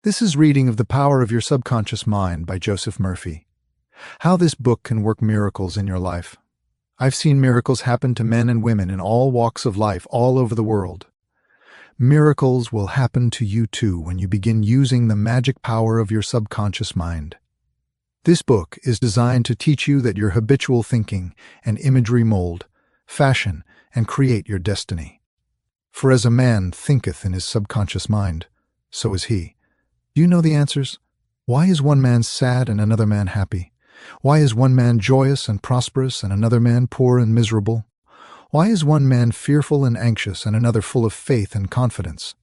This is reading of The Power of Your Subconscious Mind by Joseph Murphy. How this book can work miracles in your life. I've seen miracles happen to men and women in all walks of life all over the world. Miracles will happen to you too when you begin using the magic power of your subconscious mind. This book is designed to teach you that your habitual thinking and imagery mold, fashion, and create your destiny. For as a man thinketh in his subconscious mind, so is he. Do you know the answers? Why is one man sad and another man happy? Why is one man joyous and prosperous and another man poor and miserable? Why is one man fearful and anxious and another full of faith and confidence?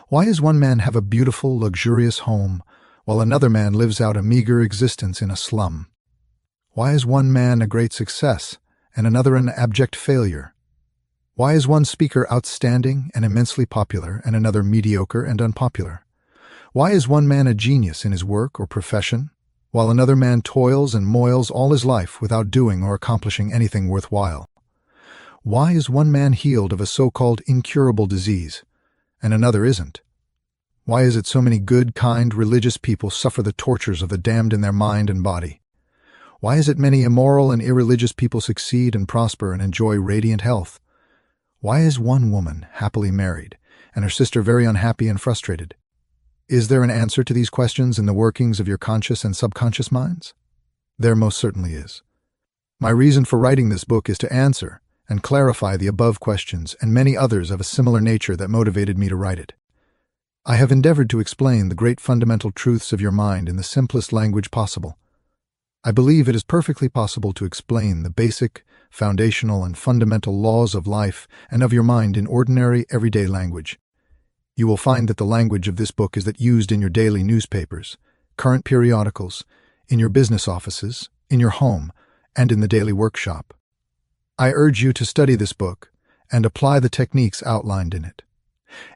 Why does one man have a beautiful, luxurious home, while another man lives out a meager existence in a slum? Why is one man a great success and another an abject failure? Why is one speaker outstanding and immensely popular and another mediocre and unpopular? Why is one man a genius in his work or profession, while another man toils and moils all his life without doing or accomplishing anything worthwhile? Why is one man healed of a so-called incurable disease, and another isn't? Why is it so many good, kind, religious people suffer the tortures of the damned in their mind and body? Why is it many immoral and irreligious people succeed and prosper and enjoy radiant health? Why is one woman happily married, and her sister very unhappy and frustrated? Is there an answer to these questions in the workings of your conscious and subconscious minds? There most certainly is. My reason for writing this book is to answer and clarify the above questions and many others of a similar nature that motivated me to write it. I have endeavored to explain the great fundamental truths of your mind in the simplest language possible. I believe it is perfectly possible to explain the basic, foundational, and fundamental laws of life and of your mind in ordinary, everyday language. You will find that the language of this book is that used in your daily newspapers, current periodicals, in your business offices, in your home, and in the daily workshop. I urge you to study this book and apply the techniques outlined in it.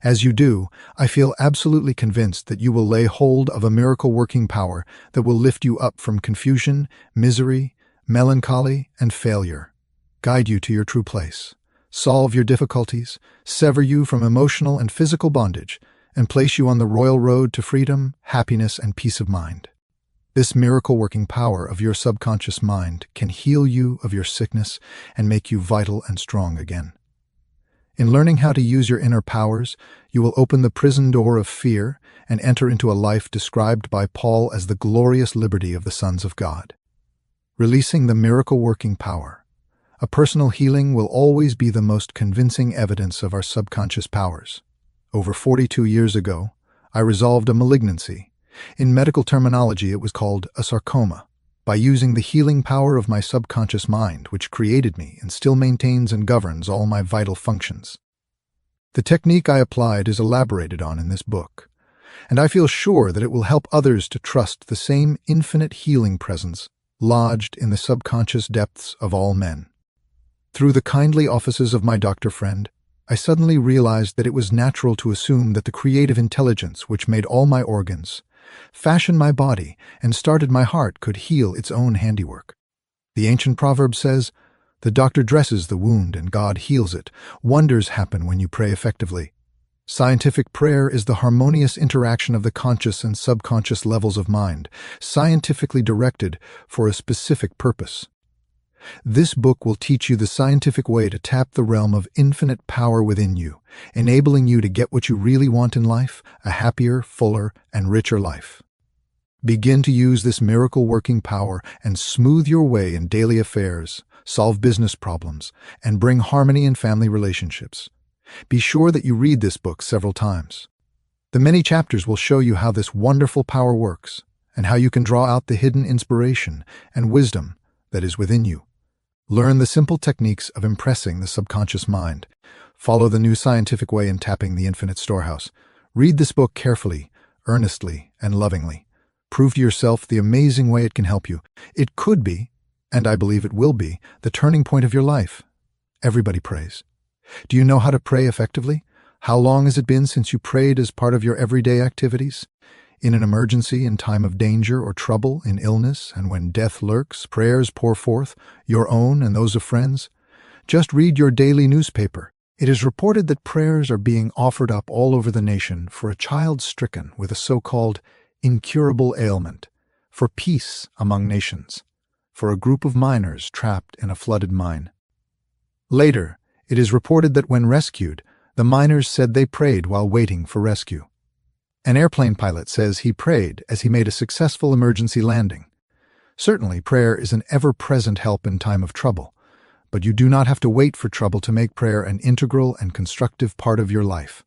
As you do, I feel absolutely convinced that you will lay hold of a miracle-working power that will lift you up from confusion, misery, melancholy, and failure, guide you to your true place, solve your difficulties, sever you from emotional and physical bondage, and place you on the royal road to freedom, happiness, and peace of mind. This miracle-working power of your subconscious mind can heal you of your sickness and make you vital and strong again. In learning how to use your inner powers, you will open the prison door of fear and enter into a life described by Paul as the glorious liberty of the sons of God. Releasing the miracle-working power. A personal healing will always be the most convincing evidence of our subconscious powers. Over 42 years ago, I resolved a malignancy. In medical terminology, it was called a sarcoma. By using the healing power of my subconscious mind, which created me and still maintains and governs all my vital functions. The technique I applied is elaborated on in this book, and I feel sure that it will help others to trust the same infinite healing presence lodged in the subconscious depths of all men. Through the kindly offices of my doctor friend, I suddenly realized that it was natural to assume that the creative intelligence which made all my organs, fashioned my body, and started my heart could heal its own handiwork. The ancient proverb says, "The doctor dresses the wound and God heals it. Wonders happen when you pray effectively." Scientific prayer is the harmonious interaction of the conscious and subconscious levels of mind, scientifically directed for a specific purpose. This book will teach you the scientific way to tap the realm of infinite power within you, enabling you to get what you really want in life, a happier, fuller, and richer life. Begin to use this miracle-working power and smooth your way in daily affairs, solve business problems, and bring harmony in family relationships. Be sure that you read this book several times. The many chapters will show you how this wonderful power works and how you can draw out the hidden inspiration and wisdom that is within you. Learn the simple techniques of impressing the subconscious mind. Follow the new scientific way in tapping the infinite storehouse. Read this book carefully, earnestly, and lovingly. Prove to yourself the amazing way it can help you. It could be, and I believe it will be, the turning point of your life. Everybody prays. Do you know how to pray effectively? How long has it been since you prayed as part of your everyday activities? In an emergency, in time of danger or trouble, in illness, and when death lurks, prayers pour forth, your own and those of friends. Just read your daily newspaper. It is reported that prayers are being offered up all over the nation for a child stricken with a so-called incurable ailment, for peace among nations, for a group of miners trapped in a flooded mine. Later, it is reported that when rescued, the miners said they prayed while waiting for rescue. An airplane pilot says he prayed as he made a successful emergency landing. Certainly, prayer is an ever-present help in time of trouble, but you do not have to wait for trouble to make prayer an integral and constructive part of your life.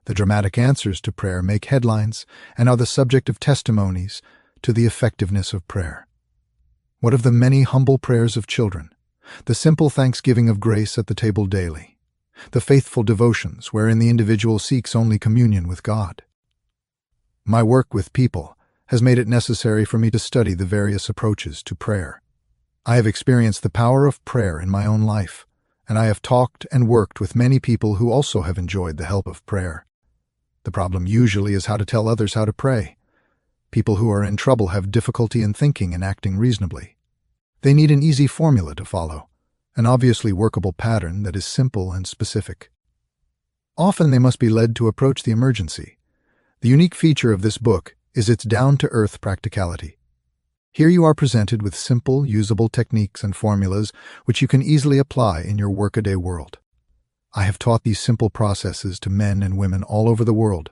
The dramatic answers to prayer make headlines and are the subject of testimonies to the effectiveness of prayer. What of the many humble prayers of children, the simple thanksgiving of grace at the table daily, the faithful devotions wherein the individual seeks only communion with God? My work with people has made it necessary for me to study the various approaches to prayer. I have experienced the power of prayer in my own life, and I have talked and worked with many people who also have enjoyed the help of prayer. The problem usually is how to tell others how to pray. People who are in trouble have difficulty in thinking and acting reasonably. They need an easy formula to follow, an obviously workable pattern that is simple and specific. Often they must be led to approach the emergency. The unique feature of this book is its down-to-earth practicality. Here you are presented with simple, usable techniques and formulas which you can easily apply in your workaday world. I have taught these simple processes to men and women all over the world.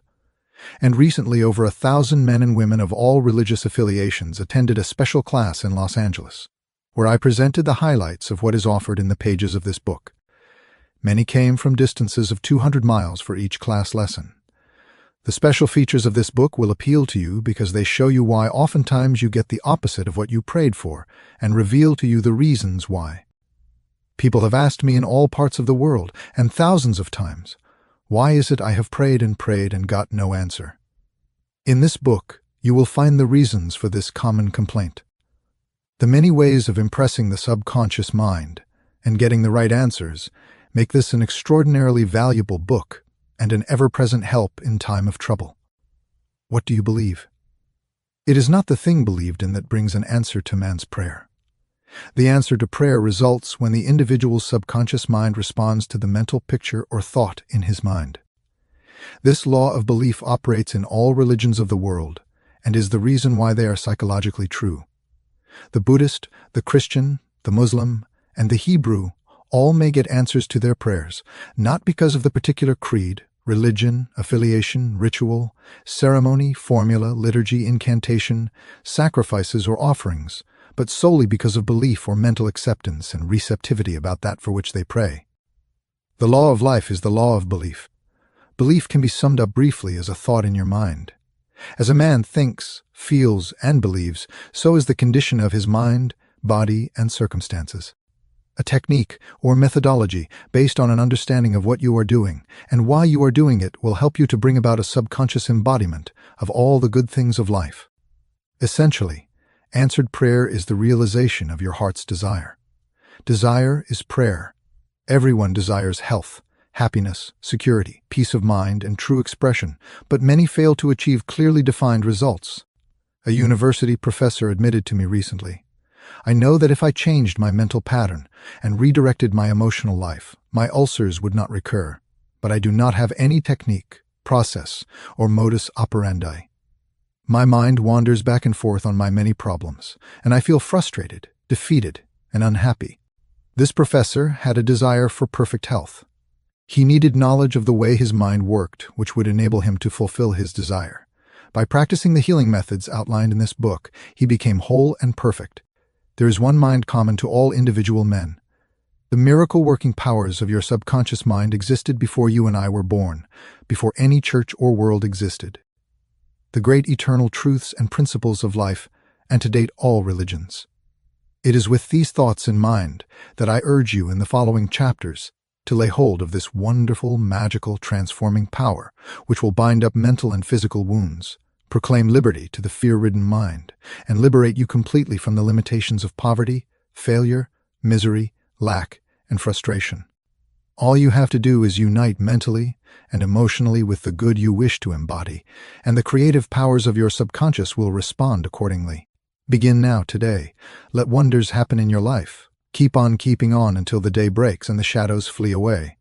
And recently over 1,000 men and women of all religious affiliations attended a special class in Los Angeles, where I presented the highlights of what is offered in the pages of this book. Many came from distances of 200 miles for each class lesson. The special features of this book will appeal to you because they show you why oftentimes you get the opposite of what you prayed for and reveal to you the reasons why. People have asked me in all parts of the world, and thousands of times, why is it I have prayed and got no answer? In this book, you will find the reasons for this common complaint. The many ways of impressing the subconscious mind and getting the right answers make this an extraordinarily valuable book and an ever-present help in time of trouble. What do you believe? It is not the thing believed in that brings an answer to man's prayer. The answer to prayer results when the individual's subconscious mind responds to the mental picture or thought in his mind. This law of belief operates in all religions of the world and is the reason why they are psychologically true. The Buddhist, the Christian, the Muslim, and the Hebrew all may get answers to their prayers, not because of the particular creed, religion, affiliation, ritual, ceremony, formula, liturgy, incantation, sacrifices, or offerings, but solely because of belief or mental acceptance and receptivity about that for which they pray. The law of life is the law of belief. Belief can be summed up briefly as a thought in your mind. As a man thinks, feels, and believes, so is the condition of his mind, body, and circumstances. A technique or methodology based on an understanding of what you are doing and why you are doing it will help you to bring about a subconscious embodiment of all the good things of life. Essentially, answered prayer is the realization of your heart's desire. Desire is prayer. Everyone desires health, happiness, security, peace of mind, and true expression, but many fail to achieve clearly defined results. A university professor admitted to me recently, "I know that if I changed my mental pattern and redirected my emotional life, my ulcers would not recur, but I do not have any technique, process, or modus operandi. My mind wanders back and forth on my many problems, and I feel frustrated, defeated, and unhappy." This professor had a desire for perfect health. He needed knowledge of the way his mind worked, which would enable him to fulfill his desire. By practicing the healing methods outlined in this book, he became whole and perfect. There is one mind common to all individual men. The miracle-working powers of your subconscious mind existed before you and I were born, before any church or world existed. The great eternal truths and principles of life antedate all religions. It is with these thoughts in mind that I urge you in the following chapters to lay hold of this wonderful, magical, transforming power which will bind up mental and physical wounds, proclaim liberty to the fear-ridden mind, and liberate you completely from the limitations of poverty, failure, misery, lack, and frustration. All you have to do is unite mentally and emotionally with the good you wish to embody, and the creative powers of your subconscious will respond accordingly. Begin now, today. Let wonders happen in your life. Keep on keeping on until the day breaks and the shadows flee away.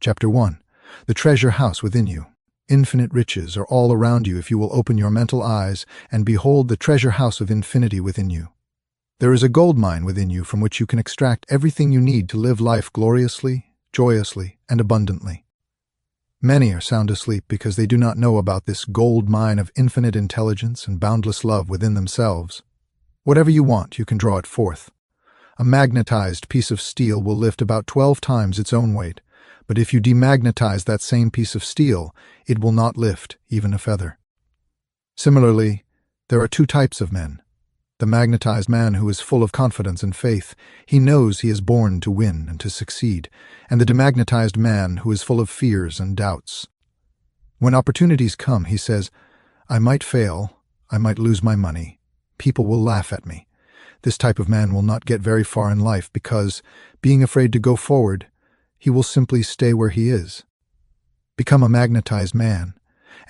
Chapter 1. The Treasure House Within You. Infinite riches are all around you if you will open your mental eyes and behold the treasure house of infinity within you. There is a gold mine within you from which you can extract everything you need to live life gloriously, joyously, and abundantly. Many are sound asleep because they do not know about this gold mine of infinite intelligence and boundless love within themselves. Whatever you want, you can draw it forth. A magnetized piece of steel will lift about 12 times its own weight, but if you demagnetize that same piece of steel, it will not lift even a feather. Similarly, there are two types of men. The magnetized man who is full of confidence and faith, he knows he is born to win and to succeed, and the demagnetized man who is full of fears and doubts. When opportunities come, he says, "I might fail, I might lose my money, people will laugh at me." This type of man will not get very far in life because, being afraid to go forward, he will simply stay where he is. Become a magnetized man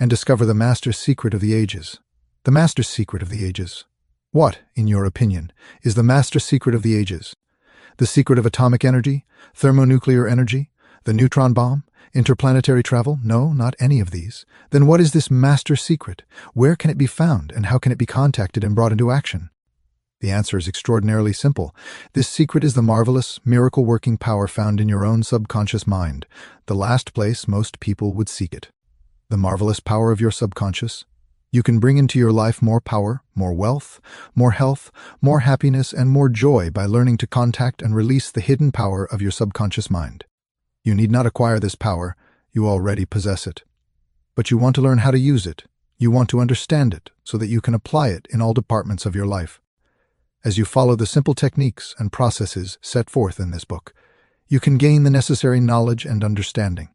and discover the master secret of the ages. The master secret of the ages. What, in your opinion, is the master secret of the ages? The secret of atomic energy, thermonuclear energy, the neutron bomb, interplanetary travel? No, not any of these. Then what is this master secret? Where can it be found, and how can it be contacted and brought into action? The answer is extraordinarily simple. This secret is the marvelous, miracle-working power found in your own subconscious mind, the last place most people would seek it. The marvelous power of your subconscious. You can bring into your life more power, more wealth, more health, more happiness, and more joy by learning to contact and release the hidden power of your subconscious mind. You need not acquire this power, you already possess it. But you want to learn how to use it. You want to understand it so that you can apply it in all departments of your life. As you follow the simple techniques and processes set forth in this book, you can gain the necessary knowledge and understanding.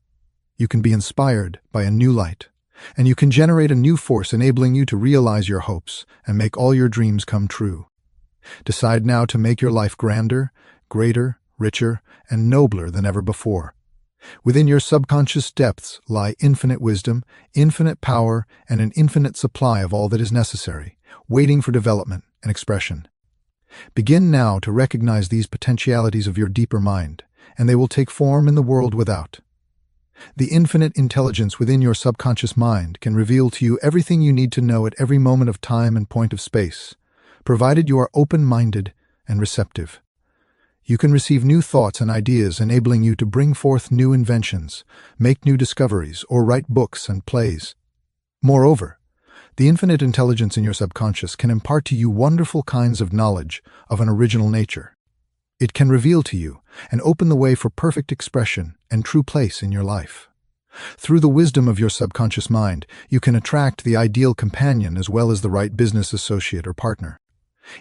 You can be inspired by a new light, and you can generate a new force enabling you to realize your hopes and make all your dreams come true. Decide now to make your life grander, greater, richer, and nobler than ever before. Within your subconscious depths lie infinite wisdom, infinite power, and an infinite supply of all that is necessary, waiting for development and expression. Begin now to recognize these potentialities of your deeper mind, and they will take form in the world without. The infinite intelligence within your subconscious mind can reveal to you everything you need to know at every moment of time and point of space, provided you are open-minded and receptive. You can receive new thoughts and ideas enabling you to bring forth new inventions, make new discoveries, or write books and plays. Moreover, the infinite intelligence in your subconscious can impart to you wonderful kinds of knowledge of an original nature. It can reveal to you and open the way for perfect expression and true place in your life. Through the wisdom of your subconscious mind, you can attract the ideal companion as well as the right business associate or partner.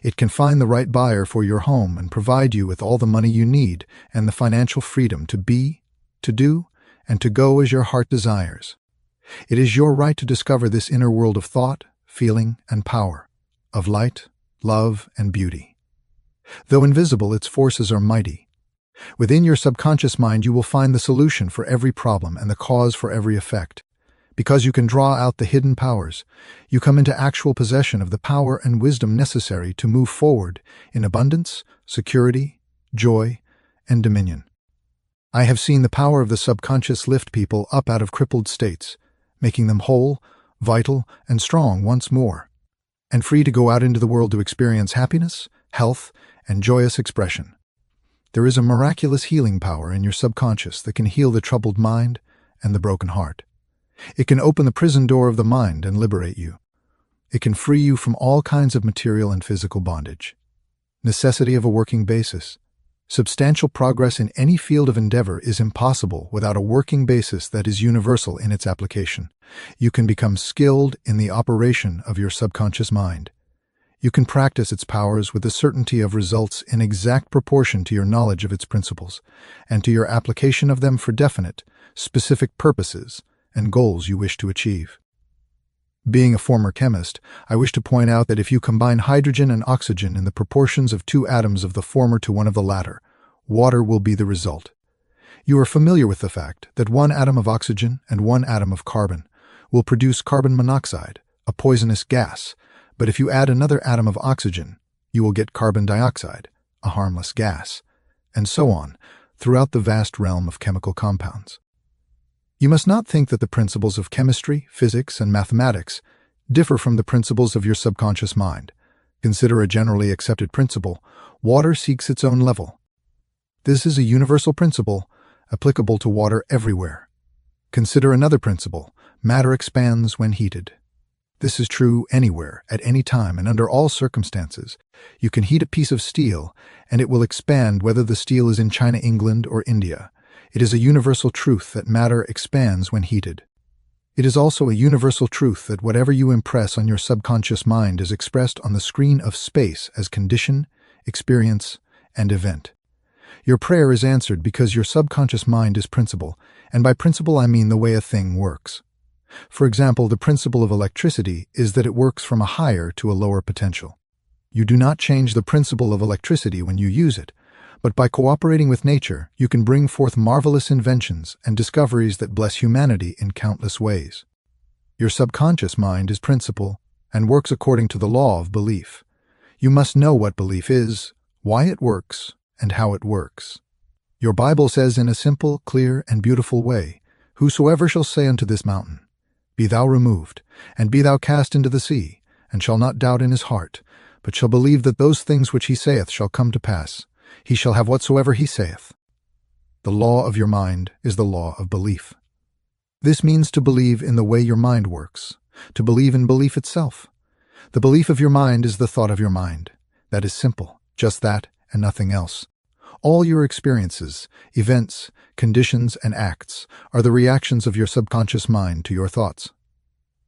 It can find the right buyer for your home and provide you with all the money you need and the financial freedom to be, to do, and to go as your heart desires. It is your right to discover this inner world of thought, feeling, and power, of light, love, and beauty. Though invisible, its forces are mighty. Within your subconscious mind, you will find the solution for every problem and the cause for every effect. Because you can draw out the hidden powers, you come into actual possession of the power and wisdom necessary to move forward in abundance, security, joy, and dominion. I have seen the power of the subconscious lift people up out of crippled states, making them whole, vital, and strong once more, and free to go out into the world to experience happiness, health, and joyous expression. There is a miraculous healing power in your subconscious that can heal the troubled mind and the broken heart. It can open the prison door of the mind and liberate you. It can free you from all kinds of material and physical bondage. Necessity of a working basis. Substantial progress in any field of endeavor is impossible without a working basis that is universal in its application. You can become skilled in the operation of your subconscious mind. You can practice its powers with the certainty of results in exact proportion to your knowledge of its principles, and to your application of them for definite, specific purposes and goals you wish to achieve. Being a former chemist, I wish to point out that if you combine hydrogen and oxygen in the proportions of 2 atoms of the former to 1 of the latter, water will be the result. You are familiar with the fact that 1 atom of oxygen and 1 atom of carbon will produce carbon monoxide, a poisonous gas, but if you add another atom of oxygen, you will get carbon dioxide, a harmless gas, and so on, throughout the vast realm of chemical compounds. You must not think that the principles of chemistry, physics, and mathematics differ from the principles of your subconscious mind. Consider a generally accepted principle: water seeks its own level. This is a universal principle applicable to water everywhere. Consider another principle: matter expands when heated. This is true anywhere, at any time, and under all circumstances. You can heat a piece of steel, and it will expand whether the steel is in China, England, or India. It is a universal truth that matter expands when heated. It is also a universal truth that whatever you impress on your subconscious mind is expressed on the screen of space as condition, experience, and event. Your prayer is answered because your subconscious mind is principle, and by principle I mean the way a thing works. For example, the principle of electricity is that it works from a higher to a lower potential. You do not change the principle of electricity when you use it, but by cooperating with nature, you can bring forth marvelous inventions and discoveries that bless humanity in countless ways. Your subconscious mind is principle and works according to the law of belief. You must know what belief is, why it works, and how it works. Your Bible says in a simple, clear, and beautiful way, "Whosoever shall say unto this mountain, Be thou removed, and be thou cast into the sea, and shall not doubt in his heart, but shall believe that those things which he saith shall come to pass, he shall have whatsoever he saith." The law of your mind is the law of belief. This means to believe in the way your mind works, to believe in belief itself. The belief of your mind is the thought of your mind. That is simple, just that and nothing else. All your experiences, events, conditions, and acts are the reactions of your subconscious mind to your thoughts.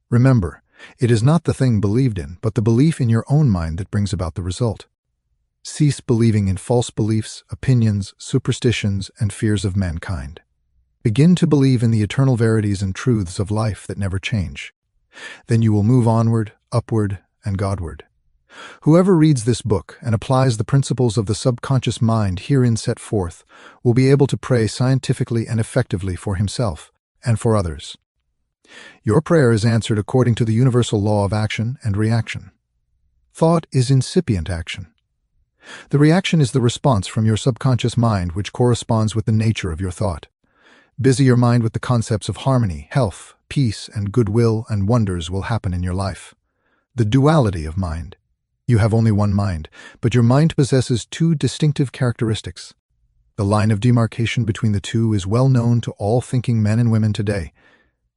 Remember, it is not the thing believed in, but the belief in your own mind that brings about the result. Cease believing in false beliefs, opinions, superstitions, and fears of mankind. Begin to believe in the eternal verities and truths of life that never change. Then you will move onward, upward, and Godward. Whoever reads this book and applies the principles of the subconscious mind herein set forth will be able to pray scientifically and effectively for himself and for others. Your prayer is answered according to the universal law of action and reaction. Thought is incipient action. The reaction is the response from your subconscious mind which corresponds with the nature of your thought. Busy your mind with the concepts of harmony, health, peace, and goodwill, and wonders will happen in your life. The duality of mind. You have only one mind, but your mind possesses two distinctive characteristics. The line of demarcation between the two is well known to all thinking men and women today.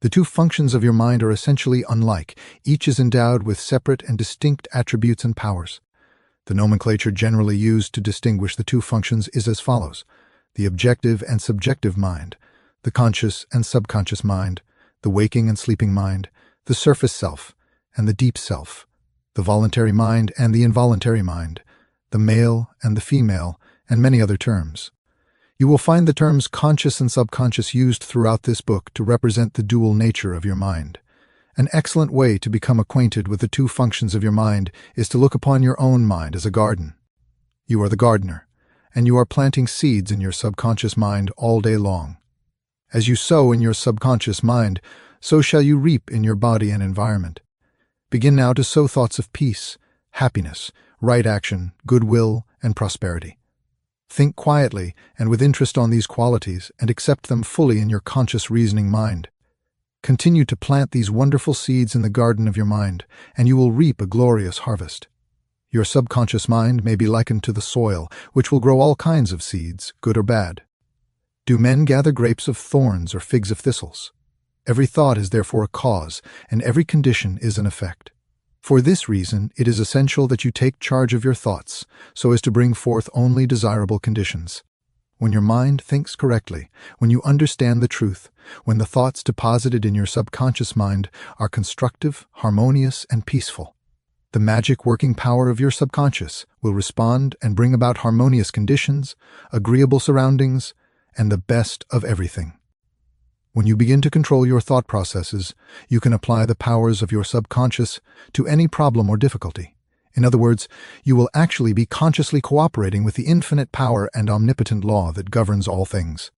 The two functions of your mind are essentially unlike. Each is endowed with separate and distinct attributes and powers. The nomenclature generally used to distinguish the two functions is as follows: the objective and subjective mind, the conscious and subconscious mind, the waking and sleeping mind, the surface self, and the deep self, the voluntary mind and the involuntary mind, the male and the female, and many other terms. You will find the terms conscious and subconscious used throughout this book to represent the dual nature of your mind. An excellent way to become acquainted with the two functions of your mind is to look upon your own mind as a garden. You are the gardener, and you are planting seeds in your subconscious mind all day long. As you sow in your subconscious mind, so shall you reap in your body and environment. Begin now to sow thoughts of peace, happiness, right action, goodwill, and prosperity. Think quietly and with interest on these qualities and accept them fully in your conscious reasoning mind. Continue to plant these wonderful seeds in the garden of your mind, and you will reap a glorious harvest. Your subconscious mind may be likened to the soil, which will grow all kinds of seeds, good or bad. Do men gather grapes of thorns or figs of thistles? Every thought is therefore a cause, and every condition is an effect. For this reason, it is essential that you take charge of your thoughts, so as to bring forth only desirable conditions. When your mind thinks correctly, when you understand the truth, when the thoughts deposited in your subconscious mind are constructive, harmonious, and peaceful, the magic working power of your subconscious will respond and bring about harmonious conditions, agreeable surroundings, and the best of everything. When you begin to control your thought processes, you can apply the powers of your subconscious to any problem or difficulty. In other words, you will actually be consciously cooperating with the infinite power and omnipotent law that governs all things.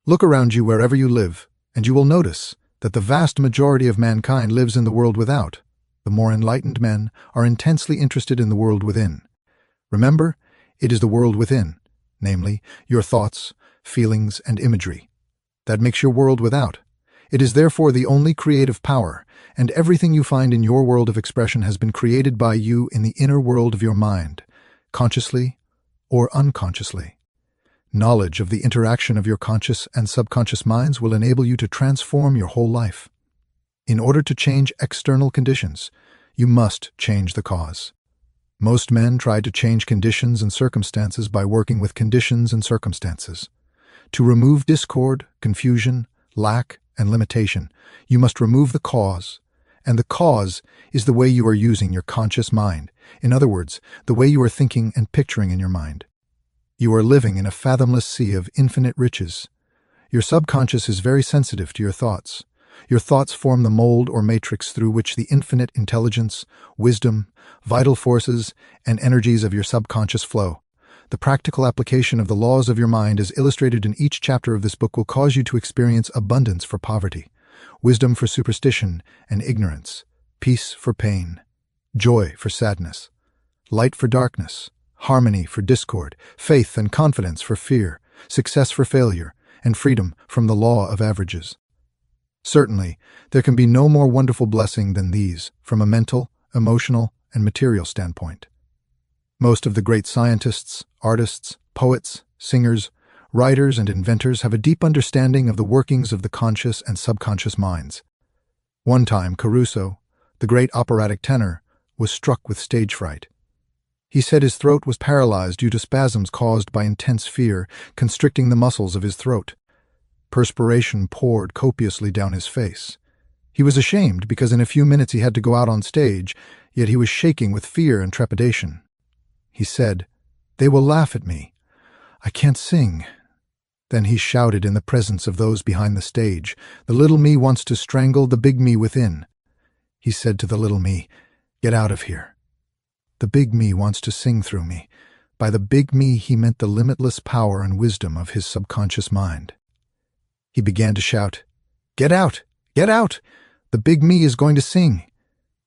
Look around you wherever you live, and you will notice that the vast majority of mankind lives in the world without. The more enlightened men are intensely interested in the world within. Remember, it is the world within, namely, your thoughts, feelings, and imagery, that makes your world without. It is therefore the only creative power, and everything you find in your world of expression has been created by you in the inner world of your mind, consciously or unconsciously. Knowledge of the interaction of your conscious and subconscious minds will enable you to transform your whole life. In order to change external conditions, you must change the cause. Most men try to change conditions and circumstances by working with conditions and circumstances. To remove discord, confusion, lack, and limitation, you must remove the cause, and the cause is the way you are using your conscious mind. In other words, the way you are thinking and picturing in your mind. You are living in a fathomless sea of infinite riches. Your subconscious is very sensitive to your thoughts. Your thoughts form the mold or matrix through which the infinite intelligence, wisdom, vital forces, and energies of your subconscious flow. The practical application of the laws of your mind as illustrated in each chapter of this book will cause you to experience abundance for poverty, wisdom for superstition and ignorance, peace for pain, joy for sadness, light for darkness, harmony for discord, faith and confidence for fear, success for failure, and freedom from the law of averages. Certainly, there can be no more wonderful blessing than these from a mental, emotional, and material standpoint. Most of the great scientists, artists, poets, singers, writers, and inventors have a deep understanding of the workings of the conscious and subconscious minds. One time, Caruso, the great operatic tenor, was struck with stage fright. He said his throat was paralyzed due to spasms caused by intense fear, constricting the muscles of his throat. Perspiration poured copiously down his face. He was ashamed because in a few minutes he had to go out on stage, yet he was shaking with fear and trepidation. He said, "They will laugh at me. I can't sing." Then he shouted in the presence of those behind the stage, "The little me wants to strangle the big me within." He said to the little me, "Get out of here. The big me wants to sing through me." By the big me he meant the limitless power and wisdom of his subconscious mind. He began to shout, "Get out! Get out! The big me is going to sing."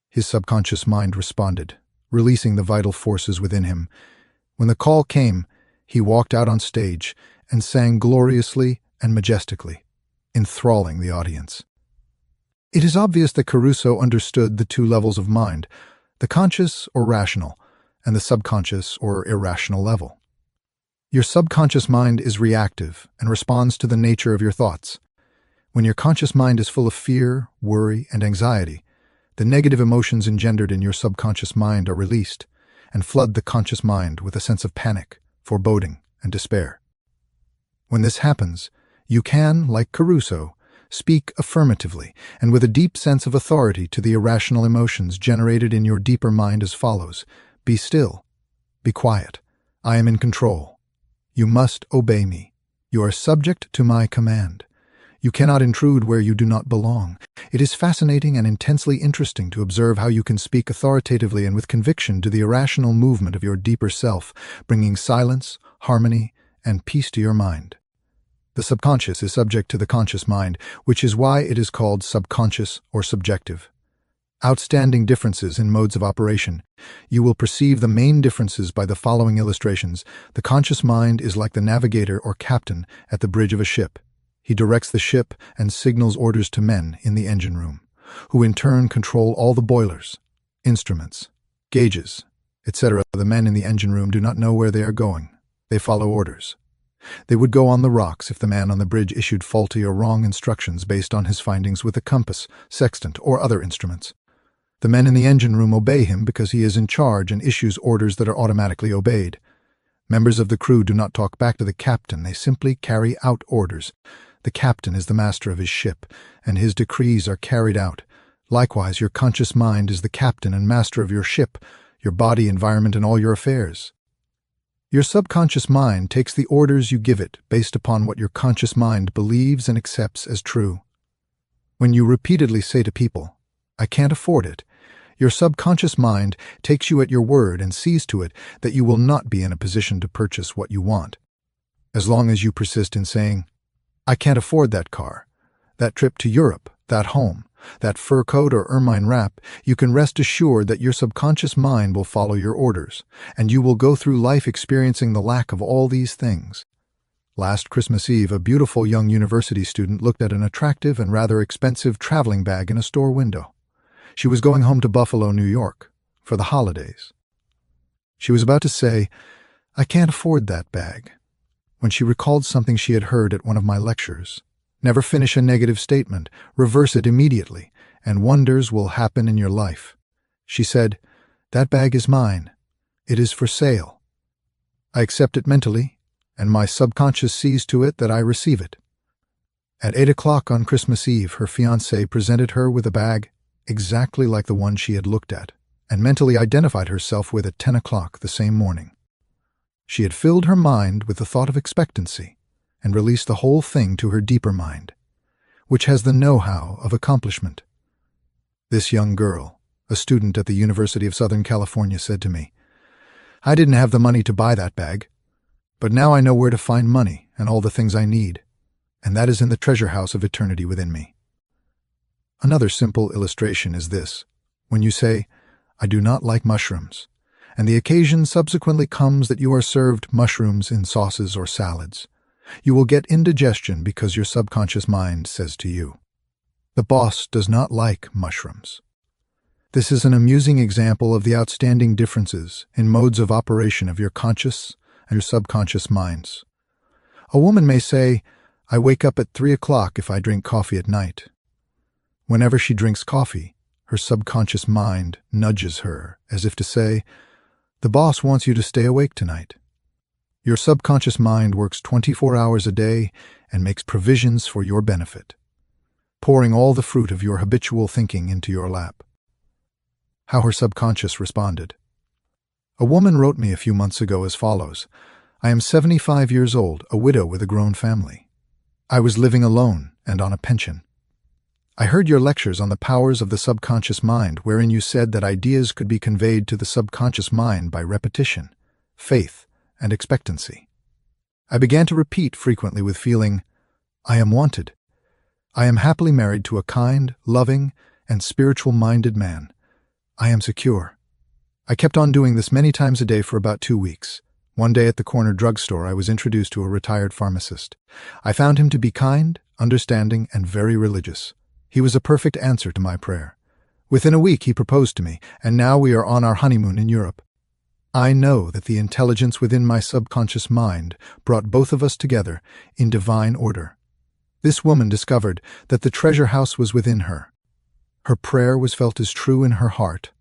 His subconscious mind responded, releasing the vital forces within him. When the call came, he walked out on stage and sang gloriously and majestically, enthralling the audience. It is obvious that Caruso understood the two levels of mind, the conscious or rational, and the subconscious or irrational level. Your subconscious mind is reactive and responds to the nature of your thoughts. When your conscious mind is full of fear, worry, and anxiety, the negative emotions engendered in your subconscious mind are released and flood the conscious mind with a sense of panic, foreboding, and despair. When this happens, you can, like Caruso, speak affirmatively and with a deep sense of authority to the irrational emotions generated in your deeper mind as follows: "Be still. Be quiet. I am in control. You must obey me. You are subject to my command. You cannot intrude where you do not belong." It is fascinating and intensely interesting to observe how you can speak authoritatively and with conviction to the irrational movement of your deeper self, bringing silence, harmony, and peace to your mind. The subconscious is subject to the conscious mind, which is why it is called subconscious or subjective. Outstanding differences in modes of operation. You will perceive the main differences by the following illustrations. The conscious mind is like the navigator or captain at the bridge of a ship. He directs the ship and signals orders to men in the engine room, who in turn control all the boilers, instruments, gauges, etc. The men in the engine room do not know where they are going. They follow orders. They would go on the rocks if the man on the bridge issued faulty or wrong instructions based on his findings with a compass, sextant, or other instruments. The men in the engine room obey him because he is in charge and issues orders that are automatically obeyed. Members of the crew do not talk back to the captain, they simply carry out orders. The captain is the master of his ship, and his decrees are carried out. Likewise, your conscious mind is the captain and master of your ship, your body, environment, and all your affairs. Your subconscious mind takes the orders you give it based upon what your conscious mind believes and accepts as true. When you repeatedly say to people, "I can't afford it," your subconscious mind takes you at your word and sees to it that you will not be in a position to purchase what you want. As long as you persist in saying, "I can't afford that car, that trip to Europe, that home, that fur coat or ermine wrap," you can rest assured that your subconscious mind will follow your orders, and you will go through life experiencing the lack of all these things. Last Christmas Eve, a beautiful young university student looked at an attractive and rather expensive traveling bag in a store window. She was going home to Buffalo, New York, for the holidays. She was about to say, "I can't afford that bag," when she recalled something she had heard at one of my lectures. Never finish a negative statement, reverse it immediately, and wonders will happen in your life. She said, "That bag is mine. It is for sale." I accept it mentally, and my subconscious sees to it that I receive it. At 8 o'clock on Christmas Eve, her fiancé presented her with a bag exactly like the one she had looked at, and mentally identified herself with at 10 o'clock the same morning. She had filled her mind with the thought of expectancy, and released the whole thing to her deeper mind, which has the know-how of accomplishment. This young girl, a student at the University of Southern California, said to me, "I didn't have the money to buy that bag, but now I know where to find money and all the things I need, and that is in the treasure house of eternity within me." Another simple illustration is this. When you say, "I do not like mushrooms," and the occasion subsequently comes that you are served mushrooms in sauces or salads, you will get indigestion because your subconscious mind says to you, "The boss does not like mushrooms." This is an amusing example of the outstanding differences in modes of operation of your conscious and your subconscious minds. A woman may say, "I wake up at 3 o'clock if I drink coffee at night." Whenever she drinks coffee, her subconscious mind nudges her as if to say, "The boss wants you to stay awake tonight." Your subconscious mind works 24 hours a day and makes provisions for your benefit, pouring all the fruit of your habitual thinking into your lap. How her subconscious responded. A woman wrote me a few months ago as follows: "I am 75 years old, a widow with a grown family. I was living alone and on a pension. I heard your lectures on the powers of the subconscious mind, wherein you said that ideas could be conveyed to the subconscious mind by repetition, faith, and expectancy. I began to repeat frequently with feeling, 'I am wanted. I am happily married to a kind, loving, and spiritual-minded man. I am secure.' I kept on doing this many times a day for about 2 weeks. One day at the corner drugstore, I was introduced to a retired pharmacist. I found him to be kind, understanding, and very religious. He was a perfect answer to my prayer. Within a week, he proposed to me, and now we are on our honeymoon in Europe. I know that the intelligence within my subconscious mind brought both of us together in divine order. This woman discovered that the treasure house was within her. Her prayer was felt as true in her heart,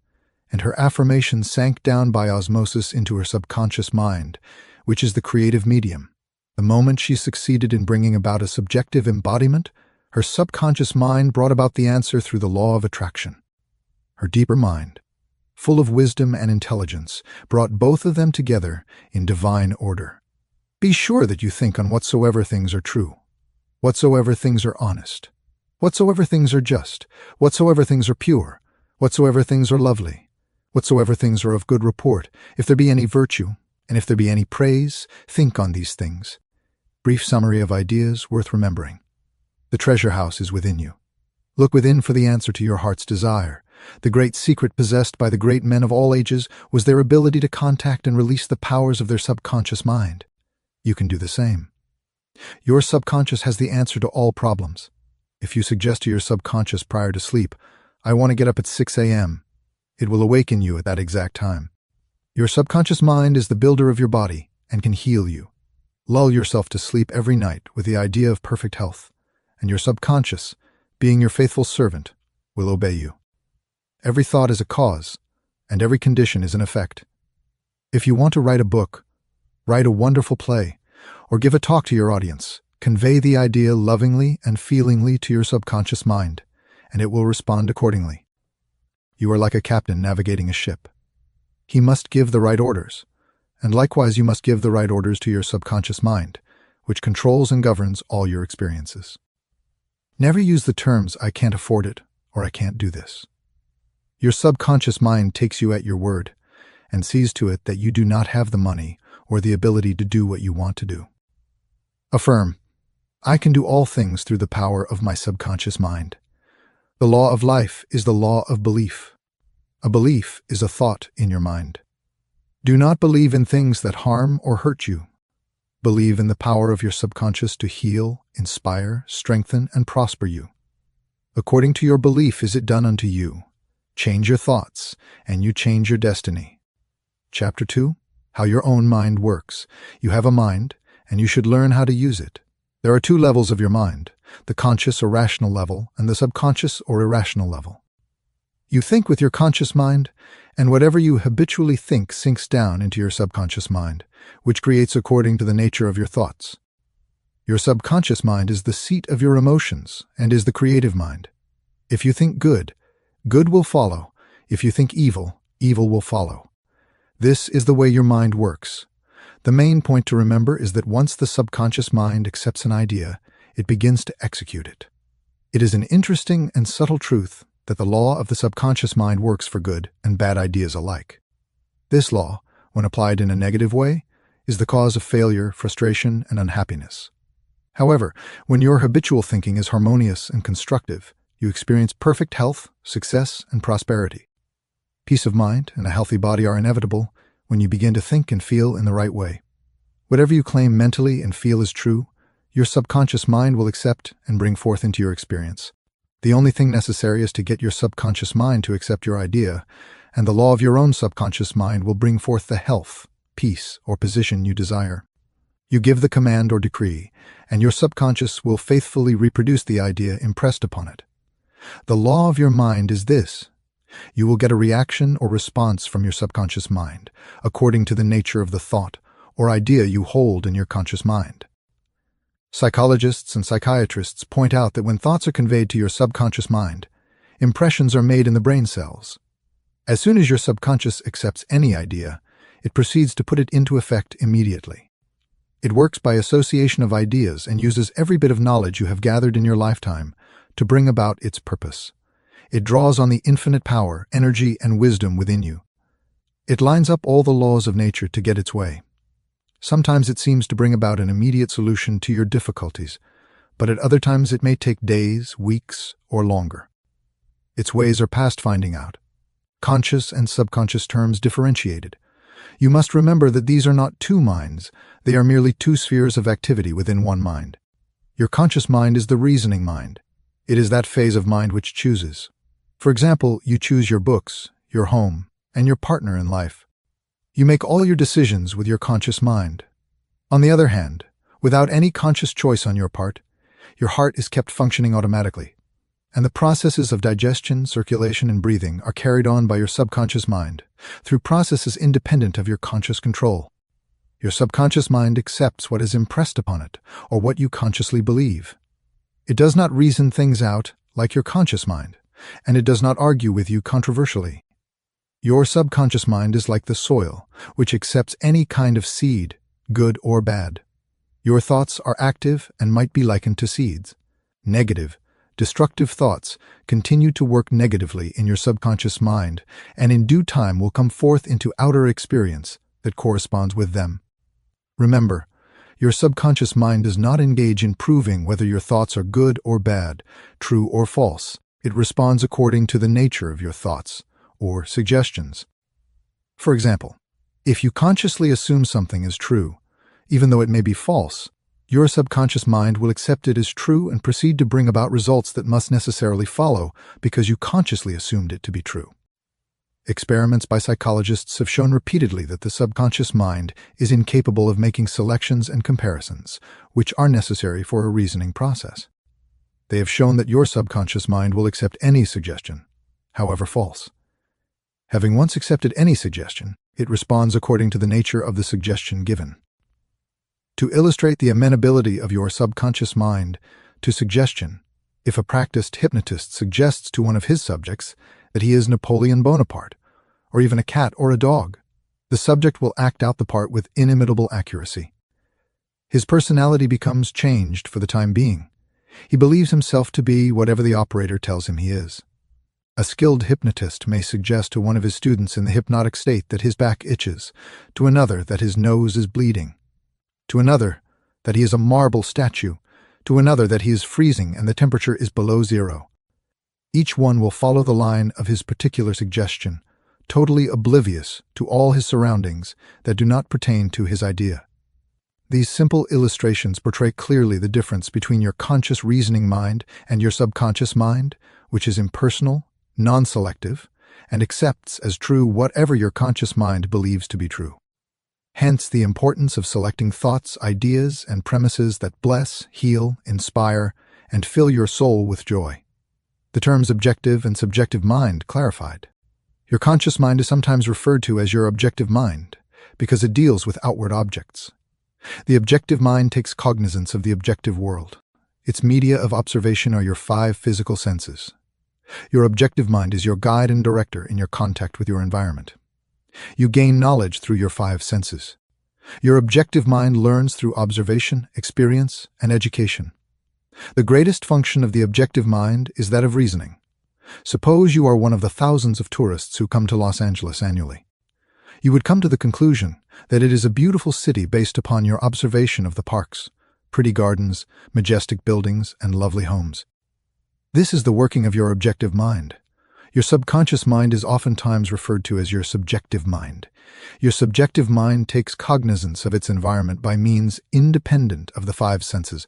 and her affirmation sank down by osmosis into her subconscious mind, which is the creative medium. The moment she succeeded in bringing about a subjective embodiment, her subconscious mind brought about the answer through the law of attraction. Her deeper mind, full of wisdom and intelligence, brought both of them together in divine order. Be sure that you think on whatsoever things are true, whatsoever things are honest, whatsoever things are just, whatsoever things are pure, whatsoever things are lovely, whatsoever things are of good report, if there be any virtue, and if there be any praise, think on these things." Brief summary of ideas worth remembering. The treasure house is within you. Look within for the answer to your heart's desire. The great secret possessed by the great men of all ages was their ability to contact and release the powers of their subconscious mind. You can do the same. Your subconscious has the answer to all problems. If you suggest to your subconscious prior to sleep, "I want to get up at 6 a.m., it will awaken you at that exact time. Your subconscious mind is the builder of your body and can heal you. Lull yourself to sleep every night with the idea of perfect health, and your subconscious, being your faithful servant, will obey you. Every thought is a cause, and every condition is an effect. If you want to write a book, write a wonderful play, or give a talk to your audience, convey the idea lovingly and feelingly to your subconscious mind, and it will respond accordingly. You are like a captain navigating a ship. He must give the right orders, and likewise you must give the right orders to your subconscious mind, which controls and governs all your experiences. Never use the terms, "I can't afford it," or "I can't do this." Your subconscious mind takes you at your word and sees to it that you do not have the money or the ability to do what you want to do. Affirm, "I can do all things through the power of my subconscious mind." The law of life is the law of belief. A belief is a thought in your mind. Do not believe in things that harm or hurt you. Believe in the power of your subconscious to heal, inspire, strengthen, and prosper you. According to your belief is it done unto you. Change your thoughts, and you change your destiny. Chapter 2. How your own mind works. You have a mind, and you should learn how to use it. There are two levels of your mind, the conscious or rational level and the subconscious or irrational level. You think with your conscious mind, and whatever you habitually think sinks down into your subconscious mind, which creates according to the nature of your thoughts. Your subconscious mind is the seat of your emotions and is the creative mind. If you think good, good will follow. If you think evil, evil will follow. This is the way your mind works. The main point to remember is that once the subconscious mind accepts an idea, it begins to execute it. It is an interesting and subtle truth that the law of the subconscious mind works for good and bad ideas alike. This law, when applied in a negative way, is the cause of failure, frustration, and unhappiness. However, when your habitual thinking is harmonious and constructive, you experience perfect health, success, and prosperity. Peace of mind and a healthy body are inevitable when you begin to think and feel in the right way. Whatever you claim mentally and feel is true, your subconscious mind will accept and bring forth into your experience. The only thing necessary is to get your subconscious mind to accept your idea, and the law of your own subconscious mind will bring forth the health, peace, or position you desire. You give the command or decree, and your subconscious will faithfully reproduce the idea impressed upon it. The law of your mind is this: you will get a reaction or response from your subconscious mind, according to the nature of the thought or idea you hold in your conscious mind. Psychologists and psychiatrists point out that when thoughts are conveyed to your subconscious mind, impressions are made in the brain cells. As soon as your subconscious accepts any idea, it proceeds to put it into effect immediately. It works by association of ideas and uses every bit of knowledge you have gathered in your lifetime to bring about its purpose. It draws on the infinite power, energy, and wisdom within you. It lines up all the laws of nature to get its way. Sometimes it seems to bring about an immediate solution to your difficulties, but at other times it may take days, weeks, or longer. Its ways are past finding out. Conscious and subconscious terms differentiated. You must remember that these are not two minds, they are merely two spheres of activity within one mind. Your conscious mind is the reasoning mind. It is that phase of mind which chooses. For example, you choose your books, your home, and your partner in life. You make all your decisions with your conscious mind. On the other hand, without any conscious choice on your part, your heart is kept functioning automatically, and the processes of digestion, circulation, and breathing are carried on by your subconscious mind through processes independent of your conscious control. Your subconscious mind accepts what is impressed upon it or what you consciously believe. It does not reason things out like your conscious mind, and it does not argue with you controversially. Your subconscious mind is like the soil, which accepts any kind of seed, good or bad. Your thoughts are active and might be likened to seeds. Negative, destructive thoughts continue to work negatively in your subconscious mind and in due time will come forth into outer experience that corresponds with them. Remember, your subconscious mind does not engage in proving whether your thoughts are good or bad, true or false. It responds according to the nature of your thoughts or suggestions. For example, if you consciously assume something is true, even though it may be false, your subconscious mind will accept it as true and proceed to bring about results that must necessarily follow because you consciously assumed it to be true. Experiments by psychologists have shown repeatedly that the subconscious mind is incapable of making selections and comparisons, which are necessary for a reasoning process. They have shown that your subconscious mind will accept any suggestion, however false. Having once accepted any suggestion, it responds according to the nature of the suggestion given. To illustrate the amenability of your subconscious mind to suggestion, if a practiced hypnotist suggests to one of his subjects that he is Napoleon Bonaparte, or even a cat or a dog, the subject will act out the part with inimitable accuracy. His personality becomes changed for the time being. He believes himself to be whatever the operator tells him he is. A skilled hypnotist may suggest to one of his students in the hypnotic state that his back itches, to another that his nose is bleeding, to another that he is a marble statue, to another that he is freezing and the temperature is below zero. Each one will follow the line of his particular suggestion, totally oblivious to all his surroundings that do not pertain to his idea. These simple illustrations portray clearly the difference between your conscious reasoning mind and your subconscious mind, which is impersonal, non-selective, and accepts as true whatever your conscious mind believes to be true. Hence the importance of selecting thoughts, ideas, and premises that bless, heal, inspire, and fill your soul with joy. The terms objective and subjective mind clarified. Your conscious mind is sometimes referred to as your objective mind because it deals with outward objects. The objective mind takes cognizance of the objective world. Its media of observation are your 5 physical senses. Your objective mind is your guide and director in your contact with your environment. You gain knowledge through your 5 senses. Your objective mind learns through observation, experience, and education. The greatest function of the objective mind is that of reasoning. Suppose you are one of the thousands of tourists who come to Los Angeles annually. You would come to the conclusion that it is a beautiful city based upon your observation of the parks, pretty gardens, majestic buildings, and lovely homes. This is the working of your objective mind. Your subconscious mind is oftentimes referred to as your subjective mind. Your subjective mind takes cognizance of its environment by means independent of the 5 senses.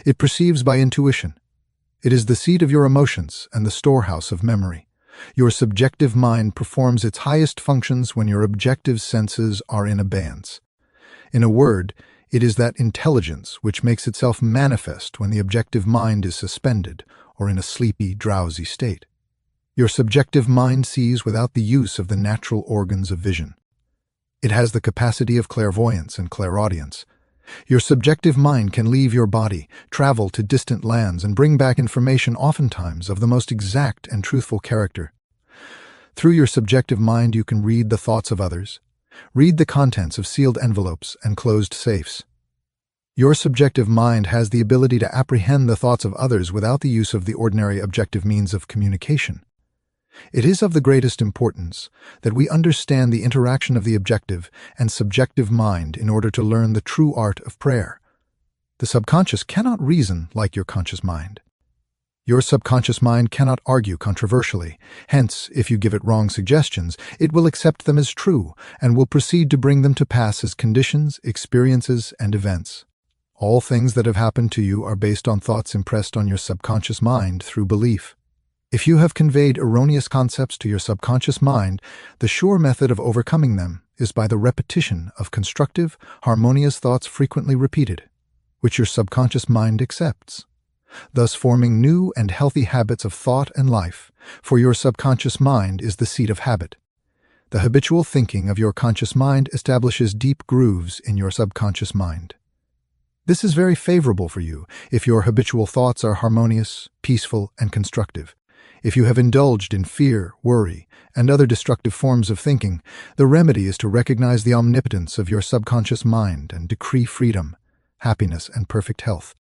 It perceives by intuition. It is the seat of your emotions and the storehouse of memory. Your subjective mind performs its highest functions when your objective senses are in abeyance. In a word, it is that intelligence which makes itself manifest when the objective mind is suspended or in a sleepy, drowsy state. Your subjective mind sees without the use of the natural organs of vision. It has the capacity of clairvoyance and clairaudience. Your subjective mind can leave your body, travel to distant lands, and bring back information oftentimes of the most exact and truthful character. Through your subjective mind you can read the thoughts of others, read the contents of sealed envelopes and closed safes. Your subjective mind has the ability to apprehend the thoughts of others without the use of the ordinary objective means of communication. It is of the greatest importance that we understand the interaction of the objective and subjective mind in order to learn the true art of prayer. The subconscious cannot reason like your conscious mind. Your subconscious mind cannot argue controversially. Hence, if you give it wrong suggestions, it will accept them as true and will proceed to bring them to pass as conditions, experiences, and events. All things that have happened to you are based on thoughts impressed on your subconscious mind through belief. If you have conveyed erroneous concepts to your subconscious mind, the sure method of overcoming them is by the repetition of constructive, harmonious thoughts frequently repeated, which your subconscious mind accepts, thus forming new and healthy habits of thought and life, for your subconscious mind is the seat of habit. The habitual thinking of your conscious mind establishes deep grooves in your subconscious mind. This is very favorable for you if your habitual thoughts are harmonious, peaceful, and constructive. If you have indulged in fear, worry, and other destructive forms of thinking, the remedy is to recognize the omnipotence of your subconscious mind and decree freedom, happiness, and perfect health.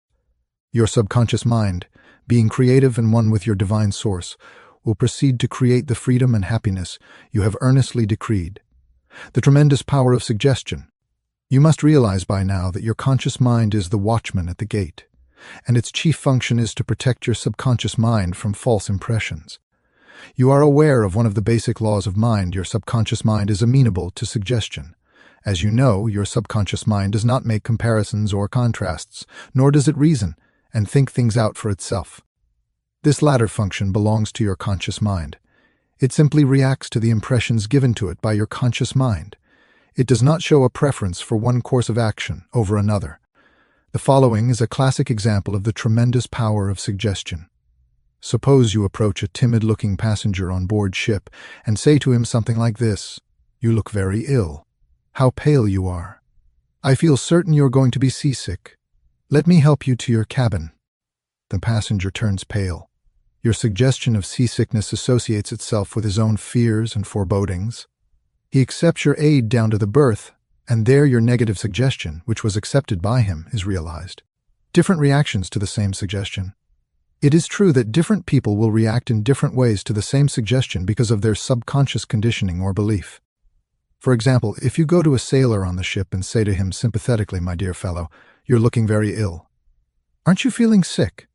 Your subconscious mind, being creative and one with your divine source, will proceed to create the freedom and happiness you have earnestly decreed. The tremendous power of suggestion. You must realize by now that your conscious mind is the watchman at the gate, and its chief function is to protect your subconscious mind from false impressions. You are aware of one of the basic laws of mind. Your subconscious mind is amenable to suggestion. As you know, your subconscious mind does not make comparisons or contrasts, nor does it reason and think things out for itself. This latter function belongs to your conscious mind. It simply reacts to the impressions given to it by your conscious mind. It does not show a preference for one course of action over another. The following is a classic example of the tremendous power of suggestion. Suppose you approach a timid-looking passenger on board ship and say to him something like this: "You look very ill. How pale you are. I feel certain you're going to be seasick. Let me help you to your cabin." The passenger turns pale. Your suggestion of seasickness associates itself with his own fears and forebodings. He accepts your aid down to the berth, and there your negative suggestion, which was accepted by him, is realized. Different reactions to the same suggestion. It is true that different people will react in different ways to the same suggestion because of their subconscious conditioning or belief. For example, if you go to a sailor on the ship and say to him sympathetically, "My dear fellow, you're looking very ill. Aren't you feeling sick?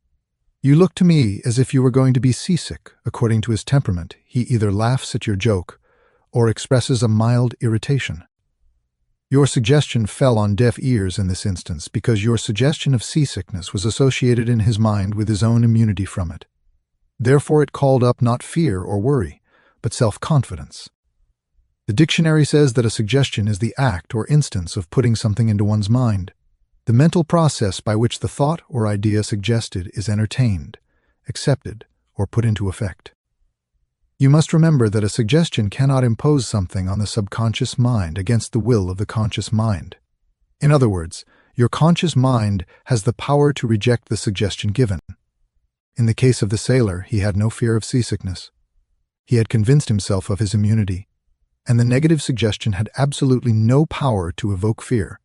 You look to me as if you were going to be seasick." According to his temperament, he either laughs at your joke or expresses a mild irritation. Your suggestion fell on deaf ears in this instance because your suggestion of seasickness was associated in his mind with his own immunity from it. Therefore, it called up not fear or worry, but self-confidence. The dictionary says that a suggestion is the act or instance of putting something into one's mind. The mental process by which the thought or idea suggested is entertained, accepted, or put into effect. You must remember that a suggestion cannot impose something on the subconscious mind against the will of the conscious mind. In other words, your conscious mind has the power to reject the suggestion given. In the case of the sailor, he had no fear of seasickness. He had convinced himself of his immunity, and the negative suggestion had absolutely no power to evoke fear.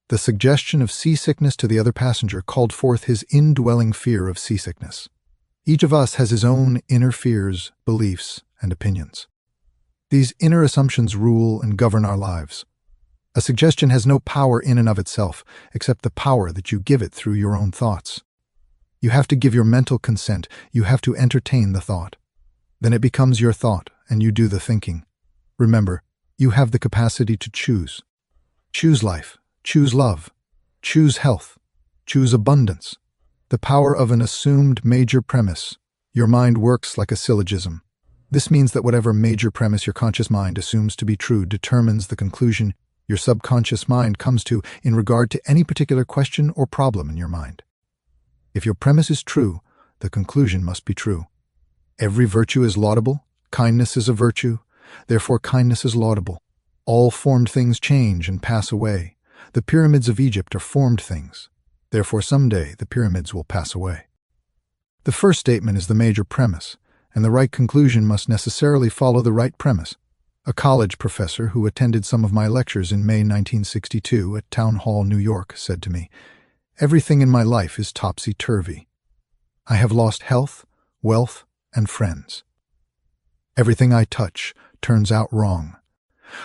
The suggestion of seasickness to the other passenger called forth his indwelling fear of seasickness. Each of us has his own inner fears, beliefs, and opinions. These inner assumptions rule and govern our lives. A suggestion has no power in and of itself, except the power that you give it through your own thoughts. You have to give your mental consent. You have to entertain the thought. Then it becomes your thought, and you do the thinking. Remember, you have the capacity to choose. Choose life. Choose love. Choose health. Choose abundance. The power of an assumed major premise. Your mind works like a syllogism. This means that whatever major premise your conscious mind assumes to be true determines the conclusion your subconscious mind comes to in regard to any particular question or problem in your mind. If your premise is true, the conclusion must be true. Every virtue is laudable. Kindness is a virtue. Therefore, kindness is laudable. All formed things change and pass away. The pyramids of Egypt are formed things. Therefore, someday the pyramids will pass away. The first statement is the major premise, and the right conclusion must necessarily follow the right premise. A college professor who attended some of my lectures in May 1962 at Town Hall, New York, said to me, "Everything in my life is topsy-turvy. I have lost health, wealth, and friends. Everything I touch turns out wrong."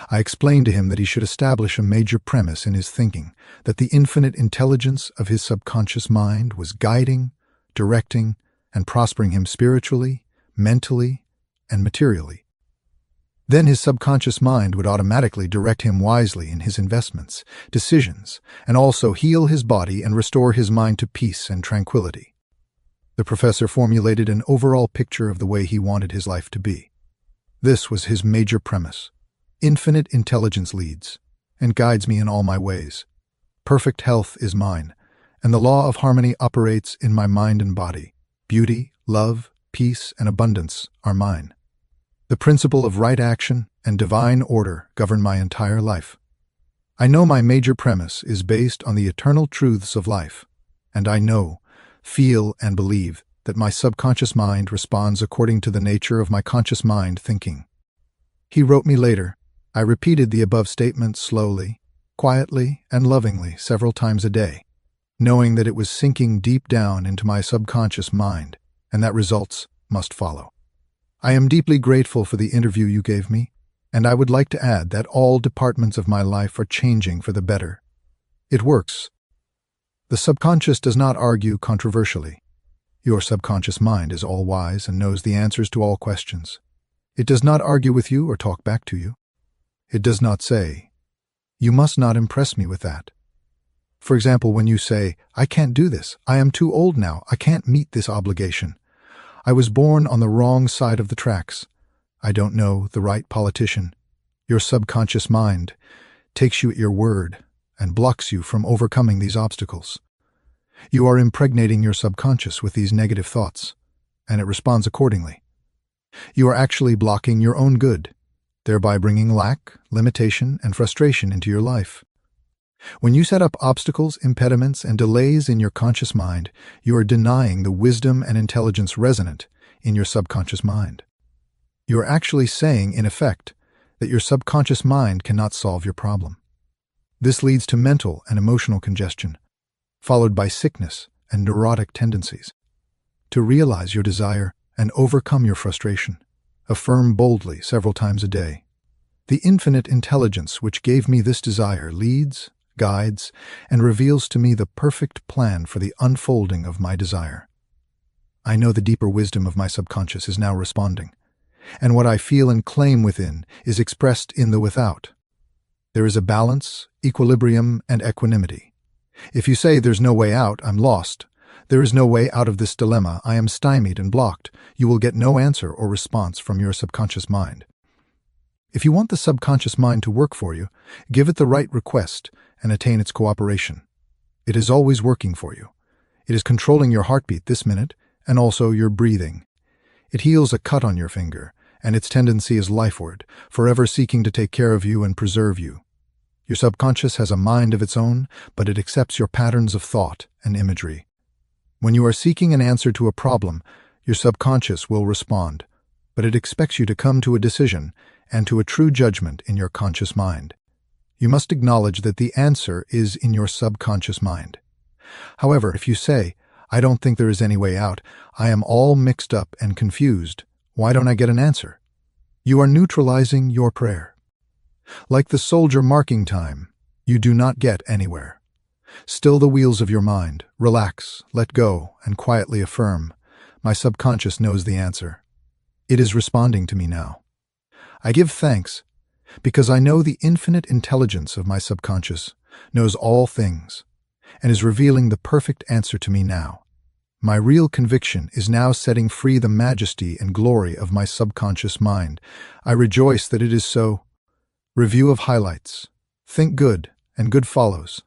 I explained to him that he should establish a major premise in his thinking, that the infinite intelligence of his subconscious mind was guiding, directing, and prospering him spiritually, mentally, and materially. Then his subconscious mind would automatically direct him wisely in his investments, decisions, and also heal his body and restore his mind to peace and tranquility. The professor formulated an overall picture of the way he wanted his life to be. This was his major premise. Infinite intelligence leads and guides me in all my ways. Perfect health is mine, and the law of harmony operates in my mind and body. Beauty, love, peace, and abundance are mine. The principle of right action and divine order govern my entire life. I know my major premise is based on the eternal truths of life, and I know, feel, and believe that my subconscious mind responds according to the nature of my conscious mind thinking. He wrote me later, I repeated the above statement slowly, quietly, and lovingly several times a day, knowing that it was sinking deep down into my subconscious mind, and that results must follow. I am deeply grateful for the interview you gave me, and I would like to add that all departments of my life are changing for the better. It works. The subconscious does not argue controversially. Your subconscious mind is all-wise and knows the answers to all questions. It does not argue with you or talk back to you. It does not say, "You must not impress me with that." For example, when you say, "I can't do this. I am too old now. I can't meet this obligation. I was born on the wrong side of the tracks. I don't know the right politician." Your subconscious mind takes you at your word and blocks you from overcoming these obstacles. You are impregnating your subconscious with these negative thoughts, and it responds accordingly. You are actually blocking your own good, thereby bringing lack, limitation, and frustration into your life. When you set up obstacles, impediments, and delays in your conscious mind, you are denying the wisdom and intelligence resonant in your subconscious mind. You are actually saying, in effect, that your subconscious mind cannot solve your problem. This leads to mental and emotional congestion, followed by sickness and neurotic tendencies. To realize your desire and overcome your frustration, affirm boldly several times a day, "The infinite intelligence which gave me this desire leads, guides, and reveals to me the perfect plan for the unfolding of my desire. I know the deeper wisdom of my subconscious is now responding, and what I feel and claim within is expressed in the without. There is a balance, equilibrium, and equanimity. If you say, "There's no way out, I'm lost," "There is no way out of this dilemma, I am stymied and blocked," you will get no answer or response from your subconscious mind. If you want the subconscious mind to work for you, give it the right request and attain its cooperation. It is always working for you. It is controlling your heartbeat this minute and also your breathing. It heals a cut on your finger, and its tendency is lifeward, forever seeking to take care of you and preserve you. Your subconscious has a mind of its own, but it accepts your patterns of thought and imagery. When you are seeking an answer to a problem, your subconscious will respond, but it expects you to come to a decision and to a true judgment in your conscious mind. You must acknowledge that the answer is in your subconscious mind. However, if you say, "I don't think there is any way out, I am all mixed up and confused, why don't I get an answer?" you are neutralizing your prayer. Like the soldier marking time, you do not get anywhere. Still the wheels of your mind, relax, let go, and quietly affirm, "My subconscious knows the answer. It is responding to me now. I give thanks because I know the infinite intelligence of my subconscious knows all things and is revealing the perfect answer to me now. My real conviction is now setting free the majesty and glory of my subconscious mind. I rejoice that it is so." Review of highlights. Think good, and good follows.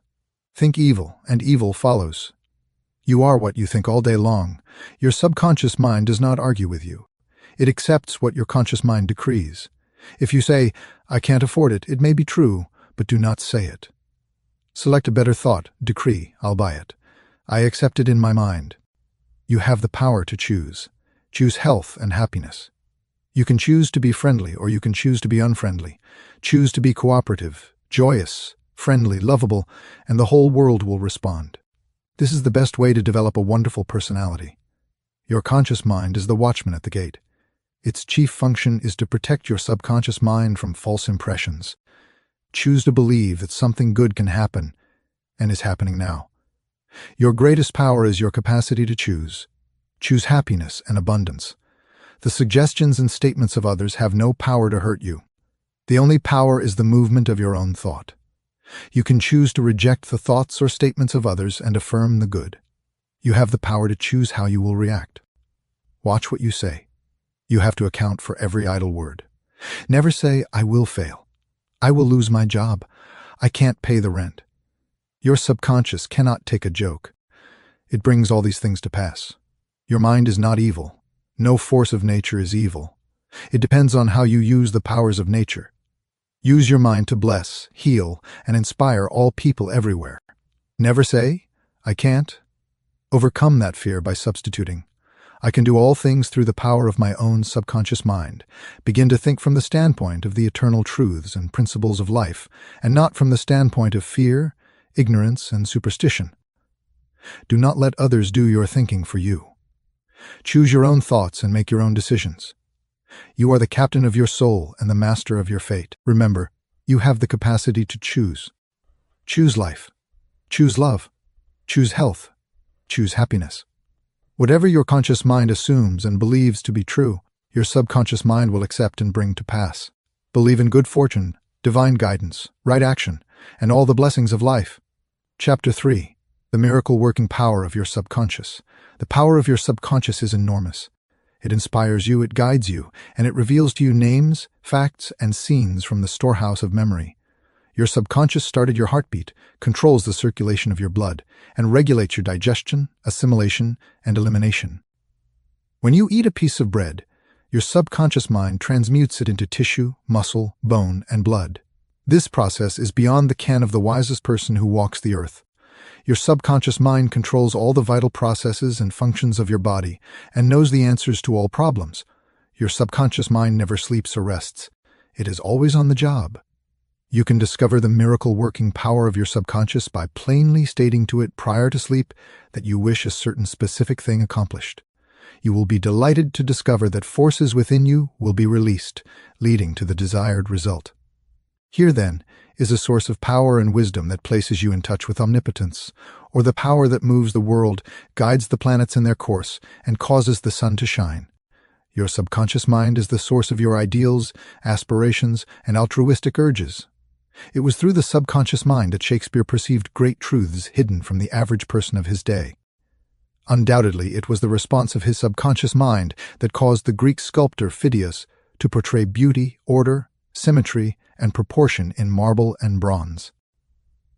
Think evil, and evil follows. You are what you think all day long. Your subconscious mind does not argue with you. It accepts what your conscious mind decrees. If you say, "I can't afford it," it may be true, but do not say it. Select a better thought, decree, "I'll buy it. I accept it in my mind." You have the power to choose. Choose health and happiness. You can choose to be friendly or you can choose to be unfriendly. Choose to be cooperative, joyous, friendly, lovable, and the whole world will respond. This is the best way to develop a wonderful personality. Your conscious mind is the watchman at the gate. Its chief function is to protect your subconscious mind from false impressions. Choose to believe that something good can happen and is happening now. Your greatest power is your capacity to choose. Choose happiness and abundance. The suggestions and statements of others have no power to hurt you. The only power is the movement of your own thought. You can choose to reject the thoughts or statements of others and affirm the good. You have the power to choose how you will react. Watch what you say. You have to account for every idle word. Never say, "I will fail. I will lose my job. I can't pay the rent." Your subconscious cannot take a joke. It brings all these things to pass. Your mind is not evil. No force of nature is evil. It depends on how you use the powers of nature. Use your mind to bless, heal, and inspire all people everywhere. Never say, "I can't." Overcome that fear by substituting, "I can do all things through the power of my own subconscious mind." Begin to think from the standpoint of the eternal truths and principles of life, and not from the standpoint of fear, ignorance, and superstition. Do not let others do your thinking for you. Choose your own thoughts and make your own decisions. You are the captain of your soul and the master of your fate. Remember, you have the capacity to choose. Choose life. Choose love. Choose health. Choose happiness. Whatever your conscious mind assumes and believes to be true, your subconscious mind will accept and bring to pass. Believe in good fortune, divine guidance, right action, and all the blessings of life. Chapter 3. The miracle-working power of your subconscious. The power of your subconscious is enormous. It inspires you, it guides you, and it reveals to you names, facts, and scenes from the storehouse of memory. Your subconscious started your heartbeat, controls the circulation of your blood, and regulates your digestion, assimilation, and elimination. When you eat a piece of bread, your subconscious mind transmutes it into tissue, muscle, bone, and blood. This process is beyond the ken of the wisest person who walks the earth. Your subconscious mind controls all the vital processes and functions of your body and knows the answers to all problems. Your subconscious mind never sleeps or rests. It is always on the job. You can discover the miracle-working power of your subconscious by plainly stating to it prior to sleep that you wish a certain specific thing accomplished. You will be delighted to discover that forces within you will be released, leading to the desired result. Here, then, is a source of power and wisdom that places you in touch with omnipotence, or the power that moves the world, guides the planets in their course, and causes the sun to shine. Your subconscious mind is the source of your ideals, aspirations, and altruistic urges. It was through the subconscious mind that Shakespeare perceived great truths hidden from the average person of his day. Undoubtedly, it was the response of his subconscious mind that caused the Greek sculptor Phidias to portray beauty, order, symmetry, and proportion in marble and bronze.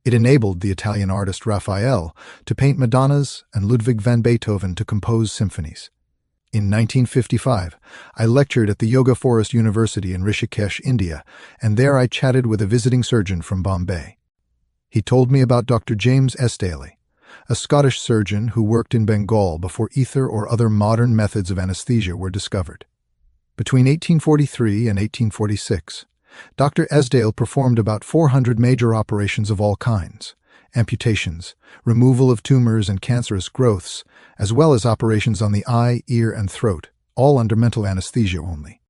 It enabled the Italian artist Raphael to paint Madonnas and Ludwig van Beethoven to compose symphonies. In 1955, I lectured at the Yoga Forest University in Rishikesh, India, and there I chatted with a visiting surgeon from Bombay. He told me about Dr. James S. Daly, a Scottish surgeon who worked in Bengal before ether or other modern methods of anesthesia were discovered. Between 1843 and 1846, Dr. Esdale performed about 400 major operations of all kinds: amputations, removal of tumors and cancerous growths, as well as operations on the eye, ear, and throat, all under mental anesthesia only.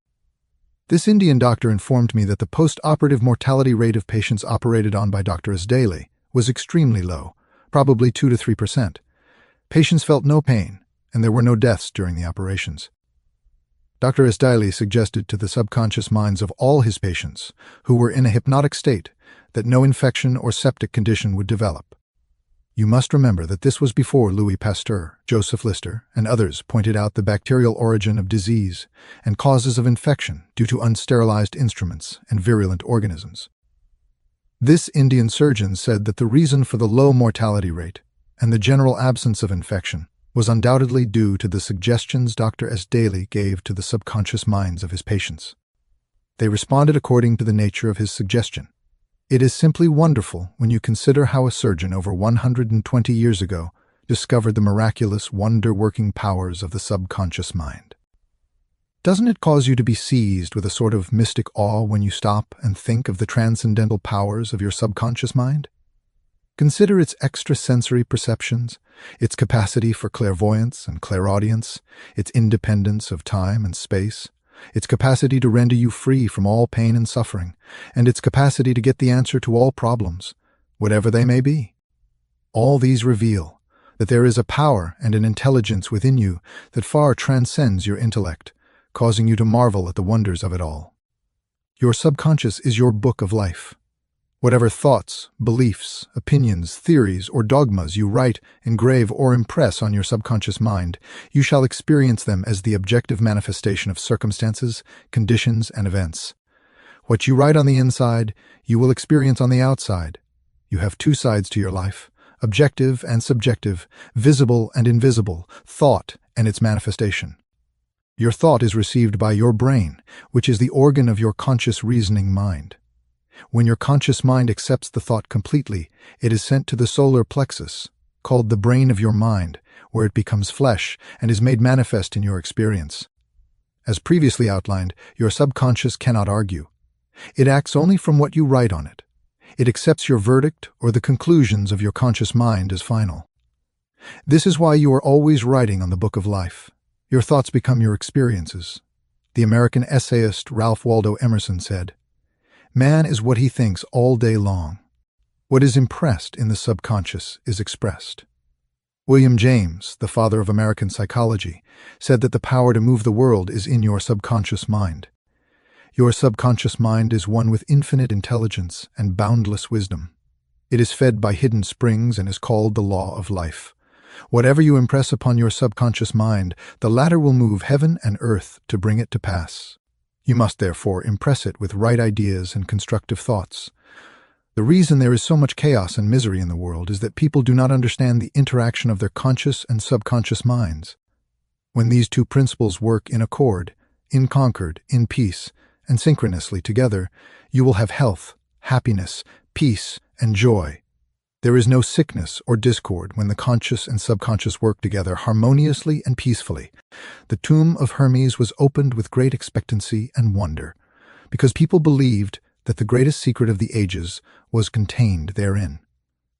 This Indian doctor informed me that the post-operative mortality rate of patients operated on by Dr. Esdale was extremely low, probably 2 to 3%. Patients felt no pain, and there were no deaths during the operations. Dr. Esdale suggested to the subconscious minds of all his patients, who were in a hypnotic state, that no infection or septic condition would develop. You must remember that this was before Louis Pasteur, Joseph Lister, and others pointed out the bacterial origin of disease and causes of infection due to unsterilized instruments and virulent organisms. This Indian surgeon said that the reason for the low mortality rate and the general absence of infection was undoubtedly due to the suggestions Dr. Esdale gave to the subconscious minds of his patients. They responded according to the nature of his suggestion. It is simply wonderful when you consider how a surgeon over 120 years ago discovered the miraculous, wonder-working powers of the subconscious mind. Doesn't it cause you to be seized with a sort of mystic awe when you stop and think of the transcendental powers of your subconscious mind? Consider its extrasensory perceptions, its capacity for clairvoyance and clairaudience, its independence of time and space, its capacity to render you free from all pain and suffering, and its capacity to get the answer to all problems, whatever they may be. All these reveal that there is a power and an intelligence within you that far transcends your intellect, causing you to marvel at the wonders of it all. Your subconscious is your book of life. Whatever thoughts, beliefs, opinions, theories, or dogmas you write, engrave, or impress on your subconscious mind, you shall experience them as the objective manifestation of circumstances, conditions, and events. What you write on the inside, you will experience on the outside. You have two sides to your life: objective and subjective, visible and invisible, thought and its manifestation. Your thought is received by your brain, which is the organ of your conscious reasoning mind. When your conscious mind accepts the thought completely, it is sent to the solar plexus, called the brain of your mind, where it becomes flesh and is made manifest in your experience. As previously outlined, your subconscious cannot argue. It acts only from what you write on it. It accepts your verdict or the conclusions of your conscious mind as final. This is why you are always writing on the book of life. Your thoughts become your experiences. The American essayist Ralph Waldo Emerson said, "Man is what he thinks all day long. What is impressed in the subconscious is expressed." William James, the father of American psychology, said that the power to move the world is in your subconscious mind. Your subconscious mind is one with infinite intelligence and boundless wisdom. It is fed by hidden springs and is called the law of life. Whatever you impress upon your subconscious mind, the latter will move heaven and earth to bring it to pass. You must therefore impress it with right ideas and constructive thoughts. The reason there is so much chaos and misery in the world is that people do not understand the interaction of their conscious and subconscious minds. When these two principles work in accord, in concord, in peace, and synchronously together, you will have health, happiness, peace, and joy. There is no sickness or discord when the conscious and subconscious work together harmoniously and peacefully. The tomb of Hermes was opened with great expectancy and wonder, because people believed that the greatest secret of the ages was contained therein.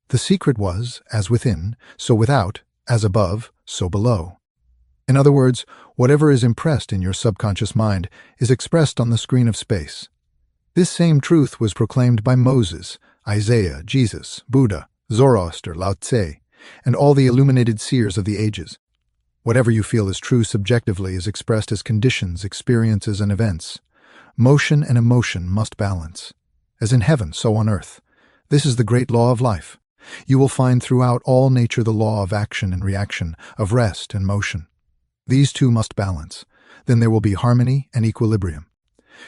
The secret was, as within, so without, as above, so below. In other words, whatever is impressed in your subconscious mind is expressed on the screen of space. This same truth was proclaimed by Moses, Isaiah, Jesus, Buddha, Zoroaster, Lao Tse, and all the illuminated seers of the ages. Whatever you feel is true subjectively is expressed as conditions, experiences, and events. Motion and emotion must balance. As in heaven, so on earth. This is the great law of life. You will find throughout all nature the law of action and reaction, of rest and motion. These two must balance. Then there will be harmony and equilibrium.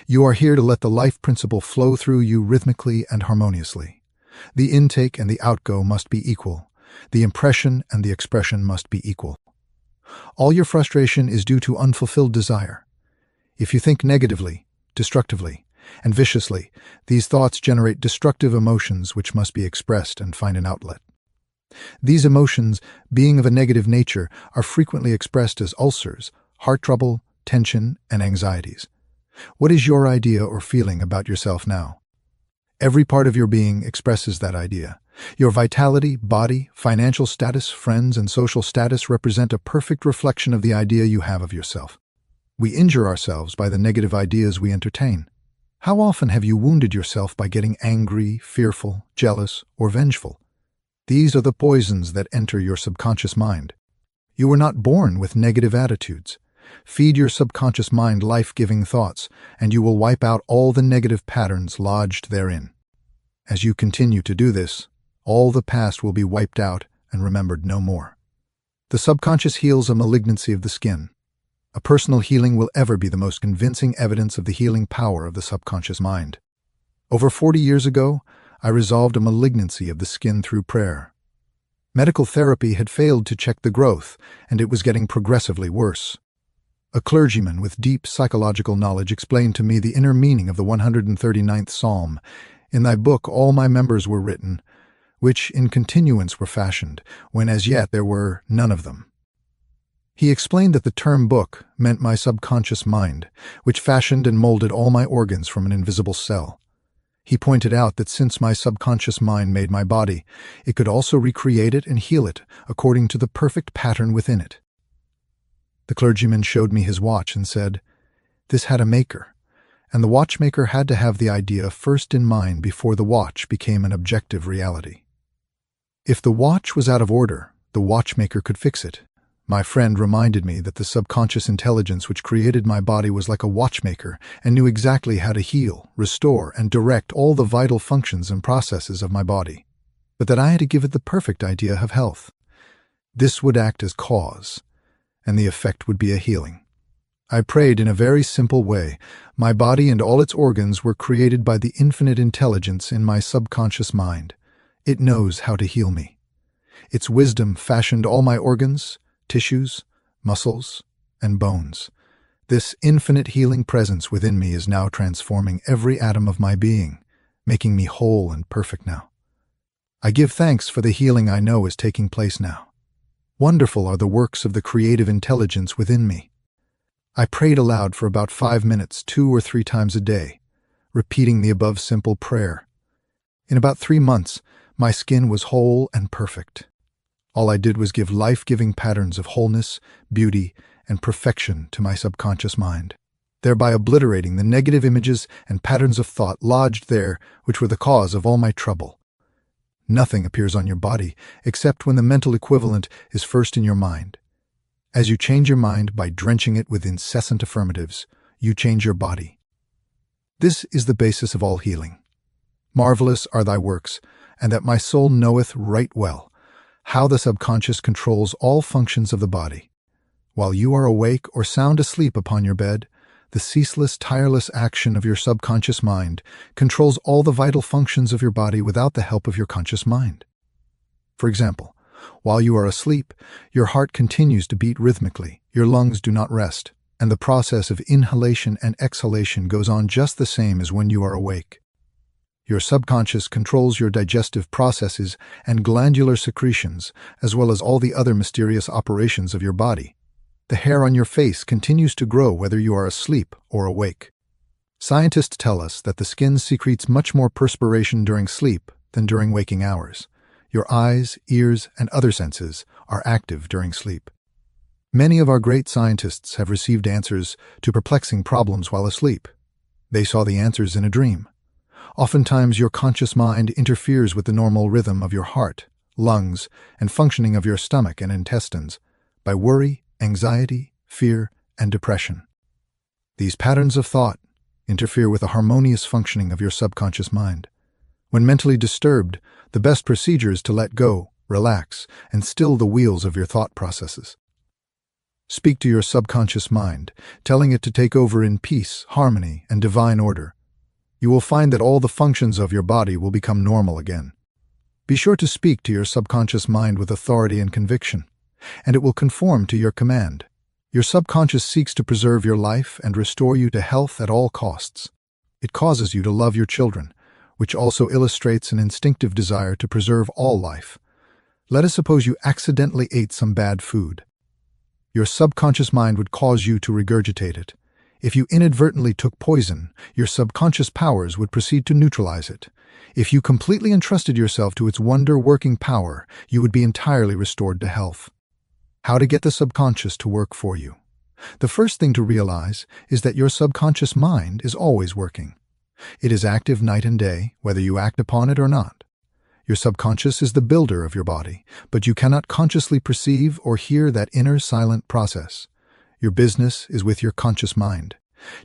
You are here to let the life principle flow through you rhythmically and harmoniously. The intake and the outgo must be equal. The impression and the expression must be equal. All your frustration is due to unfulfilled desire. If you think negatively, destructively, and viciously, these thoughts generate destructive emotions which must be expressed and find an outlet. These emotions, being of a negative nature, are frequently expressed as ulcers, heart trouble, tension, and anxieties. What is your idea or feeling about yourself now? Every part of your being expresses that idea. Your vitality, body, financial status, friends, and social status represent a perfect reflection of the idea you have of yourself. We injure ourselves by the negative ideas we entertain. How often have you wounded yourself by getting angry, fearful, jealous, or vengeful? These are the poisons that enter your subconscious mind. You were not born with negative attitudes. Feed your subconscious mind life-giving thoughts, and you will wipe out all the negative patterns lodged therein. As you continue to do this, all the past will be wiped out and remembered no more. The subconscious heals a malignancy of the skin. A personal healing will ever be the most convincing evidence of the healing power of the subconscious mind. Over 40 years ago, I resolved a malignancy of the skin through prayer. Medical therapy had failed to check the growth, and it was getting progressively worse. A clergyman with deep psychological knowledge explained to me the inner meaning of the 139th Psalm. In thy book all my members were written, which in continuance were fashioned, when as yet there were none of them. He explained that the term book meant my subconscious mind, which fashioned and molded all my organs from an invisible cell. He pointed out that since my subconscious mind made my body, it could also recreate it and heal it according to the perfect pattern within it. The clergyman showed me his watch and said, "This had a maker, and the watchmaker had to have the idea first in mind before the watch became an objective reality. If the watch was out of order, the watchmaker could fix it." My friend reminded me that the subconscious intelligence which created my body was like a watchmaker and knew exactly how to heal, restore, and direct all the vital functions and processes of my body, but that I had to give it the perfect idea of health. This would act as cause, and the effect would be a healing. I prayed in a very simple way. My body and all its organs were created by the infinite intelligence in my subconscious mind. It knows how to heal me. Its wisdom fashioned all my organs, tissues, muscles, and bones. This infinite healing presence within me is now transforming every atom of my being, making me whole and perfect now. I give thanks for the healing I know is taking place now. Wonderful are the works of the creative intelligence within me. I prayed aloud for about 5 minutes, 2 or 3 times a day, repeating the above simple prayer. In about 3 months, my skin was whole and perfect. All I did was give life-giving patterns of wholeness, beauty, and perfection to my subconscious mind, thereby obliterating the negative images and patterns of thought lodged there which were the cause of all my trouble. Nothing appears on your body except when the mental equivalent is first in your mind. As you change your mind by drenching it with incessant affirmatives, you change your body. This is the basis of all healing. Marvelous are thy works, and that my soul knoweth right well how the subconscious controls all functions of the body. While you are awake or sound asleep upon your bed, the ceaseless, tireless action of your subconscious mind controls all the vital functions of your body without the help of your conscious mind. For example, while you are asleep, your heart continues to beat rhythmically, your lungs do not rest, and the process of inhalation and exhalation goes on just the same as when you are awake. Your subconscious controls your digestive processes and glandular secretions, as well as all the other mysterious operations of your body. The hair on your face continues to grow whether you are asleep or awake. Scientists tell us that the skin secretes much more perspiration during sleep than during waking hours. Your eyes, ears, and other senses are active during sleep. Many of our great scientists have received answers to perplexing problems while asleep. They saw the answers in a dream. Oftentimes, your conscious mind interferes with the normal rhythm of your heart, lungs, and functioning of your stomach and intestines by worry, anxiety, fear, and depression. These patterns of thought, interfere with the harmonious functioning of your subconscious mind. When mentally disturbed, the best procedure is to let go, relax, and still the wheels of your thought processes. Speak to your subconscious mind, telling it to take over in peace, harmony, and divine order. You will find that all the functions of your body will become normal again. Be sure to speak to your subconscious mind with authority and conviction, and it will conform to your command. Your subconscious seeks to preserve your life and restore you to health at all costs. It causes you to love your children, which also illustrates an instinctive desire to preserve all life. Let us suppose you accidentally ate some bad food. Your subconscious mind would cause you to regurgitate it. If you inadvertently took poison, your subconscious powers would proceed to neutralize it. If you completely entrusted yourself to its wonder-working power, you would be entirely restored to health. How to get the subconscious to work for you? The first thing to realize is that your subconscious mind is always working. It is active night and day, whether you act upon it or not. Your subconscious is the builder of your body, but you cannot consciously perceive or hear that inner silent process. Your business is with your conscious mind.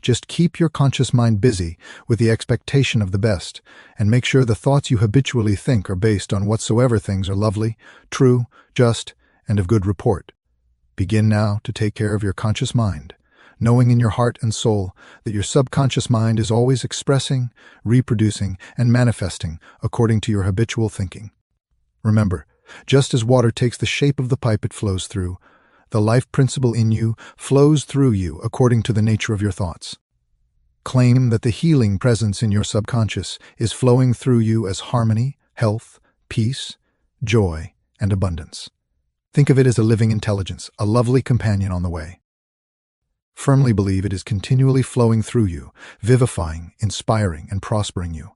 Just keep your conscious mind busy with the expectation of the best, and make sure the thoughts you habitually think are based on whatsoever things are lovely, true, just, and of good report. Begin now to take care of your conscious mind, knowing in your heart and soul that your subconscious mind is always expressing, reproducing, and manifesting according to your habitual thinking. Remember, just as water takes the shape of the pipe it flows through, the life principle in you flows through you according to the nature of your thoughts. Claim that the healing presence in your subconscious is flowing through you as harmony, health, peace, joy, and abundance. Think of it as a living intelligence, a lovely companion on the way. Firmly believe it is continually flowing through you, vivifying, inspiring, and prospering you.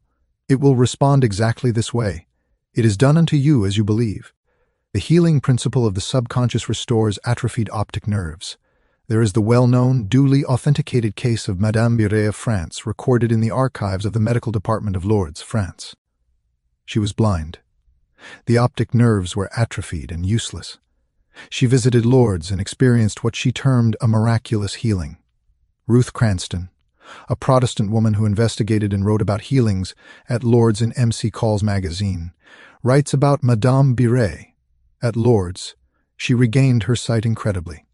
It will respond exactly this way. It is done unto you as you believe. The healing principle of the subconscious restores atrophied optic nerves. There is the well-known, duly authenticated case of Madame Biret of France recorded in the archives of the Medical Department of Lourdes, France. She was blind. The optic nerves were atrophied and useless. She visited Lourdes and experienced what she termed a miraculous healing. Ruth Cranston, a Protestant woman who investigated and wrote about healings at Lourdes in M.C. Call's magazine, writes about Madame Biret. At Lourdes, she regained her sight incredibly,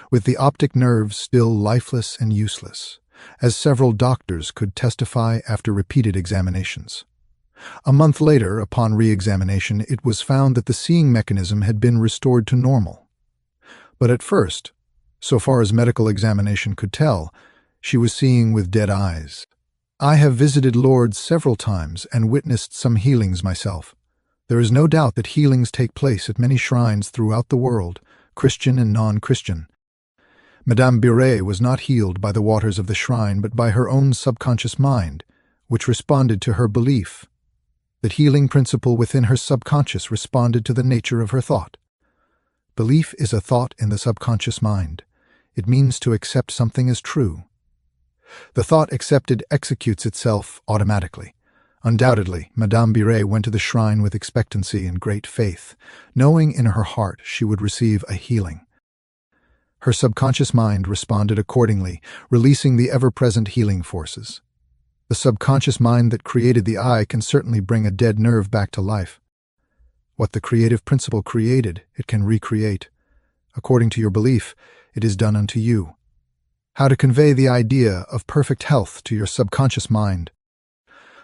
with the optic nerves still lifeless and useless, as several doctors could testify after repeated examinations. A month later, upon re-examination, it was found that the seeing mechanism had been restored to normal. But at first, so far as medical examination could tell, she was seeing with dead eyes. I have visited Lourdes several times and witnessed some healings myself. There is no doubt that healings take place at many shrines throughout the world, Christian and non-Christian. Madame Biret was not healed by the waters of the shrine, but by her own subconscious mind, which responded to her belief. The healing principle within her subconscious responded to the nature of her thought. Belief is a thought in the subconscious mind. It means to accept something as true. The thought accepted executes itself automatically. Undoubtedly, Madame Biret went to the shrine with expectancy and great faith, knowing in her heart she would receive a healing. Her subconscious mind responded accordingly, releasing the ever-present healing forces. The subconscious mind that created the eye can certainly bring a dead nerve back to life. What the creative principle created, it can recreate. According to your belief, it is done unto you. How to convey the idea of perfect health to your subconscious mind.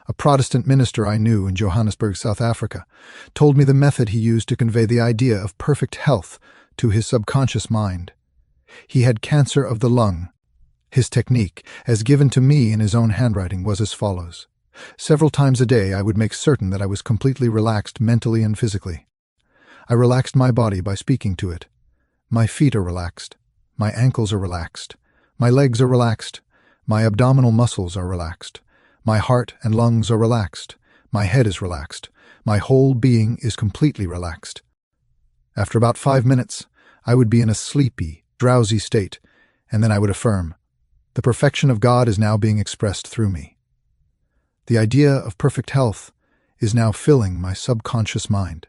A Protestant minister I knew in Johannesburg, South Africa, told me the method he used to convey the idea of perfect health to his subconscious mind. He had cancer of the lung. His technique, as given to me in his own handwriting, was as follows. Several times a day I would make certain that I was completely relaxed mentally and physically. I relaxed my body by speaking to it. My feet are relaxed. My ankles are relaxed. My legs are relaxed. My abdominal muscles are relaxed. My heart and lungs are relaxed. My head is relaxed. My whole being is completely relaxed. After about 5 minutes, I would be in a sleepy, drowsy state, and then I would affirm, "The perfection of God is now being expressed through me." The idea of perfect health is now filling my subconscious mind.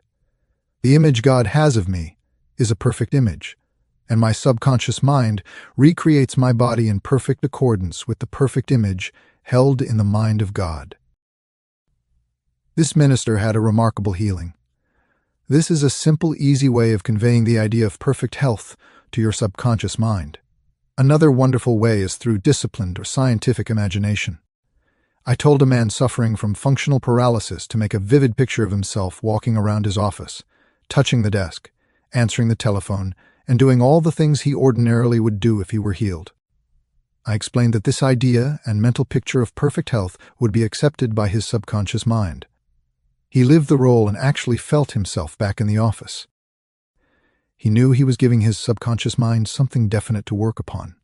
The image God has of me is a perfect image, and my subconscious mind recreates my body in perfect accordance with the perfect image held in the mind of God. This minister had a remarkable healing. This is a simple, easy way of conveying the idea of perfect health to your subconscious mind. Another wonderful way is through disciplined or scientific imagination. I told a man suffering from functional paralysis to make a vivid picture of himself walking around his office, touching the desk, answering the telephone, and doing all the things he ordinarily would do if he were healed. I explained that this idea and mental picture of perfect health would be accepted by his subconscious mind. He lived the role and actually felt himself back in the office. He knew he was giving his subconscious mind something definite to work upon.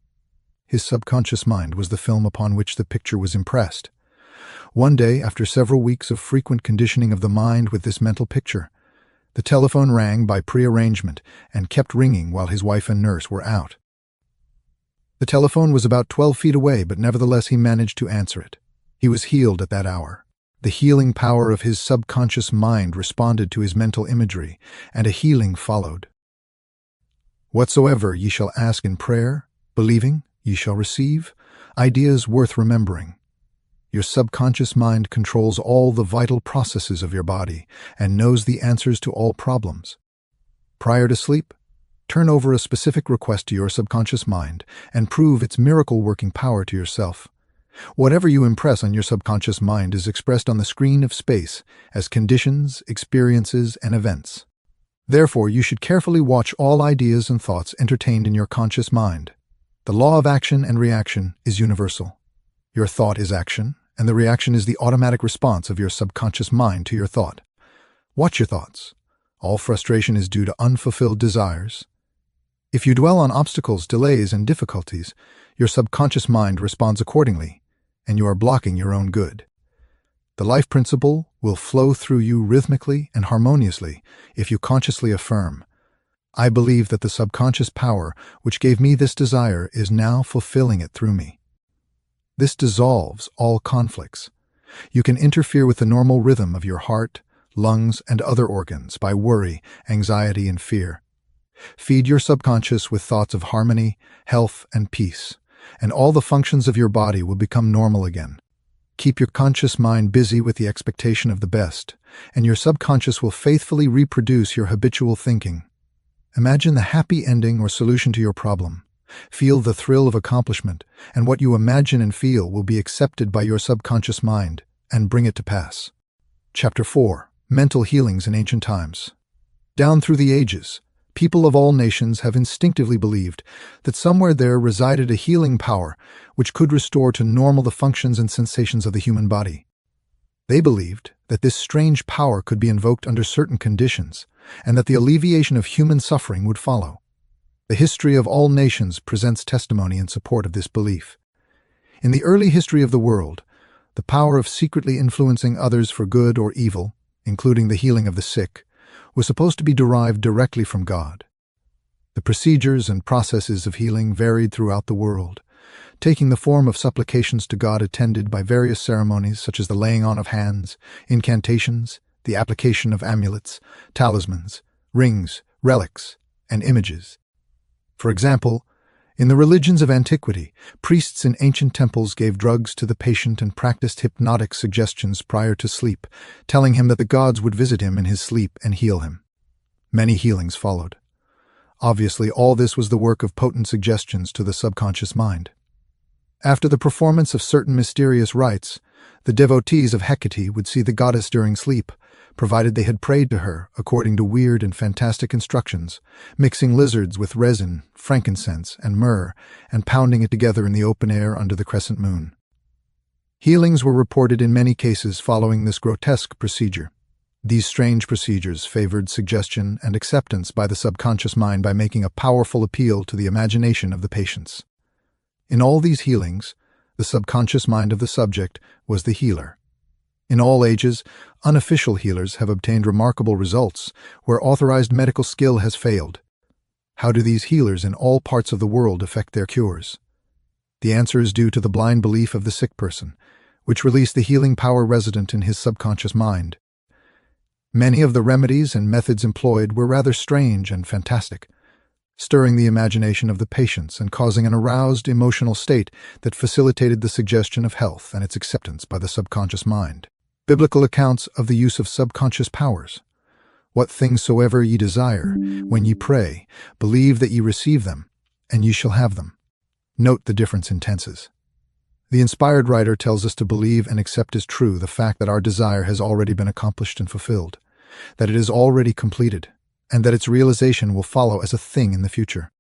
His subconscious mind was the film upon which the picture was impressed. One day, after several weeks of frequent conditioning of the mind with this mental picture, the telephone rang by prearrangement and kept ringing while his wife and nurse were out. The telephone was about 12 feet away, but nevertheless he managed to answer it. He was healed at that hour. The healing power of his subconscious mind responded to his mental imagery, and a healing followed. Whatsoever ye shall ask in prayer, believing, ye shall receive, ideas worth remembering. Your subconscious mind controls all the vital processes of your body and knows the answers to all problems. Prior to sleep, turn over a specific request to your subconscious mind and prove its miracle-working power to yourself. Whatever you impress on your subconscious mind is expressed on the screen of space as conditions, experiences, and events. Therefore, you should carefully watch all ideas and thoughts entertained in your conscious mind. The law of action and reaction is universal. Your thought is action, and the reaction is the automatic response of your subconscious mind to your thought. Watch your thoughts. All frustration is due to unfulfilled desires. If you dwell on obstacles, delays, and difficulties, your subconscious mind responds accordingly, and you are blocking your own good. The life principle will flow through you rhythmically and harmoniously if you consciously affirm, I believe that the subconscious power which gave me this desire is now fulfilling it through me. This dissolves all conflicts. You can interfere with the normal rhythm of your heart, lungs, and other organs by worry, anxiety, and fear. Feed your subconscious with thoughts of harmony, health, and peace, and all the functions of your body will become normal again. Keep your conscious mind busy with the expectation of the best, and your subconscious will faithfully reproduce your habitual thinking. Imagine the happy ending or solution to your problem. Feel the thrill of accomplishment, and what you imagine and feel will be accepted by your subconscious mind and bring it to pass. Chapter 4. Mental Healings in Ancient Times. Down through the ages, people of all nations have instinctively believed that somewhere there resided a healing power which could restore to normal the functions and sensations of the human body. They believed that this strange power could be invoked under certain conditions, and that the alleviation of human suffering would follow. The history of all nations presents testimony in support of this belief. In the early history of the world, the power of secretly influencing others for good or evil, including the healing of the sick, was supposed to be derived directly from God. The procedures and processes of healing varied throughout the world, taking the form of supplications to God attended by various ceremonies such as the laying on of hands, incantations, the application of amulets, talismans, rings, relics, and images. For example, in the religions of antiquity, priests in ancient temples gave drugs to the patient and practiced hypnotic suggestions prior to sleep, telling him that the gods would visit him in his sleep and heal him. Many healings followed. Obviously, all this was the work of potent suggestions to the subconscious mind. After the performance of certain mysterious rites, the devotees of Hecate would see the goddess during sleep, provided they had prayed to her according to weird and fantastic instructions, mixing lizards with resin, frankincense, and myrrh, and pounding it together in the open air under the crescent moon. Healings were reported in many cases following this grotesque procedure. These strange procedures favored suggestion and acceptance by the subconscious mind by making a powerful appeal to the imagination of the patients. In all these healings, the subconscious mind of the subject was the healer. In all ages, unofficial healers have obtained remarkable results where authorized medical skill has failed. How do these healers in all parts of the world effect their cures? The answer is due to the blind belief of the sick person, which released the healing power resident in his subconscious mind. Many of the remedies and methods employed were rather strange and fantastic. stirring the imagination of the patients and causing an aroused emotional state that facilitated the suggestion of health and its acceptance by the subconscious mind. Biblical accounts of the use of subconscious powers. What things soever ye desire, when ye pray, believe that ye receive them, and ye shall have them. Note the difference in tenses. The inspired writer tells us to believe and accept as true the fact that our desire has already been accomplished and fulfilled, that it is already completed, and that its realization will follow as a thing in the future.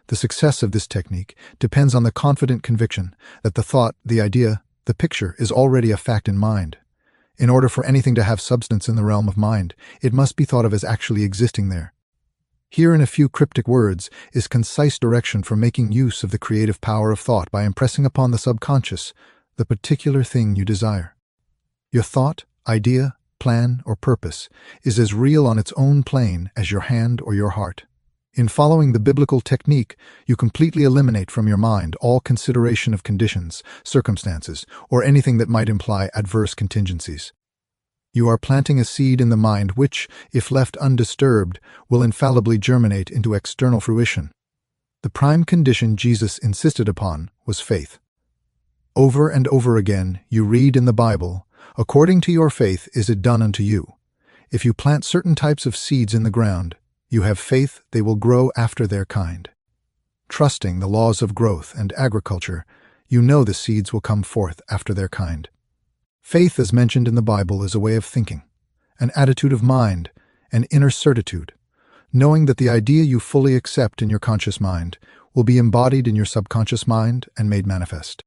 The success of this technique depends on the confident conviction that the thought, the idea, the picture is already a fact in mind. In order for anything to have substance in the realm of mind, it must be thought of as actually existing there. Here in a few cryptic words is concise direction for making use of the creative power of thought by impressing upon the subconscious the particular thing you desire. Your thought, idea, plan, or purpose is as real on its own plane as your hand or your heart. In following the biblical technique, you completely eliminate from your mind all consideration of conditions, circumstances, or anything that might imply adverse contingencies. You are planting a seed in the mind which, if left undisturbed, will infallibly germinate into external fruition. The prime condition Jesus insisted upon was faith. Over and over again, you read in the Bible, "According to your faith is it done unto you." If you plant certain types of seeds in the ground, you have faith they will grow after their kind. Trusting the laws of growth and agriculture, you know the seeds will come forth after their kind. Faith, as mentioned in the Bible, is a way of thinking, an attitude of mind, an inner certitude, knowing that the idea you fully accept in your conscious mind will be embodied in your subconscious mind and made manifest.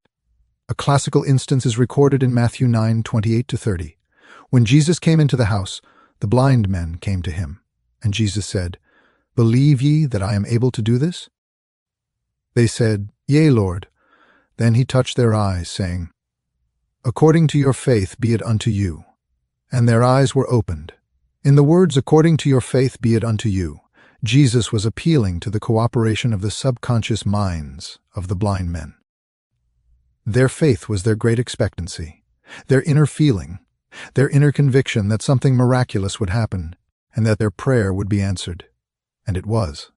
A classical instance is recorded in Matthew 9:28-30. When Jesus came into the house, the blind men came to him, and Jesus said, "Believe ye that I am able to do this?" They said, "Yea, Lord." Then he touched their eyes, saying, "According to your faith be it unto you." And their eyes were opened. In the words, "according to your faith be it unto you," Jesus was appealing to the cooperation of the subconscious minds of the blind men. Their faith was their great expectancy, their inner feeling, their inner conviction that something miraculous would happen, and that their prayer would be answered. And it was.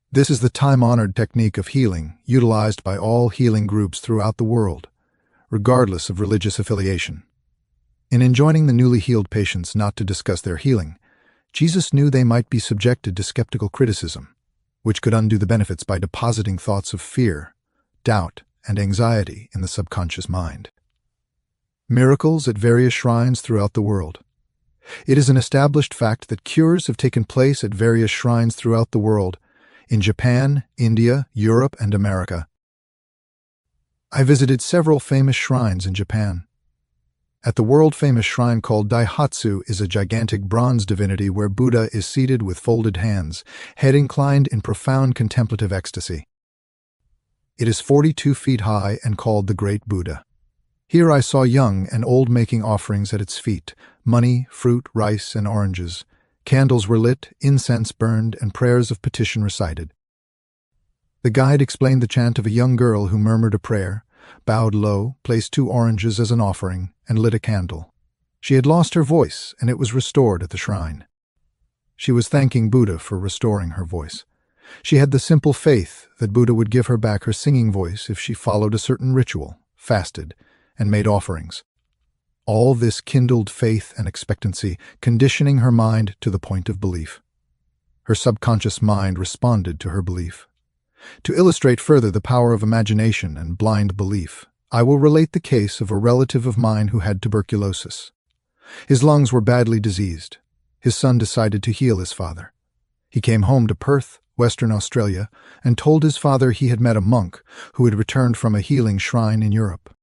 This is the time-honored technique of healing utilized by all healing groups throughout the world, regardless of religious affiliation. In enjoining the newly healed patients not to discuss their healing, Jesus knew they might be subjected to skeptical criticism, which could undo the benefits by depositing thoughts of fear, doubt, and anxiety in the subconscious mind. Miracles at various shrines throughout the world. It is an established fact that cures have taken place at various shrines throughout the world, in Japan, India, Europe, and America. I visited several famous shrines in Japan. At the world-famous shrine called Daihatsu is a gigantic bronze divinity where Buddha is seated with folded hands, head inclined in profound contemplative ecstasy. It is 42 feet high and called the Great Buddha. Here I saw young and old making offerings at its feet, money, fruit, rice, and oranges. Candles were lit, incense burned, and prayers of petition recited. The guide explained the chant of a young girl who murmured a prayer, bowed low, placed 2 oranges as an offering, and lit a candle. She had lost her voice, and it was restored at the shrine. She was thanking Buddha for restoring her voice. She had the simple faith that Buddha would give her back her singing voice if she followed a certain ritual, fasted, and made offerings. All this kindled faith and expectancy, conditioning her mind to the point of belief. Her subconscious mind responded to her belief. To illustrate further the power of imagination and blind belief, I will relate the case of a relative of mine who had tuberculosis. His lungs were badly diseased. His son decided to heal his father. He came home to Perth, Western Australia, and told his father he had met a monk who had returned from a healing shrine in Europe.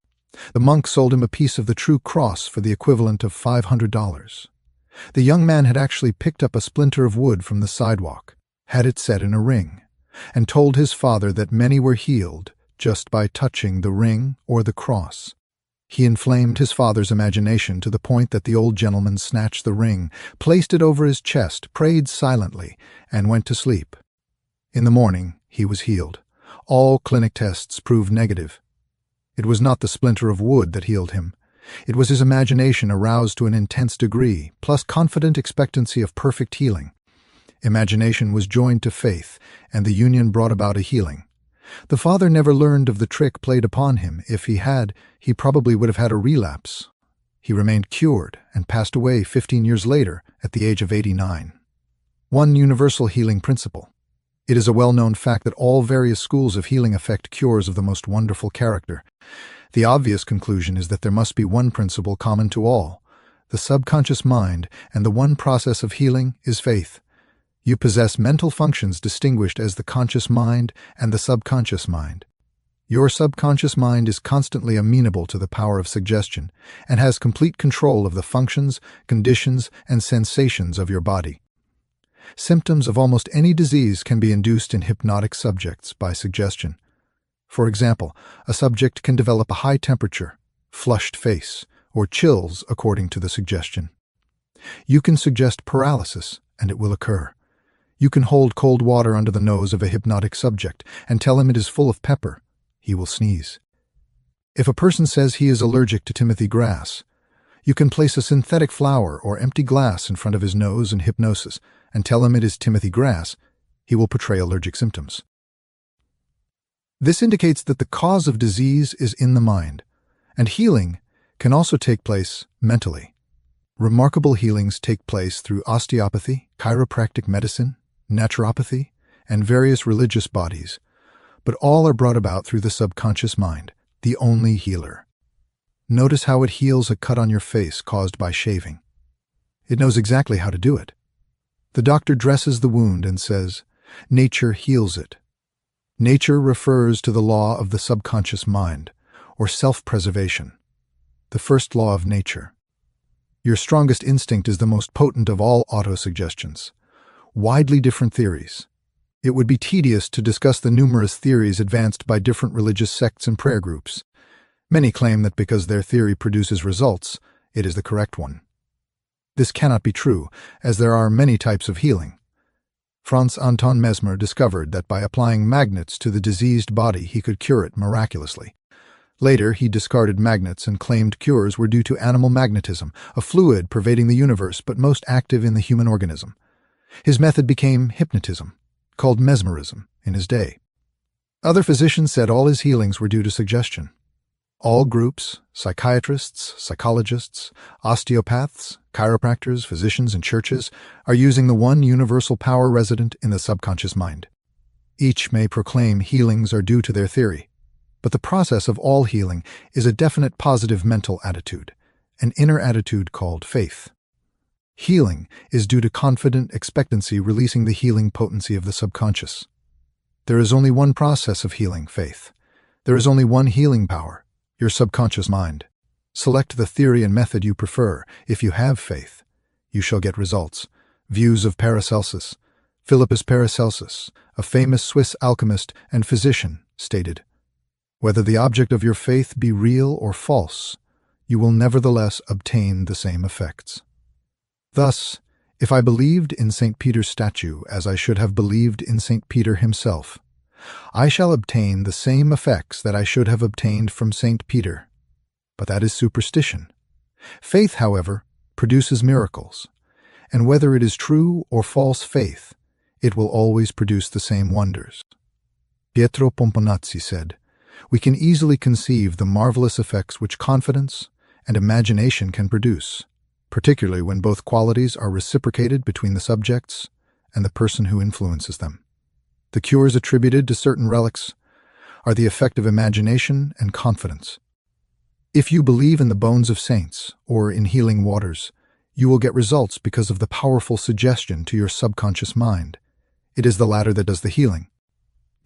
The monk sold him a piece of the true cross for the equivalent of $500. The young man had actually picked up a splinter of wood from the sidewalk, had it set in a ring, and told his father that many were healed just by touching the ring or the cross. He inflamed his father's imagination to the point that the old gentleman snatched the ring, placed it over his chest, prayed silently, and went to sleep. In the morning, he was healed. All clinic tests proved negative. It was not the splinter of wood that healed him. It was his imagination aroused to an intense degree, plus confident expectancy of perfect healing. Imagination was joined to faith, and the union brought about a healing. The father never learned of the trick played upon him. If he had, he probably would have had a relapse. He remained cured and passed away 15 years later at the age of 89. One universal healing principle. It is a well-known fact that all various schools of healing effect cures of the most wonderful character. The obvious conclusion is that there must be one principle common to all, the subconscious mind, and the one process of healing is faith. You possess mental functions distinguished as the conscious mind and the subconscious mind. Your subconscious mind is constantly amenable to the power of suggestion and has complete control of the functions, conditions, and sensations of your body. Symptoms of almost any disease can be induced in hypnotic subjects by suggestion. For example, a subject can develop a high temperature, flushed face, or chills according to the suggestion. You can suggest paralysis, and it will occur. You can hold cold water under the nose of a hypnotic subject and tell him it is full of pepper. He will sneeze. If a person says he is allergic to Timothy grass, you can place a synthetic flower or empty glass in front of his nose in hypnosis and tell him it is Timothy grass. He will portray allergic symptoms. This indicates that the cause of disease is in the mind, and healing can also take place mentally. Remarkable healings take place through osteopathy, chiropractic medicine, naturopathy, and various religious bodies, but all are brought about through the subconscious mind, the only healer. Notice how it heals a cut on your face caused by shaving. It knows exactly how to do it. The doctor dresses the wound and says, "Nature heals it." Nature refers to the law of the subconscious mind, or self-preservation, the first law of nature. Your strongest instinct is the most potent of all autosuggestions. Widely different theories. It would be tedious to discuss the numerous theories advanced by different religious sects and prayer groups. Many claim that because their theory produces results, it is the correct one. This cannot be true, as there are many types of healing. Franz Anton Mesmer discovered that by applying magnets to the diseased body he could cure it miraculously. Later, he discarded magnets and claimed cures were due to animal magnetism, a fluid pervading the universe but most active in the human organism. His method became hypnotism, called mesmerism, in his day. Other physicians said all his healings were due to suggestion. All groups, psychiatrists, psychologists, osteopaths, chiropractors, physicians, and churches are using the one universal power resident in the subconscious mind. Each may proclaim healings are due to their theory, but the process of all healing is a definite positive mental attitude, an inner attitude called faith. Healing is due to confident expectancy releasing the healing potency of the subconscious. There is only one process of healing, faith. There is only one healing power, your subconscious mind. Select the theory and method you prefer. If you have faith, you shall get results. Views of Paracelsus. Philippus Paracelsus, a famous Swiss alchemist and physician, stated, "Whether the object of your faith be real or false, you will nevertheless obtain the same effects." Thus, if I believed in St. Peter's statue as I should have believed in St. Peter himself, I shall obtain the same effects that I should have obtained from St. Peter. But that is superstition. Faith, however, produces miracles, and whether it is true or false faith, it will always produce the same wonders. Pietro Pomponazzi said, "We can easily conceive the marvelous effects which confidence and imagination can produce, particularly when both qualities are reciprocated between the subjects and the person who influences them. The cures attributed to certain relics are the effect of imagination and confidence. If you believe in the bones of saints or in healing waters, you will get results because of the powerful suggestion to your subconscious mind. It is the latter that does the healing."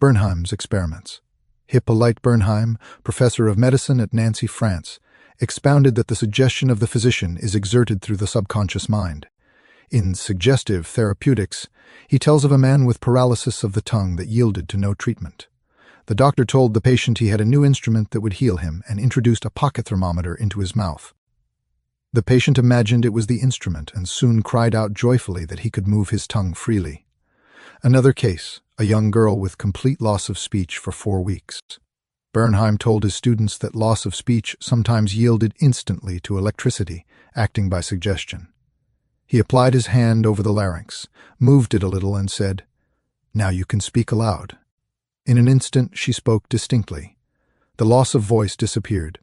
Bernheim's experiments. Hippolyte Bernheim, professor of medicine at Nancy, France, expounded that the suggestion of the physician is exerted through the subconscious mind. In Suggestive Therapeutics, he tells of a man with paralysis of the tongue that yielded to no treatment. The doctor told the patient he had a new instrument that would heal him and introduced a pocket thermometer into his mouth. The patient imagined it was the instrument and soon cried out joyfully that he could move his tongue freely. Another case, a young girl with complete loss of speech for 4 weeks. Bernheim told his students that loss of speech sometimes yielded instantly to electricity, acting by suggestion. He applied his hand over the larynx, moved it a little, and said, "Now you can speak aloud." In an instant she spoke distinctly. The loss of voice disappeared,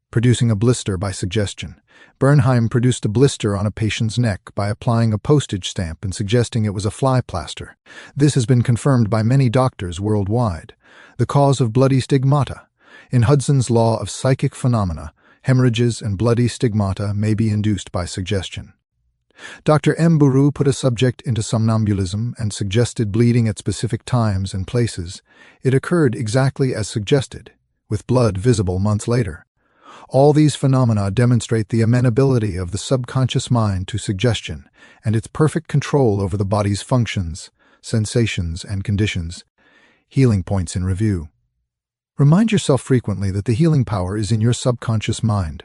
producing a blister by suggestion. Bernheim produced a blister on a patient's neck by applying a postage stamp and suggesting it was a fly plaster. This has been confirmed by many doctors worldwide. The cause of bloody stigmata. In Hudson's law of psychic phenomena, hemorrhages and bloody stigmata may be induced by suggestion. Dr. M. Buru put a subject into somnambulism and suggested bleeding at specific times and places. It occurred exactly as suggested, with blood visible months later. All these phenomena demonstrate the amenability of the subconscious mind to suggestion and its perfect control over the body's functions, sensations, and conditions. Healing points in review. Remind yourself frequently that the healing power is in your subconscious mind.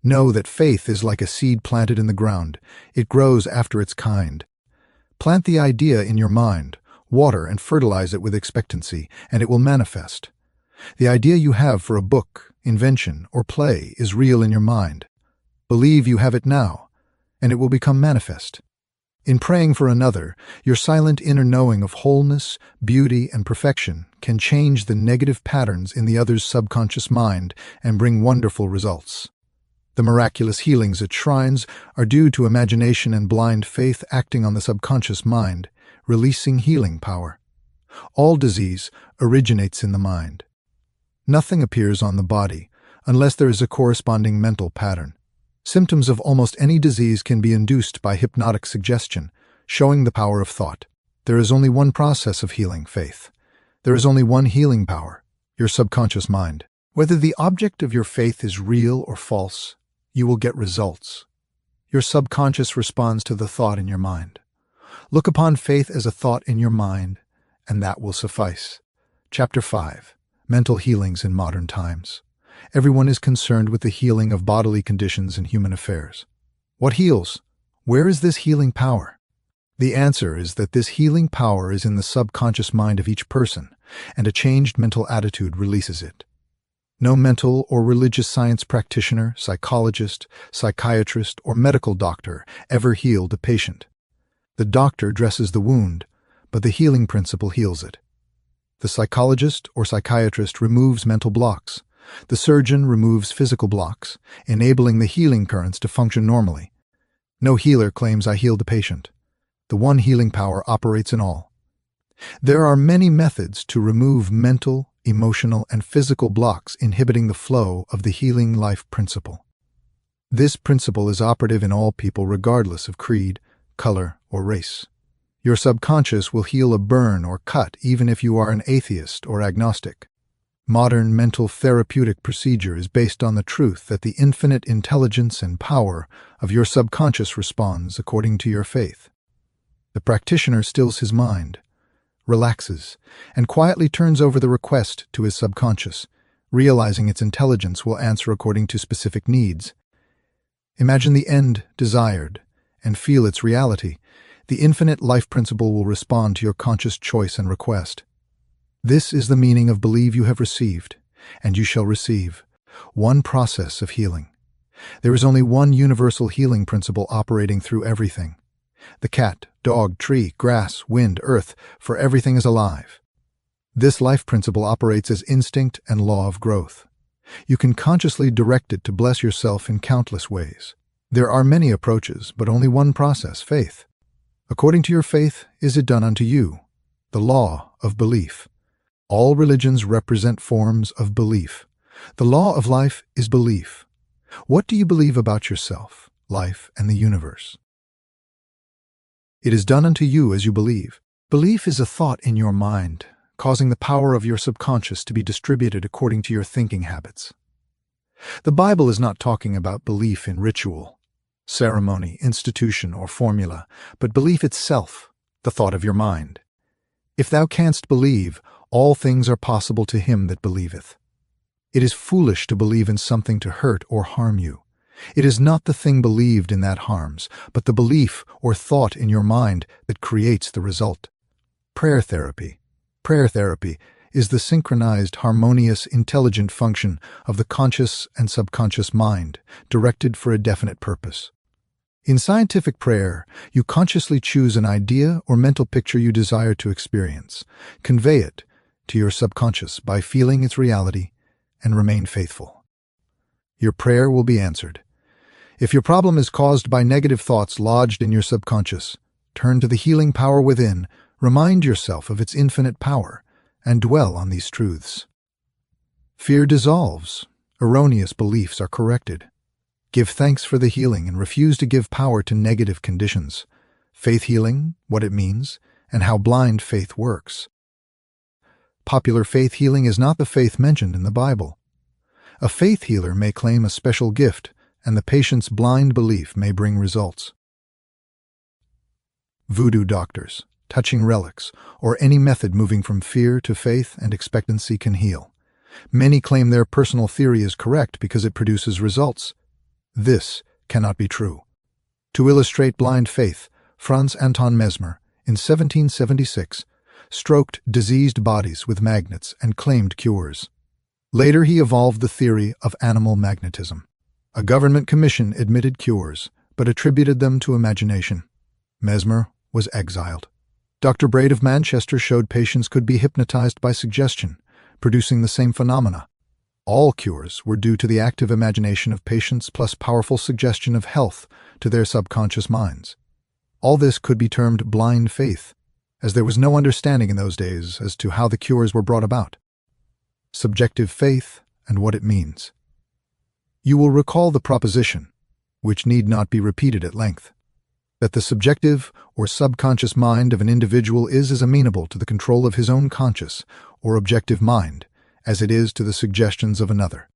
Know that faith is like a seed planted in the ground. It grows after its kind. Plant the idea in your mind, water and fertilize it with expectancy, and it will manifest. The idea you have for a book, invention, or play is real in your mind. Believe you have it now, and it will become manifest. In praying for another, your silent inner knowing of wholeness, beauty, and perfection can change the negative patterns in the other's subconscious mind and bring wonderful results. The miraculous healings at shrines are due to imagination and blind faith acting on the subconscious mind, releasing healing power. All disease originates in the mind. Nothing appears on the body unless there is a corresponding mental pattern. Symptoms of almost any disease can be induced by hypnotic suggestion, showing the power of thought. There is only one process of healing faith. There is only one healing power, your subconscious mind. Whether the object of your faith is real or false, you will get results. Your subconscious responds to the thought in your mind. Look upon faith as a thought in your mind, and that will suffice. Chapter 5. Mental Healings in Modern Times. Everyone is concerned with the healing of bodily conditions in human affairs. What heals? Where is this healing power? The answer is that this healing power is in the subconscious mind of each person, and a changed mental attitude releases it. No mental or religious science practitioner, psychologist, psychiatrist, or medical doctor ever healed a patient. The doctor dresses the wound, but the healing principle heals it. The psychologist or psychiatrist removes mental blocks. The surgeon removes physical blocks, enabling the healing currents to function normally. No healer claims I healed the patient. The one healing power operates in all. There are many methods to remove mental, emotional, and physical blocks inhibiting the flow of the healing life principle. This principle is operative in all people regardless of creed, color, or race. Your subconscious will heal a burn or cut even if you are an atheist or agnostic. Modern mental therapeutic procedure is based on the truth that the infinite intelligence and power of your subconscious responds according to your faith. The practitioner stills his mind, relaxes, and quietly turns over the request to his subconscious, realizing its intelligence will answer according to specific needs. Imagine the end desired and feel its reality. The infinite life principle will respond to your conscious choice and request. This is the meaning of believe you have received, and you shall receive. One process of healing. There is only one universal healing principle operating through everything. The cat, dog, tree, grass, wind, earth, for everything is alive. This life principle operates as instinct and law of growth. You can consciously direct it to bless yourself in countless ways. There are many approaches, but only one process, faith. According to your faith is it done unto you, the law of belief. All religions represent forms of belief. The law of life is belief. What do you believe about yourself, life, and the universe? It is done unto you as you believe. Belief is a thought in your mind, causing the power of your subconscious to be distributed according to your thinking habits. The Bible is not talking about belief in ritual, ceremony, institution, or formula, but belief itself, the thought of your mind. If thou canst believe, all things are possible to him that believeth. It is foolish to believe in something to hurt or harm you. It is not the thing believed in that harms, but the belief or thought in your mind that creates the result. Prayer therapy. Prayer therapy is the synchronized, harmonious, intelligent function of the conscious and subconscious mind, directed for a definite purpose. In scientific prayer, you consciously choose an idea or mental picture you desire to experience, convey it to your subconscious by feeling its reality, and remain faithful. Your prayer will be answered. If your problem is caused by negative thoughts lodged in your subconscious, turn to the healing power within, remind yourself of its infinite power, and dwell on these truths. Fear dissolves. Erroneous beliefs are corrected. Give thanks for the healing and refuse to give power to negative conditions. Faith healing, what it means, and how blind faith works. Popular faith healing is not the faith mentioned in the Bible. A faith healer may claim a special gift, and the patient's blind belief may bring results. Voodoo doctors, touching relics, or any method moving from fear to faith and expectancy can heal. Many claim their personal theory is correct because it produces results. This cannot be true. To illustrate blind faith, Franz Anton Mesmer, in 1776, stroked diseased bodies with magnets and claimed cures. Later he evolved the theory of animal magnetism. A government commission admitted cures, but attributed them to imagination. Mesmer was exiled. Dr. Braid of Manchester showed patients could be hypnotized by suggestion, producing the same phenomena. All cures were due to the active imagination of patients plus powerful suggestion of health to their subconscious minds. All this could be termed blind faith, as there was no understanding in those days as to how the cures were brought about. Subjective faith and what it means. You will recall the proposition, which need not be repeated at length, that the subjective or subconscious mind of an individual is as amenable to the control of his own conscious or objective mind as it is to the suggestions of another.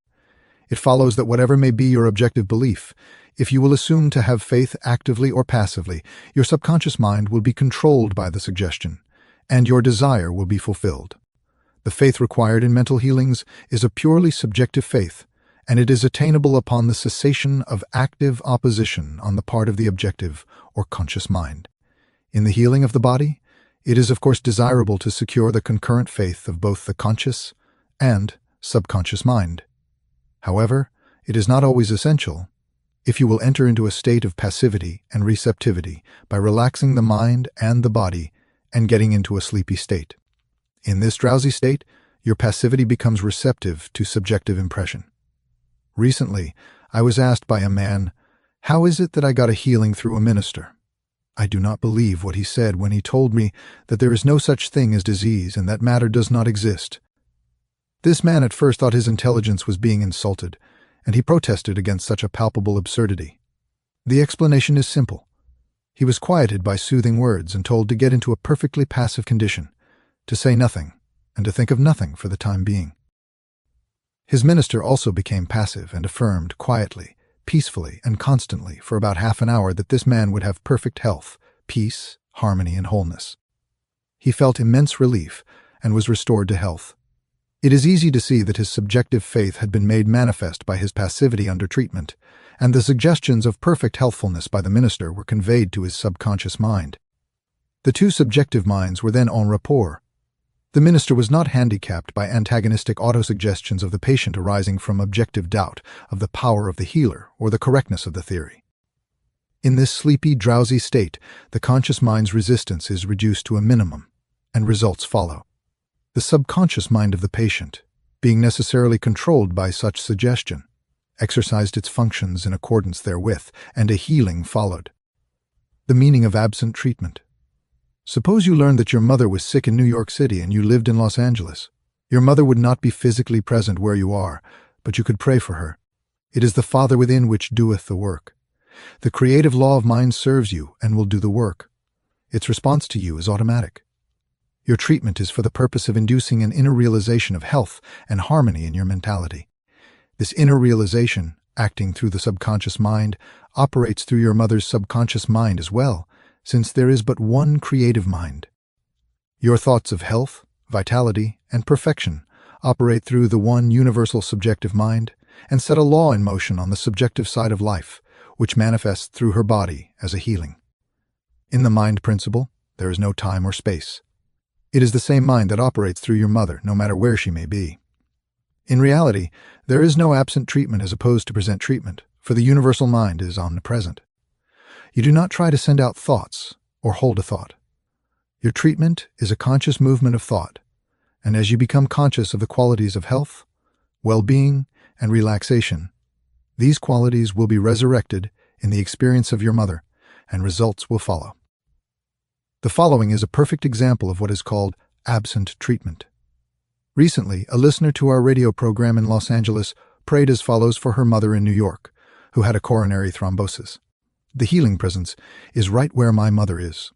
It follows that whatever may be your objective belief, if you will assume to have faith actively or passively, your subconscious mind will be controlled by the suggestion, and your desire will be fulfilled. The faith required in mental healings is a purely subjective faith, and it is attainable upon the cessation of active opposition on the part of the objective or conscious mind. In the healing of the body, it is of course desirable to secure the concurrent faith of both the conscious and subconscious mind. However, it is not always essential if you will enter into a state of passivity and receptivity by relaxing the mind and the body and getting into a sleepy state. In this drowsy state, your passivity becomes receptive to subjective impression. Recently, I was asked by a man, "How is it that I got a healing through a minister?" I do not believe what he said when he told me that there is no such thing as disease and that matter does not exist. This man at first thought his intelligence was being insulted, and he protested against such a palpable absurdity. The explanation is simple. He was quieted by soothing words and told to get into a perfectly passive condition, to say nothing, and to think of nothing for the time being. His minister also became passive and affirmed quietly, peacefully, and constantly for about half an hour that this man would have perfect health, peace, harmony, and wholeness. He felt immense relief and was restored to health. It is easy to see that his subjective faith had been made manifest by his passivity under treatment, and the suggestions of perfect healthfulness by the minister were conveyed to his subconscious mind. The two subjective minds were then en rapport. The minister was not handicapped by antagonistic autosuggestions of the patient arising from objective doubt of the power of the healer or the correctness of the theory. In this sleepy, drowsy state, the conscious mind's resistance is reduced to a minimum, and results follow. The subconscious mind of the patient, being necessarily controlled by such suggestion, exercised its functions in accordance therewith, and a healing followed. The meaning of absent treatment. Suppose you learned that your mother was sick in New York City and you lived in Los Angeles. Your mother would not be physically present where you are, but you could pray for her. It is the Father within which doeth the work. The creative law of mind serves you and will do the work. Its response to you is automatic. Your treatment is for the purpose of inducing an inner realization of health and harmony in your mentality. This inner realization, acting through the subconscious mind, operates through your mother's subconscious mind as well, since there is but one creative mind. Your thoughts of health, vitality, and perfection operate through the one universal subjective mind and set a law in motion on the subjective side of life, which manifests through her body as a healing. In the mind principle, there is no time or space. It is the same mind that operates through your mother, no matter where she may be. In reality, there is no absent treatment as opposed to present treatment, for the universal mind is omnipresent. You do not try to send out thoughts or hold a thought. Your treatment is a conscious movement of thought, and as you become conscious of the qualities of health, well-being, and relaxation, these qualities will be resurrected in the experience of your mother, and results will follow. The following is a perfect example of what is called absent treatment. Recently, a listener to our radio program in Los Angeles prayed as follows for her mother in New York, who had a coronary thrombosis. The healing presence is right where my mother is.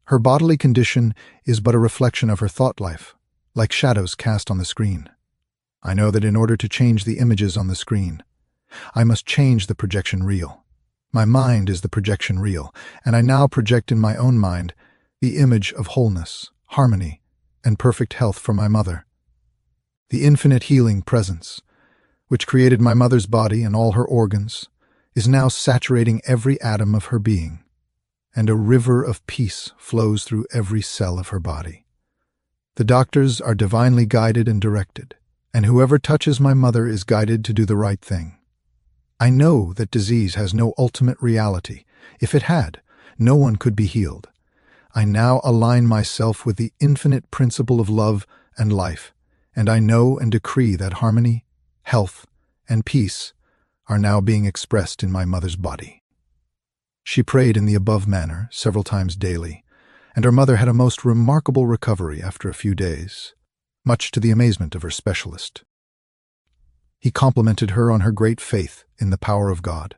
Her bodily condition is but a reflection of her thought life, like shadows cast on the screen. I know that in order to change the images on the screen, I must change the projection reel. My mind is the projection reel, and I now project in my own mind the image of wholeness, harmony, and perfect health for my mother. The infinite healing presence, which created my mother's body and all her organs, is now saturating every atom of her being, and a river of peace flows through every cell of her body. The doctors are divinely guided and directed, and whoever touches my mother is guided to do the right thing. I know that disease has no ultimate reality. If it had, no one could be healed. I now align myself with the infinite principle of love and life, and I know and decree that harmony, health, and peace are now being expressed in my mother's body. She prayed in the above manner several times daily, and her mother had a most remarkable recovery after a few days, much to the amazement of her specialist. He complimented her on her great faith in the power of God.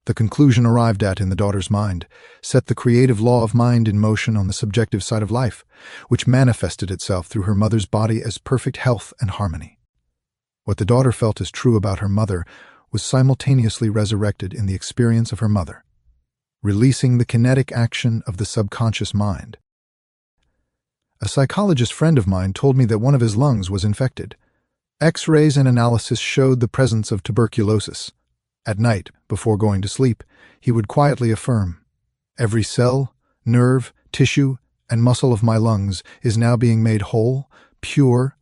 The conclusion arrived at in the daughter's mind set the creative law of mind in motion on the subjective side of life, which manifested itself through her mother's body as perfect health and harmony. What the daughter felt as true about her mother was simultaneously resurrected in the experience of her mother, releasing the kinetic action of the subconscious mind. A psychologist friend of mine told me that one of his lungs was infected. X-rays and analysis showed the presence of tuberculosis. At night, before going to sleep, he would quietly affirm, "Every cell, nerve, tissue, and muscle of my lungs is now being made whole, pure,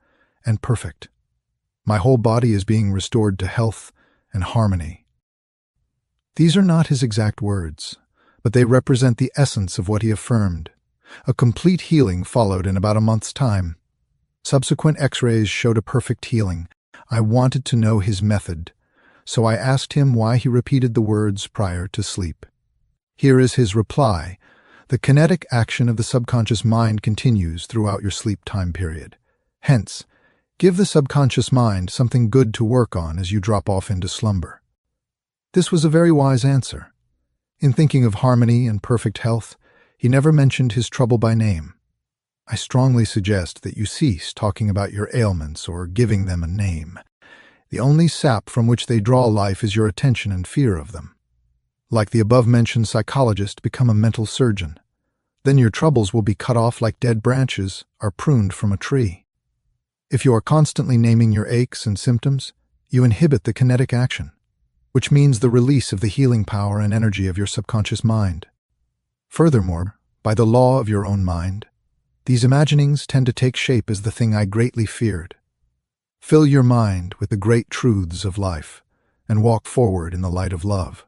and perfect. My whole body is being restored to health and harmony." These are not his exact words, but they represent the essence of what he affirmed. A complete healing followed in about a month's time. Subsequent X-rays showed a perfect healing. I wanted to know his method, so I asked him why he repeated the words prior to sleep. Here is his reply. The kinetic action of the subconscious mind continues throughout your sleep time period. Hence, give the subconscious mind something good to work on as you drop off into slumber. This was a very wise answer. In thinking of harmony and perfect health, he never mentioned his trouble by name. I strongly suggest that you cease talking about your ailments or giving them a name. The only sap from which they draw life is your attention and fear of them. Like the above-mentioned psychologist, become a mental surgeon. Then your troubles will be cut off like dead branches are pruned from a tree. If you are constantly naming your aches and symptoms, you inhibit the kinetic action, which means the release of the healing power and energy of your subconscious mind. Furthermore, by the law of your own mind, these imaginings tend to take shape as the thing I greatly feared. Fill your mind with the great truths of life and walk forward in the light of love.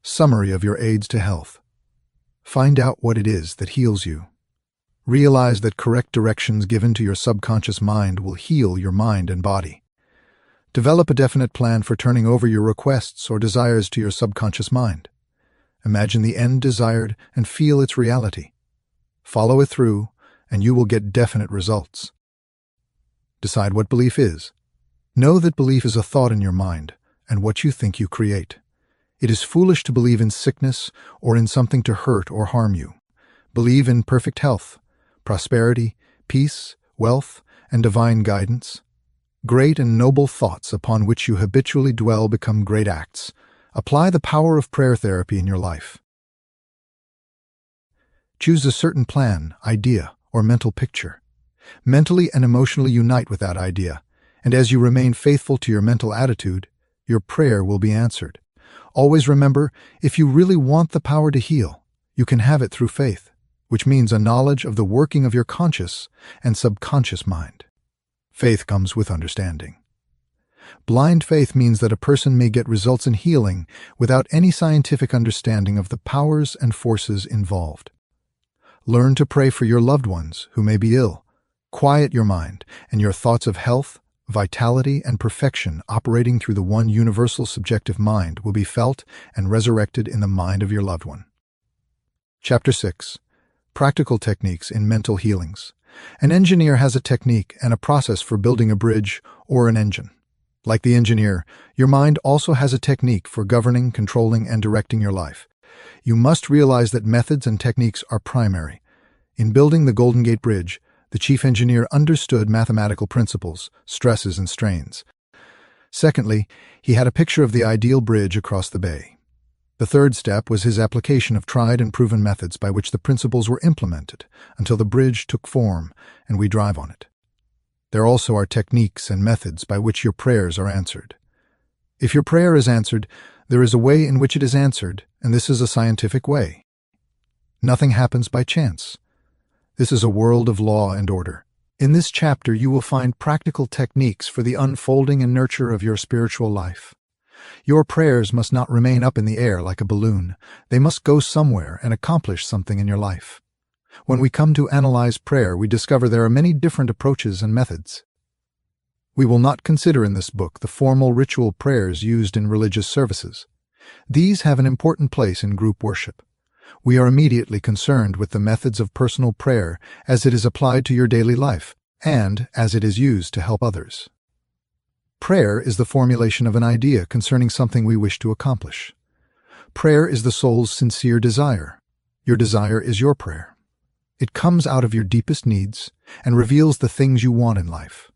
Summary of your aids to health. Find out what it is that heals you. Realize that correct directions given to your subconscious mind will heal your mind and body. Develop a definite plan for turning over your requests or desires to your subconscious mind. Imagine the end desired and feel its reality. Follow it through, and you will get definite results. Decide what belief is. Know that belief is a thought in your mind, and what you think you create. It is foolish to believe in sickness or in something to hurt or harm you. Believe in perfect health, prosperity, peace, wealth, and divine guidance. Great and noble thoughts upon which you habitually dwell become great acts. Apply the power of prayer therapy in your life. Choose a certain plan, idea, or mental picture. Mentally and emotionally unite with that idea, and as you remain faithful to your mental attitude, your prayer will be answered. Always remember, if you really want the power to heal, you can have it through faith, which means a knowledge of the working of your conscious and subconscious mind. Faith comes with understanding. Blind faith means that a person may get results in healing without any scientific understanding of the powers and forces involved. Learn to pray for your loved ones who may be ill. Quiet your mind, and your thoughts of health, vitality, and perfection operating through the one universal subjective mind will be felt and resurrected in the mind of your loved one. Chapter 6. Practical Techniques in Mental Healings. An engineer has a technique and a process for building a bridge or an engine. Like the engineer, your mind also has a technique for governing, controlling, and directing your life. You must realize that methods and techniques are primary. In building the Golden Gate Bridge, the chief engineer understood mathematical principles, stresses, and strains. Secondly, he had a picture of the ideal bridge across the bay. The third step was his application of tried and proven methods by which the principles were implemented until the bridge took form and we drive on it. There also are techniques and methods by which your prayers are answered. If your prayer is answered, there is a way in which it is answered, and this is a scientific way. Nothing happens by chance. This is a world of law and order. In this chapter, you will find practical techniques for the unfolding and nurture of your spiritual life. Your prayers must not remain up in the air like a balloon. They must go somewhere and accomplish something in your life. When we come to analyze prayer, we discover there are many different approaches and methods. We will not consider in this book the formal ritual prayers used in religious services. These have an important place in group worship. We are immediately concerned with the methods of personal prayer as it is applied to your daily life and as it is used to help others. Prayer is the formulation of an idea concerning something we wish to accomplish. Prayer is the soul's sincere desire. Your desire is your prayer. It comes out of your deepest needs and reveals the things you want in life.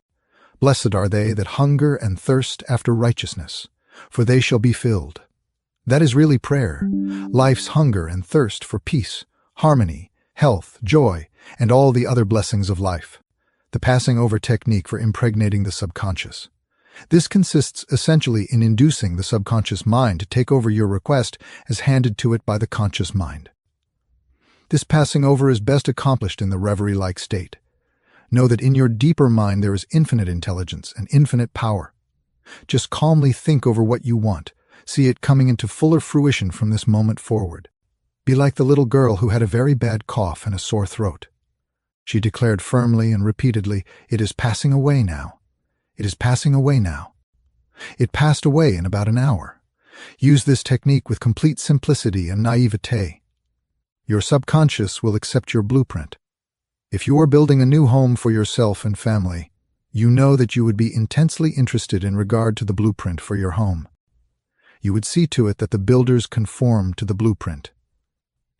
Blessed are they that hunger and thirst after righteousness, for they shall be filled. That is really prayer, life's hunger and thirst for peace, harmony, health, joy, and all the other blessings of life. The passing over technique for impregnating the subconscious. This consists essentially in inducing the subconscious mind to take over your request as handed to it by the conscious mind. This passing over is best accomplished in the reverie-like state. Know that in your deeper mind there is infinite intelligence and infinite power. Just calmly think over what you want. See it coming into fuller fruition from this moment forward. Be like the little girl who had a very bad cough and a sore throat. She declared firmly and repeatedly, "It is passing away now. It is passing away now." It passed away in about an hour. Use this technique with complete simplicity and naivete. Your subconscious will accept your blueprint. If you are building a new home for yourself and family, you know that you would be intensely interested in regard to the blueprint for your home. You would see to it that the builders conform to the blueprint.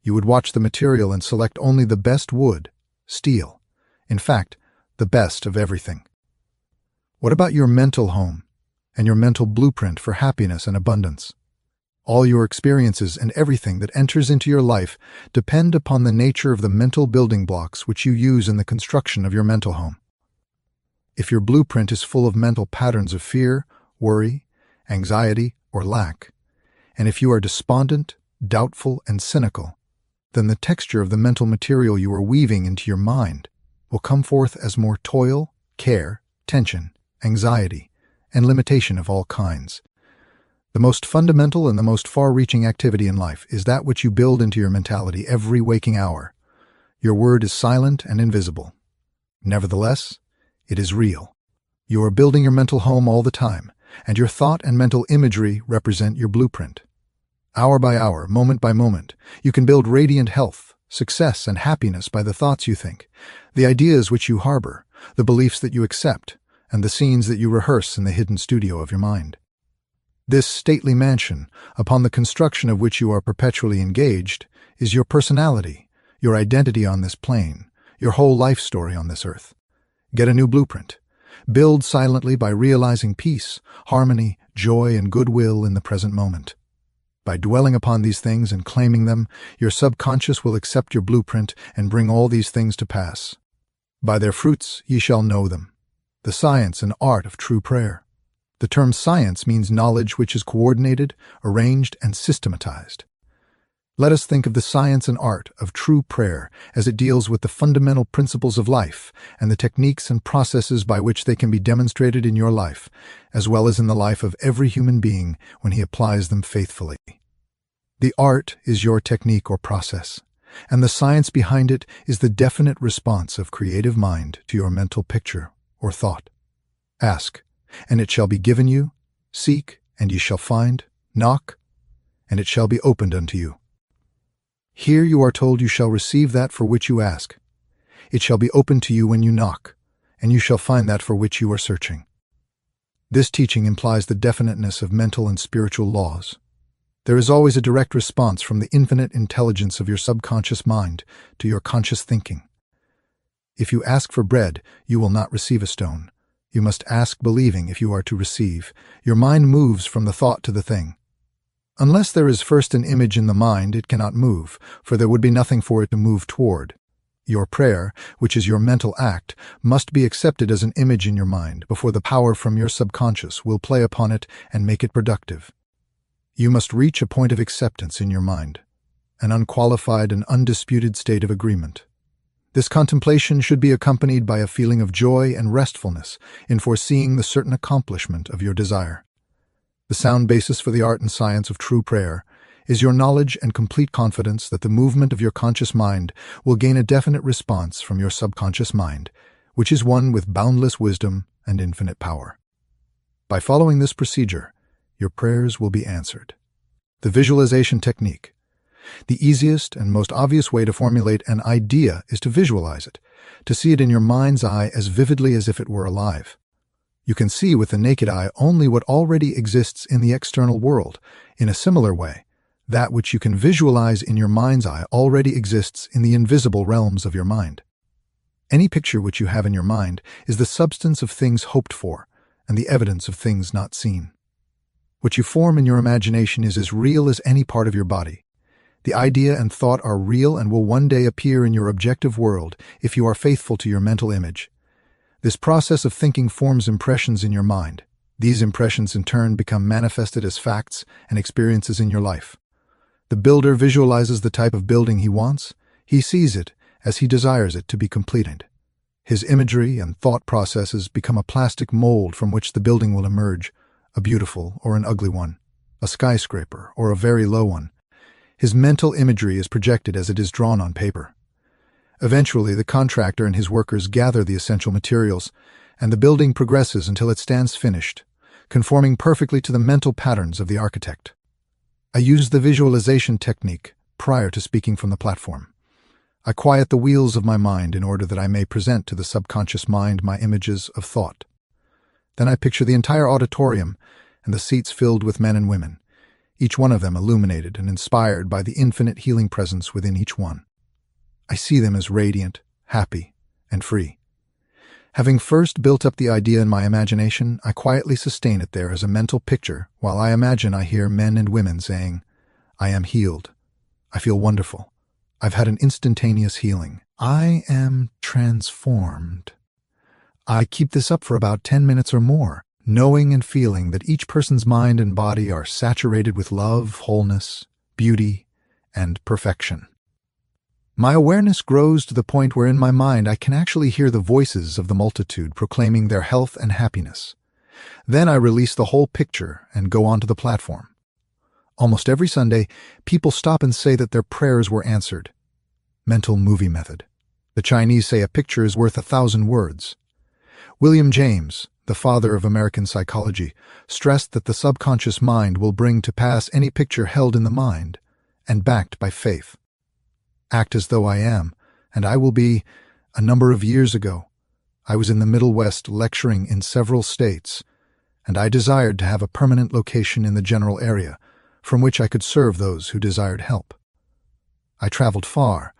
You would watch the material and select only the best wood, steel, in fact, the best of everything. What about your mental home and your mental blueprint for happiness and abundance? All your experiences and everything that enters into your life depend upon the nature of the mental building blocks which you use in the construction of your mental home. If your blueprint is full of mental patterns of fear, worry, anxiety, or lack, and if you are despondent, doubtful, and cynical, then the texture of the mental material you are weaving into your mind will come forth as more toil, care, tension, anxiety, and limitation of all kinds. The most fundamental and the most far-reaching activity in life is that which you build into your mentality every waking hour. Your word is silent and invisible. Nevertheless, it is real. You are building your mental home all the time, and your thought and mental imagery represent your blueprint. Hour by hour, moment by moment, you can build radiant health, success, and happiness by the thoughts you think, the ideas which you harbor, the beliefs that you accept, and the scenes that you rehearse in the hidden studio of your mind. This stately mansion, upon the construction of which you are perpetually engaged, is your personality, your identity on this plane, your whole life story on this earth. Get a new blueprint. Build silently by realizing peace, harmony, joy, and goodwill in the present moment. By dwelling upon these things and claiming them, your subconscious will accept your blueprint and bring all these things to pass. By their fruits ye shall know them. The science and art of true prayer. The term science means knowledge which is coordinated, arranged, and systematized. Let us think of the science and art of true prayer as it deals with the fundamental principles of life and the techniques and processes by which they can be demonstrated in your life, as well as in the life of every human being when he applies them faithfully. The art is your technique or process, and the science behind it is the definite response of creative mind to your mental picture or thought. Ask, and it shall be given you. Seek, and ye shall find. Knock, and it shall be opened unto you. Here you are told you shall receive that for which you ask. It shall be opened to you when you knock, and you shall find that for which you are searching. This teaching implies the definiteness of mental and spiritual laws. There is always a direct response from the infinite intelligence of your subconscious mind to your conscious thinking. If you ask for bread, you will not receive a stone. You must ask believing if you are to receive. Your mind moves from the thought to the thing. Unless there is first an image in the mind, it cannot move, for there would be nothing for it to move toward. Your prayer, which is your mental act, must be accepted as an image in your mind before the power from your subconscious will play upon it and make it productive. You must reach a point of acceptance in your mind, an unqualified and undisputed state of agreement. This contemplation should be accompanied by a feeling of joy and restfulness in foreseeing the certain accomplishment of your desire. The sound basis for the art and science of true prayer is your knowledge and complete confidence that the movement of your conscious mind will gain a definite response from your subconscious mind, which is one with boundless wisdom and infinite power. By following this procedure, your prayers will be answered. The visualization technique. The easiest and most obvious way to formulate an idea is to visualize it, to see it in your mind's eye as vividly as if it were alive. You can see with the naked eye only what already exists in the external world. In a similar way, that which you can visualize in your mind's eye already exists in the invisible realms of your mind. Any picture which you have in your mind is the substance of things hoped for and the evidence of things not seen. What you form in your imagination is as real as any part of your body. The idea and thought are real and will one day appear in your objective world if you are faithful to your mental image. This process of thinking forms impressions in your mind. These impressions in turn become manifested as facts and experiences in your life. The builder visualizes the type of building he wants. He sees it as he desires it to be completed. His imagery and thought processes become a plastic mold from which the building will emerge, a beautiful or an ugly one, a skyscraper or a very low one. His mental imagery is projected as it is drawn on paper. Eventually, the contractor and his workers gather the essential materials, and the building progresses until it stands finished, conforming perfectly to the mental patterns of the architect. I use the visualization technique prior to speaking from the platform. I quiet the wheels of my mind in order that I may present to the subconscious mind my images of thought. Then I picture the entire auditorium and the seats filled with men and women, each one of them illuminated and inspired by the infinite healing presence within each one. I see them as radiant, happy, and free. Having first built up the idea in my imagination, I quietly sustain it there as a mental picture while I imagine I hear men and women saying, "I am healed. I feel wonderful. I've had an instantaneous healing. I am transformed." I keep this up for about 10 minutes or more, knowing and feeling that each person's mind and body are saturated with love, wholeness, beauty, and perfection. My awareness grows to the point where in my mind I can actually hear the voices of the multitude proclaiming their health and happiness. Then I release the whole picture and go onto the platform. Almost every Sunday, people stop and say that their prayers were answered. Mental movie method. The Chinese say a picture is worth 1,000 words. William James, the father of American psychology, stressed that the subconscious mind will bring to pass any picture held in the mind and backed by faith. Act as though I am, and I will be. A number of years ago, I was in the Middle West lecturing in several states, and I desired to have a permanent location in the general area from which I could serve those who desired help. I traveled far,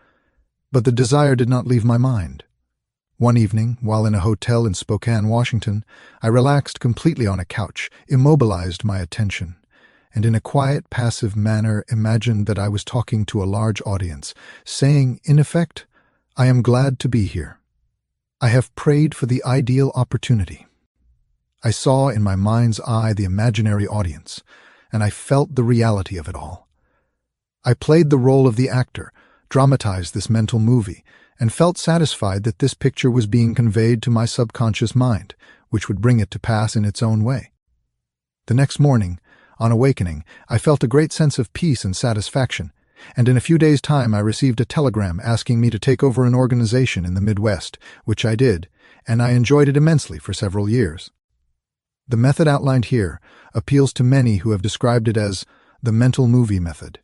but the desire did not leave my mind. One evening, while in a hotel in Spokane, Washington, I relaxed completely on a couch, immobilized my attention, and in a quiet, passive manner imagined that I was talking to a large audience, saying, in effect, "I am glad to be here. I have prayed for the ideal opportunity." I saw in my mind's eye the imaginary audience, and I felt the reality of it all. I played the role of the actor, dramatized this mental movie, and felt satisfied that this picture was being conveyed to my subconscious mind, which would bring it to pass in its own way. The next morning, on awakening, I felt a great sense of peace and satisfaction, and in a few days' time I received a telegram asking me to take over an organization in the Midwest, which I did, and I enjoyed it immensely for several years. The method outlined here appeals to many who have described it as the mental movie method.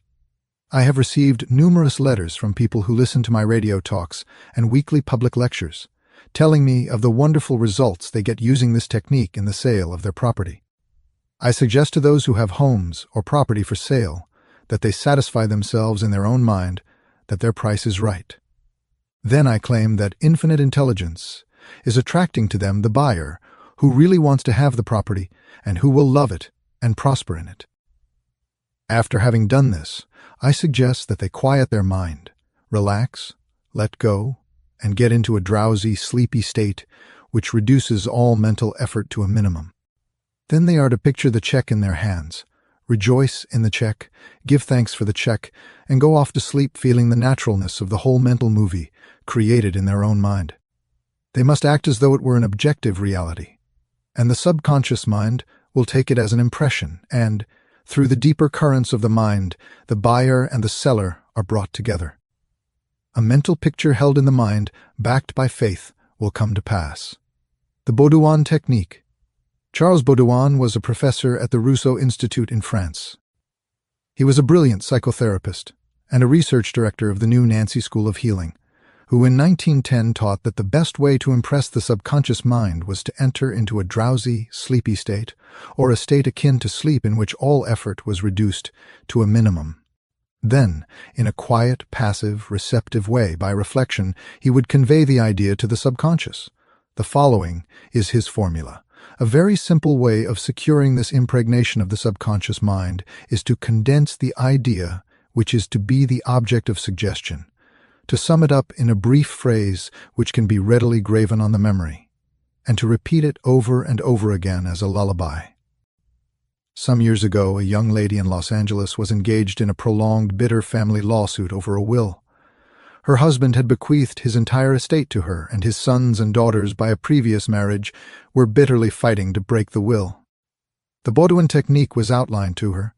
I have received numerous letters from people who listen to my radio talks and weekly public lectures, telling me of the wonderful results they get using this technique in the sale of their property. I suggest to those who have homes or property for sale that they satisfy themselves in their own mind that their price is right. Then I claim that infinite intelligence is attracting to them the buyer who really wants to have the property and who will love it and prosper in it. After having done this, I suggest that they quiet their mind, relax, let go, and get into a drowsy, sleepy state which reduces all mental effort to a minimum. Then they are to picture the check in their hands, rejoice in the check, give thanks for the check, and go off to sleep feeling the naturalness of the whole mental movie created in their own mind. They must act as though it were an objective reality, and the subconscious mind will take it as an impression, and, through the deeper currents of the mind, the buyer and the seller are brought together. A mental picture held in the mind, backed by faith, will come to pass. The Baudouin technique. Charles Baudouin was a professor at the Rousseau Institute in France. He was a brilliant psychotherapist and a research director of the New Nancy School of Healing, who in 1910 taught that the best way to impress the subconscious mind was to enter into a drowsy, sleepy state, or a state akin to sleep in which all effort was reduced to a minimum. Then, in a quiet, passive, receptive way, by reflection, he would convey the idea to the subconscious. The following is his formula. A very simple way of securing this impregnation of the subconscious mind is to condense the idea which is to be the object of suggestion, to sum it up in a brief phrase which can be readily graven on the memory, and to repeat it over and over again as a lullaby. Some years ago, a young lady in Los Angeles was engaged in a prolonged, bitter family lawsuit over a will. Her husband had bequeathed his entire estate to her, and his sons and daughters by a previous marriage were bitterly fighting to break the will. The Baudouin technique was outlined to her,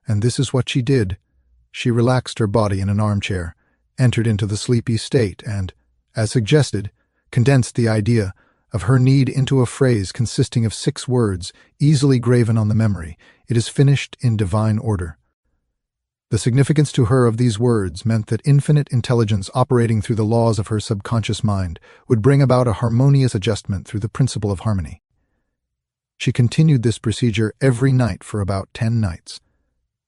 and this is what she did. She relaxed her body in an armchair, entered into the sleepy state, and, as suggested, condensed the idea of her need into a phrase consisting of 6 words, easily graven on the memory. It is finished in divine order. The significance to her of these words meant that infinite intelligence operating through the laws of her subconscious mind would bring about a harmonious adjustment through the principle of harmony. She continued this procedure every night for about 10 nights.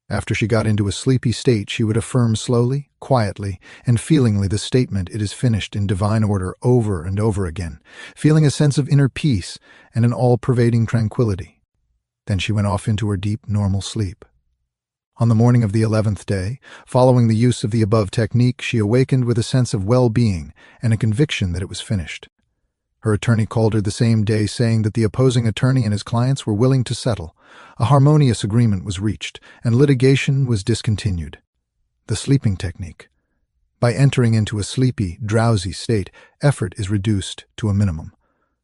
After she got into a sleepy state, she would affirm slowly, quietly, and feelingly the statement, "It is finished," in divine order over and over again, feeling a sense of inner peace and an all-pervading tranquility. Then she went off into her deep, normal sleep. On the morning of the 11th day, following the use of the above technique, she awakened with a sense of well-being and a conviction that it was finished. Her attorney called her the same day, saying that the opposing attorney and his clients were willing to settle. A harmonious agreement was reached, and litigation was discontinued. The sleeping technique. By entering into a sleepy, drowsy state, effort is reduced to a minimum.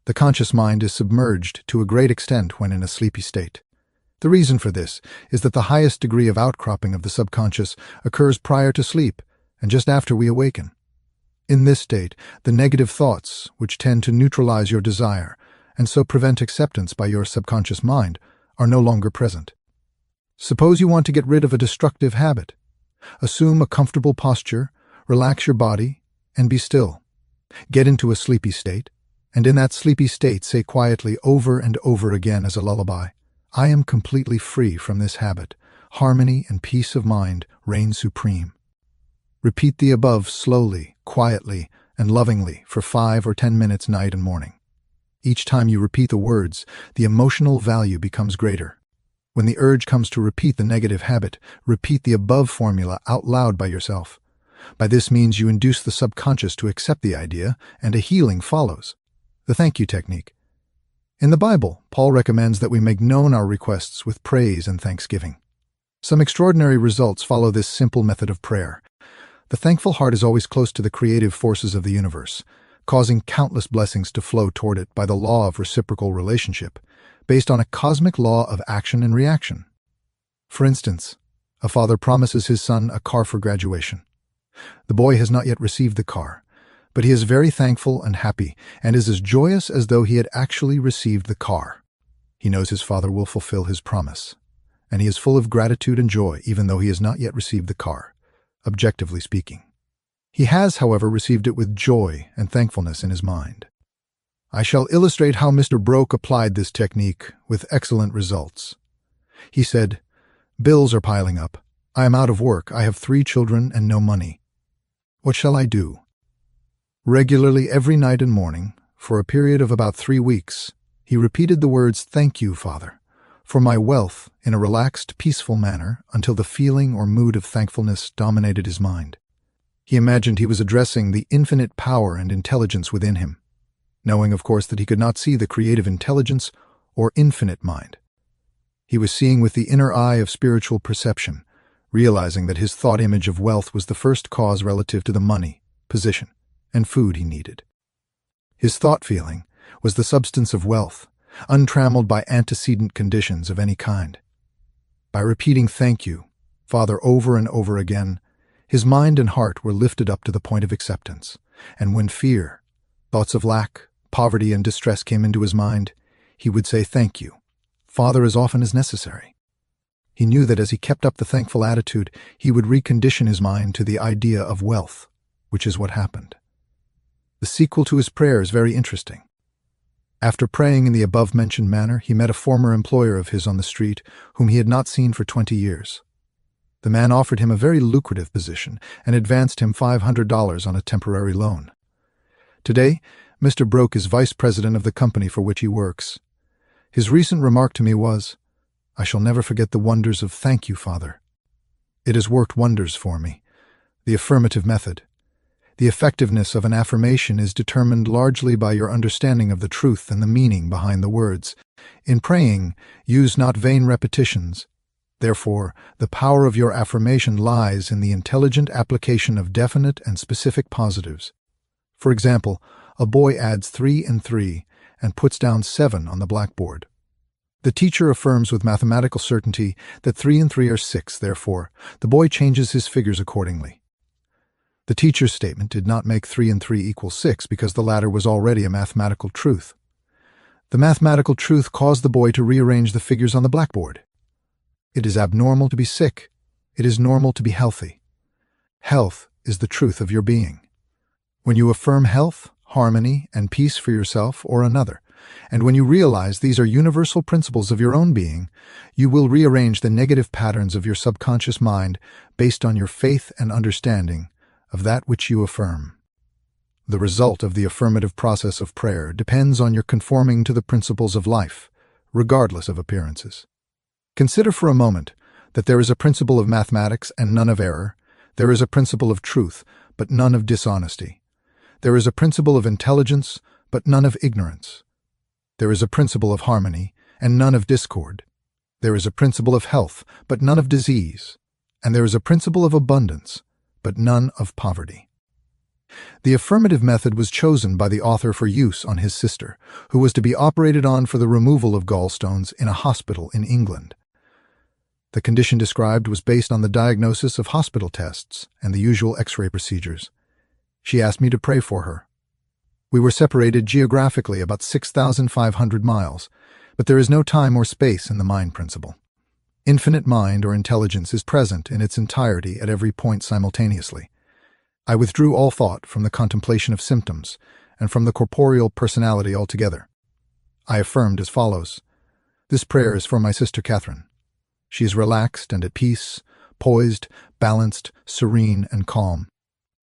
The conscious mind is submerged to a great extent when in a sleepy state. The reason for this is that the highest degree of outcropping of the subconscious occurs prior to sleep and just after we awaken. In this state, the negative thoughts, which tend to neutralize your desire and so prevent acceptance by your subconscious mind, are no longer present. Suppose you want to get rid of a destructive habit. Assume a comfortable posture, relax your body, and be still. Get into a sleepy state, and in that sleepy state say quietly over and over again as a lullaby, "I am completely free from this habit. Harmony and peace of mind reign supreme." Repeat the above slowly, quietly, and lovingly for 5 or 10 minutes night and morning. Each time you repeat the words, the emotional value becomes greater. When the urge comes to repeat the negative habit, repeat the above formula out loud by yourself. By this means you induce the subconscious to accept the idea, and a healing follows. The thank you technique. In the Bible, Paul recommends that we make known our requests with praise and thanksgiving. Some extraordinary results follow this simple method of prayer. The thankful heart is always close to the creative forces of the universe, causing countless blessings to flow toward it by the law of reciprocal relationship, based on a cosmic law of action and reaction. For instance, a father promises his son a car for graduation. The boy has not yet received the car, but he is very thankful and happy and is as joyous as though he had actually received the car. He knows his father will fulfill his promise, and he is full of gratitude and joy even though he has not yet received the car, objectively speaking. He has, however, received it with joy and thankfulness in his mind. I shall illustrate how Mr. Broke applied this technique with excellent results. He said, "Bills are piling up. I am out of work. I have 3 children and no money. What shall I do?" Regularly every night and morning, for a period of about 3 weeks, he repeated the words, "Thank you, Father, for my wealth," in a relaxed, peaceful manner until the feeling or mood of thankfulness dominated his mind. He imagined he was addressing the infinite power and intelligence within him, knowing, of course, that he could not see the creative intelligence or infinite mind. He was seeing with the inner eye of spiritual perception, realizing that his thought image of wealth was the first cause relative to the money, position, and food he needed. His thought feeling was the substance of wealth, untrammeled by antecedent conditions of any kind. By repeating "Thank you, Father," over and over again, his mind and heart were lifted up to the point of acceptance, and when fear, thoughts of lack, poverty, and distress came into his mind, he would say "Thank you, Father," as often as necessary. He knew that as he kept up the thankful attitude, he would recondition his mind to the idea of wealth, which is what happened. The sequel to his prayer is very interesting. After praying in the above-mentioned manner, he met a former employer of his on the street whom he had not seen for 20 years. The man offered him a very lucrative position and advanced him $500 on a temporary loan. Today, Mr. Broke is vice president of the company for which he works. His recent remark to me was, "I shall never forget the wonders of 'Thank you, Father.' It has worked wonders for me." The affirmative method. The effectiveness of an affirmation is determined largely by your understanding of the truth and the meaning behind the words. In praying, use not vain repetitions. Therefore, the power of your affirmation lies in the intelligent application of definite and specific positives. For example, a boy adds 3 and 3 and puts down 7 on the blackboard. The teacher affirms with mathematical certainty that 3 and 3 are 6, therefore, the boy changes his figures accordingly. The teacher's statement did not make 3 and 3 equal 6 because the latter was already a mathematical truth. The mathematical truth caused the boy to rearrange the figures on the blackboard. It is abnormal to be sick. It is normal to be healthy. Health is the truth of your being. When you affirm health, harmony, and peace for yourself or another, and when you realize these are universal principles of your own being, you will rearrange the negative patterns of your subconscious mind based on your faith and understanding of that which you affirm. The result of the affirmative process of prayer depends on your conforming to the principles of life, regardless of appearances. Consider for a moment that there is a principle of mathematics and none of error. There is a principle of truth, but none of dishonesty. There is a principle of intelligence, but none of ignorance. There is a principle of harmony, and none of discord. There is a principle of health, but none of disease. And there is a principle of abundance, but none of poverty. The affirmative method was chosen by the author for use on his sister, who was to be operated on for the removal of gallstones in a hospital in England. The condition described was based on the diagnosis of hospital tests and the usual X-ray procedures. She asked me to pray for her. We were separated geographically about 6,500 miles, but there is no time or space in the mind principle. Infinite mind or intelligence is present in its entirety at every point simultaneously. I withdrew all thought from the contemplation of symptoms and from the corporeal personality altogether. I affirmed as follows: "This prayer is for my sister Catherine. She is relaxed and at peace, poised, balanced, serene, and calm.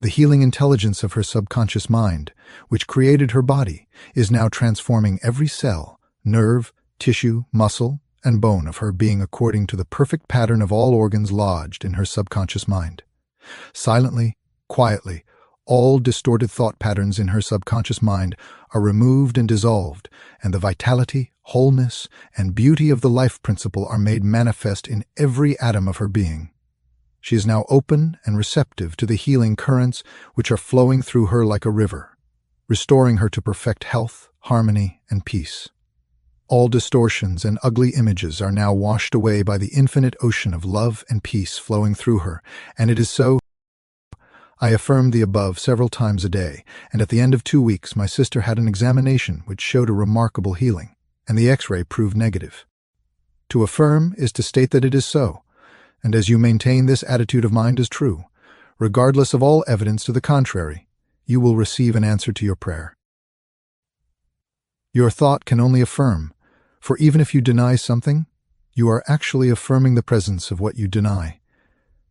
The healing intelligence of her subconscious mind, which created her body, is now transforming every cell, nerve, tissue, muscle, and bone of her being according to the perfect pattern of all organs lodged in her subconscious mind. Silently, quietly, All distorted thought patterns in her subconscious mind are removed and dissolved, and the vitality, wholeness, and beauty of the life principle are made manifest in every atom of her being. She is now open and receptive to the healing currents which are flowing through her like a river, restoring her to perfect health, harmony, and peace. All distortions and ugly images are now washed away by the infinite ocean of love and peace flowing through her, and it is so. I affirmed the above several times a day, and at the end of 2 weeks my sister had an examination which showed a remarkable healing, and the X-ray proved negative. To affirm is to state that it is so, and as you maintain this attitude of mind as true, regardless of all evidence to the contrary, you will receive an answer to your prayer. Your thought can only affirm, for even if you deny something, you are actually affirming the presence of what you deny.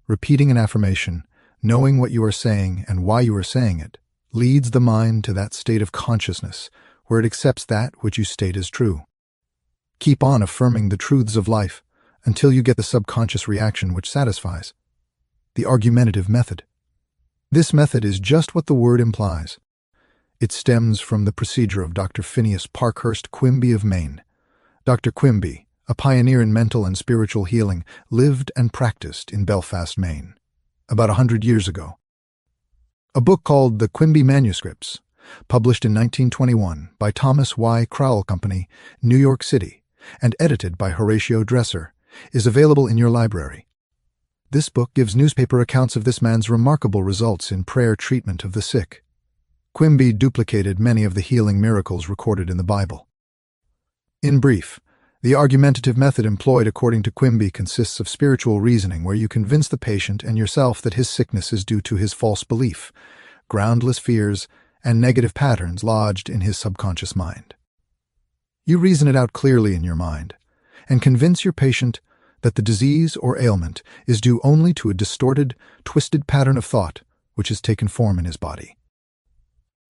Repeating an affirmation, knowing what you are saying and why you are saying it, leads the mind to that state of consciousness where it accepts that which you state as true. Keep on affirming the truths of life until you get the subconscious reaction which satisfies. The argumentative method. This method is just what the word implies. It stems from the procedure of Dr. Phineas Parkhurst Quimby of Maine. Dr. Quimby, a pioneer in mental and spiritual healing, lived and practiced in Belfast, Maine, about 100 years ago. A book called The Quimby Manuscripts, published in 1921 by Thomas Y. Crowell Company, New York City, and edited by Horatio Dresser, is available in your library. This book gives newspaper accounts of this man's remarkable results in prayer treatment of the sick. Quimby duplicated many of the healing miracles recorded in the Bible. In brief, the argumentative method employed according to Quimby consists of spiritual reasoning where you convince the patient and yourself that his sickness is due to his false belief, groundless fears, and negative patterns lodged in his subconscious mind. You reason it out clearly in your mind, and convince your patient that the disease or ailment is due only to a distorted, twisted pattern of thought which has taken form in his body.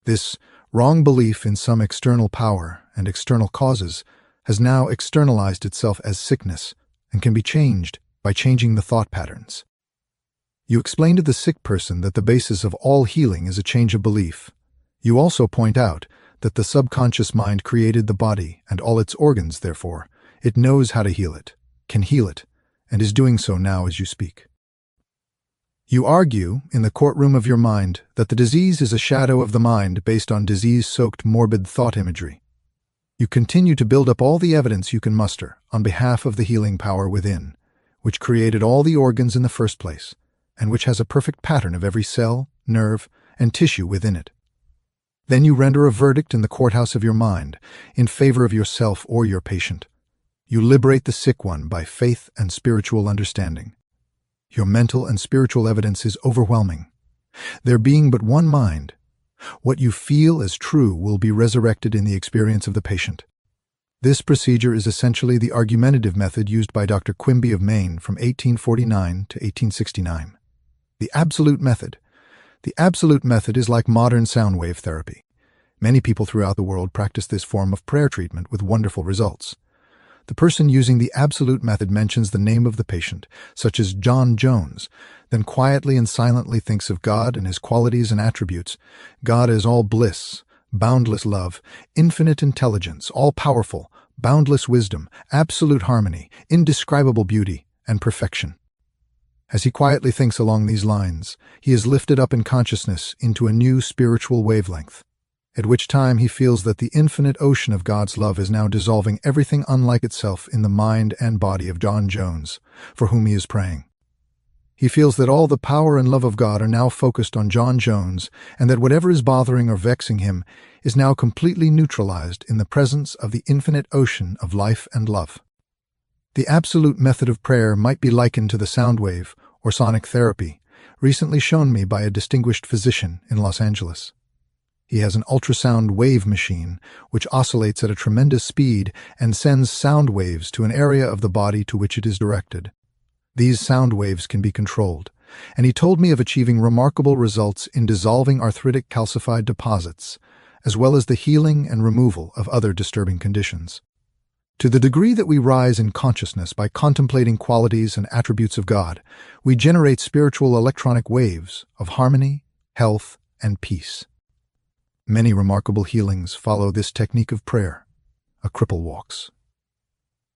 This wrong belief in some external power and external causes has now externalized itself as sickness and can be changed by changing the thought patterns. You explain to the sick person that the basis of all healing is a change of belief. You also point out that the subconscious mind created the body and all its organs, therefore, it knows how to heal it, can heal it, and is doing so now as you speak. You argue, in the courtroom of your mind, that the disease is a shadow of the mind based on disease-soaked morbid thought imagery. You continue to build up all the evidence you can muster on behalf of the healing power within, which created all the organs in the first place, and which has a perfect pattern of every cell, nerve, and tissue within it. Then you render a verdict in the courthouse of your mind in favor of yourself or your patient. You liberate the sick one by faith and spiritual understanding. Your mental and spiritual evidence is overwhelming. There being but one mind, what you feel as true will be resurrected in the experience of the patient. This procedure is essentially the argumentative method used by Dr. Quimby of Maine from 1849 to 1869. The absolute method. The absolute method is like modern sound wave therapy. Many people throughout the world practice this form of prayer treatment with wonderful results. The person using the absolute method mentions the name of the patient, such as John Jones, then quietly and silently thinks of God and his qualities and attributes. God is all bliss, boundless love, infinite intelligence, all-powerful, boundless wisdom, absolute harmony, indescribable beauty, and perfection. As he quietly thinks along these lines, he is lifted up in consciousness into a new spiritual wavelength, at which time he feels that the infinite ocean of God's love is now dissolving everything unlike itself in the mind and body of John Jones, for whom he is praying. He feels that all the power and love of God are now focused on John Jones, and that whatever is bothering or vexing him is now completely neutralized in the presence of the infinite ocean of life and love. The absolute method of prayer might be likened to the sound wave or sonic therapy, recently shown me by a distinguished physician in Los Angeles. He has an ultrasound wave machine which oscillates at a tremendous speed and sends sound waves to an area of the body to which it is directed. These sound waves can be controlled, and he told me of achieving remarkable results in dissolving arthritic calcified deposits, as well as the healing and removal of other disturbing conditions. To the degree that we rise in consciousness by contemplating qualities and attributes of God, we generate spiritual electronic waves of harmony, health, and peace. Many remarkable healings follow this technique of prayer. A cripple walks.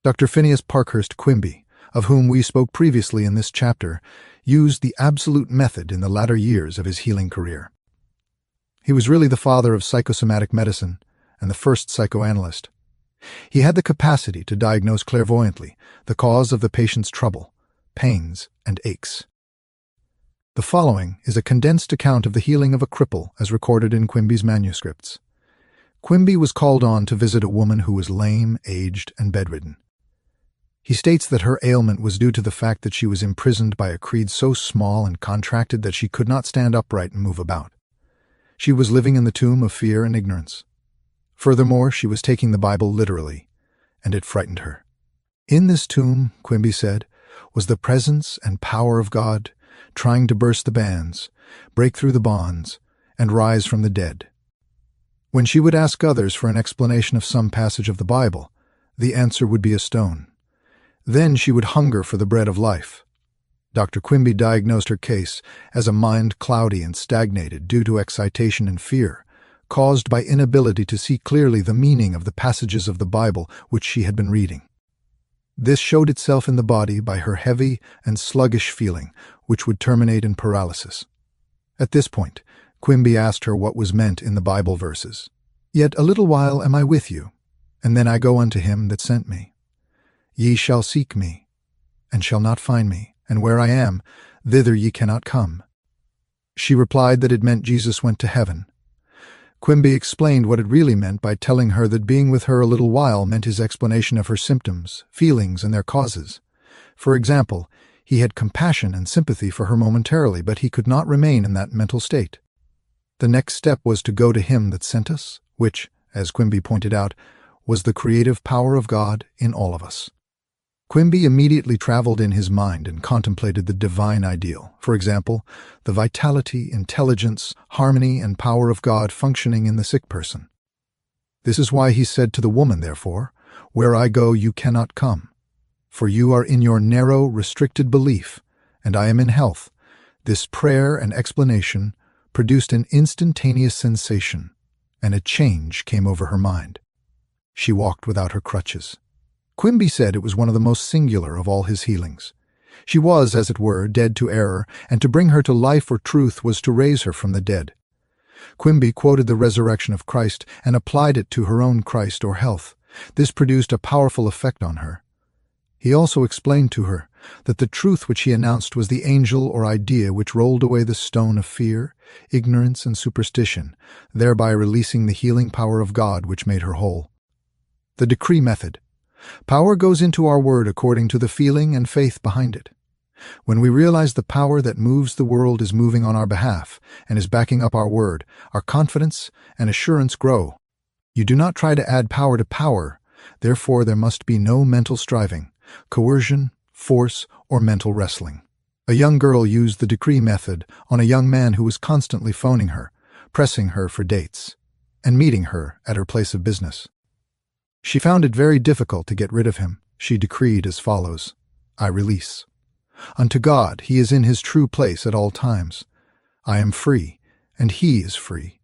Dr. Phineas Parkhurst Quimby, of whom we spoke previously in this chapter, used the absolute method in the latter years of his healing career. He was really the father of psychosomatic medicine and the first psychoanalyst. He had the capacity to diagnose clairvoyantly the cause of the patient's trouble, pains, and aches. The following is a condensed account of the healing of a cripple as recorded in Quimby's manuscripts. Quimby was called on to visit a woman who was lame, aged, and bedridden. He states that her ailment was due to the fact that she was imprisoned by a creed so small and contracted that she could not stand upright and move about. She was living in the tomb of fear and ignorance. Furthermore, she was taking the Bible literally, and it frightened her. In this tomb, Quimby said, was the presence and power of God, trying to burst the bands, break through the bonds, and rise from the dead. When she would ask others for an explanation of some passage of the Bible, the answer would be a stone. Then she would hunger for the bread of life. Dr. Quimby diagnosed her case as a mind cloudy and stagnated due to excitation and fear, caused by inability to see clearly the meaning of the passages of the Bible which she had been reading. This showed itself in the body by her heavy and sluggish feeling, which would terminate in paralysis. At this point, Quimby asked her what was meant in the Bible verses. "Yet a little while am I with you, and then I go unto him that sent me. Ye shall seek me, and shall not find me, and where I am, thither ye cannot come." She replied that it meant Jesus went to heaven. Quimby explained what it really meant by telling her that being with her a little while meant his explanation of her symptoms, feelings, and their causes. For example, he had compassion and sympathy for her momentarily, but he could not remain in that mental state. The next step was to go to him that sent us, which, as Quimby pointed out, was the creative power of God in all of us. Quimby immediately traveled in his mind and contemplated the divine ideal, for example, the vitality, intelligence, harmony, and power of God functioning in the sick person. This is why he said to the woman, therefore, "Where I go you cannot come, for you are in your narrow, restricted belief, and I am in health." This prayer and explanation produced an instantaneous sensation, and a change came over her mind. She walked without her crutches. Quimby said it was one of the most singular of all his healings. She was, as it were, dead to error, and to bring her to life or truth was to raise her from the dead. Quimby quoted the resurrection of Christ and applied it to her own Christ or health. This produced a powerful effect on her. He also explained to her that the truth which he announced was the angel or idea which rolled away the stone of fear, ignorance, and superstition, thereby releasing the healing power of God which made her whole. The decree method. Power goes into our word according to the feeling and faith behind it. When we realize the power that moves the world is moving on our behalf and is backing up our word, our confidence and assurance grow. You do not try to add power to power, therefore there must be no mental striving, coercion, force, or mental wrestling. A young girl used the decree method on a young man who was constantly phoning her, pressing her for dates, and meeting her at her place of business. She found it very difficult to get rid of him. She decreed as follows, "I release. Unto God he is in his true place at all times. I am free, and he is free.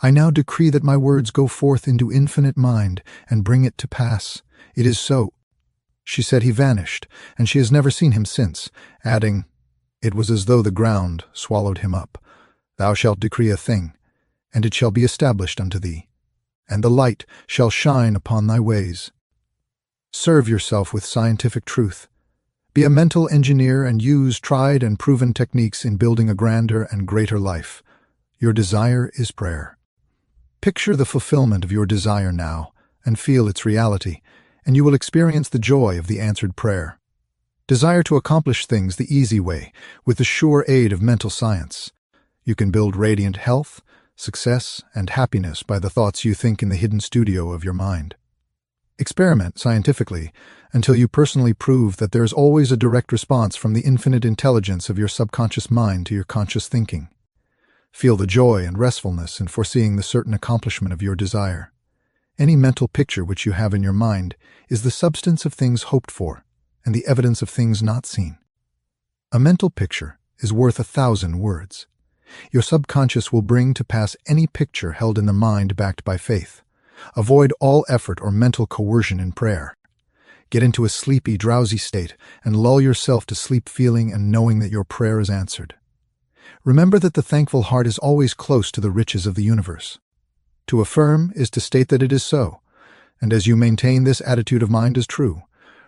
I now decree that my words go forth into infinite mind and bring it to pass. It is so." She said he vanished, and she has never seen him since, adding, "It was as though the ground swallowed him up. Thou shalt decree a thing, and it shall be established unto thee, and the light shall shine upon thy ways." Serve yourself with scientific truth. Be a mental engineer and use tried and proven techniques in building a grander and greater life. Your desire is prayer. Picture the fulfillment of your desire now and feel its reality, and you will experience the joy of the answered prayer. Desire to accomplish things the easy way with the sure aid of mental science. You can build radiant health, success, and happiness by the thoughts you think in the hidden studio of your mind. Experiment scientifically until you personally prove that there is always a direct response from the infinite intelligence of your subconscious mind to your conscious thinking. Feel the joy and restfulness in foreseeing the certain accomplishment of your desire. Any mental picture which you have in your mind is the substance of things hoped for and the evidence of things not seen. A mental picture is worth 1,000 words. Your subconscious will bring to pass any picture held in the mind backed by faith. Avoid all effort or mental coercion in prayer. Get into a sleepy, drowsy state and lull yourself to sleep feeling and knowing that your prayer is answered. Remember that the thankful heart is always close to the riches of the universe. To affirm is to state that it is so, and as you maintain this attitude of mind as true,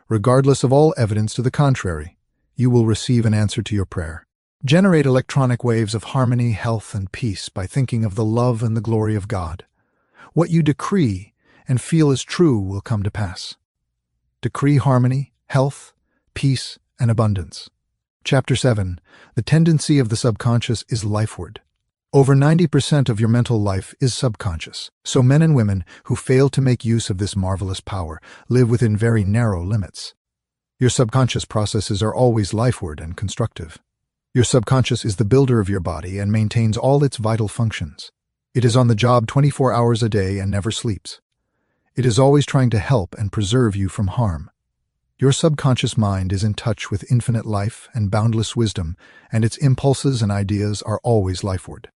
regardless of all evidence to the contrary, you will receive an answer to your prayer. Generate electronic waves of harmony, health, and peace by thinking of the love and the glory of God. What you decree and feel as true will come to pass. Decree harmony, health, peace, and abundance. Chapter 7. The tendency of the subconscious is lifeward. Over 90% of your mental life is subconscious, so men and women who fail to make use of this marvelous power live within very narrow limits. Your subconscious processes are always lifeward and constructive. Your subconscious is the builder of your body and maintains all its vital functions. It is on the job 24 hours a day and never sleeps. It is always trying to help and preserve you from harm. Your subconscious mind is in touch with infinite life and boundless wisdom, and its impulses and ideas are always lifeward.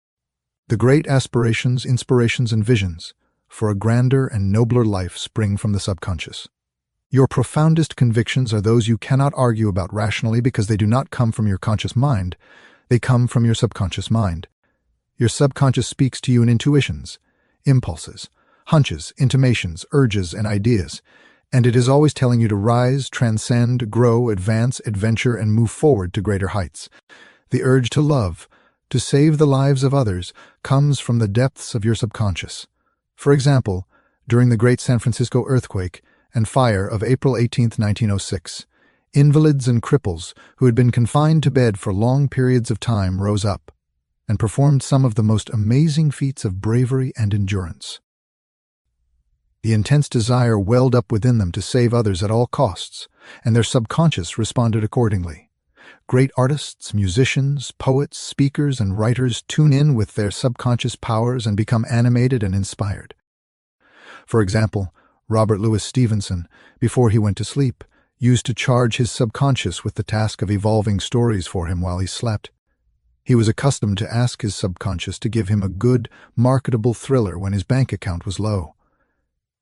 The great aspirations, inspirations, and visions for a grander and nobler life spring from the subconscious. Your profoundest convictions are those you cannot argue about rationally because they do not come from your conscious mind, they come from your subconscious mind. Your subconscious speaks to you in intuitions, impulses, hunches, intimations, urges, and ideas, and it is always telling you to rise, transcend, grow, advance, adventure, and move forward to greater heights. The urge to love, to save the lives of others, comes from the depths of your subconscious. For example, during the Great San Francisco earthquake and fire of April 18, 1906, invalids and cripples who had been confined to bed for long periods of time rose up and performed some of the most amazing feats of bravery and endurance. The intense desire welled up within them to save others at all costs, and their subconscious responded accordingly. Great artists, musicians, poets, speakers, and writers tune in with their subconscious powers and become animated and inspired. For example, Robert Louis Stevenson, before he went to sleep, used to charge his subconscious with the task of evolving stories for him while he slept. He was accustomed to ask his subconscious to give him a good, marketable thriller when his bank account was low.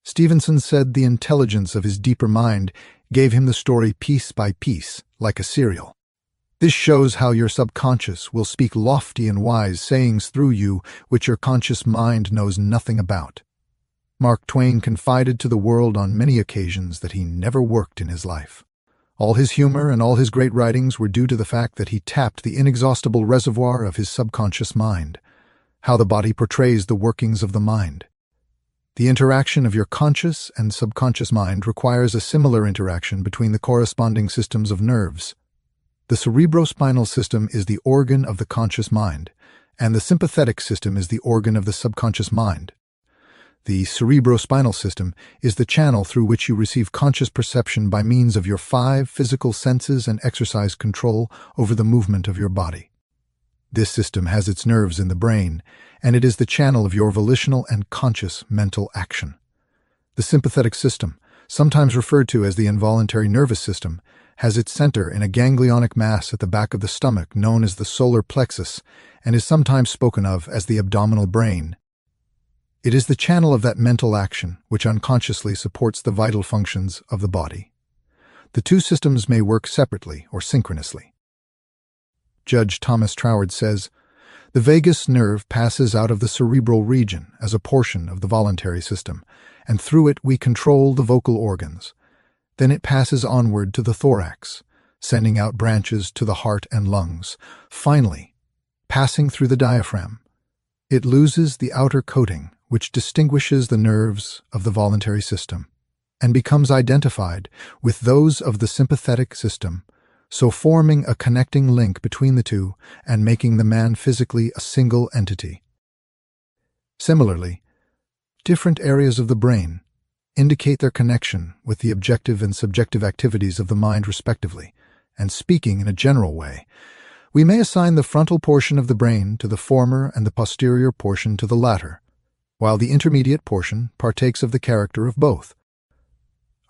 Stevenson said the intelligence of his deeper mind gave him the story piece by piece, like a serial. This shows how your subconscious will speak lofty and wise sayings through you which your conscious mind knows nothing about. Mark Twain confided to the world on many occasions that he never worked in his life. All his humor and all his great writings were due to the fact that he tapped the inexhaustible reservoir of his subconscious mind. How the body portrays the workings of the mind. The interaction of your conscious and subconscious mind requires a similar interaction between the corresponding systems of nerves. The cerebrospinal system is the organ of the conscious mind, and the sympathetic system is the organ of the subconscious mind. The cerebrospinal system is the channel through which you receive conscious perception by means of your 5 physical senses and exercise control over the movement of your body. This system has its nerves in the brain, and it is the channel of your volitional and conscious mental action. The sympathetic system, sometimes referred to as the involuntary nervous system, has its center in a ganglionic mass at the back of the stomach known as the solar plexus and is sometimes spoken of as the abdominal brain. It is the channel of that mental action which unconsciously supports the vital functions of the body. The two systems may work separately or synchronously. Judge Thomas Troward says, "The vagus nerve passes out of the cerebral region as a portion of the voluntary system, and through it we control the vocal organs. Then it passes onward to the thorax, sending out branches to the heart and lungs. Finally, passing through the diaphragm, it loses the outer coating which distinguishes the nerves of the voluntary system, and becomes identified with those of the sympathetic system, so forming a connecting link between the two and making the man physically a single entity." Similarly, different areas of the brain indicate their connection with the objective and subjective activities of the mind respectively, and speaking in a general way, we may assign the frontal portion of the brain to the former and the posterior portion to the latter, while the intermediate portion partakes of the character of both.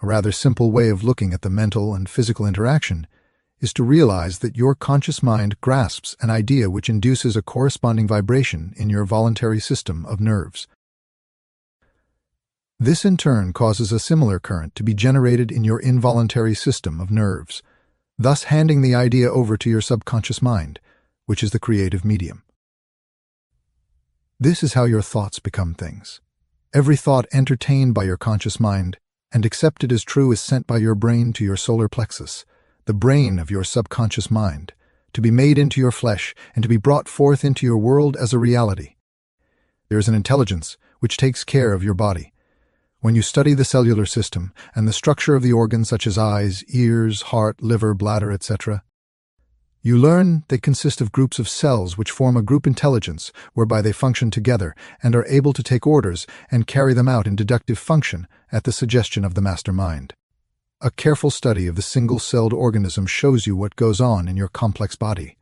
A rather simple way of looking at the mental and physical interaction is to realize that your conscious mind grasps an idea which induces a corresponding vibration in your voluntary system of nerves. This in turn causes a similar current to be generated in your involuntary system of nerves, thus handing the idea over to your subconscious mind, which is the creative medium. This is how your thoughts become things. Every thought entertained by your conscious mind and accepted as true is sent by your brain to your solar plexus, the brain of your subconscious mind, to be made into your flesh and to be brought forth into your world as a reality. There is an intelligence which takes care of your body. When you study the cellular system and the structure of the organs such as eyes, ears, heart, liver, bladder, etc., you learn they consist of groups of cells which form a group intelligence whereby they function together and are able to take orders and carry them out in deductive function at the suggestion of the master mind. A careful study of the single-celled organism shows you what goes on in your complex body.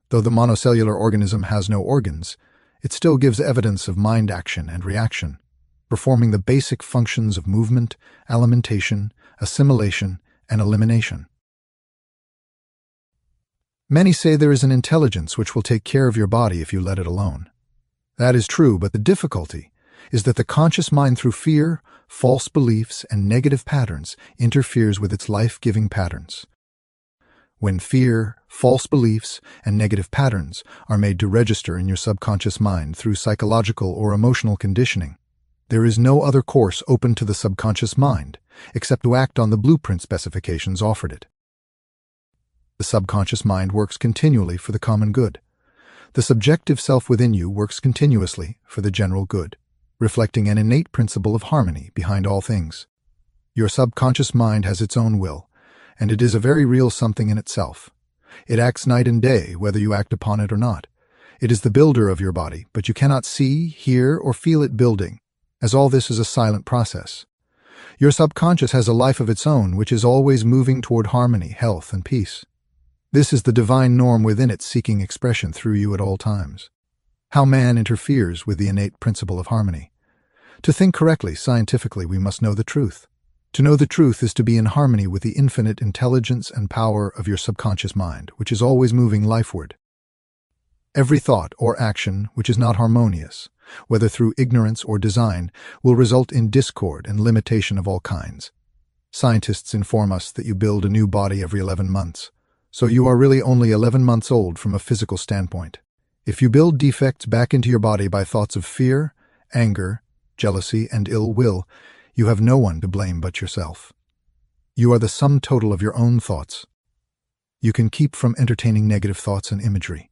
Though the monocellular organism has no organs, it still gives evidence of mind action and reaction, performing the basic functions of movement, alimentation, assimilation, and elimination. Many say there is an intelligence which will take care of your body if you let it alone. That is true, but the difficulty is that the conscious mind through fear, false beliefs, and negative patterns interferes with its life-giving patterns. When fear, false beliefs, and negative patterns are made to register in your subconscious mind through psychological or emotional conditioning, there is no other course open to the subconscious mind except to act on the blueprint specifications offered it. The subconscious mind works continually for the common good. The subjective self within you works continuously for the general good, reflecting an innate principle of harmony behind all things. Your subconscious mind has its own will, and it is a very real something in itself. It acts night and day, whether you act upon it or not. It is the builder of your body, but you cannot see, hear, or feel it building, as all this is a silent process. Your subconscious has a life of its own, which is always moving toward harmony, health, and peace. This is the divine norm within it seeking expression through you at all times. How man interferes with the innate principle of harmony. To think correctly, scientifically, we must know the truth. To know the truth is to be in harmony with the infinite intelligence and power of your subconscious mind, which is always moving lifeward. Every thought or action which is not harmonious, whether through ignorance or design, will result in discord and limitation of all kinds. Scientists inform us that you build a new body every 11 months. So you are really only 11 months old from a physical standpoint. If you build defects back into your body by thoughts of fear, anger, jealousy, and ill will, you have no one to blame but yourself. You are the sum total of your own thoughts. You can keep from entertaining negative thoughts and imagery.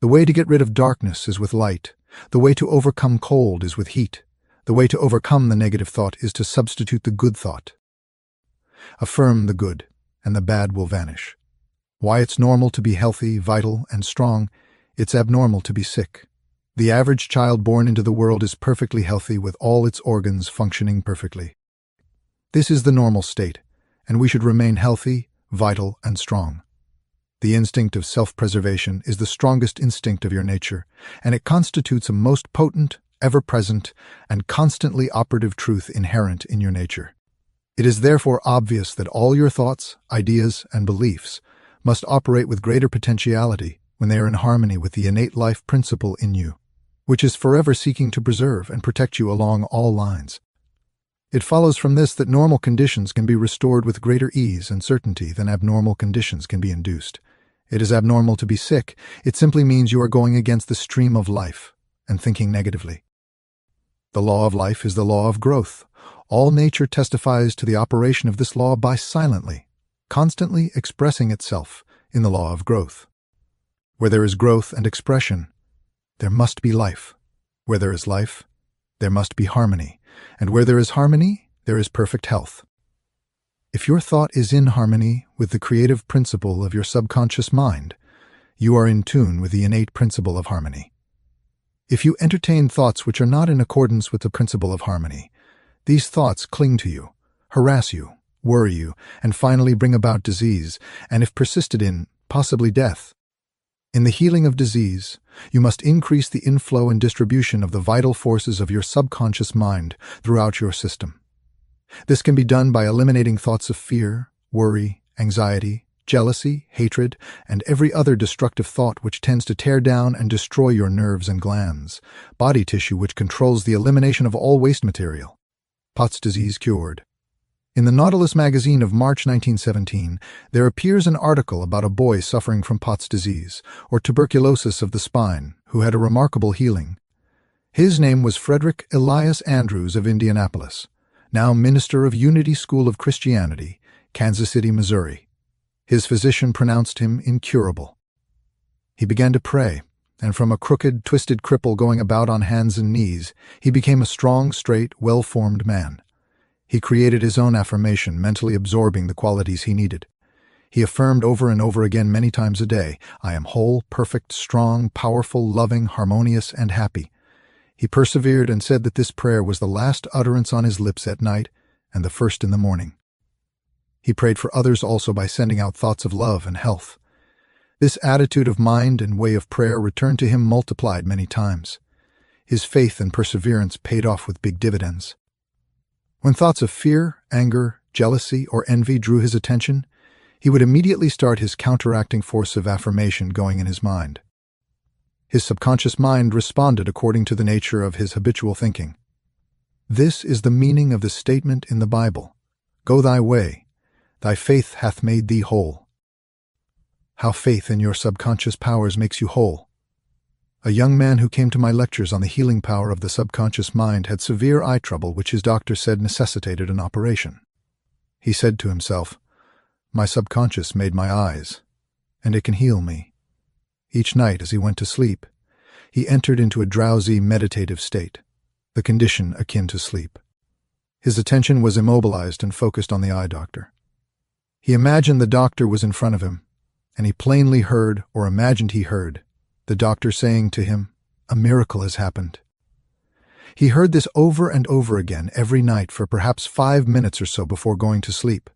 The way to get rid of darkness is with light. The way to overcome cold is with heat. The way to overcome the negative thought is to substitute the good thought. Affirm the good, and the bad will vanish. Why it's normal to be healthy, vital, and strong, it's abnormal to be sick. The average child born into the world is perfectly healthy with all its organs functioning perfectly. This is the normal state, and we should remain healthy, vital, and strong. The instinct of self-preservation is the strongest instinct of your nature, and it constitutes a most potent, ever-present, and constantly operative truth inherent in your nature. It is therefore obvious that all your thoughts, ideas, and beliefs must operate with greater potentiality when they are in harmony with the innate life principle in you, which is forever seeking to preserve and protect you along all lines. It follows from this that normal conditions can be restored with greater ease and certainty than abnormal conditions can be induced. It is abnormal to be sick. It simply means you are going against the stream of life and thinking negatively. The law of life is the law of growth. All nature testifies to the operation of this law by silently, constantly expressing itself in the law of growth. Where there is growth and expression, there must be life. Where there is life, there must be harmony. And where there is harmony, there is perfect health. If your thought is in harmony with the creative principle of your subconscious mind, you are in tune with the innate principle of harmony. If you entertain thoughts which are not in accordance with the principle of harmony, these thoughts cling to you, harass you, worry you, and finally bring about disease, and if persisted in, possibly death. In the healing of disease, you must increase the inflow and distribution of the vital forces of your subconscious mind throughout your system. This can be done by eliminating thoughts of fear, worry, anxiety, jealousy, hatred, and every other destructive thought which tends to tear down and destroy your nerves and glands, body tissue which controls the elimination of all waste material. Pott's disease cured. In the Nautilus magazine of March 1917, there appears an article about a boy suffering from Pott's disease, or tuberculosis of the spine, who had a remarkable healing. His name was Frederick Elias Andrews of Indianapolis, now minister of Unity School of Christianity, Kansas City, Missouri. His physician pronounced him incurable. He began to pray, and from a crooked, twisted cripple going about on hands and knees, he became a strong, straight, well-formed man. He created his own affirmation, mentally absorbing the qualities he needed. He affirmed over and over again many times a day, "I am whole, perfect, strong, powerful, loving, harmonious, and happy." He persevered and said that this prayer was the last utterance on his lips at night and the first in the morning. He prayed for others also by sending out thoughts of love and health. This attitude of mind and way of prayer returned to him multiplied many times. His faith and perseverance paid off with big dividends. When thoughts of fear, anger, jealousy, or envy drew his attention, he would immediately start his counteracting force of affirmation going in his mind. His subconscious mind responded according to the nature of his habitual thinking. This is the meaning of the statement in the Bible, "Go thy way. Thy faith hath made thee whole." How faith in your subconscious powers makes you whole. A young man who came to my lectures on the healing power of the subconscious mind had severe eye trouble which his doctor said necessitated an operation. He said to himself, "My subconscious made my eyes, and it can heal me." Each night as he went to sleep, he entered into a drowsy, meditative state, the condition akin to sleep. His attention was immobilized and focused on the eye doctor. He imagined the doctor was in front of him, and he plainly heard, or imagined he heard, the doctor saying to him, "A miracle has happened." He heard this over and over again every night for perhaps 5 minutes or so before going to sleep.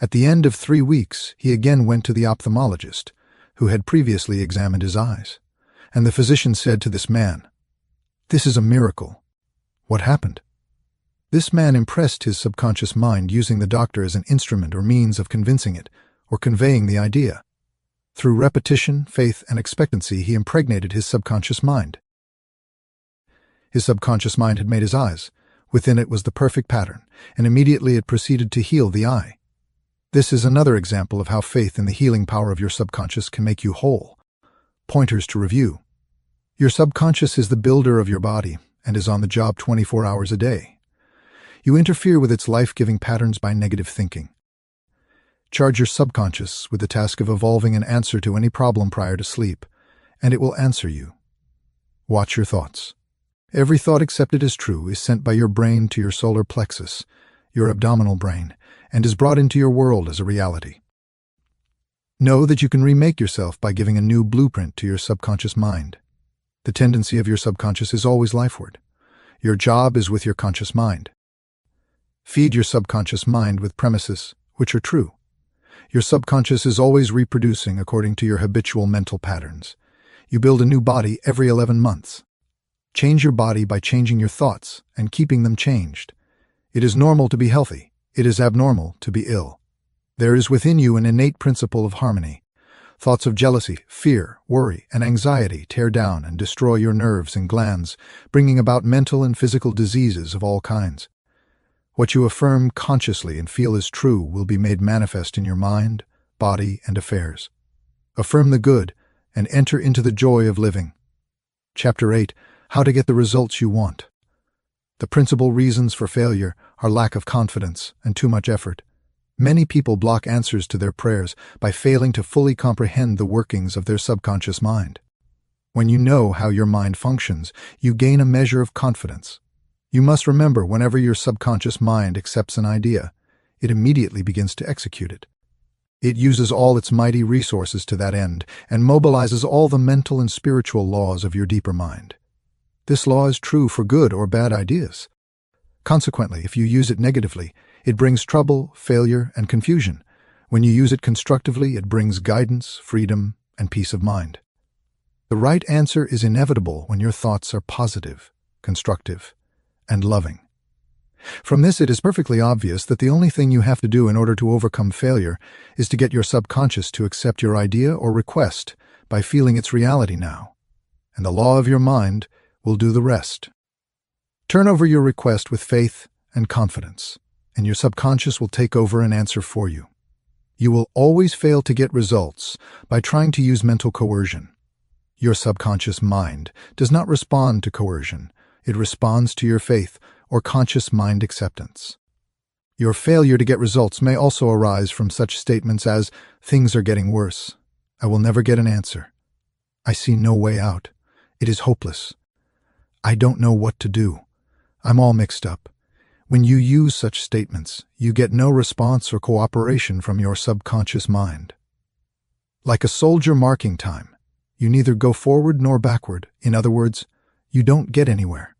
At the end of 3 weeks, he again went to the ophthalmologist, who had previously examined his eyes, and the physician said to this man, "This is a miracle. What happened?" This man impressed his subconscious mind using the doctor as an instrument or means of convincing it, or conveying the idea. Through repetition, faith, and expectancy, he impregnated his subconscious mind. His subconscious mind had made his eyes. Within it was the perfect pattern, and immediately it proceeded to heal the eye. This is another example of how faith in the healing power of your subconscious can make you whole. Pointers to review. Your subconscious is the builder of your body and is on the job 24 hours a day. You interfere with its life-giving patterns by negative thinking. Charge your subconscious with the task of evolving an answer to any problem prior to sleep, and it will answer you. Watch your thoughts. Every thought accepted as true is sent by your brain to your solar plexus, your abdominal brain, and is brought into your world as a reality. Know that you can remake yourself by giving a new blueprint to your subconscious mind. The tendency of your subconscious is always lifeward. Your job is with your conscious mind. Feed your subconscious mind with premises which are true. Your subconscious is always reproducing according to your habitual mental patterns. You build a new body every 11 months. Change your body by changing your thoughts and keeping them changed. It is normal to be healthy. It is abnormal to be ill. There is within you an innate principle of harmony. Thoughts of jealousy, fear, worry, and anxiety tear down and destroy your nerves and glands, bringing about mental and physical diseases of all kinds. What you affirm consciously and feel is true will be made manifest in your mind, body, and affairs. Affirm the good and enter into the joy of living. Chapter 8. How to get the results you want. The principal reasons for failure are lack of confidence and too much effort. Many people block answers to their prayers by failing to fully comprehend the workings of their subconscious mind. When you know how your mind functions, you gain a measure of confidence. You must remember, whenever your subconscious mind accepts an idea, it immediately begins to execute it. It uses all its mighty resources to that end and mobilizes all the mental and spiritual laws of your deeper mind. This law is true for good or bad ideas. Consequently, if you use it negatively, it brings trouble, failure, and confusion. When you use it constructively, it brings guidance, freedom, and peace of mind. The right answer is inevitable when your thoughts are positive, constructive, and loving. From this, it is perfectly obvious that the only thing you have to do in order to overcome failure is to get your subconscious to accept your idea or request by feeling its reality now, and the law of your mind will do the rest. Turn over your request with faith and confidence, and your subconscious will take over and answer for you. You will always fail to get results by trying to use mental coercion. Your subconscious mind does not respond to coercion. It responds to your faith or conscious mind acceptance. Your failure to get results may also arise from such statements as, "Things are getting worse. I will never get an answer. I see no way out. It is hopeless. I don't know what to do. I'm all mixed up." When you use such statements, you get no response or cooperation from your subconscious mind. Like a soldier marking time, you neither go forward nor backward. In other words, you don't get anywhere.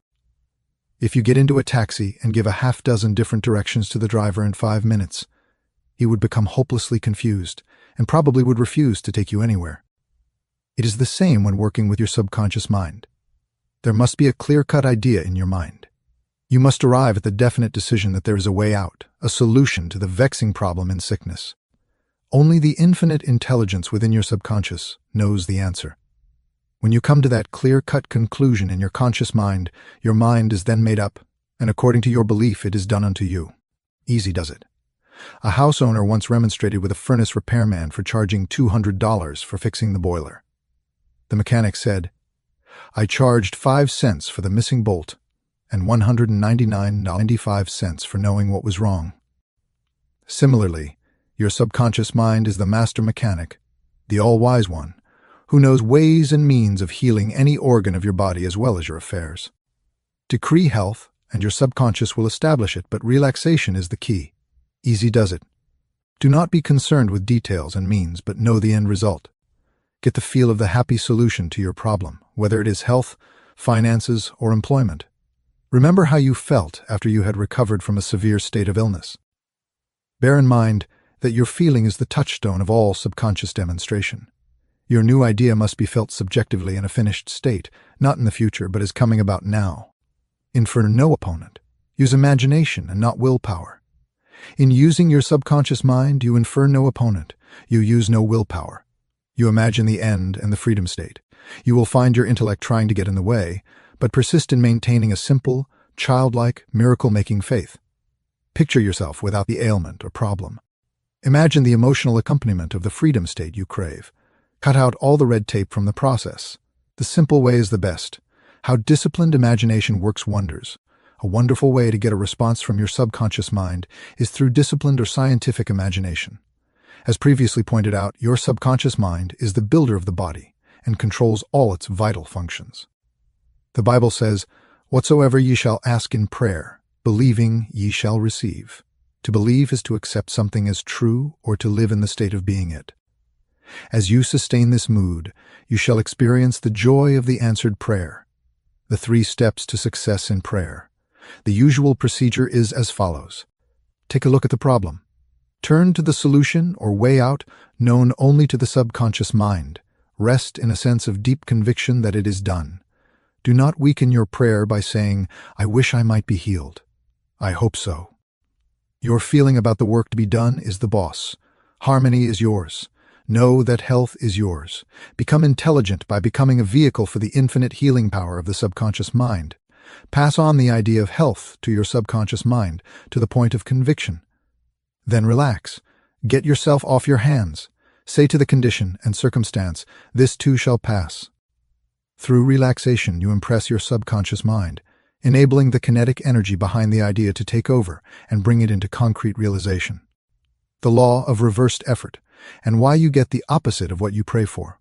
If you get into a taxi and give a half-dozen different directions to the driver in 5 minutes, he would become hopelessly confused and probably would refuse to take you anywhere. It is the same when working with your subconscious mind. There must be a clear-cut idea in your mind. You must arrive at the definite decision that there is a way out, a solution to the vexing problem in sickness. Only the infinite intelligence within your subconscious knows the answer. When you come to that clear-cut conclusion in your conscious mind, your mind is then made up, and according to your belief, it is done unto you. Easy does it. A house owner once remonstrated with a furnace repairman for charging $200 for fixing the boiler. The mechanic said, "I charged 5 cents for the missing bolt and $199.95 for knowing what was wrong." Similarly, your subconscious mind is the master mechanic, the all-wise one, who knows ways and means of healing any organ of your body as well as your affairs. Decree health, and your subconscious will establish it, but relaxation is the key. Easy does it. Do not be concerned with details and means, but know the end result. Get the feel of the happy solution to your problem, whether it is health, finances, or employment. Remember how you felt after you had recovered from a severe state of illness. Bear in mind that your feeling is the touchstone of all subconscious demonstration. Your new idea must be felt subjectively in a finished state, not in the future, but as coming about now. Infer no opponent. Use imagination and not willpower. In using your subconscious mind, you infer no opponent. You use no willpower. You imagine the end and the freedom state. You will find your intellect trying to get in the way, but persist in maintaining a simple, childlike, miracle-making faith. Picture yourself without the ailment or problem. Imagine the emotional accompaniment of the freedom state you crave. Cut out all the red tape from the process. The simple way is the best. How disciplined imagination works wonders. A wonderful way to get a response from your subconscious mind is through disciplined or scientific imagination. As previously pointed out, your subconscious mind is the builder of the body and controls all its vital functions. The Bible says, "Whatsoever ye shall ask in prayer, believing ye shall receive." To believe is to accept something as true or to live in the state of being it. As you sustain this mood, you shall experience the joy of the answered prayer. The 3 steps to success in prayer. The usual procedure is as follows. Take a look at the problem. Turn to the solution or way out known only to the subconscious mind. Rest in a sense of deep conviction that it is done. Do not weaken your prayer by saying, "I wish I might be healed. I hope so." Your feeling about the work to be done is the boss. Harmony is yours. Know that health is yours. Become intelligent by becoming a vehicle for the infinite healing power of the subconscious mind. Pass on the idea of health to your subconscious mind to the point of conviction. Then relax. Get yourself off your hands. Say to the condition and circumstance, "This too shall pass." Through relaxation, you impress your subconscious mind, enabling the kinetic energy behind the idea to take over and bring it into concrete realization. The law of reversed effort, and why you get the opposite of what you pray for.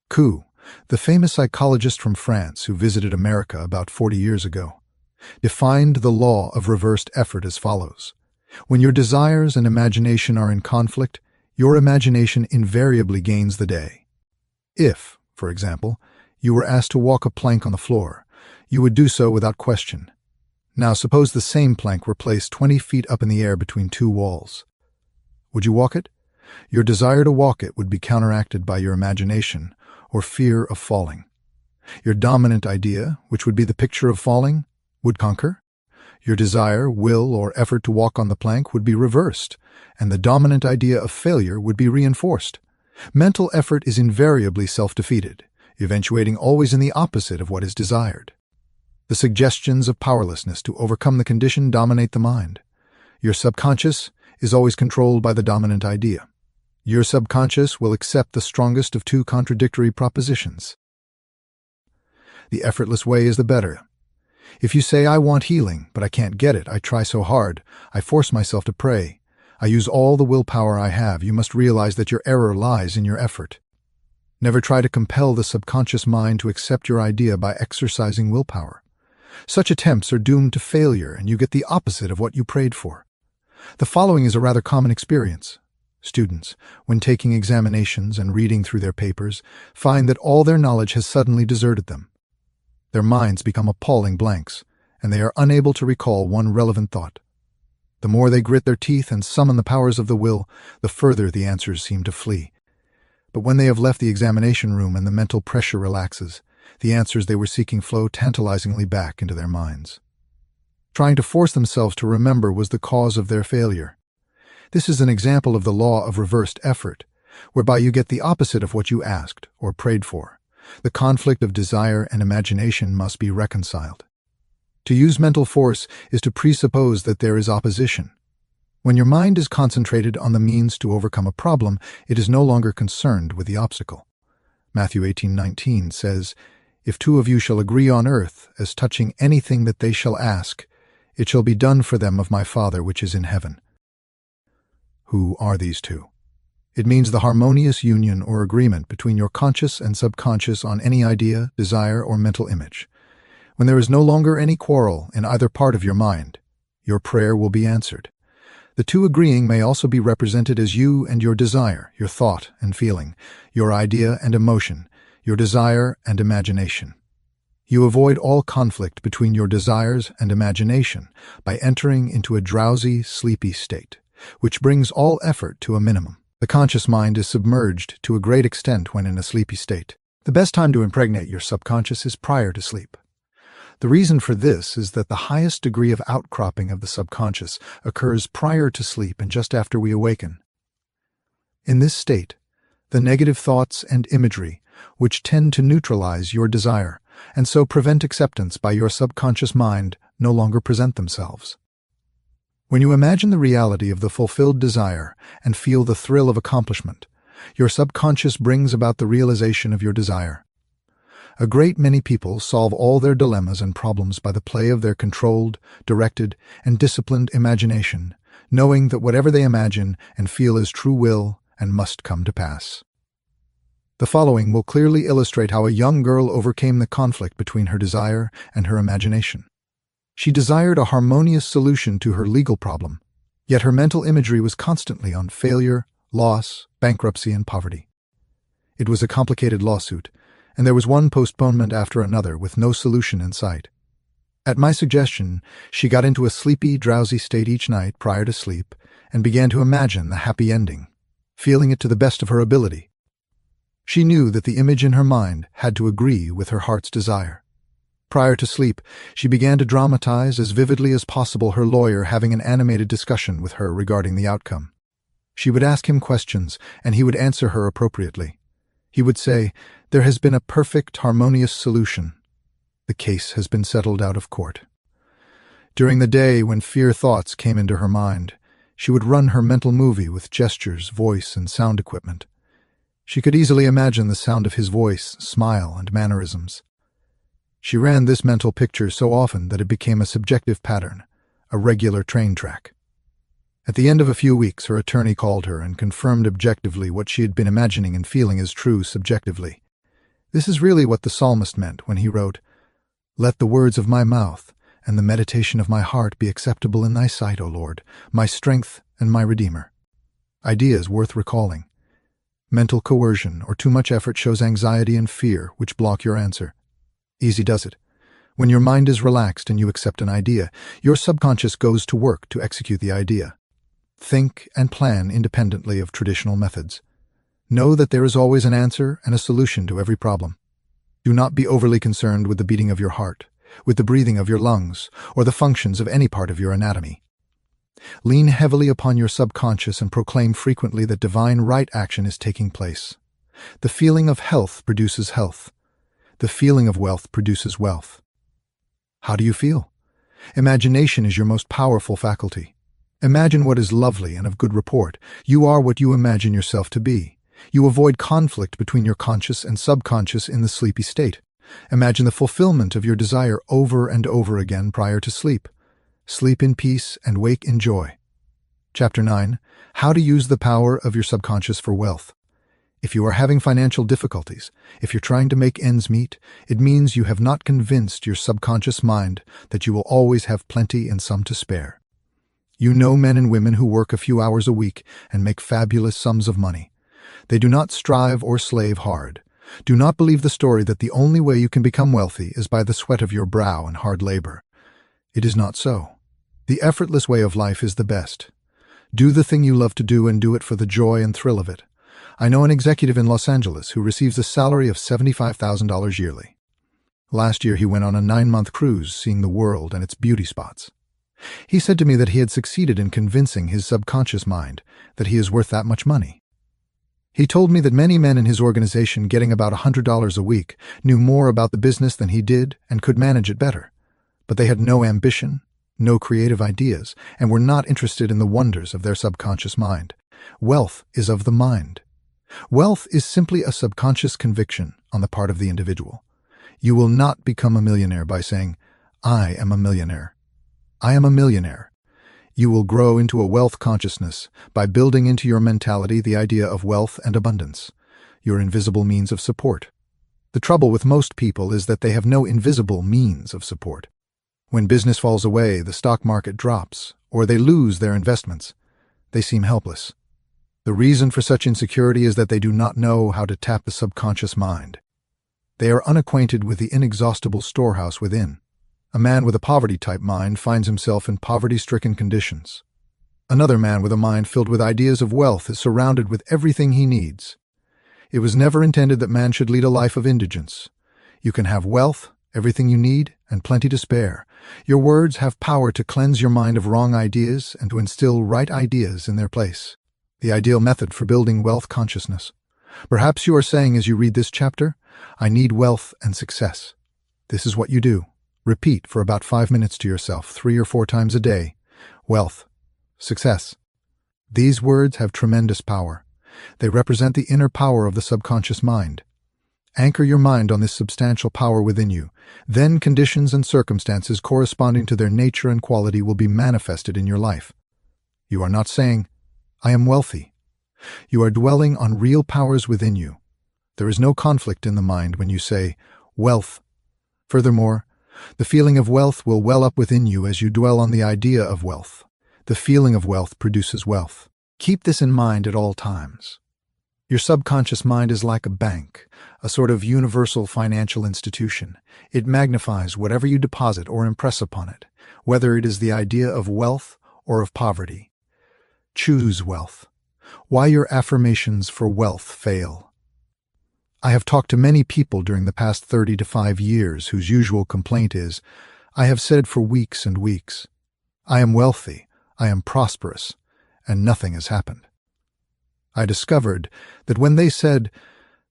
Coup, the famous psychologist from France who visited America about 40 years ago, defined the law of reversed effort as follows. When your desires and imagination are in conflict, your imagination invariably gains the day. If, for example, you were asked to walk a plank on the floor, you would do so without question. Now suppose the same plank were placed 20 feet up in the air between 2 walls. Would you walk it? Your desire to walk it would be counteracted by your imagination or fear of falling. Your dominant idea, which would be the picture of falling, would conquer. Your desire, will, or effort to walk on the plank would be reversed, and the dominant idea of failure would be reinforced. Mental effort is invariably self-defeated, eventuating always in the opposite of what is desired. The suggestions of powerlessness to overcome the condition dominate the mind. Your subconscious is always controlled by the dominant idea. Your subconscious will accept the strongest of two contradictory propositions. The effortless way is the better. If you say, "I want healing, but I can't get it. I try so hard. I force myself to pray. I use all the willpower I have," you must realize that your error lies in your effort. Never try to compel the subconscious mind to accept your idea by exercising willpower. Such attempts are doomed to failure, and you get the opposite of what you prayed for. The following is a rather common experience. Students, when taking examinations and reading through their papers, find that all their knowledge has suddenly deserted them. Their minds become appalling blanks, and they are unable to recall one relevant thought. The more they grit their teeth and summon the powers of the will, the further the answers seem to flee. But when they have left the examination room and the mental pressure relaxes, the answers they were seeking flow tantalizingly back into their minds. Trying to force themselves to remember was the cause of their failure. This is an example of the law of reversed effort, whereby you get the opposite of what you asked or prayed for. The conflict of desire and imagination must be reconciled. To use mental force is to presuppose that there is opposition. When your mind is concentrated on the means to overcome a problem, it is no longer concerned with the obstacle. Matthew 18:19 says, "If two of you shall agree on earth as touching anything that they shall ask, it shall be done for them of my Father which is in heaven." Who are these two? It means the harmonious union or agreement between your conscious and subconscious on any idea, desire, or mental image. When there is no longer any quarrel in either part of your mind, your prayer will be answered. The two agreeing may also be represented as you and your desire, your thought and feeling, your idea and emotion, your desire and imagination. You avoid all conflict between your desires and imagination by entering into a drowsy, sleepy state, which brings all effort to a minimum. The conscious mind is submerged to a great extent when in a sleepy state. The best time to impregnate your subconscious is prior to sleep. The reason for this is that the highest degree of outcropping of the subconscious occurs prior to sleep and just after we awaken. In this state, the negative thoughts and imagery, which tend to neutralize your desire and so prevent acceptance by your subconscious mind, no longer present themselves. When you imagine the reality of the fulfilled desire and feel the thrill of accomplishment, your subconscious brings about the realization of your desire. A great many people solve all their dilemmas and problems by the play of their controlled, directed, and disciplined imagination, knowing that whatever they imagine and feel is true will and must come to pass. The following will clearly illustrate how a young girl overcame the conflict between her desire and her imagination. She desired a harmonious solution to her legal problem, yet her mental imagery was constantly on failure, loss, bankruptcy, and poverty. It was a complicated lawsuit, and there was one postponement after another with no solution in sight. At my suggestion, she got into a sleepy, drowsy state each night prior to sleep and began to imagine the happy ending, feeling it to the best of her ability. She knew that the image in her mind had to agree with her heart's desire. Prior to sleep, she began to dramatize as vividly as possible her lawyer having an animated discussion with her regarding the outcome. She would ask him questions, and he would answer her appropriately. He would say, "There has been a perfect, harmonious solution. The case has been settled out of court." During the day, when fear thoughts came into her mind, she would run her mental movie with gestures, voice, and sound equipment. She could easily imagine the sound of his voice, smile, and mannerisms. She ran this mental picture so often that it became a subjective pattern, a regular train track. At the end of a few weeks, her attorney called her and confirmed objectively what she had been imagining and feeling as true subjectively. This is really what the psalmist meant when he wrote, "Let the words of my mouth and the meditation of my heart be acceptable in thy sight, O Lord, my strength and my Redeemer." Ideas worth recalling. Mental coercion or too much effort shows anxiety and fear, which block your answer. Easy does it. When your mind is relaxed and you accept an idea, your subconscious goes to work to execute the idea. Think and plan independently of traditional methods. Know that there is always an answer and a solution to every problem. Do not be overly concerned with the beating of your heart. with the breathing of your lungs or the functions of any part of your anatomy. Lean heavily upon your subconscious and proclaim frequently that divine right action is taking place. The feeling of health produces health. The feeling of wealth produces wealth. How do you feel? Imagination is your most powerful faculty. Imagine what is lovely and of good report. You are what you imagine yourself to be. You avoid conflict between your conscious and subconscious in the sleepy state. Imagine the fulfillment of your desire over and over again prior to sleep. Sleep in peace and wake in joy. Chapter 9. How to use the power of your subconscious for wealth. If you are having financial difficulties, if you're trying to make ends meet, it means you have not convinced your subconscious mind that you will always have plenty and some to spare. You know men and women who work a few hours a week and make fabulous sums of money. They do not strive or slave hard. Do not believe the story that the only way you can become wealthy is by the sweat of your brow and hard labor. It is not so. The effortless way of life is the best. Do the thing you love to do and do it for the joy and thrill of it. I know an executive in Los Angeles who receives a salary of $75,000 yearly. Last year he went on a 9-month cruise seeing the world and its beauty spots. He said to me that he had succeeded in convincing his subconscious mind that he is worth that much money. He told me that many men in his organization getting about $100 a week knew more about the business than he did and could manage it better, but they had no ambition, no creative ideas, and were not interested in the wonders of their subconscious mind. Wealth is of the mind. Wealth is simply a subconscious conviction on the part of the individual. You will not become a millionaire by saying, "I am a millionaire. I am a millionaire." You will grow into a wealth consciousness by building into your mentality the idea of wealth and abundance, your invisible means of support. The trouble with most people is that they have no invisible means of support. When business falls away, the stock market drops, or they lose their investments, they seem helpless. The reason for such insecurity is that they do not know how to tap the subconscious mind. They are unacquainted with the inexhaustible storehouse within. A man with a poverty-type mind finds himself in poverty-stricken conditions. Another man with a mind filled with ideas of wealth is surrounded with everything he needs. It was never intended that man should lead a life of indigence. You can have wealth, everything you need, and plenty to spare. Your words have power to cleanse your mind of wrong ideas and to instill right ideas in their place. The ideal method for building wealth consciousness. Perhaps you are saying as you read this chapter, "I need wealth and success." This is what you do. Repeat for about 5 minutes to yourself 3 or 4 times a day. Wealth, success. These words have tremendous power. They represent the inner power of the subconscious mind. Anchor your mind on this substantial power within you. Then conditions and circumstances corresponding to their nature and quality will be manifested in your life. You are not saying, "I am wealthy." You are dwelling on real powers within you. There is no conflict in the mind when you say, "wealth." Furthermore, the feeling of wealth will well up within you as you dwell on the idea of wealth. The feeling of wealth produces wealth. Keep this in mind at all times. Your subconscious mind is like a bank, a sort of universal financial institution. It magnifies whatever you deposit or impress upon it, whether it is the idea of wealth or of poverty. Choose wealth. Why your affirmations for wealth fail. I have talked to many people during the past 30 to 5 years whose usual complaint is, "I have said for weeks and weeks, I am wealthy, I am prosperous, and nothing has happened." I discovered that when they said,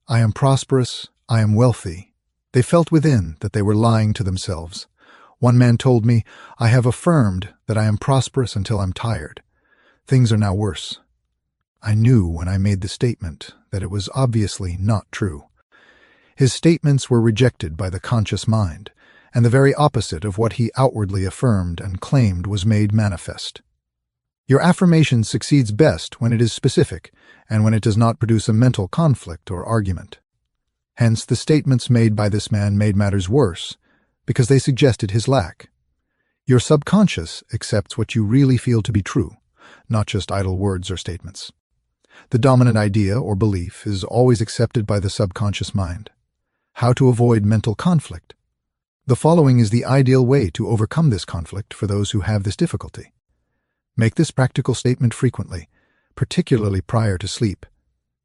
"I am prosperous, I am wealthy," they felt within that they were lying to themselves. One man told me, "I have affirmed that I am prosperous until I'm tired. Things are now worse." I knew when I made the statement that it was obviously not true. His statements were rejected by the conscious mind, and the very opposite of what he outwardly affirmed and claimed was made manifest. Your affirmation succeeds best when it is specific and when it does not produce a mental conflict or argument. Hence, the statements made by this man made matters worse because they suggested his lack. Your subconscious accepts what you really feel to be true, not just idle words or statements. The dominant idea or belief is always accepted by the subconscious mind. How to avoid mental conflict? The following is the ideal way to overcome this conflict for those who have this difficulty. Make this practical statement frequently, particularly prior to sleep.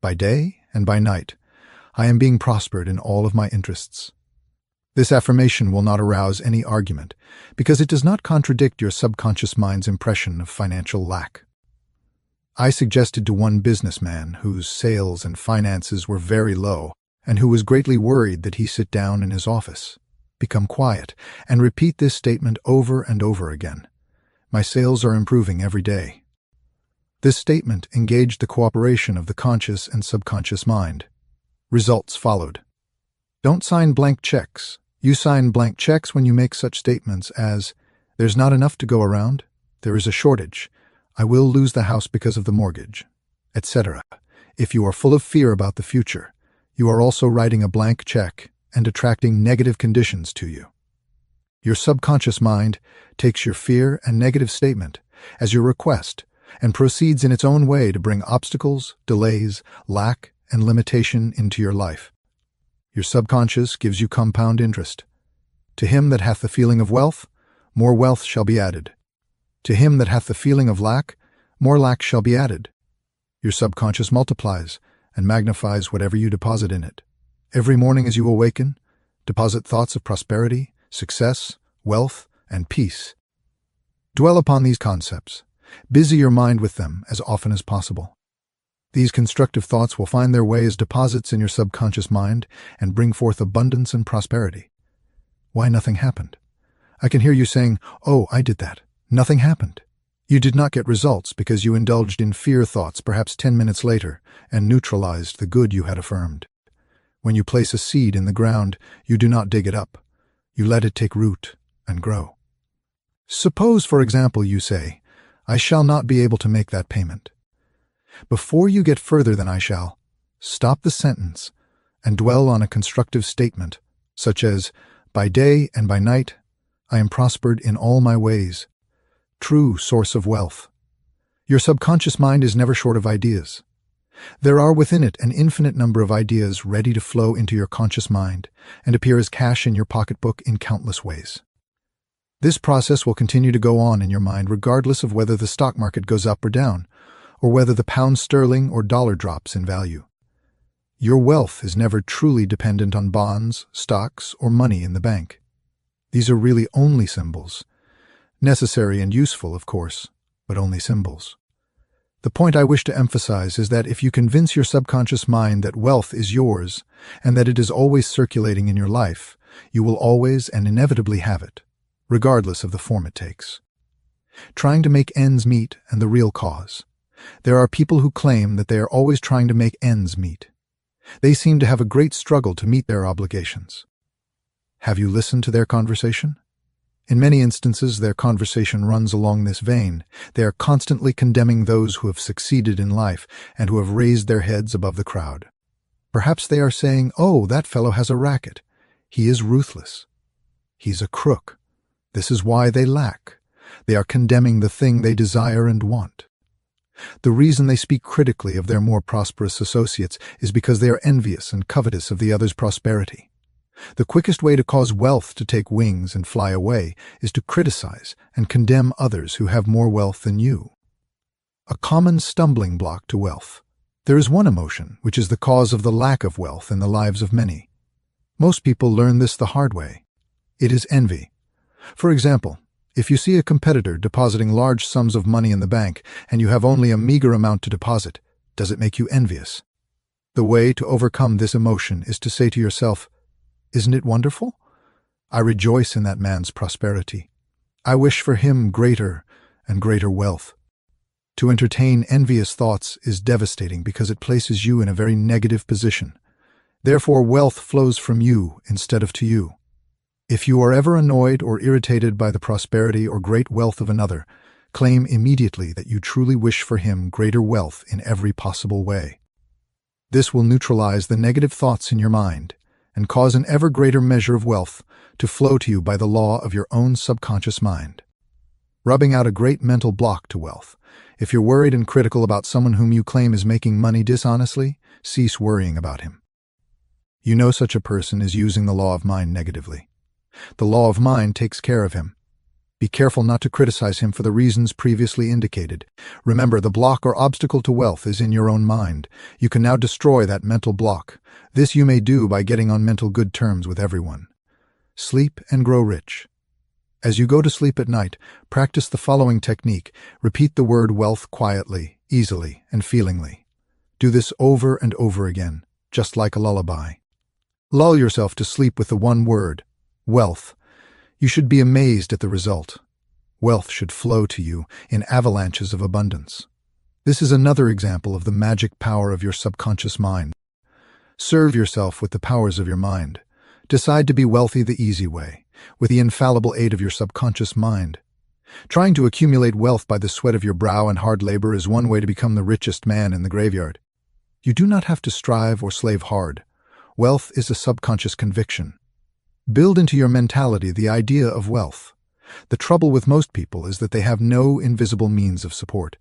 By day and by night, I am being prospered in all of my interests. This affirmation will not arouse any argument because it does not contradict your subconscious mind's impression of financial lack. I suggested to one businessman whose sales and finances were very low and who was greatly worried that he sit down in his office, become quiet, and repeat this statement over and over again. My sales are improving every day. This statement engaged the cooperation of the conscious and subconscious mind. Results followed. Don't sign blank checks. You sign blank checks when you make such statements as, "There's not enough to go around," "There is a shortage," "I will lose the house because of the mortgage," etc. If you are full of fear about the future, you are also writing a blank check and attracting negative conditions to you. Your subconscious mind takes your fear and negative statement as your request and proceeds in its own way to bring obstacles, delays, lack, and limitation into your life. Your subconscious gives you compound interest. To him that hath the feeling of wealth, more wealth shall be added. To him that hath the feeling of lack, more lack shall be added. Your subconscious multiplies and magnifies whatever you deposit in it. Every morning as you awaken, deposit thoughts of prosperity, success, wealth, and peace. Dwell upon these concepts. Busy your mind with them as often as possible. These constructive thoughts will find their way as deposits in your subconscious mind and bring forth abundance and prosperity. Why nothing happened? I can hear you saying, "Oh, I did that. Nothing happened." You did not get results because you indulged in fear thoughts perhaps 10 minutes later and neutralized the good you had affirmed. When you place a seed in the ground, you do not dig it up. You let it take root and grow. Suppose, for example, you say, "I shall not be able to make that payment." Before you get further than "I shall," stop the sentence and dwell on a constructive statement, such as, "By day and by night, I am prospered in all my ways." True source of wealth. Your subconscious mind is never short of ideas. There are within it an infinite number of ideas ready to flow into your conscious mind and appear as cash in your pocketbook in countless ways. This process will continue to go on in your mind regardless of whether the stock market goes up or down, or whether the pound sterling or dollar drops in value. Your wealth is never truly dependent on bonds, stocks, or money in the bank. These are really only symbols. Necessary and useful, of course, but only symbols. The point I wish to emphasize is that if you convince your subconscious mind that wealth is yours and that it is always circulating in your life, you will always and inevitably have it, regardless of the form it takes. Trying to make ends meet and the real cause. There are people who claim that they are always trying to make ends meet. They seem to have a great struggle to meet their obligations. Have you listened to their conversation? In many instances, their conversation runs along this vein. They are constantly condemning those who have succeeded in life and who have raised their heads above the crowd. Perhaps they are saying, "Oh, that fellow has a racket. He is ruthless. He's a crook. This is why they lack." They are condemning the thing they desire and want. The reason they speak critically of their more prosperous associates is because they are envious and covetous of the other's prosperity. The quickest way to cause wealth to take wings and fly away is to criticize and condemn others who have more wealth than you. A common stumbling block to wealth. There is one emotion which is the cause of the lack of wealth in the lives of many. Most people learn this the hard way. It is envy. For example, if you see a competitor depositing large sums of money in the bank and you have only a meager amount to deposit, does it make you envious? The way to overcome this emotion is to say to yourself, "Isn't it wonderful? I rejoice in that man's prosperity. I wish for him greater and greater wealth." To entertain envious thoughts is devastating because it places you in a very negative position. Therefore, wealth flows from you instead of to you. If you are ever annoyed or irritated by the prosperity or great wealth of another, claim immediately that you truly wish for him greater wealth in every possible way. This will neutralize the negative thoughts in your mind and cause an ever greater measure of wealth to flow to you by the law of your own subconscious mind. Rubbing out a great mental block to wealth. If you're worried and critical about someone whom you claim is making money dishonestly, cease worrying about him. You know such a person is using the law of mind negatively. The law of mind takes care of him. Be careful not to criticize him for the reasons previously indicated. Remember, the block or obstacle to wealth is in your own mind. You can now destroy that mental block. This you may do by getting on mental good terms with everyone. Sleep and grow rich. As you go to sleep at night, practice the following technique. Repeat the word wealth quietly, easily, and feelingly. Do this over and over again, just like a lullaby. Lull yourself to sleep with the one word, wealth. You should be amazed at the result. Wealth should flow to you in avalanches of abundance. This is another example of the magic power of your subconscious mind. Serve yourself with the powers of your mind. Decide to be wealthy the easy way, with the infallible aid of your subconscious mind. Trying to accumulate wealth by the sweat of your brow and hard labor is one way to become the richest man in the graveyard. You do not have to strive or slave hard. Wealth is a subconscious conviction. Build into your mentality the idea of wealth. The trouble with most people is that they have no invisible means of support.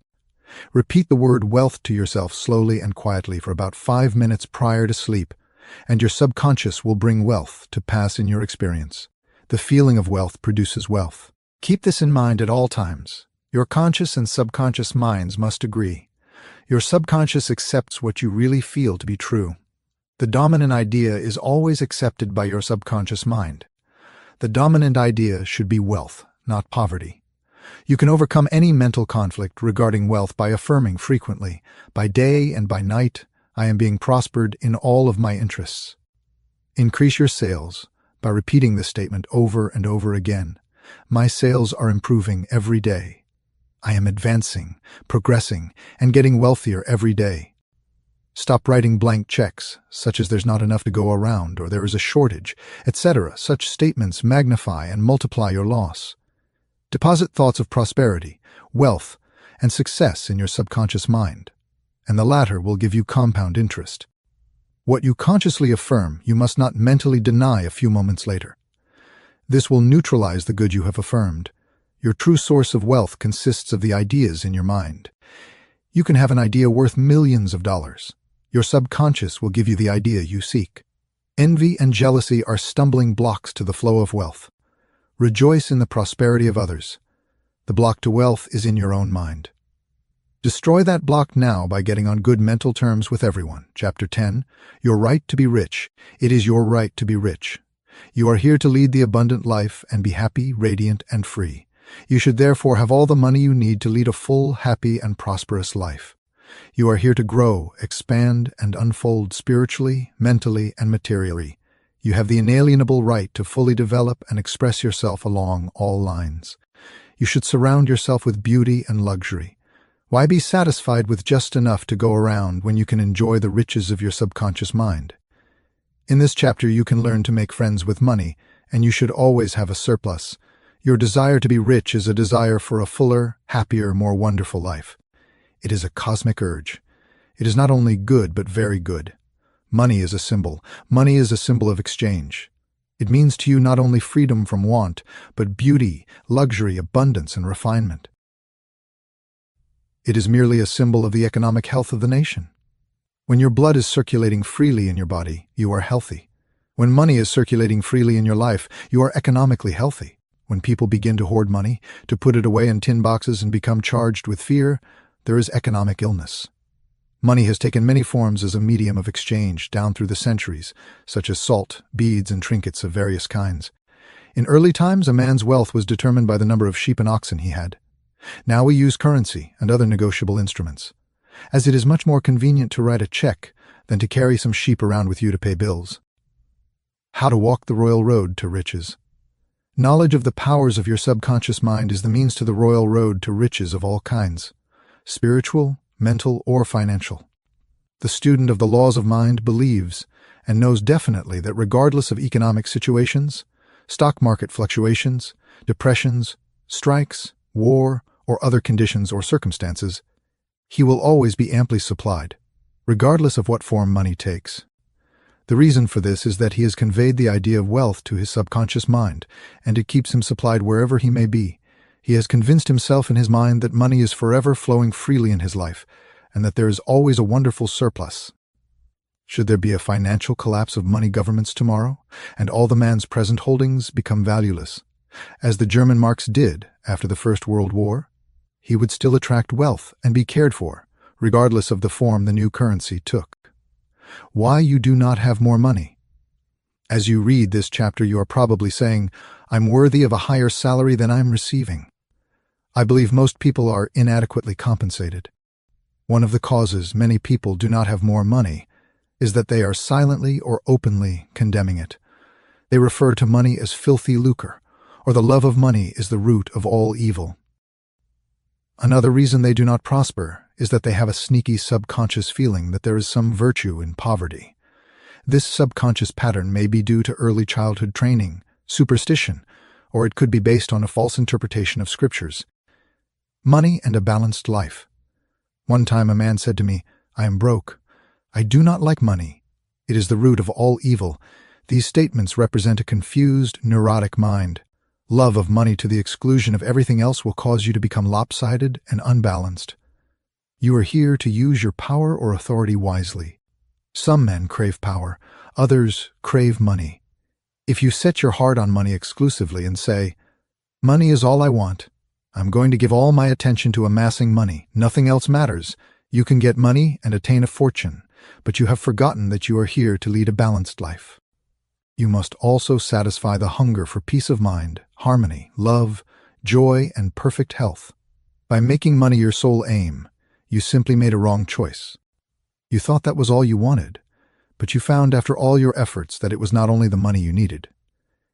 Repeat the word wealth to yourself slowly and quietly for about 5 minutes prior to sleep, and your subconscious will bring wealth to pass in your experience. The feeling of wealth produces wealth. Keep this in mind at all times. Your conscious and subconscious minds must agree. Your subconscious accepts what you really feel to be true. The dominant idea is always accepted by your subconscious mind. The dominant idea should be wealth, not poverty. You can overcome any mental conflict regarding wealth by affirming frequently, by day and by night, I am being prospered in all of my interests. Increase your sales by repeating this statement over and over again. My sales are improving every day. I am advancing, progressing, and getting wealthier every day. Stop writing blank checks, such as there's not enough to go around or there is a shortage, etc. Such statements magnify and multiply your loss. Deposit thoughts of prosperity, wealth, and success in your subconscious mind, and the latter will give you compound interest. What you consciously affirm, you must not mentally deny a few moments later. This will neutralize the good you have affirmed. Your true source of wealth consists of the ideas in your mind. You can have an idea worth millions of dollars. Your subconscious will give you the idea you seek. Envy and jealousy are stumbling blocks to the flow of wealth. Rejoice in the prosperity of others. The block to wealth is in your own mind. Destroy that block now by getting on good mental terms with everyone. Chapter 10. Your right to be rich. It is your right to be rich. You are here to lead the abundant life and be happy, radiant, and free. You should therefore have all the money you need to lead a full, happy, and prosperous life. You are here to grow, expand, and unfold spiritually, mentally, and materially. You have the inalienable right to fully develop and express yourself along all lines. You should surround yourself with beauty and luxury. Why be satisfied with just enough to go around when you can enjoy the riches of your subconscious mind? In this chapter, you can learn to make friends with money, and you should always have a surplus. Your desire to be rich is a desire for a fuller, happier, more wonderful life. It is a cosmic urge. It is not only good, but very good. Money is a symbol. Money is a symbol of exchange. It means to you not only freedom from want, but beauty, luxury, abundance, and refinement. It is merely a symbol of the economic health of the nation. When your blood is circulating freely in your body, you are healthy. When money is circulating freely in your life, you are economically healthy. When people begin to hoard money, to put it away in tin boxes and become charged with fear, there is economic illness. Money has taken many forms as a medium of exchange down through the centuries, such as salt, beads, and trinkets of various kinds. In early times, a man's wealth was determined by the number of sheep and oxen he had. Now we use currency and other negotiable instruments, as it is much more convenient to write a check than to carry some sheep around with you to pay bills. How to walk the royal road to riches. Knowledge of the powers of your subconscious mind is the means to the royal road to riches of all kinds, spiritual, mental, or financial. The student of the laws of mind believes and knows definitely that regardless of economic situations, stock market fluctuations, depressions, strikes, war, or other conditions or circumstances, he will always be amply supplied, regardless of what form money takes. The reason for this is that he has conveyed the idea of wealth to his subconscious mind, and it keeps him supplied wherever he may be. He has convinced himself in his mind that money is forever flowing freely in his life, and that there is always a wonderful surplus. Should there be a financial collapse of money governments tomorrow, and all the man's present holdings become valueless, as the German marks did after the First World War, he would still attract wealth and be cared for, regardless of the form the new currency took. Why you do not have more money? As you read this chapter, you are probably saying, "I'm worthy of a higher salary than I'm receiving." I believe most people are inadequately compensated. One of the causes many people do not have more money is that they are silently or openly condemning it. They refer to money as filthy lucre, or the love of money is the root of all evil. Another reason they do not prosper is that they have a sneaky subconscious feeling that there is some virtue in poverty. This subconscious pattern may be due to early childhood training, superstition, or it could be based on a false interpretation of scriptures. Money and a balanced life. One time a man said to me, "I am broke. I do not like money. It is the root of all evil." These statements represent a confused, neurotic mind. Love of money to the exclusion of everything else will cause you to become lopsided and unbalanced. You are here to use your power or authority wisely. Some men crave power, others crave money. If you set your heart on money exclusively and say, "Money is all I want. I'm going to give all my attention to amassing money. Nothing else matters." You can get money and attain a fortune, but you have forgotten that you are here to lead a balanced life. You must also satisfy the hunger for peace of mind, harmony, love, joy, and perfect health. By making money your sole aim, you simply made a wrong choice. You thought that was all you wanted, but you found after all your efforts that it was not only the money you needed.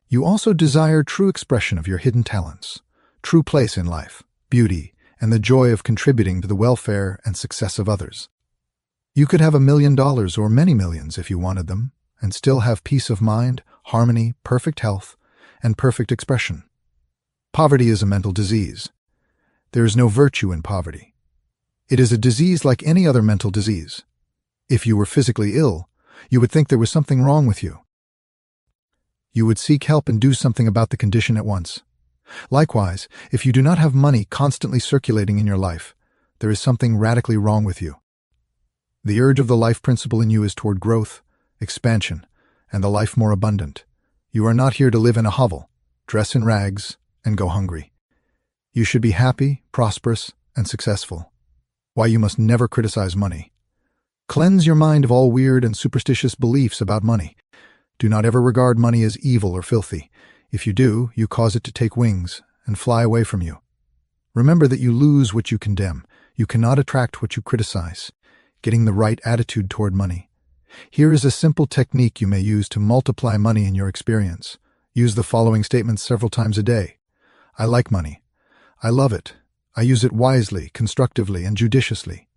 You also desire true expression of your hidden talents, true place in life, beauty, and the joy of contributing to the welfare and success of others. You could have $1 million or many millions if you wanted them, and still have peace of mind, harmony, perfect health, and perfect expression. Poverty is a mental disease. There is no virtue in poverty. It is a disease like any other mental disease. If you were physically ill, you would think there was something wrong with you. You would seek help and do something about the condition at once. Likewise, if you do not have money constantly circulating in your life, there is something radically wrong with you. The urge of the life principle in you is toward growth, expansion, and the life more abundant. You are not here to live in a hovel, dress in rags, and go hungry. You should be happy, prosperous, and successful. Why you must never criticize money. Cleanse your mind of all weird and superstitious beliefs about money. Do not ever regard money as evil or filthy. If you do, you cause it to take wings and fly away from you. Remember that you lose what you condemn. You cannot attract what you criticize. Getting the right attitude toward money. Here is a simple technique you may use to multiply money in your experience. Use the following statements several times a day. I like money. I love it. I use it wisely, constructively, and judiciously.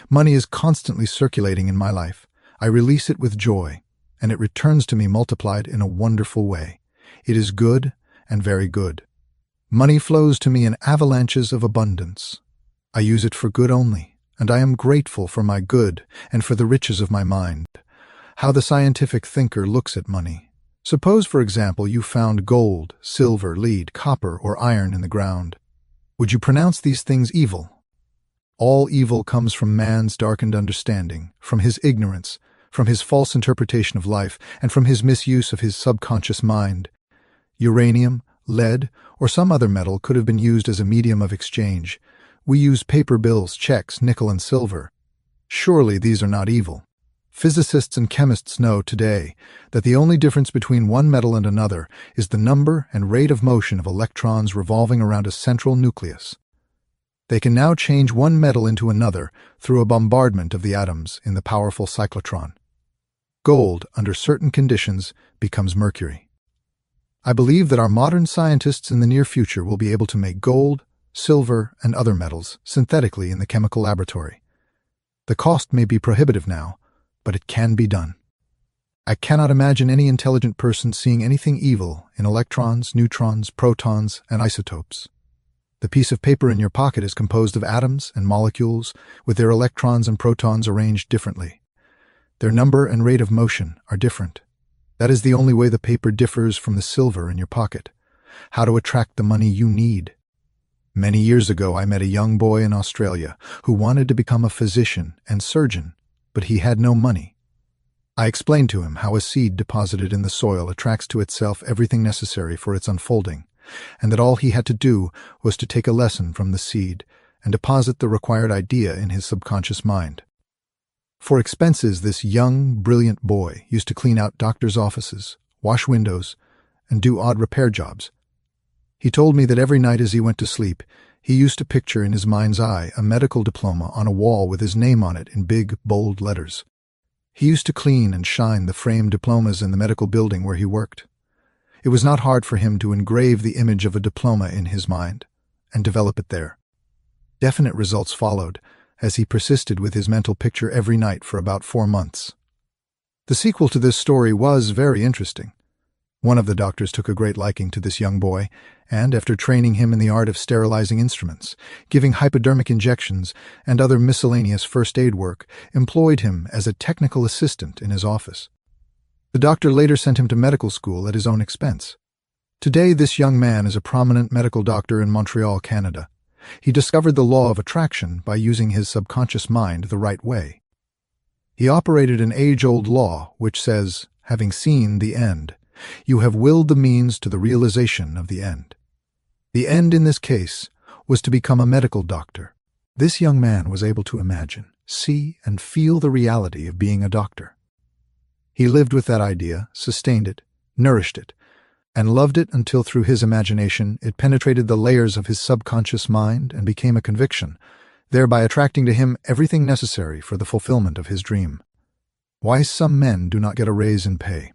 Money is constantly circulating in my life. I release it with joy, and it returns to me multiplied in a wonderful way. It is good and very good. Money flows to me in avalanches of abundance. I use it for good only, and I am grateful for my good and for the riches of my mind. How the scientific thinker looks at money. Suppose, for example, you found gold, silver, lead, copper, or iron in the ground. Would you pronounce these things evil? All evil comes from man's darkened understanding, from his ignorance, from his false interpretation of life, and from his misuse of his subconscious mind. Uranium, lead, or some other metal could have been used as a medium of exchange. We use paper bills, checks, nickel, and silver. Surely these are not evil. Physicists and chemists know today that the only difference between one metal and another is the number and rate of motion of electrons revolving around a central nucleus. They can now change one metal into another through a bombardment of the atoms in the powerful cyclotron. Gold, under certain conditions, becomes mercury. I believe that our modern scientists in the near future will be able to make gold, silver, and other metals synthetically in the chemical laboratory. The cost may be prohibitive now, but it can be done. I cannot imagine any intelligent person seeing anything evil in electrons, neutrons, protons, and isotopes. The piece of paper in your pocket is composed of atoms and molecules with their electrons and protons arranged differently. Their number and rate of motion are different. That is the only way the paper differs from the silver in your pocket. How to attract the money you need. Many years ago, I met a young boy in Australia who wanted to become a physician and surgeon, but he had no money. I explained to him how a seed deposited in the soil attracts to itself everything necessary for its unfolding, and that all he had to do was to take a lesson from the seed and deposit the required idea in his subconscious mind. For expenses, this young, brilliant boy used to clean out doctors' offices, wash windows, and do odd repair jobs. He told me that every night as he went to sleep, he used to picture in his mind's eye a medical diploma on a wall with his name on it in big, bold letters. He used to clean and shine the framed diplomas in the medical building where he worked. It was not hard for him to engrave the image of a diploma in his mind and develop it there. Definite results followed, as he persisted with his mental picture every night for about 4 months. The sequel to this story was very interesting. One of the doctors took a great liking to this young boy, and after training him in the art of sterilizing instruments, giving hypodermic injections, and other miscellaneous first aid work, employed him as a technical assistant in his office. The doctor later sent him to medical school at his own expense. Today, this young man is a prominent medical doctor in Montreal, Canada. He discovered the law of attraction by using his subconscious mind the right way. He operated an age-old law which says, having seen the end, you have willed the means to the realization of the end. The end in this case was to become a medical doctor. This young man was able to imagine, see, and feel the reality of being a doctor. He lived with that idea, sustained it, nourished it, and loved it until through his imagination it penetrated the layers of his subconscious mind and became a conviction, thereby attracting to him everything necessary for the fulfillment of his dream. Why some men do not get a raise in pay.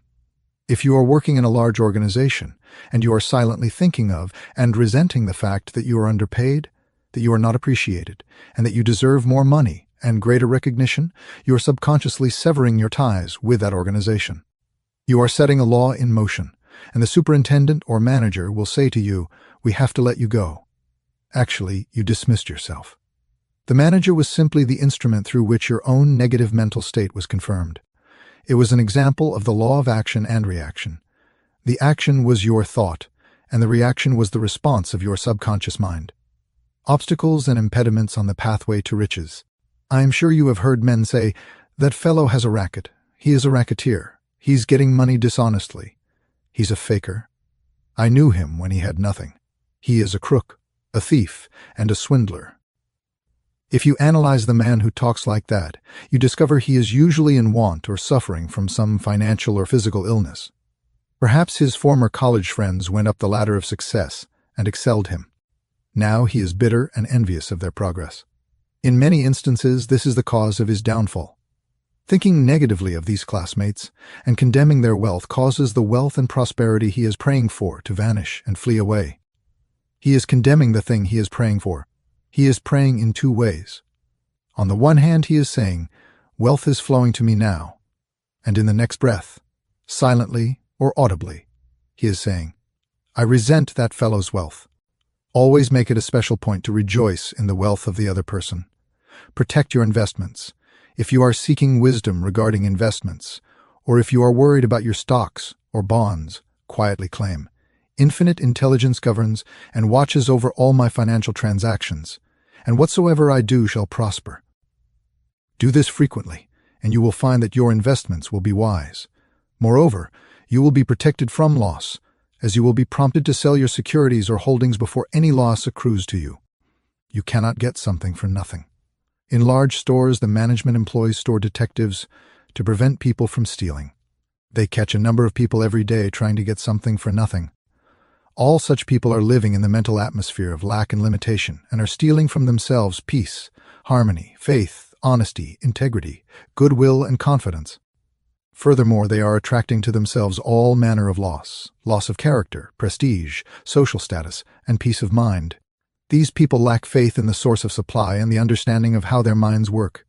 If you are working in a large organization, and you are silently thinking of and resenting the fact that you are underpaid, that you are not appreciated, and that you deserve more money and greater recognition, you are subconsciously severing your ties with that organization. You are setting a law in motion, and the superintendent or manager will say to you, "We have to let you go." Actually, you dismissed yourself. The manager was simply the instrument through which your own negative mental state was confirmed. It was an example of the law of action and reaction. The action was your thought, and the reaction was the response of your subconscious mind. Obstacles and impediments on the pathway to riches. I am sure you have heard men say, "That fellow has a racket. He is a racketeer. He's getting money dishonestly. He's a faker. I knew him when he had nothing. He is a crook, a thief, and a swindler." If you analyze the man who talks like that, you discover he is usually in want or suffering from some financial or physical illness. Perhaps his former college friends went up the ladder of success and excelled him. Now he is bitter and envious of their progress. In many instances, this is the cause of his downfall. Thinking negatively of these classmates and condemning their wealth causes the wealth and prosperity he is praying for to vanish and flee away. He is condemning the thing he is praying for. He is praying in 2 ways. On the one hand, he is saying, "Wealth is flowing to me now," and in the next breath, silently or audibly, he is saying, "I resent that fellow's wealth." Always make it a special point to rejoice in the wealth of the other person. Protect your investments. If you are seeking wisdom regarding investments, or if you are worried about your stocks or bonds, quietly claim, "Infinite intelligence governs and watches over all my financial transactions, and whatsoever I do shall prosper." Do this frequently, and you will find that your investments will be wise. Moreover, you will be protected from loss, as you will be prompted to sell your securities or holdings before any loss accrues to you. You cannot get something for nothing. In large stores, the management employs store detectives to prevent people from stealing. They catch a number of people every day trying to get something for nothing. All such people are living in the mental atmosphere of lack and limitation and are stealing from themselves peace, harmony, faith, honesty, integrity, goodwill, and confidence. Furthermore, they are attracting to themselves all manner of loss of character, prestige, social status, and peace of mind. These people lack faith in the source of supply and the understanding of how their minds work.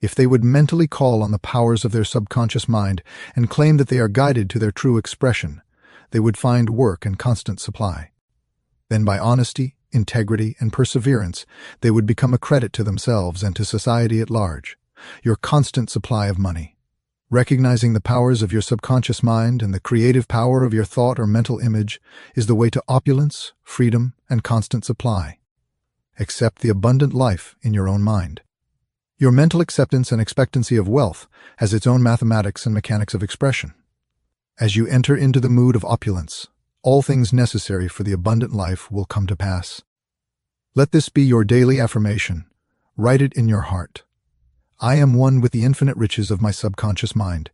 If they would mentally call on the powers of their subconscious mind and claim that they are guided to their true expression, they would find work and constant supply. Then by honesty, integrity, and perseverance, they would become a credit to themselves and to society at large. Your constant supply of money. Recognizing the powers of your subconscious mind and the creative power of your thought or mental image is the way to opulence, freedom, and constant supply. Accept the abundant life in your own mind. Your mental acceptance and expectancy of wealth has its own mathematics and mechanics of expression. As you enter into the mood of opulence, all things necessary for the abundant life will come to pass. Let this be your daily affirmation. Write it in your heart. I am one with the infinite riches of my subconscious mind.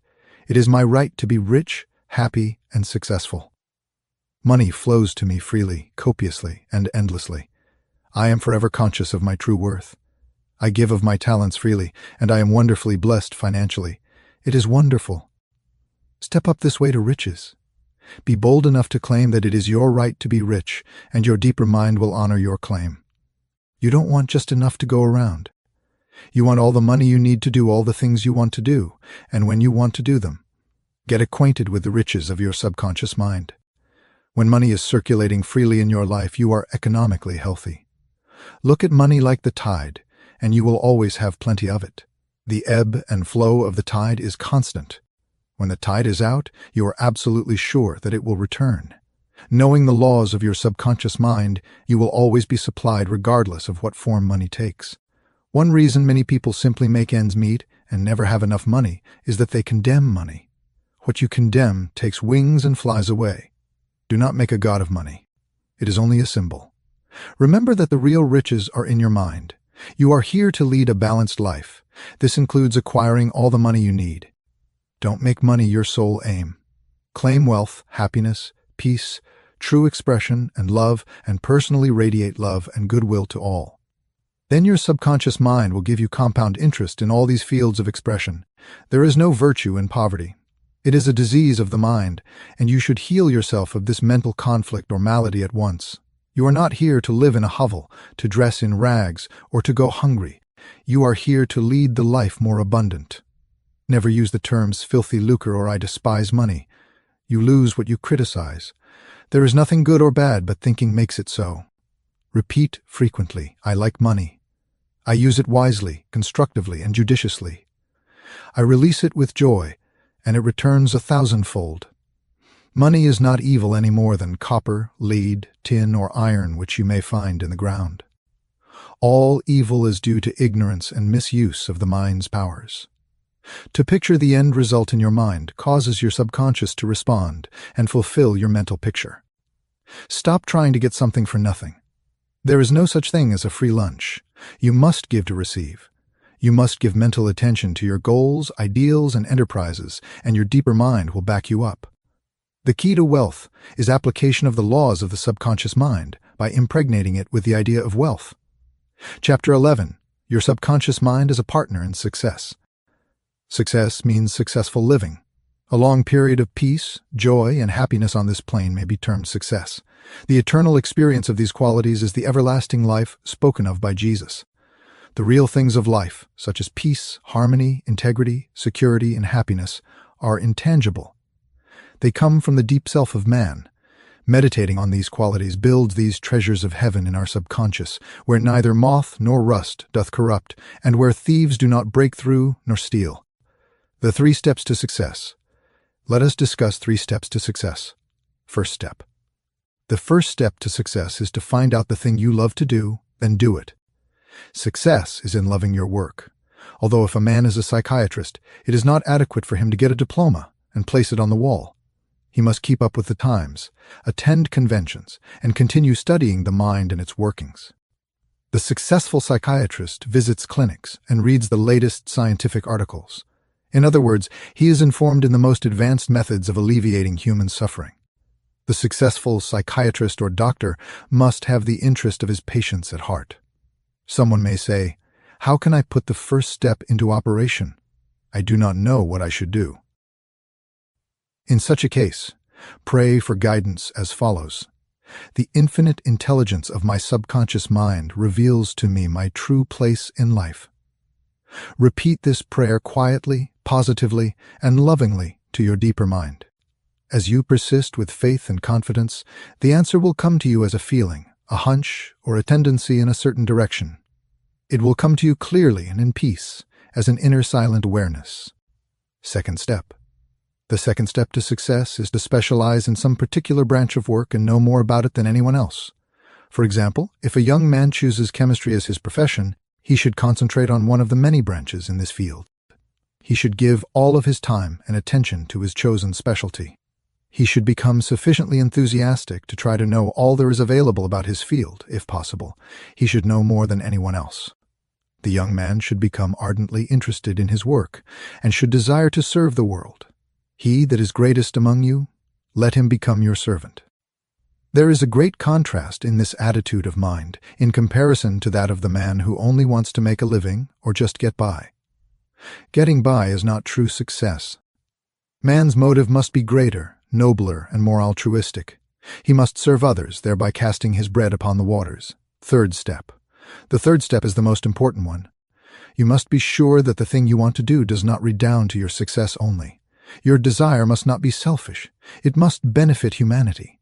It is my right to be rich, happy, and successful. Money flows to me freely, copiously, and endlessly. I am forever conscious of my true worth. I give of my talents freely, and I am wonderfully blessed financially. It is wonderful. Step up this way to riches. Be bold enough to claim that it is your right to be rich, and your deeper mind will honor your claim. You don't want just enough to go around. You want all the money you need to do all the things you want to do, and when you want to do them. Get acquainted with the riches of your subconscious mind. When money is circulating freely in your life, you are economically healthy. Look at money like the tide, and you will always have plenty of it. The ebb and flow of the tide is constant. When the tide is out, you are absolutely sure that it will return. Knowing the laws of your subconscious mind, you will always be supplied regardless of what form money takes. One reason many people simply make ends meet and never have enough money is that they condemn money. What you condemn takes wings and flies away. Do not make a god of money. It is only a symbol. Remember that the real riches are in your mind. You are here to lead a balanced life. This includes acquiring all the money you need. Don't make money your sole aim. Claim wealth, happiness, peace, true expression, and love, and personally radiate love and goodwill to all. Then your subconscious mind will give you compound interest in all these fields of expression. There is no virtue in poverty. It is a disease of the mind, and you should heal yourself of this mental conflict or malady at once. You are not here to live in a hovel, to dress in rags, or to go hungry. You are here to lead the life more abundant. Never use the terms filthy lucre or I despise money. You lose what you criticize. There is nothing good or bad, but thinking makes it so. Repeat frequently, I like money. I use it wisely, constructively, and judiciously. I release it with joy, and it returns 1,000-fold. Money is not evil any more than copper, lead, tin, or iron which you may find in the ground. All evil is due to ignorance and misuse of the mind's powers. To picture the end result in your mind causes your subconscious to respond and fulfill your mental picture. Stop trying to get something for nothing. There is no such thing as a free lunch. You must give to receive. You must give mental attention to your goals, ideals, and enterprises, and your deeper mind will back you up. The key to wealth is application of the laws of the subconscious mind by impregnating it with the idea of wealth. Chapter 11. Your subconscious mind as a partner in success. Success means successful living. A long period of peace, joy, and happiness on this plane may be termed success. The eternal experience of these qualities is the everlasting life spoken of by Jesus. The real things of life, such as peace, harmony, integrity, security, and happiness, are intangible. They come from the deep self of man. Meditating on these qualities builds these treasures of heaven in our subconscious, where neither moth nor rust doth corrupt, and where thieves do not break through nor steal. The 3 steps to success. Let us discuss 3 steps to success. First step. The first step to success is to find out the thing you love to do, then do it. Success is in loving your work. Although if a man is a psychiatrist, it is not adequate for him to get a diploma and place it on the wall. He must keep up with the times, attend conventions, and continue studying the mind and its workings. The successful psychiatrist visits clinics and reads the latest scientific articles. In other words, he is informed in the most advanced methods of alleviating human suffering. The successful psychiatrist or doctor must have the interest of his patients at heart. Someone may say, "How can I put the first step into operation? I do not know what I should do." In such a case, pray for guidance as follows. The infinite intelligence of my subconscious mind reveals to me my true place in life. Repeat this prayer quietly, positively, and lovingly to your deeper mind. As you persist with faith and confidence, the answer will come to you as a feeling, a hunch, or a tendency in a certain direction. It will come to you clearly and in peace, as an inner silent awareness. Second step. The second step to success is to specialize in some particular branch of work and know more about it than anyone else. For example, if a young man chooses chemistry as his profession, he should concentrate on one of the many branches in this field. He should give all of his time and attention to his chosen specialty. He should become sufficiently enthusiastic to try to know all there is available about his field, if possible. He should know more than anyone else. The young man should become ardently interested in his work and should desire to serve the world. He that is greatest among you, let him become your servant. There is a great contrast in this attitude of mind in comparison to that of the man who only wants to make a living or just get by. Getting by is not true success. Man's motive must be greater, nobler, and more altruistic. He must serve others, thereby casting his bread upon the waters. Third step. The third step is the most important one. You must be sure that the thing you want to do does not redound to your success only. Your desire must not be selfish. It must benefit humanity.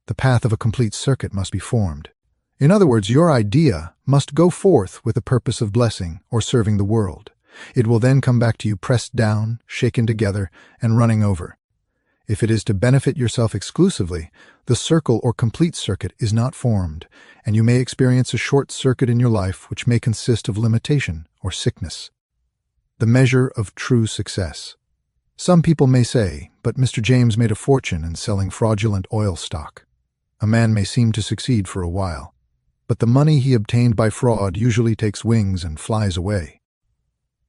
The path of a complete circuit must be formed. In other words, your idea must go forth with the purpose of blessing or serving the world. It will then come back to you pressed down, shaken together, and running over. If it is to benefit yourself exclusively, the circle or complete circuit is not formed, and you may experience a short circuit in your life which may consist of limitation or sickness. The measure of true success. Some people may say, but Mr. James made a fortune in selling fraudulent oil stock. A man may seem to succeed for a while, but the money he obtained by fraud usually takes wings and flies away.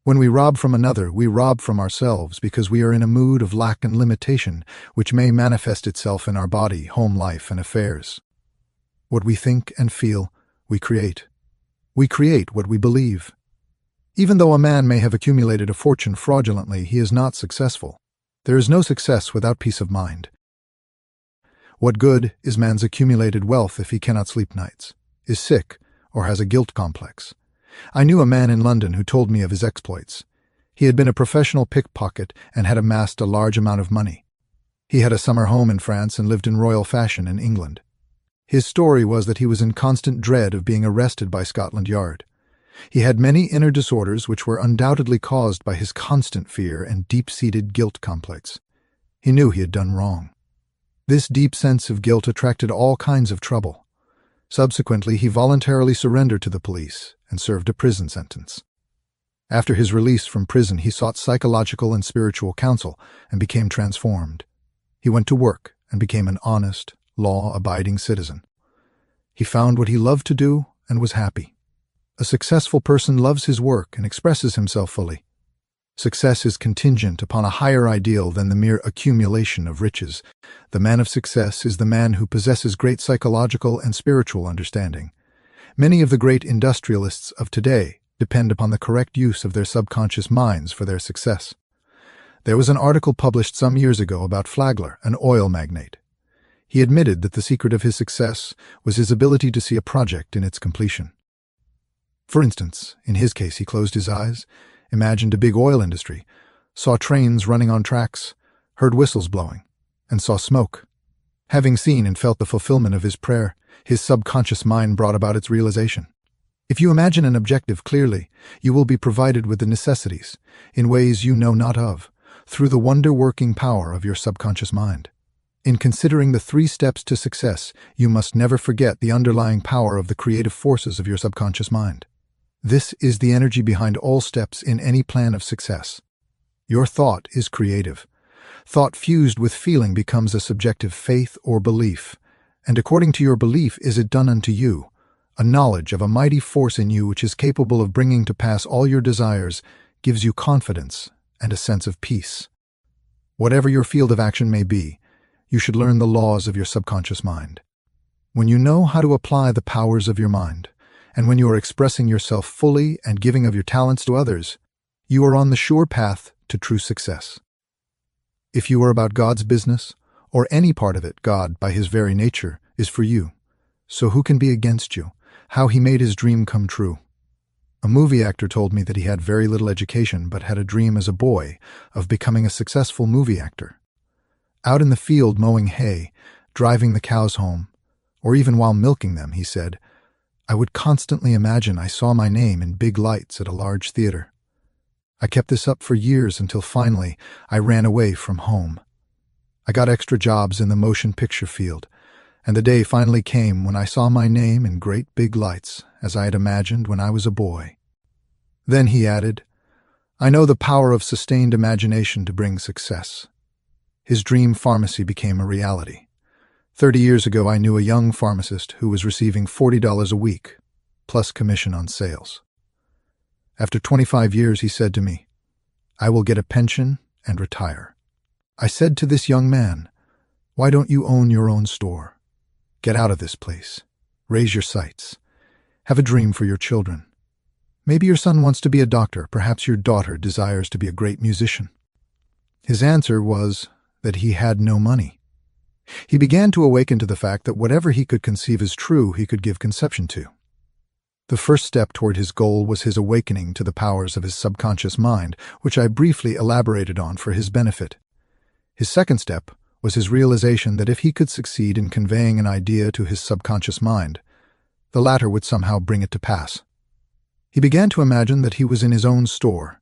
When we rob from another, we rob from ourselves because we are in a mood of lack and limitation, which may manifest itself in our body, home life, and affairs. What we think and feel, we create. We create what we believe. Even though a man may have accumulated a fortune fraudulently, he is not successful. There is no success without peace of mind. What good is man's accumulated wealth if he cannot sleep nights, is sick, or has a guilt complex? I knew a man in London who told me of his exploits. He had been a professional pickpocket and had amassed a large amount of money. He had a summer home in France and lived in royal fashion in England. His story was that he was in constant dread of being arrested by Scotland Yard. He had many inner disorders which were undoubtedly caused by his constant fear and deep-seated guilt complex. He knew he had done wrong. This deep sense of guilt attracted all kinds of trouble. Subsequently, he voluntarily surrendered to the police and served a prison sentence. After his release from prison, he sought psychological and spiritual counsel and became transformed. He went to work and became an honest, law-abiding citizen. He found what he loved to do and was happy. A successful person loves his work and expresses himself fully. Success is contingent upon a higher ideal than the mere accumulation of riches. The man of success is the man who possesses great psychological and spiritual understanding. Many of the great industrialists of today depend upon the correct use of their subconscious minds for their success. There was an article published some years ago about Flagler, an oil magnate. He admitted that the secret of his success was his ability to see a project in its completion. For instance, in his case, he closed his eyes, imagined a big oil industry, saw trains running on tracks, heard whistles blowing, and saw smoke. Having seen and felt the fulfillment of his prayer, his subconscious mind brought about its realization. If you imagine an objective clearly, you will be provided with the necessities, in ways you know not of, through the wonder-working power of your subconscious mind. In considering the 3 steps to success, you must never forget the underlying power of the creative forces of your subconscious mind. This is the energy behind all steps in any plan of success. Your thought is creative. Thought fused with feeling becomes a subjective faith or belief, and according to your belief is it done unto you. A knowledge of a mighty force in you which is capable of bringing to pass all your desires gives you confidence and a sense of peace. Whatever your field of action may be, you should learn the laws of your subconscious mind. When you know how to apply the powers of your mind, and when you are expressing yourself fully and giving of your talents to others, you are on the sure path to true success. If you are about God's business, or any part of it, God, by his very nature, is for you. So who can be against you? How he made his dream come true. A movie actor told me that he had very little education but had a dream as a boy of becoming a successful movie actor. Out in the field mowing hay, driving the cows home, or even while milking them, he said, I would constantly imagine I saw my name in big lights at a large theater. I kept this up for years until finally I ran away from home. I got extra jobs in the motion picture field, and the day finally came when I saw my name in great big lights, as I had imagined when I was a boy. Then he added, I know the power of sustained imagination to bring success. His dream pharmacy became a reality. 30 years ago, I knew a young pharmacist who was receiving $40 a week, plus commission on sales. After 25 years, he said to me, I will get a pension and retire. I said to this young man, "Why don't you own your own store? Get out of this place. Raise your sights. Have a dream for your children. Maybe your son wants to be a doctor. Perhaps your daughter desires to be a great musician." His answer was that he had no money. He began to awaken to the fact that whatever he could conceive as true, he could give conception to. The first step toward his goal was his awakening to the powers of his subconscious mind, which I briefly elaborated on for his benefit. His second step was his realization that if he could succeed in conveying an idea to his subconscious mind, the latter would somehow bring it to pass. He began to imagine that he was in his own store.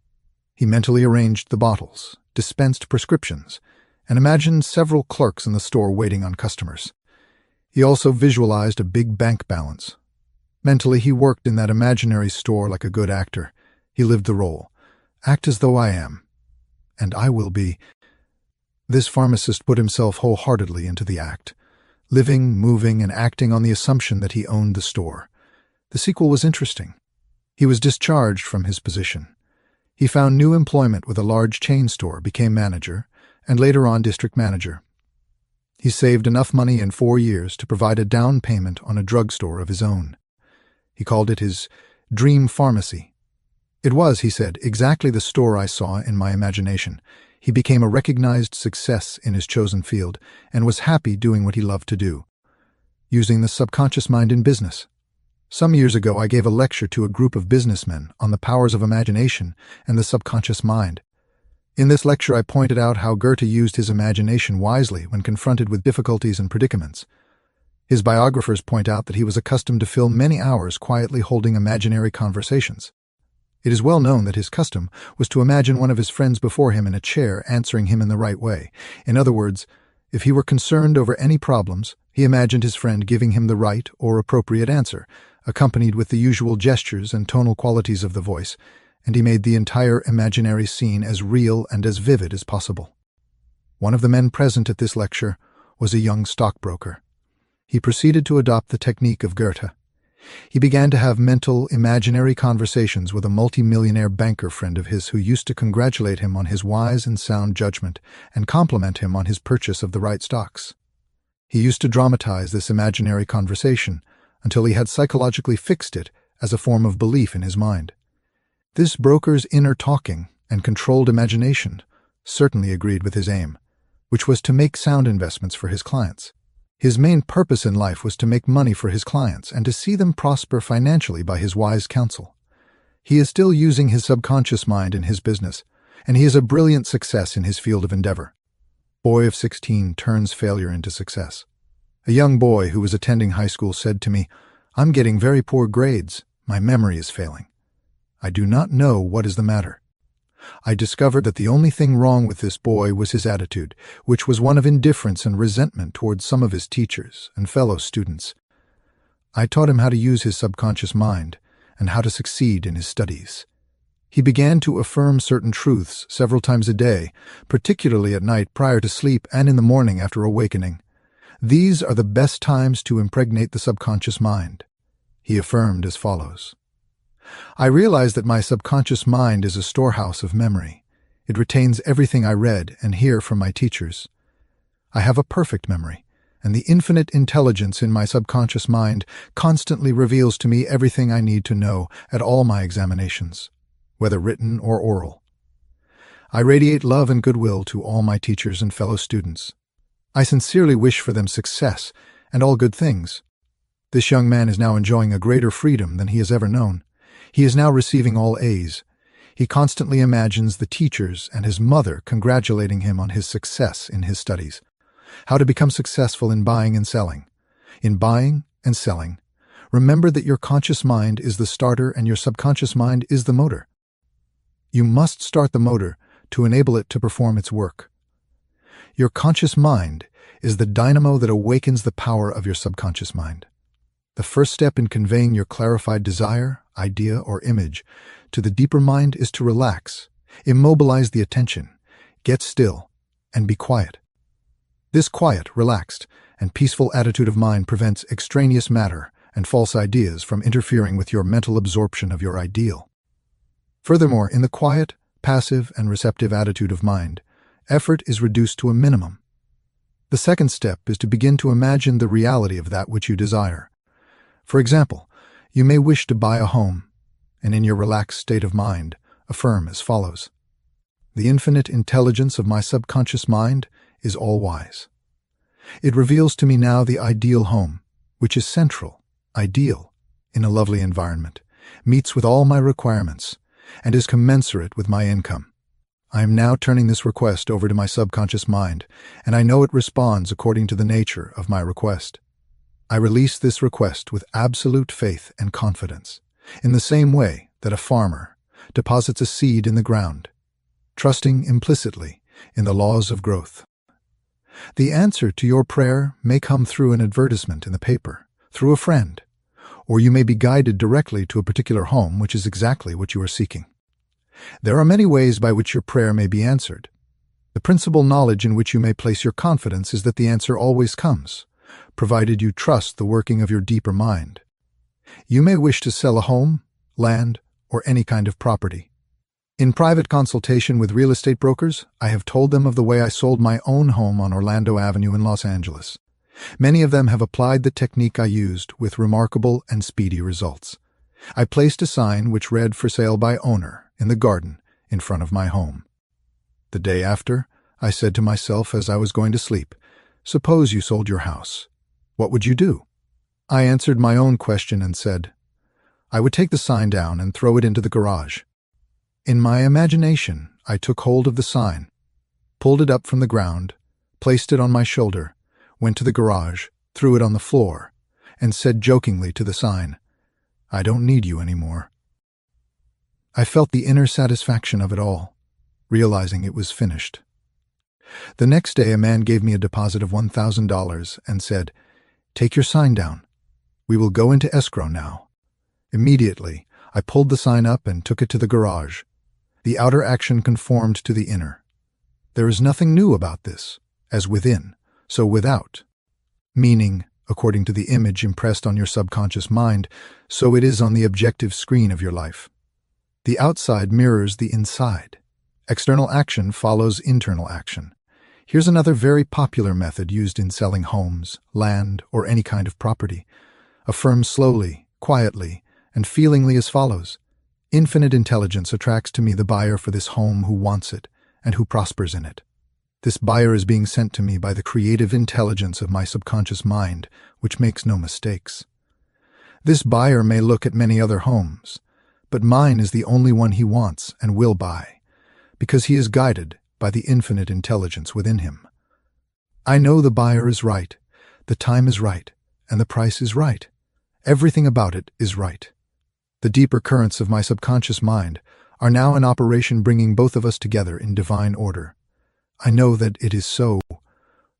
He mentally arranged the bottles, dispensed prescriptions, and imagined several clerks in the store waiting on customers. He also visualized a big bank balance. Mentally, he worked in that imaginary store like a good actor. He lived the role. Act as though I am, and I will be. This pharmacist put himself wholeheartedly into the act, living, moving, and acting on the assumption that he owned the store. The sequel was interesting. He was discharged from his position. He found new employment with a large chain store, became manager, and later on district manager. He saved enough money in 4 years to provide a down payment on a drugstore of his own. He called it his dream pharmacy. It was, he said, exactly the store I saw in my imagination. He became a recognized success in his chosen field and was happy doing what he loved to do, using the subconscious mind in business. Some years ago, I gave a lecture to a group of businessmen on the powers of imagination and the subconscious mind. In this lecture, I pointed out how Goethe used his imagination wisely when confronted with difficulties and predicaments. His biographers point out that he was accustomed to fill many hours quietly holding imaginary conversations. It is well known that his custom was to imagine one of his friends before him in a chair answering him in the right way. In other words, if he were concerned over any problems, he imagined his friend giving him the right or appropriate answer, accompanied with the usual gestures and tonal qualities of the voice, and he made the entire imaginary scene as real and as vivid as possible. One of the men present at this lecture was a young stockbroker. He proceeded to adopt the technique of Goethe. He began to have mental, imaginary conversations with a multi-millionaire banker friend of his who used to congratulate him on his wise and sound judgment and compliment him on his purchase of the right stocks. He used to dramatize this imaginary conversation until he had psychologically fixed it as a form of belief in his mind. This broker's inner talking and controlled imagination certainly agreed with his aim, which was to make sound investments for his clients. His main purpose in life was to make money for his clients and to see them prosper financially by his wise counsel. He is still using his subconscious mind in his business, and he is a brilliant success in his field of endeavor. Boy of 16 turns failure into success. A young boy who was attending high school said to me, "I'm getting very poor grades. My memory is failing. I do not know what is the matter." I discovered that the only thing wrong with this boy was his attitude, which was one of indifference and resentment towards some of his teachers and fellow students. I taught him how to use his subconscious mind and how to succeed in his studies. He began to affirm certain truths several times a day, particularly at night prior to sleep and in the morning after awakening. These are the best times to impregnate the subconscious mind. He affirmed as follows: "I realize that my subconscious mind is a storehouse of memory. It retains everything I read and hear from my teachers. I have a perfect memory, and the infinite intelligence in my subconscious mind constantly reveals to me everything I need to know at all my examinations, whether written or oral. I radiate love and goodwill to all my teachers and fellow students. I sincerely wish for them success and all good things." This young man is now enjoying a greater freedom than he has ever known. He is now receiving all A's. He constantly imagines the teachers and his mother congratulating him on his success in his studies. How to become successful in buying and selling. In buying and selling, remember that your conscious mind is the starter and your subconscious mind is the motor. You must start the motor to enable it to perform its work. Your conscious mind is the dynamo that awakens the power of your subconscious mind. The first step in conveying your clarified desire, idea, or image to the deeper mind is to relax, immobilize the attention, get still, and be quiet. This quiet, relaxed, and peaceful attitude of mind prevents extraneous matter and false ideas from interfering with your mental absorption of your ideal. Furthermore, in the quiet, passive, and receptive attitude of mind, Effort is reduced to a minimum. The second step is to begin to imagine the reality of that which you desire. For example, you may wish to buy a home, and in your relaxed state of mind, affirm as follows: "The infinite intelligence of my subconscious mind is all-wise. It reveals to me now the ideal home, which is central, ideal, in a lovely environment, meets with all my requirements, and is commensurate with my income. I am now turning this request over to my subconscious mind, and I know it responds according to the nature of my request. I release this request with absolute faith and confidence, in the same way that a farmer deposits a seed in the ground, trusting implicitly in the laws of growth. The answer to your prayer may come through an advertisement in the paper, through a friend, or you may be guided directly to a particular home which is exactly what you are seeking. There are many ways by which your prayer may be answered. The principal knowledge in which you may place your confidence is that the answer always comes, provided you trust the working of your deeper mind. You may wish to sell a home, land, or any kind of property. In private consultation with real estate brokers, I have told them of the way I sold my own home on Orlando Avenue in Los Angeles. Many of them have applied the technique I used with remarkable and speedy results. I placed a sign which read "For sale by owner" in the garden in front of my home. The day after, I said to myself as I was going to sleep, "Suppose you sold your house. What would you do?" I answered my own question and said, "I would take the sign down and throw it into the garage." In my imagination, I took hold of the sign, pulled it up from the ground, placed it on my shoulder, went to the garage, threw it on the floor, and said jokingly to the sign, "I don't need you anymore." I felt the inner satisfaction of it all, realizing it was finished. The next day, a man gave me a deposit of $1,000 and said, "Take your sign down. We will go into escrow now." Immediately, I pulled the sign up and took it to the garage. The outer action conformed to the inner. There is nothing new about this. As within, so without. Meaning, according to the image impressed on your subconscious mind, so it is on the objective screen of your life. The outside mirrors the inside. External action follows internal action. Here's another very popular method used in selling homes, land, or any kind of property. Affirm slowly, quietly, and feelingly as follows: "Infinite intelligence attracts to me the buyer for this home who wants it and who prospers in it. This buyer is being sent to me by the creative intelligence of my subconscious mind, which makes no mistakes. This buyer may look at many other homes, but mine is the only one he wants and will buy, because he is guided by the infinite intelligence within him. I know the buyer is right, the time is right, and the price is right. Everything about it is right. The deeper currents of my subconscious mind are now in operation, bringing both of us together in divine order. I know that it is so.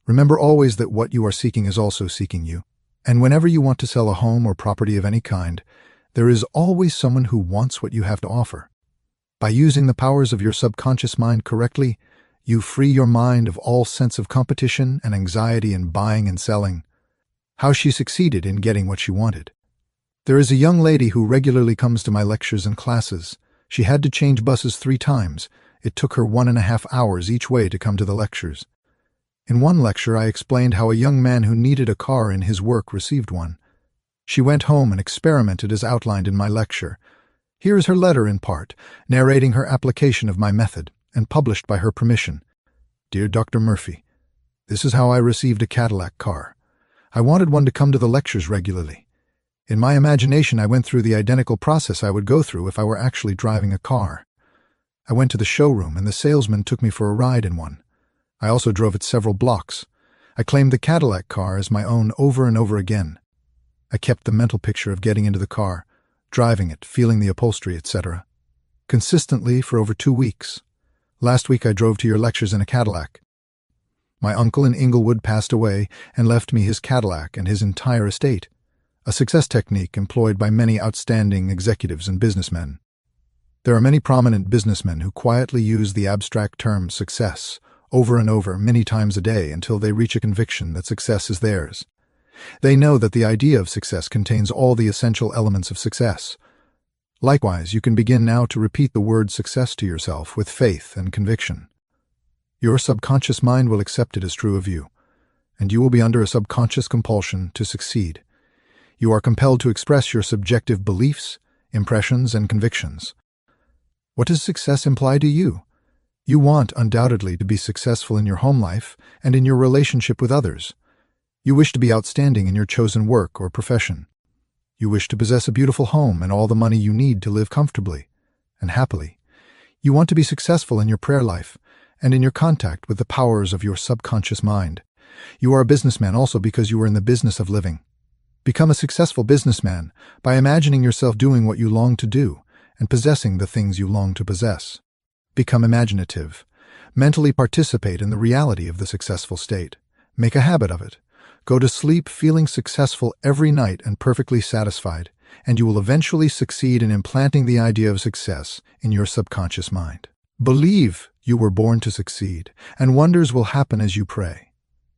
Remember always that what you are seeking is also seeking you. And whenever you want to sell a home or property of any kind, there is always someone who wants what you have to offer. By using the powers of your subconscious mind correctly, you free your mind of all sense of competition and anxiety in buying and selling. How she succeeded in getting what she wanted. There is a young lady who regularly comes to my lectures and classes. She had to change buses 3 times. It took her 1.5 hours each way to come to the lectures. In one lecture, I explained how a young man who needed a car in his work received one. She went home and experimented as outlined in my lecture. Here is her letter in part, narrating her application of my method, and published by her permission. "Dear Dr. Murphy, this is how I received a Cadillac car. I wanted one to come to the lectures regularly. In my imagination, I went through the identical process I would go through if I were actually driving a car. I went to the showroom, and the salesman took me for a ride in one. I also drove it several blocks. I claimed the Cadillac car as my own over and over again. I kept the mental picture of getting into the car, driving it, feeling the upholstery, etc. Consistently for over 2 weeks. Last week I drove to your lectures in a Cadillac. My uncle in Inglewood passed away and left me his Cadillac and his entire estate, a success technique employed by many outstanding executives and businessmen. There are many prominent businessmen who quietly use the abstract term success over and over many times a day until they reach a conviction that success is theirs. They know that the idea of success contains all the essential elements of success. Likewise, you can begin now to repeat the word success to yourself with faith and conviction. Your subconscious mind will accept it as true of you, and you will be under a subconscious compulsion to succeed. You are compelled to express your subjective beliefs, impressions, and convictions. What does success imply to you? You want, undoubtedly, to be successful in your home life and in your relationship with others. You wish to be outstanding in your chosen work or profession. You wish to possess a beautiful home and all the money you need to live comfortably and happily. You want to be successful in your prayer life and in your contact with the powers of your subconscious mind. You are a businessman also because you are in the business of living. Become a successful businessman by imagining yourself doing what you long to do and possessing the things you long to possess. Become imaginative. Mentally participate in the reality of the successful state. Make a habit of it. Go to sleep feeling successful every night and perfectly satisfied, and you will eventually succeed in implanting the idea of success in your subconscious mind. Believe you were born to succeed, and wonders will happen as you pray.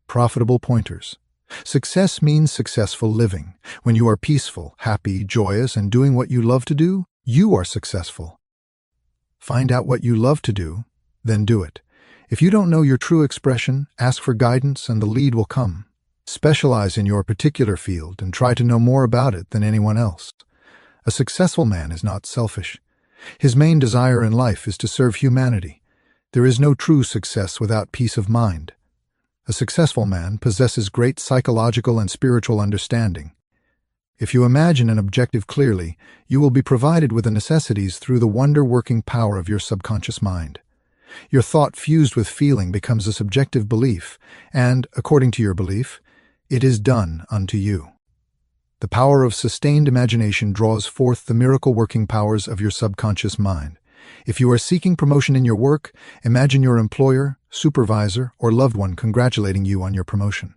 Profitable pointers. Success means successful living. When you are peaceful, happy, joyous, and doing what you love to do, you are successful. Find out what you love to do, then do it. If you don't know your true expression, ask for guidance and the lead will come. Specialize in your particular field and try to know more about it than anyone else. A successful man is not selfish. His main desire in life is to serve humanity. There is no true success without peace of mind. A successful man possesses great psychological and spiritual understanding. If you imagine an objective clearly, you will be provided with the necessities through the wonder-working power of your subconscious mind. Your thought fused with feeling becomes a subjective belief, and, according to your belief, it is done unto you. The power of sustained imagination draws forth the miracle-working powers of your subconscious mind. If you are seeking promotion in your work, imagine your employer, supervisor, or loved one congratulating you on your promotion.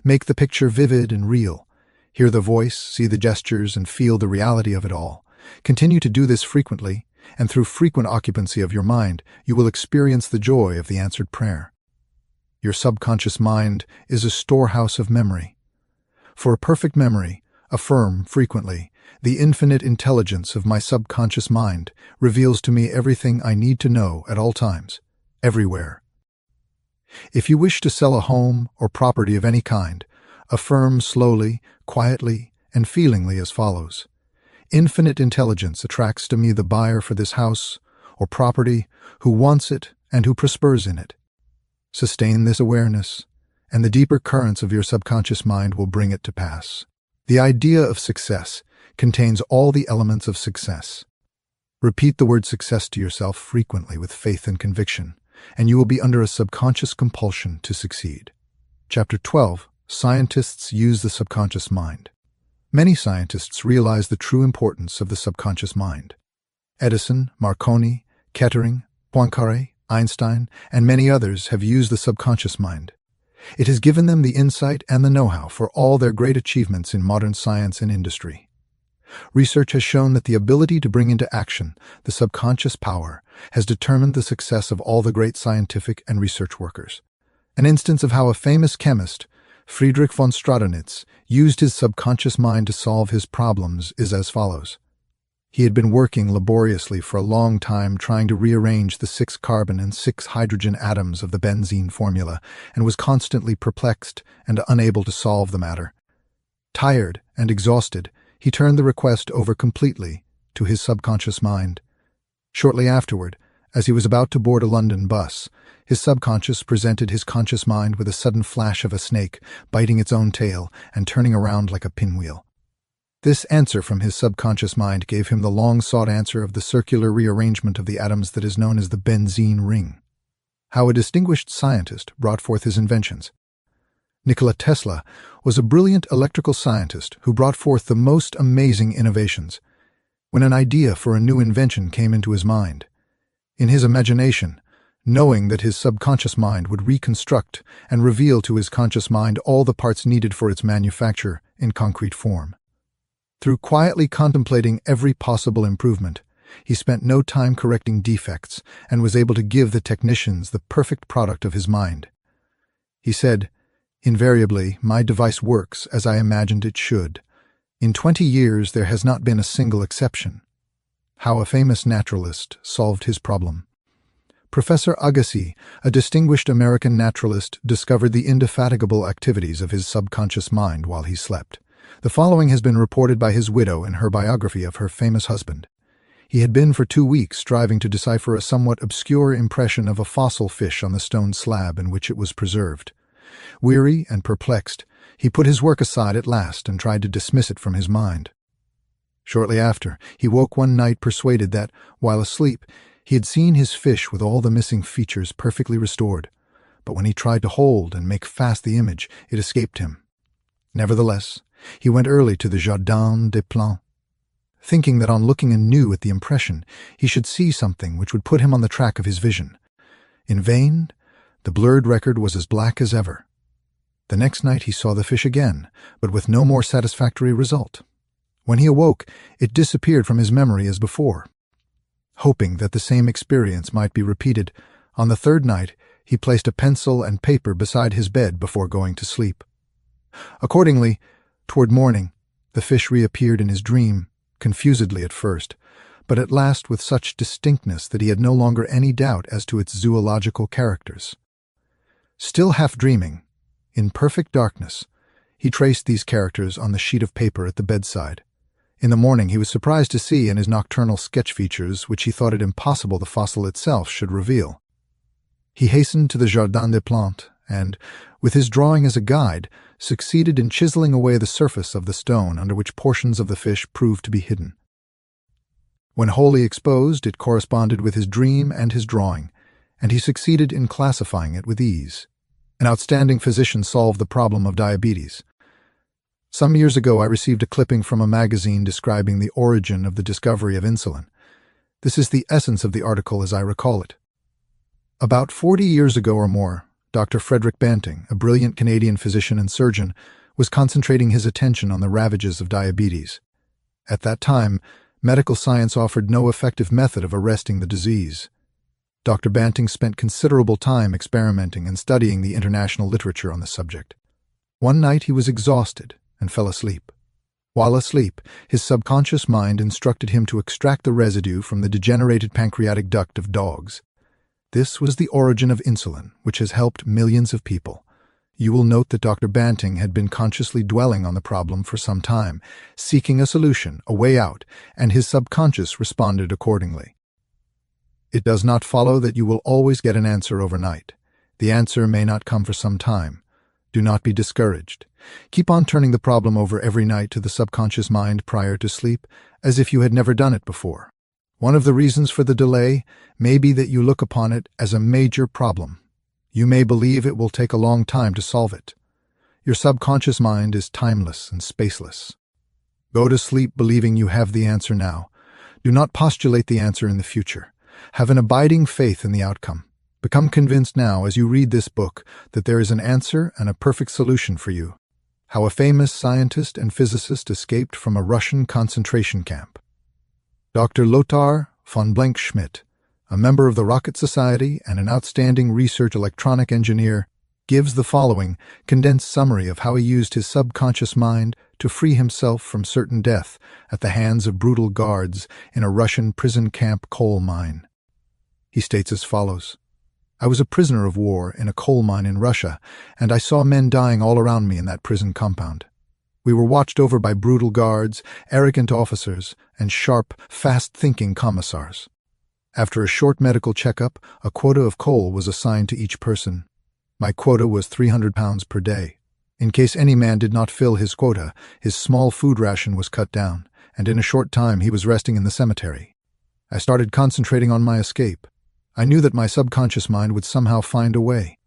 Make the picture vivid and real. Hear the voice, see the gestures, and feel the reality of it all. Continue to do this frequently, and through frequent occupancy of your mind, you will experience the joy of the answered prayer. Your subconscious mind is a storehouse of memory. For a perfect memory, affirm frequently, "The infinite intelligence of my subconscious mind reveals to me everything I need to know at all times, everywhere." If you wish to sell a home or property of any kind, affirm slowly, quietly, and feelingly as follows: "Infinite intelligence attracts to me the buyer for this house or property who wants it and who prospers in it." Sustain this awareness, and the deeper currents of your subconscious mind will bring it to pass. The idea of success contains all the elements of success. Repeat the word success to yourself frequently with faith and conviction, and you will be under a subconscious compulsion to succeed. Chapter 12. Scientists use the subconscious mind. Many scientists realize the true importance of the subconscious mind. Edison, Marconi, Kettering, Poincaré, Einstein, and many others have used the subconscious mind. It has given them the insight and the know-how for all their great achievements in modern science and industry. Research has shown that the ability to bring into action the subconscious power has determined the success of all the great scientific and research workers. An instance of how a famous chemist, Friedrich von Stradonitz, used his subconscious mind to solve his problems is as follows. He had been working laboriously for a long time trying to rearrange the 6 carbon and 6 hydrogen atoms of the benzene formula and was constantly perplexed and unable to solve the matter. Tired and exhausted, he turned the request over completely to his subconscious mind. Shortly afterward, as he was about to board a London bus, his subconscious presented his conscious mind with a sudden flash of a snake biting its own tail and turning around like a pinwheel. This answer from his subconscious mind gave him the long-sought answer of the circular rearrangement of the atoms that is known as the benzene ring. How a distinguished scientist brought forth his inventions. Nikola Tesla was a brilliant electrical scientist who brought forth the most amazing innovations. When an idea for a new invention came into his mind, in his imagination, knowing that his subconscious mind would reconstruct and reveal to his conscious mind all the parts needed for its manufacture in concrete form. Through quietly contemplating every possible improvement, he spent no time correcting defects and was able to give the technicians the perfect product of his mind. He said, "Invariably, my device works as I imagined it should. In 20 years, there has not been a single exception." How a famous naturalist solved his problem. Professor Agassiz, a distinguished American naturalist, discovered the indefatigable activities of his subconscious mind while he slept. The following has been reported by his widow in her biography of her famous husband. He had been for 2 weeks striving to decipher a somewhat obscure impression of a fossil fish on the stone slab in which it was preserved. Weary and perplexed, he put his work aside at last and tried to dismiss it from his mind. Shortly after, he woke one night persuaded that, while asleep, he had seen his fish with all the missing features perfectly restored, but when he tried to hold and make fast the image, it escaped him. Nevertheless, he went early to the Jardin des Plantes, thinking that on looking anew at the impression, he should see something which would put him on the track of his vision. In vain, the blurred record was as black as ever. The next night he saw the fish again, but with no more satisfactory result. When he awoke, it disappeared from his memory as before. Hoping that the same experience might be repeated, on the third night he placed a pencil and paper beside his bed before going to sleep. Accordingly, toward morning, the fish reappeared in his dream, confusedly at first, but at last with such distinctness that he had no longer any doubt as to its zoological characters. Still half dreaming, in perfect darkness, he traced these characters on the sheet of paper at the bedside. In the morning he was surprised to see in his nocturnal sketch features which he thought it impossible the fossil itself should reveal. He hastened to the Jardin des Plantes and, with his drawing as a guide, succeeded in chiseling away the surface of the stone under which portions of the fish proved to be hidden. When wholly exposed, it corresponded with his dream and his drawing, and he succeeded in classifying it with ease. An outstanding physician solved the problem of diabetes. Some years ago I received a clipping from a magazine describing the origin of the discovery of insulin. This is the essence of the article as I recall it. About 40 years ago or more, Dr. Frederick Banting, a brilliant Canadian physician and surgeon, was concentrating his attention on the ravages of diabetes. At that time, medical science offered no effective method of arresting the disease. Dr. Banting spent considerable time experimenting and studying the international literature on the subject. One night he was exhausted and fell asleep. While asleep, his subconscious mind instructed him to extract the residue from the degenerated pancreatic duct of dogs. This was the origin of insulin, which has helped millions of people. You will note that Dr. Banting had been consciously dwelling on the problem for some time, seeking a solution, a way out, and his subconscious responded accordingly. It does not follow that you will always get an answer overnight. The answer may not come for some time. Do not be discouraged. Keep on turning the problem over every night to the subconscious mind prior to sleep, as if you had never done it before. One of the reasons for the delay may be that you look upon it as a major problem. You may believe it will take a long time to solve it. Your subconscious mind is timeless and spaceless. Go to sleep believing you have the answer now. Do not postulate the answer in the future. Have an abiding faith in the outcome. Become convinced now as you read this book that there is an answer and a perfect solution for you. How a famous scientist and physicist escaped from a Russian concentration camp. Dr. Lothar von Blankschmidt, a member of the Rocket Society and an outstanding research electronic engineer, gives the following condensed summary of how he used his subconscious mind to free himself from certain death at the hands of brutal guards in a Russian prison camp coal mine. He states as follows: I was a prisoner of war in a coal mine in Russia, and I saw men dying all around me in that prison compound. We were watched over by brutal guards, arrogant officers, and sharp, fast-thinking commissars. After a short medical checkup, a quota of coal was assigned to each person. My quota was 300 pounds per day. In case any man did not fill his quota, his small food ration was cut down, and in a short time he was resting in the cemetery. I started concentrating on my escape. I knew that my subconscious mind would somehow find a way.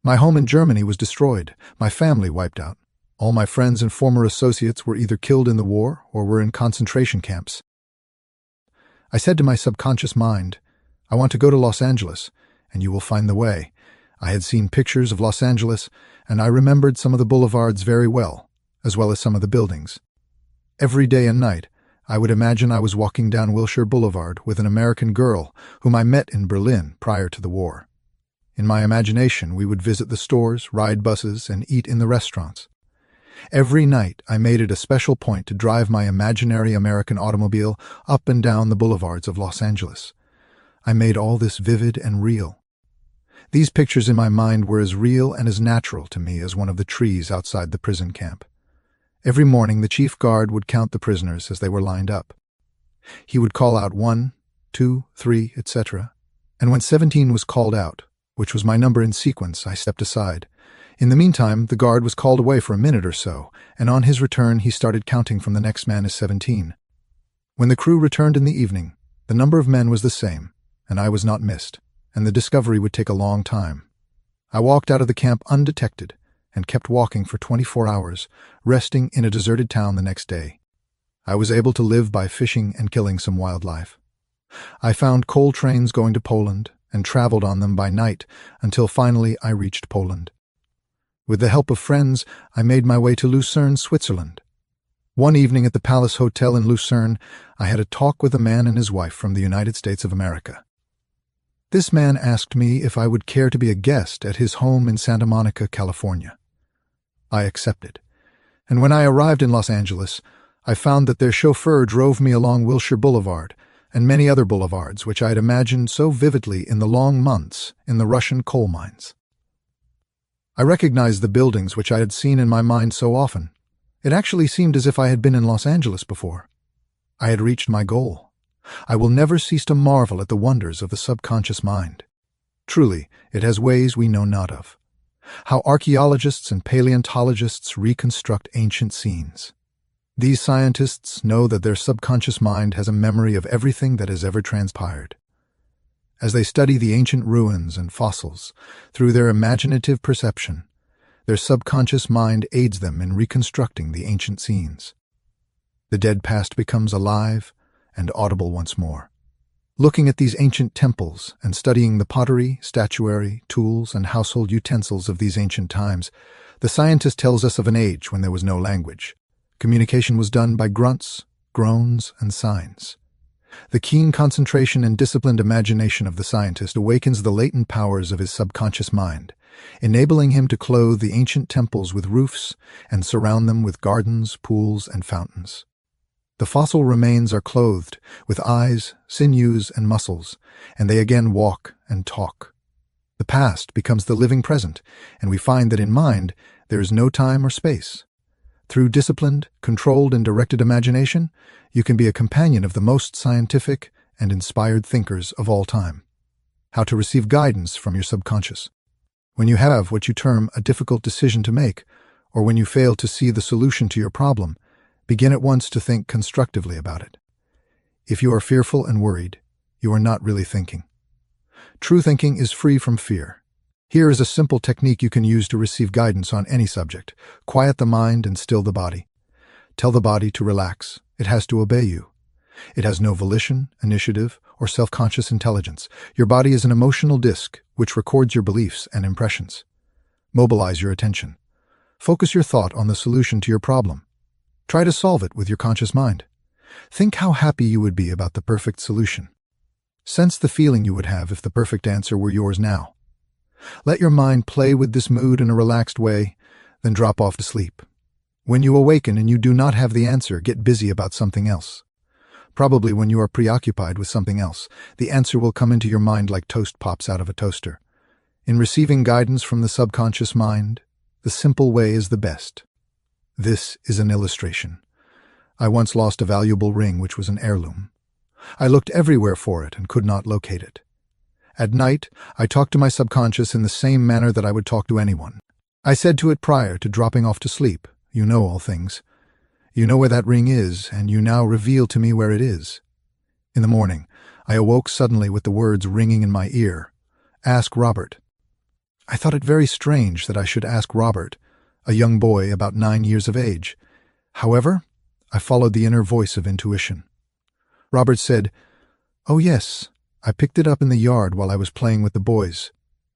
My home in Germany was destroyed, my family wiped out. All my friends and former associates were either killed in the war or were in concentration camps. I said to my subconscious mind, I want to go to Los Angeles, and you will find the way. I had seen pictures of Los Angeles, and I remembered some of the boulevards very well as some of the buildings. Every day and night, I would imagine I was walking down Wilshire Boulevard with an American girl whom I met in Berlin prior to the war. In my imagination, we would visit the stores, ride buses, and eat in the restaurants. Every night, I made it a special point to drive my imaginary American automobile up and down the boulevards of Los Angeles. I made all this vivid and real. These pictures in my mind were as real and as natural to me as one of the trees outside the prison camp. Every morning the chief guard would count the prisoners as they were lined up. He would call out 1, 2, 3, etc. And when 17 was called out, which was my number in sequence, I stepped aside. In the meantime, the guard was called away for a minute or so, and on his return he started counting from the next man as 17. When the crew returned in the evening, the number of men was the same, and I was not missed, and the discovery would take a long time. I walked out of the camp undetected and kept walking for 24 hours, resting in a deserted town the next day. I was able to live by fishing and killing some wildlife. I found coal trains going to Poland and traveled on them by night until finally I reached Poland. With the help of friends, I made my way to Lucerne, Switzerland. One evening at the Palace Hotel in Lucerne, I had a talk with a man and his wife from the United States of America. This man asked me if I would care to be a guest at his home in Santa Monica, California. I accepted, and when I arrived in Los Angeles, I found that their chauffeur drove me along Wilshire Boulevard and many other boulevards which I had imagined so vividly in the long months in the Russian coal mines. I recognized the buildings which I had seen in my mind so often. It actually seemed as if I had been in Los Angeles before. I had reached my goal. I will never cease to marvel at the wonders of the subconscious mind. Truly, it has ways we know not of. How archaeologists and paleontologists reconstruct ancient scenes. These scientists know that their subconscious mind has a memory of everything that has ever transpired. As they study the ancient ruins and fossils, through their imaginative perception, their subconscious mind aids them in reconstructing the ancient scenes. The dead past becomes alive and audible once more. Looking at these ancient temples and studying the pottery, statuary, tools, and household utensils of these ancient times, the scientist tells us of an age when there was no language. Communication was done by grunts, groans, and signs. The keen concentration and disciplined imagination of the scientist awakens the latent powers of his subconscious mind, enabling him to clothe the ancient temples with roofs and surround them with gardens, pools, and fountains. The fossil remains are clothed with eyes, sinews, and muscles, and they again walk and talk. The past becomes the living present, and we find that in mind there is no time or space. Through disciplined, controlled, and directed imagination, you can be a companion of the most scientific and inspired thinkers of all time. How to receive guidance from your subconscious. When you have what you term a difficult decision to make, or when you fail to see the solution to your problem, begin at once to think constructively about it. If you are fearful and worried, you are not really thinking. True thinking is free from fear. Here is a simple technique you can use to receive guidance on any subject. Quiet the mind and still the body. Tell the body to relax. It has to obey you. It has no volition, initiative, or self-conscious intelligence. Your body is an emotional disk which records your beliefs and impressions. Mobilize your attention. Focus your thought on the solution to your problem. Try to solve it with your conscious mind. Think how happy you would be about the perfect solution. Sense the feeling you would have if the perfect answer were yours now. Let your mind play with this mood in a relaxed way, then drop off to sleep. When you awaken and you do not have the answer, get busy about something else. Probably when you are preoccupied with something else, the answer will come into your mind like toast pops out of a toaster. In receiving guidance from the subconscious mind, the simple way is the best. This is an illustration. I once lost a valuable ring which was an heirloom. I looked everywhere for it and could not locate it. At night, I talked to my subconscious in the same manner that I would talk to anyone. I said to it prior to dropping off to sleep, "You know all things. You know where that ring is, and you now reveal to me where it is." In the morning, I awoke suddenly with the words ringing in my ear, "Ask Robert." I thought it very strange that I should ask Robert, a young boy about 9 years of age. However, I followed the inner voice of intuition. Robert said, "Oh yes, I picked it up in the yard while I was playing with the boys.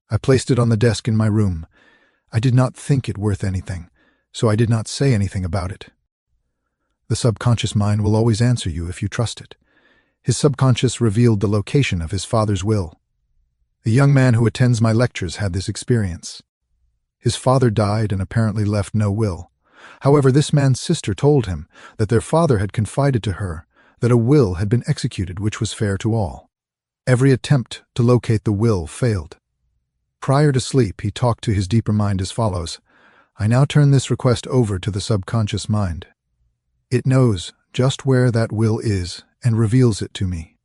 I placed it on the desk in my room. I did not think it worth anything, so I did not say anything about it." The subconscious mind will always answer you if you trust it. His subconscious revealed the location of his father's will. A young man who attends my lectures had this experience. His father died and apparently left no will. However, this man's sister told him that their father had confided to her that a will had been executed which was fair to all. Every attempt to locate the will failed. Prior to sleep, he talked to his deeper mind as follows: I now turn this request over to the subconscious mind. It knows just where that will is and reveals it to me.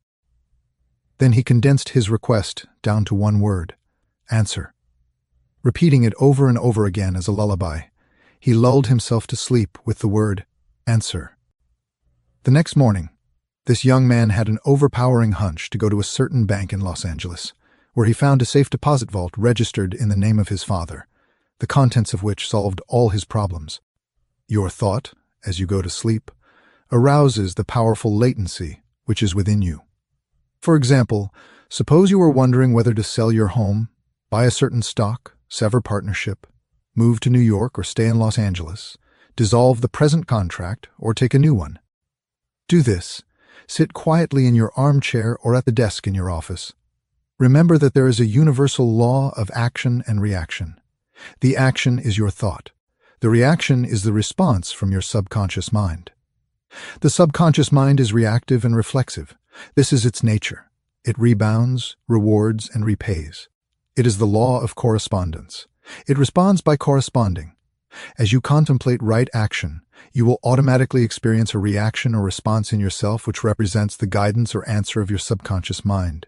Then he condensed his request down to one word: answer. Repeating it over and over again as a lullaby, he lulled himself to sleep with the word answer. The next morning, this young man had an overpowering hunch to go to a certain bank in Los Angeles, where he found a safe deposit vault registered in the name of his father, the contents of which solved all his problems. Your thought, as you go to sleep, arouses the powerful latency which is within you. For example, suppose you were wondering whether to sell your home, buy a certain stock, sever partnership, move to New York or stay in Los Angeles, dissolve the present contract or take a new one. Do this. Sit quietly in your armchair or at the desk in your office. Remember that there is a universal law of action and reaction. The action is your thought. The reaction is the response from your subconscious mind. The subconscious mind is reactive and reflexive. This is its nature. It rebounds, rewards, and repays. It is the law of correspondence. It responds by corresponding. As you contemplate right action, you will automatically experience a reaction or response in yourself which represents the guidance or answer of your subconscious mind.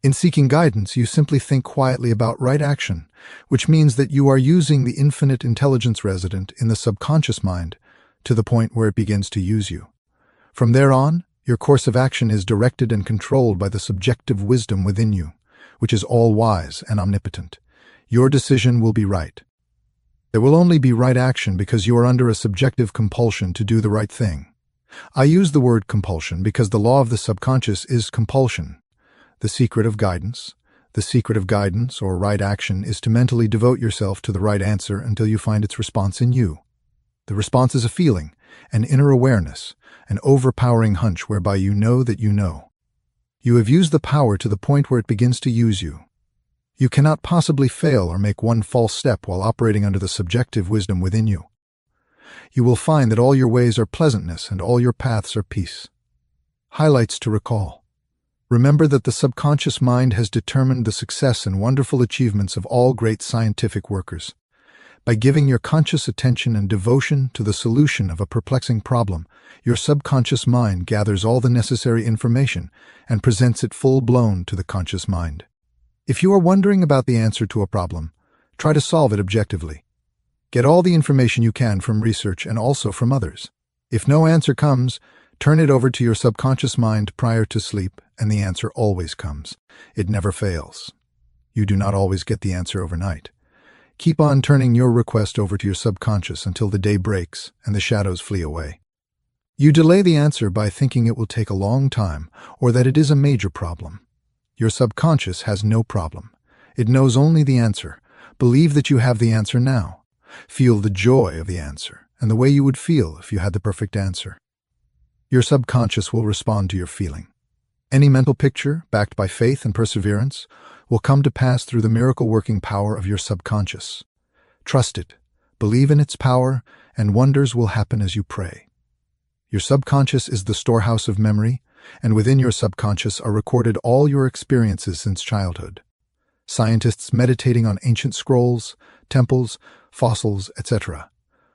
In seeking guidance, you simply think quietly about right action, which means that you are using the infinite intelligence resident in the subconscious mind to the point where it begins to use you. From there on, your course of action is directed and controlled by the subjective wisdom within you, which is all-wise and omnipotent. Your decision will be right. There will only be right action because you are under a subjective compulsion to do the right thing. I use the word compulsion because the law of the subconscious is compulsion. The secret of guidance or right action is to mentally devote yourself to the right answer until you find its response in you. The response is a feeling, an inner awareness, an overpowering hunch whereby you know that you know. You have used the power to the point where it begins to use you. You cannot possibly fail or make one false step while operating under the subjective wisdom within you. You will find that all your ways are pleasantness and all your paths are peace. Highlights to recall. Remember that the subconscious mind has determined the success and wonderful achievements of all great scientific workers. By giving your conscious attention and devotion to the solution of a perplexing problem, your subconscious mind gathers all the necessary information and presents it full-blown to the conscious mind. If you are wondering about the answer to a problem, try to solve it objectively. Get all the information you can from research and also from others. If no answer comes, turn it over to your subconscious mind prior to sleep, and the answer always comes. It never fails. You do not always get the answer overnight. Keep on turning your request over to your subconscious until the day breaks and the shadows flee away. You delay the answer by thinking it will take a long time or that it is a major problem. Your subconscious has no problem. It knows only the answer. Believe that you have the answer now. Feel the joy of the answer and the way you would feel if you had the perfect answer. Your subconscious will respond to your feeling. Any mental picture, backed by faith and perseverance, will come to pass through the miracle-working power of your subconscious. Trust it, believe in its power, and wonders will happen as you pray. Your subconscious is the storehouse of memory, and within your subconscious are recorded all your experiences since childhood. Scientists meditating on ancient scrolls, temples, fossils, etc.,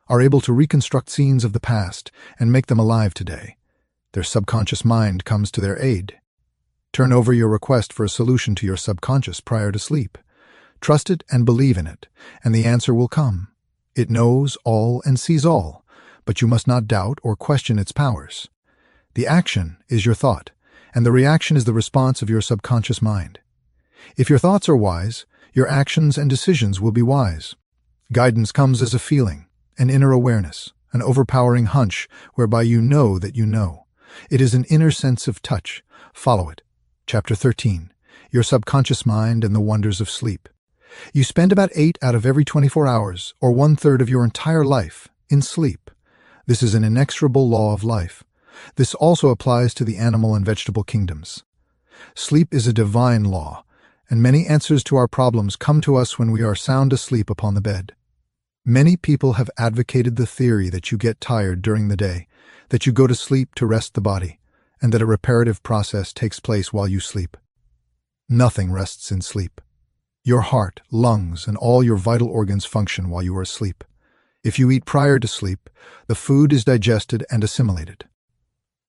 are able to reconstruct scenes of the past and make them alive today. Their subconscious mind comes to their aid. Turn over your request for a solution to your subconscious prior to sleep. Trust it and believe in it, and the answer will come. It knows all and sees all, but you must not doubt or question its powers. The action is your thought, and the reaction is the response of your subconscious mind. If your thoughts are wise, your actions and decisions will be wise. Guidance comes as a feeling, an inner awareness, an overpowering hunch whereby you know that you know. It is an inner sense of touch. Follow it. Chapter 13. Your subconscious mind and the wonders of sleep. You spend about 8 out of every 24 hours, or 1/3 of your entire life, in sleep. This is an inexorable law of life. This also applies to the animal and vegetable kingdoms. Sleep is a divine law, and many answers to our problems come to us when we are sound asleep upon the bed. Many people have advocated the theory that you get tired during the day, that you go to sleep to rest the body, and that a reparative process takes place while you sleep. Nothing rests in sleep. Your heart, lungs, and all your vital organs function while you are asleep. If you eat prior to sleep, the food is digested and assimilated.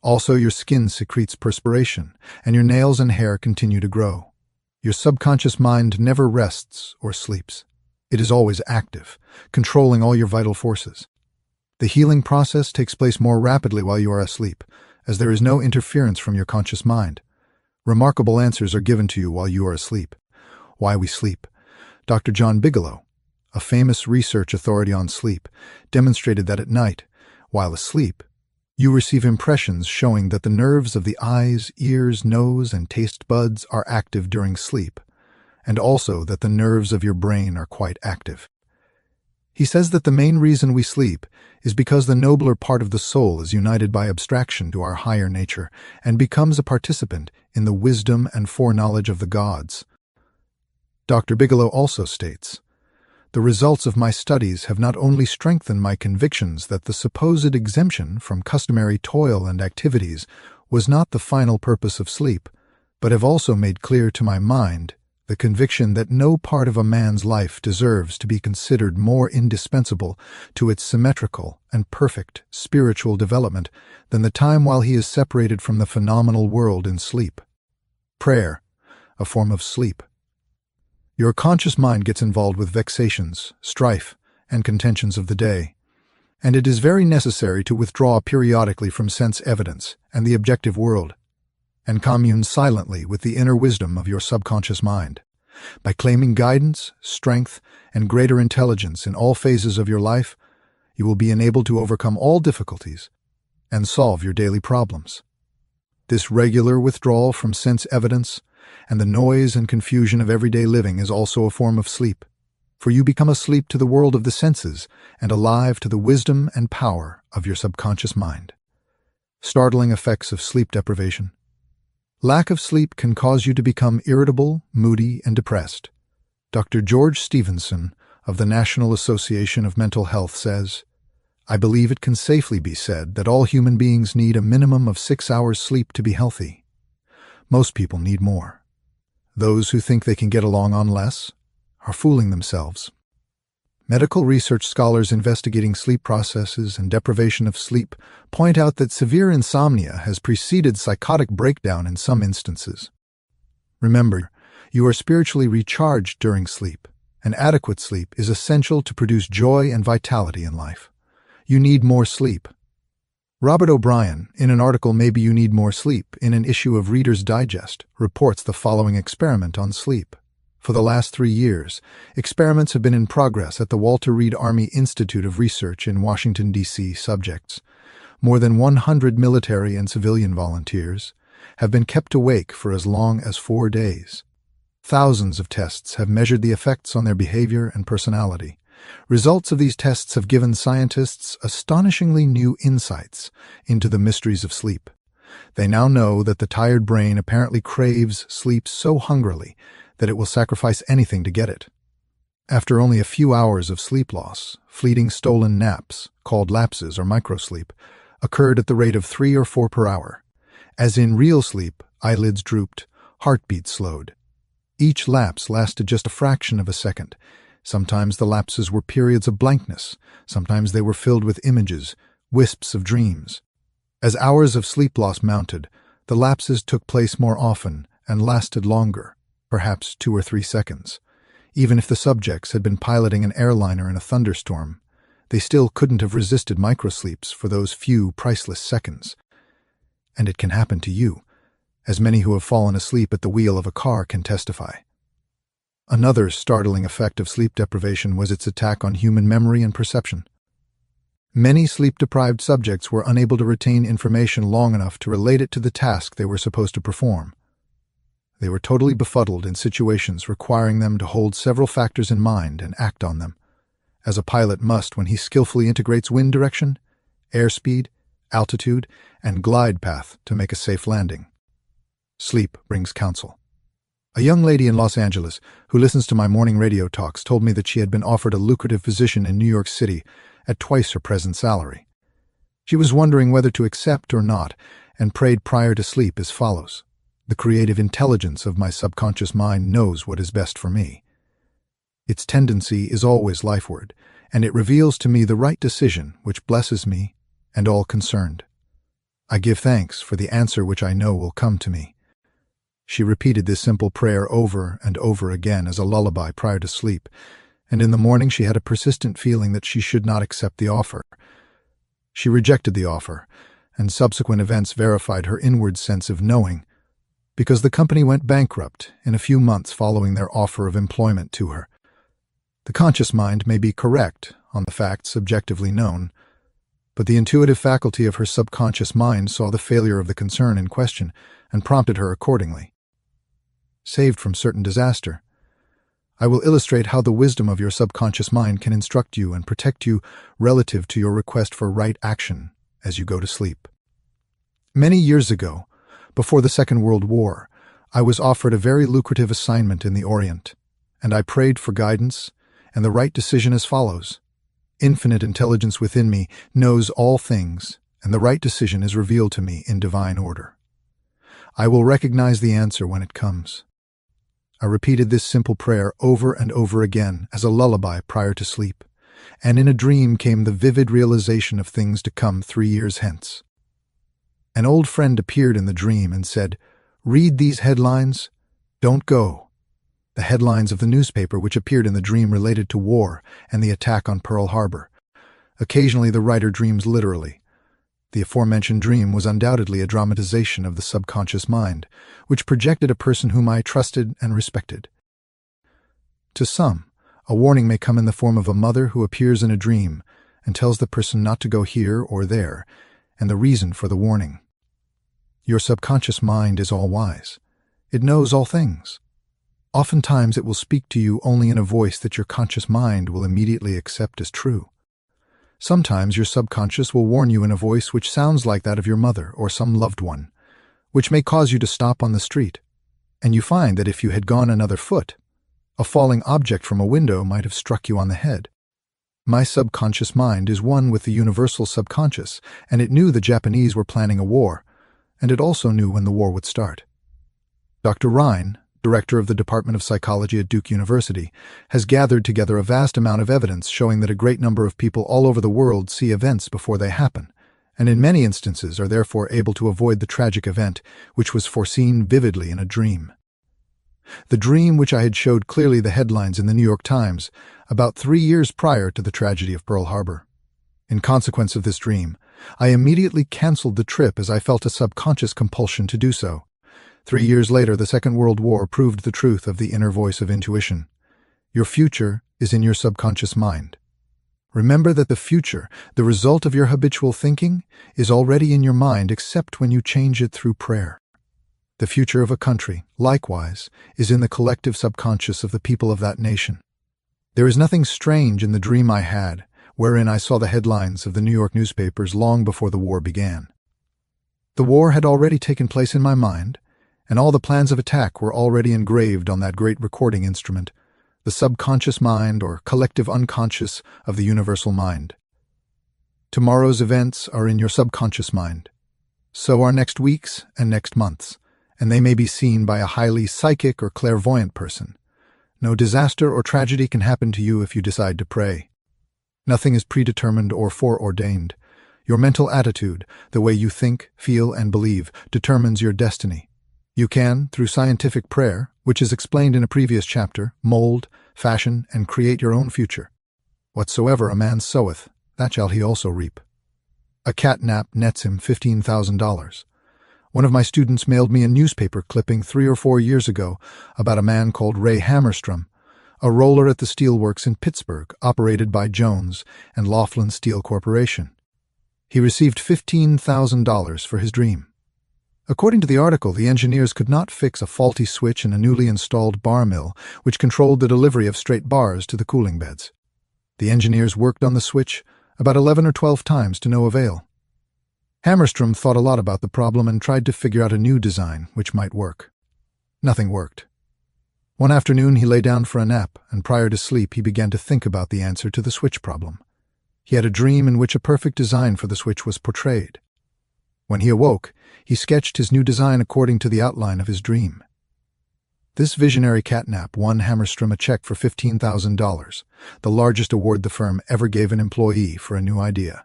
Also, your skin secretes perspiration, and your nails and hair continue to grow. Your subconscious mind never rests or sleeps. It is always active, controlling all your vital forces. The healing process takes place more rapidly while you are asleep, as there is no interference from your conscious mind. Remarkable answers are given to you while you are asleep. Why we sleep. Dr. John Bigelow, a famous research authority on sleep, demonstrated that at night, while asleep, you receive impressions showing that the nerves of the eyes, ears, nose, and taste buds are active during sleep, and also that the nerves of your brain are quite active. He says that the main reason we sleep is because the nobler part of the soul is united by abstraction to our higher nature and becomes a participant in the wisdom and foreknowledge of the gods. Dr. Bigelow also states, "The results of my studies have not only strengthened my convictions that the supposed exemption from customary toil and activities was not the final purpose of sleep, but have also made clear to my mind the conviction that no part of a man's life deserves to be considered more indispensable to its symmetrical and perfect spiritual development than the time while he is separated from the phenomenal world in sleep." Prayer, a form of sleep. Your conscious mind gets involved with vexations, strife, and contentions of the day, and it is very necessary to withdraw periodically from sense evidence and the objective world, and commune silently with the inner wisdom of your subconscious mind. By claiming guidance, strength, and greater intelligence in all phases of your life, you will be enabled to overcome all difficulties and solve your daily problems. This regular withdrawal from sense evidence and the noise and confusion of everyday living is also a form of sleep, for you become asleep to the world of the senses and alive to the wisdom and power of your subconscious mind. Startling effects of sleep deprivation. Lack of sleep can cause you to become irritable, moody, and depressed. Dr. George Stevenson of the National Association of Mental Health says, "I believe it can safely be said that all human beings need a minimum of 6 hours sleep to be healthy. Most people need more. Those who think they can get along on less are fooling themselves." Medical research scholars investigating sleep processes and deprivation of sleep point out that severe insomnia has preceded psychotic breakdown in some instances. Remember, you are spiritually recharged during sleep, and adequate sleep is essential to produce joy and vitality in life. You need more sleep. Robert O'Brien, in an article "Maybe You Need More Sleep" in an issue of Reader's Digest, reports the following experiment on sleep. For the last 3 years, experiments have been in progress at the Walter Reed Army Institute of Research in Washington, D.C. Subjects, more than 100 military and civilian volunteers, have been kept awake for as long as 4 days. Thousands of tests have measured the effects on their behavior and personality. Results of these tests have given scientists astonishingly new insights into the mysteries of sleep. They now know that the tired brain apparently craves sleep so hungrily that it will sacrifice anything to get it. After only a few hours of sleep loss, fleeting stolen naps, called lapses or microsleep, occurred at the rate of 3 or 4 per hour. As in real sleep, eyelids drooped, heartbeat slowed. Each lapse lasted just a fraction of a second. Sometimes the lapses were periods of blankness, sometimes they were filled with images, wisps of dreams. As hours of sleep loss mounted, the lapses took place more often and lasted longer, perhaps 2 or 3 seconds. Even if the subjects had been piloting an airliner in a thunderstorm, they still couldn't have resisted microsleeps for those few priceless seconds. And it can happen to you, as many who have fallen asleep at the wheel of a car can testify. Another startling effect of sleep deprivation was its attack on human memory and perception. Many sleep-deprived subjects were unable to retain information long enough to relate it to the task they were supposed to perform. They were totally befuddled in situations requiring them to hold several factors in mind and act on them, as a pilot must when he skillfully integrates wind direction, airspeed, altitude, and glide path to make a safe landing. Sleep brings counsel. A young lady in Los Angeles who listens to my morning radio talks told me that she had been offered a lucrative position in New York City at twice her present salary. She was wondering whether to accept or not and prayed prior to sleep as follows. The creative intelligence of my subconscious mind knows what is best for me. Its tendency is always lifeward, and it reveals to me the right decision which blesses me and all concerned. I give thanks for the answer which I know will come to me. She repeated this simple prayer over and over again as a lullaby prior to sleep, and in the morning she had a persistent feeling that she should not accept the offer. She rejected the offer, and subsequent events verified her inward sense of knowing, because the company went bankrupt in a few months following their offer of employment to her. The conscious mind may be correct on the facts objectively known, but the intuitive faculty of her subconscious mind saw the failure of the concern in question and prompted her accordingly. Saved from certain disaster. I will illustrate how the wisdom of your subconscious mind can instruct you and protect you relative to your request for right action as you go to sleep. Many years ago, before the Second World War, I was offered a very lucrative assignment in the Orient, and I prayed for guidance and the right decision as follows. Infinite intelligence within me knows all things, and the right decision is revealed to me in divine order. I will recognize the answer when it comes. I repeated this simple prayer over and over again as a lullaby prior to sleep, and in a dream came the vivid realization of things to come 3 years hence. An old friend appeared in the dream and said, "Read these headlines. Don't go." The headlines of the newspaper which appeared in the dream related to war and the attack on Pearl Harbor. Occasionally the writer dreams literally. The aforementioned dream was undoubtedly a dramatization of the subconscious mind, which projected a person whom I trusted and respected. To some, a warning may come in the form of a mother who appears in a dream and tells the person not to go here or there, and the reason for the warning. Your subconscious mind is all-wise. It knows all things. Oftentimes it will speak to you only in a voice that your conscious mind will immediately accept as true. Sometimes your subconscious will warn you in a voice which sounds like that of your mother or some loved one, which may cause you to stop on the street, and you find that if you had gone another foot, a falling object from a window might have struck you on the head. My subconscious mind is one with the universal subconscious, and it knew the Japanese were planning a war, and it also knew when the war would start. Dr. Rhine, director of the Department of Psychology at Duke University, has gathered together a vast amount of evidence showing that a great number of people all over the world see events before they happen, and in many instances are therefore able to avoid the tragic event which was foreseen vividly in a dream. The dream which I had showed clearly the headlines in the New York Times about 3 years prior to the tragedy of Pearl Harbor. In consequence of this dream, I immediately canceled the trip as I felt a subconscious compulsion to do so. 3 years later, the Second World War proved the truth of the inner voice of intuition. Your future is in your subconscious mind. Remember that the future, the result of your habitual thinking, is already in your mind except when you change it through prayer. The future of a country, likewise, is in the collective subconscious of the people of that nation. There is nothing strange in the dream I had, wherein I saw the headlines of the New York newspapers long before the war began. The war had already taken place in my mind, and all the plans of attack were already engraved on that great recording instrument, the subconscious mind or collective unconscious of the universal mind. Tomorrow's events are in your subconscious mind. So are next week's and next month's, and they may be seen by a highly psychic or clairvoyant person. No disaster or tragedy can happen to you if you decide to pray. Nothing is predetermined or foreordained. Your mental attitude, the way you think, feel, and believe, determines your destiny. You can, through scientific prayer, which is explained in a previous chapter, mold, fashion, and create your own future. Whatsoever a man soweth, that shall he also reap. A cat nap nets him $15,000. One of my students mailed me a newspaper clipping 3 or 4 years ago about a man called Ray Hammerstrom, a roller at the steelworks in Pittsburgh, operated by Jones and Laughlin Steel Corporation. He received $15,000 for his dream. According to the article, the engineers could not fix a faulty switch in a newly installed bar mill which controlled the delivery of straight bars to the cooling beds. The engineers worked on the switch about 11 or 12 times to no avail. Hammerstrom thought a lot about the problem and tried to figure out a new design which might work. Nothing worked. One afternoon he lay down for a nap, and prior to sleep he began to think about the answer to the switch problem. He had a dream in which a perfect design for the switch was portrayed. When he awoke, he sketched his new design according to the outline of his dream. This visionary catnap won Hammerstrom a check for $15,000, the largest award the firm ever gave an employee for a new idea.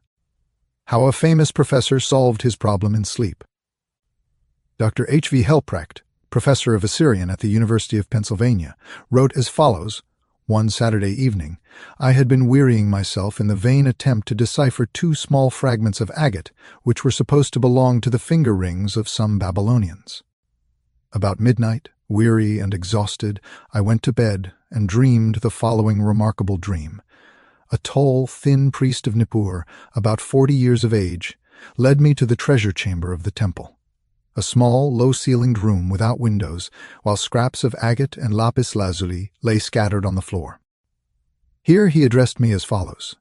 How a famous professor solved his problem in sleep. Dr. H.V. Helprecht, professor of Assyrian at the University of Pennsylvania, wrote as follows: "One Saturday evening, I had been wearying myself in the vain attempt to decipher two small fragments of agate which were supposed to belong to the finger rings of some Babylonians. About midnight, weary and exhausted, I went to bed and dreamed the following remarkable dream. A tall, thin priest of Nippur, about 40 years of age, led me to the treasure chamber of the temple, a small, low-ceilinged room without windows, while scraps of agate and lapis lazuli lay scattered on the floor. Here he addressed me as follows: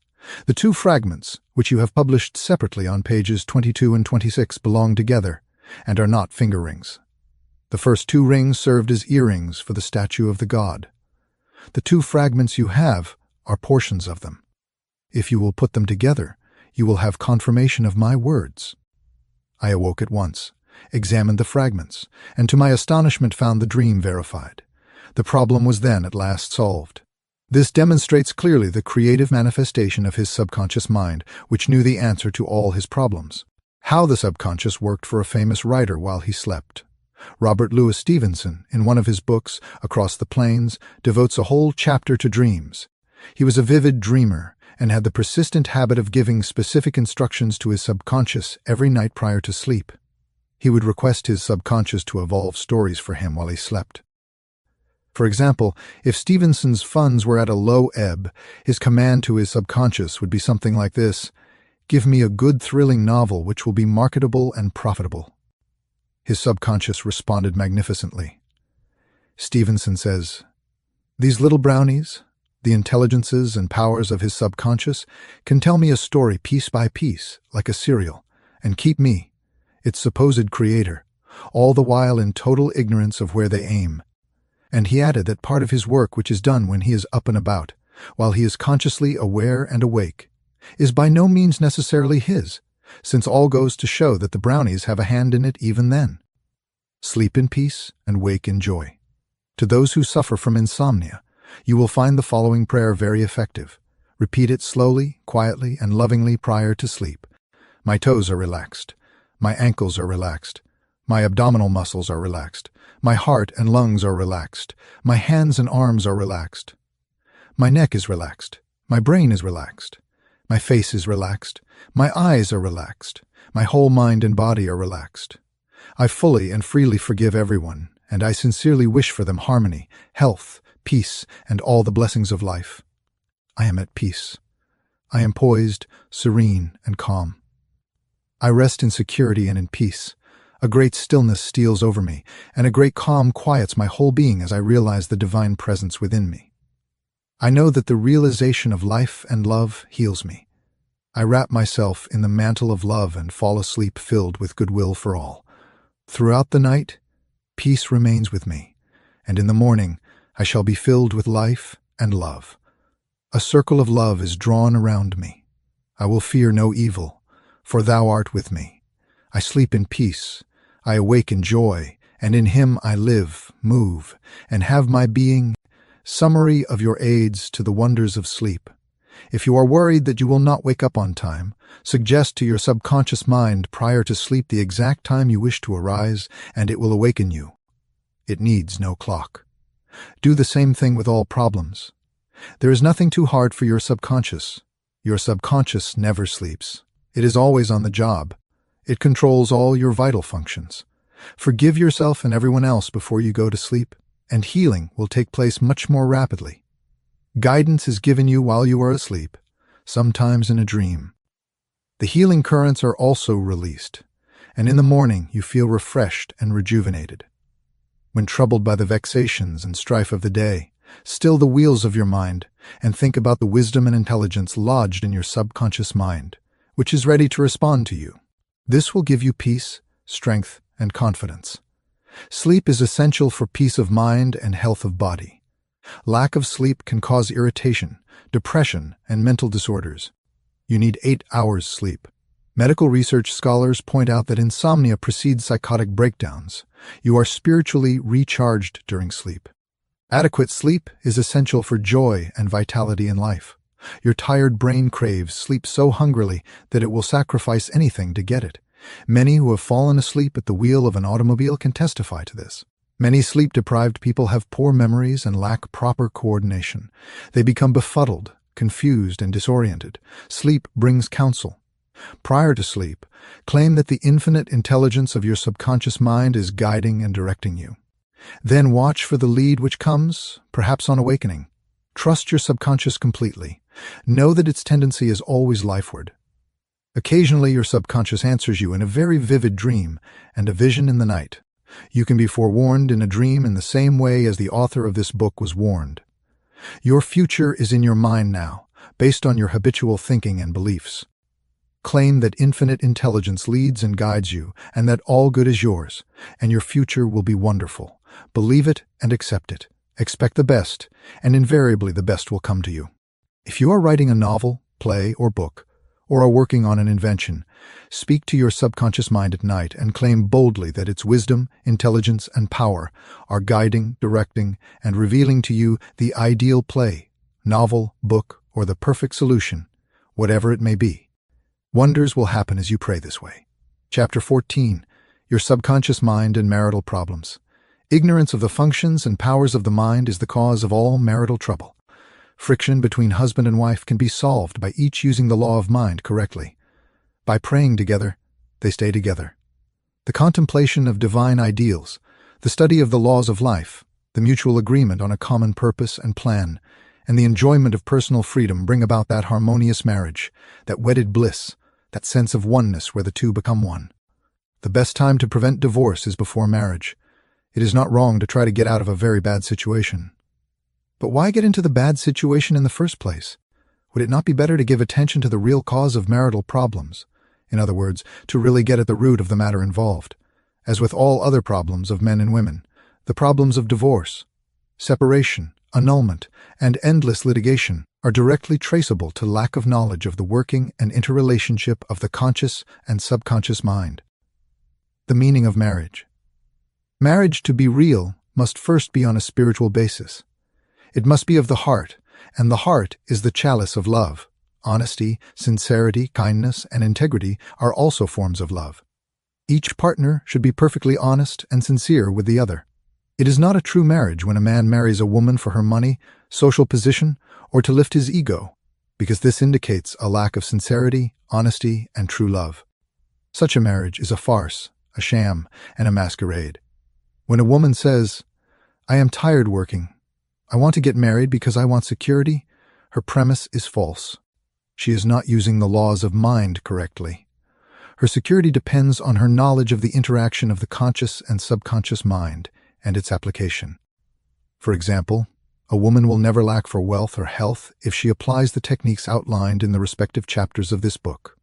The two fragments, which you have published separately on pages 22 and 26, belong together and are not finger rings. The first two rings served as earrings for the statue of the god. The two fragments you have are portions of them. If you will put them together, you will have confirmation of my words." I awoke at once, examined the fragments, and to my astonishment found the dream verified. The problem was then at last solved. This demonstrates clearly the creative manifestation of his subconscious mind, which knew the answer to all his problems. How the subconscious worked for a famous writer while he slept. Robert Louis Stevenson, in one of his books, Across the Plains, devotes a whole chapter to dreams. He was a vivid dreamer and had the persistent habit of giving specific instructions to his subconscious every night prior to sleep. He would request his subconscious to evolve stories for him while he slept. For example, if Stevenson's funds were at a low ebb, his command to his subconscious would be something like this: "Give me a good, thrilling novel which will be marketable and profitable." His subconscious responded magnificently. Stevenson says, "These little brownies, the intelligences and powers of his subconscious, can tell me a story piece by piece, like a serial, and keep me, its supposed creator, all the while in total ignorance of where they aim." And he added that part of his work, which is done when he is up and about, while he is consciously aware and awake, is by no means necessarily his, since all goes to show that the brownies have a hand in it even then. Sleep in peace and wake in joy. To those who suffer from insomnia, you will find the following prayer very effective. Repeat it slowly, quietly, and lovingly prior to sleep. My toes are relaxed. My ankles are relaxed. My abdominal muscles are relaxed. My heart and lungs are relaxed. My hands and arms are relaxed. My neck is relaxed. My brain is relaxed. My face is relaxed. My eyes are relaxed. My whole mind and body are relaxed. I fully and freely forgive everyone, and I sincerely wish for them harmony, health, peace, and all the blessings of life. I am at peace. I am poised, serene, and calm. I rest in security and in peace. A great stillness steals over me, and a great calm quiets my whole being as I realize the divine presence within me. I know that the realization of life and love heals me. I wrap myself in the mantle of love and fall asleep filled with goodwill for all. Throughout the night, peace remains with me, and in the morning I shall be filled with life and love. A circle of love is drawn around me. I will fear no evil, for thou art with me. I sleep in peace. I awake in joy, and in him I live, move, and have my being. Summary of your aids to the wonders of sleep. If you are worried that you will not wake up on time, suggest to your subconscious mind prior to sleep the exact time you wish to arise, and it will awaken you. It needs no clock. Do the same thing with all problems. There is nothing too hard for your subconscious. Your subconscious never sleeps. It is always on the job. It controls all your vital functions. Forgive yourself and everyone else before you go to sleep, and healing will take place much more rapidly. Guidance is given you while you are asleep, sometimes in a dream. The healing currents are also released, and in the morning you feel refreshed and rejuvenated. When troubled by the vexations and strife of the day, still the wheels of your mind and think about the wisdom and intelligence lodged in your subconscious mind, which is ready to respond to you. This will give you peace, strength, and confidence. Sleep is essential for peace of mind and health of body. Lack of sleep can cause irritation, depression, and mental disorders. You need 8 hours sleep. Medical research scholars point out that insomnia precedes psychotic breakdowns. You are spiritually recharged during sleep. Adequate sleep is essential for joy and vitality in life. Your tired brain craves sleep so hungrily that it will sacrifice anything to get it. Many who have fallen asleep at the wheel of an automobile can testify to this. Many sleep-deprived people have poor memories and lack proper coordination. They become befuddled, confused, and disoriented. Sleep brings counsel. Prior to sleep, claim that the infinite intelligence of your subconscious mind is guiding and directing you. Then watch for the lead which comes, perhaps on awakening. Trust your subconscious completely. Know that its tendency is always lifeward. Occasionally your subconscious answers you in a very vivid dream and a vision in the night. You can be forewarned in a dream in the same way as the author of this book was warned. Your future is in your mind now, based on your habitual thinking and beliefs. Claim that infinite intelligence leads and guides you, and that all good is yours, and your future will be wonderful. Believe it and accept it. Expect the best, and invariably the best will come to you. If you are writing a novel, play, or book, or are working on an invention, speak to your subconscious mind at night and claim boldly that its wisdom, intelligence, and power are guiding, directing, and revealing to you the ideal play, novel, book, or the perfect solution, whatever it may be. Wonders will happen as you pray this way. Chapter 14. Your subconscious mind and marital problems. Ignorance of the functions and powers of the mind is the cause of all marital trouble. Friction between husband and wife can be solved by each using the law of mind correctly. By praying together, they stay together. The contemplation of divine ideals, the study of the laws of life, the mutual agreement on a common purpose and plan, and the enjoyment of personal freedom bring about that harmonious marriage, that wedded bliss, that sense of oneness where the two become one. The best time to prevent divorce is before marriage. It is not wrong to try to get out of a very bad situation. But why get into the bad situation in the first place? Would it not be better to give attention to the real cause of marital problems? In other words, to really get at the root of the matter involved. As with all other problems of men and women, the problems of divorce, separation, annulment, and endless litigation are directly traceable to lack of knowledge of the working and interrelationship of the conscious and subconscious mind. The meaning of marriage. Marriage, to be real, must first be on a spiritual basis. It must be of the heart, and the heart is the chalice of love. Honesty, sincerity, kindness, and integrity are also forms of love. Each partner should be perfectly honest and sincere with the other. It is not a true marriage when a man marries a woman for her money, social position, or to lift his ego, because this indicates a lack of sincerity, honesty, and true love. Such a marriage is a farce, a sham, and a masquerade. When a woman says, "I am tired working. I want to get married because I want security," her premise is false. She is not using the laws of mind correctly. Her security depends on her knowledge of the interaction of the conscious and subconscious mind and its application. For example, a woman will never lack for wealth or health if she applies the techniques outlined in the respective chapters of this book.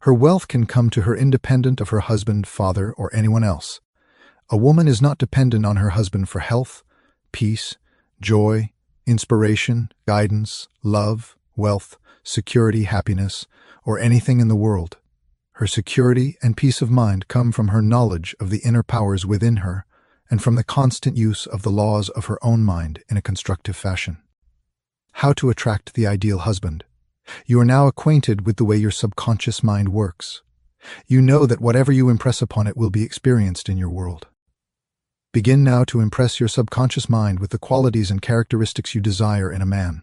Her wealth can come to her independent of her husband, father, or anyone else. A woman is not dependent on her husband for health, peace, joy, inspiration, guidance, love, wealth, security, happiness, or anything in the world. Her security and peace of mind come from her knowledge of the inner powers within her and from the constant use of the laws of her own mind in a constructive fashion. How to attract the ideal husband. You are now acquainted with the way your subconscious mind works. You know that whatever you impress upon it will be experienced in your world. Begin now to impress your subconscious mind with the qualities and characteristics you desire in a man.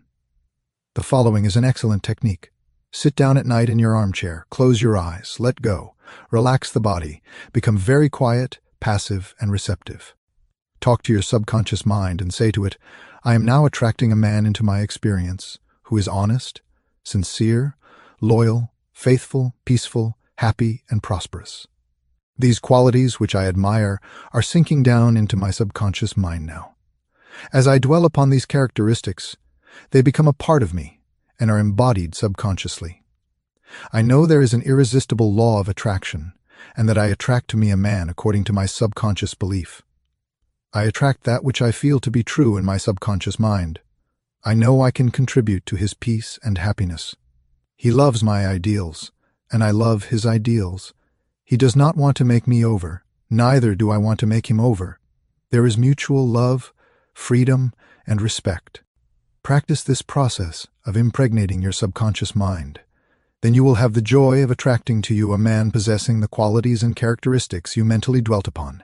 The following is an excellent technique. Sit down at night in your armchair, close your eyes, let go, relax the body, become very quiet, passive, and receptive. Talk to your subconscious mind and say to it, "I am now attracting a man into my experience who is honest, sincere, loyal, faithful, peaceful, happy, and prosperous. These qualities, which I admire, are sinking down into my subconscious mind now. As I dwell upon these characteristics, they become a part of me and are embodied subconsciously. I know there is an irresistible law of attraction, and that I attract to me a man according to my subconscious belief. I attract that which I feel to be true in my subconscious mind. I know I can contribute to his peace and happiness. He loves my ideals, and I love his ideals. He does not want to make me over, neither do I want to make him over. There is mutual love, freedom, and respect. Practice this process of impregnating your subconscious mind. Then you will have the joy of attracting to you a man possessing the qualities and characteristics you mentally dwelt upon.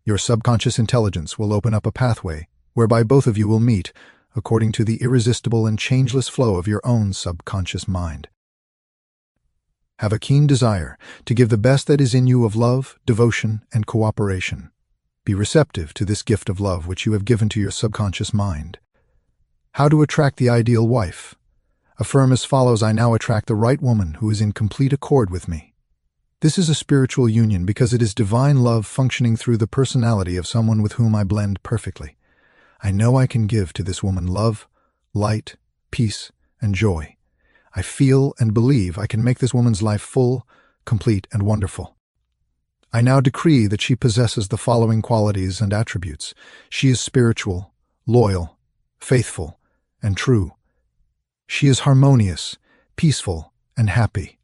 Your subconscious intelligence will open up a pathway whereby both of you will meet, according to the irresistible and changeless flow of your own subconscious mind. Have a keen desire to give the best that is in you of love, devotion, and cooperation. Be receptive to this gift of love which you have given to your subconscious mind. How to attract the ideal wife? Affirm as follows: I now attract the right woman who is in complete accord with me. This is a spiritual union because it is divine love functioning through the personality of someone with whom I blend perfectly. I know I can give to this woman love, light, peace, and joy. I feel and believe I can make this woman's life full, complete, and wonderful. I now decree that she possesses the following qualities and attributes. She is spiritual, loyal, faithful, and true. She is harmonious, peaceful, and happy.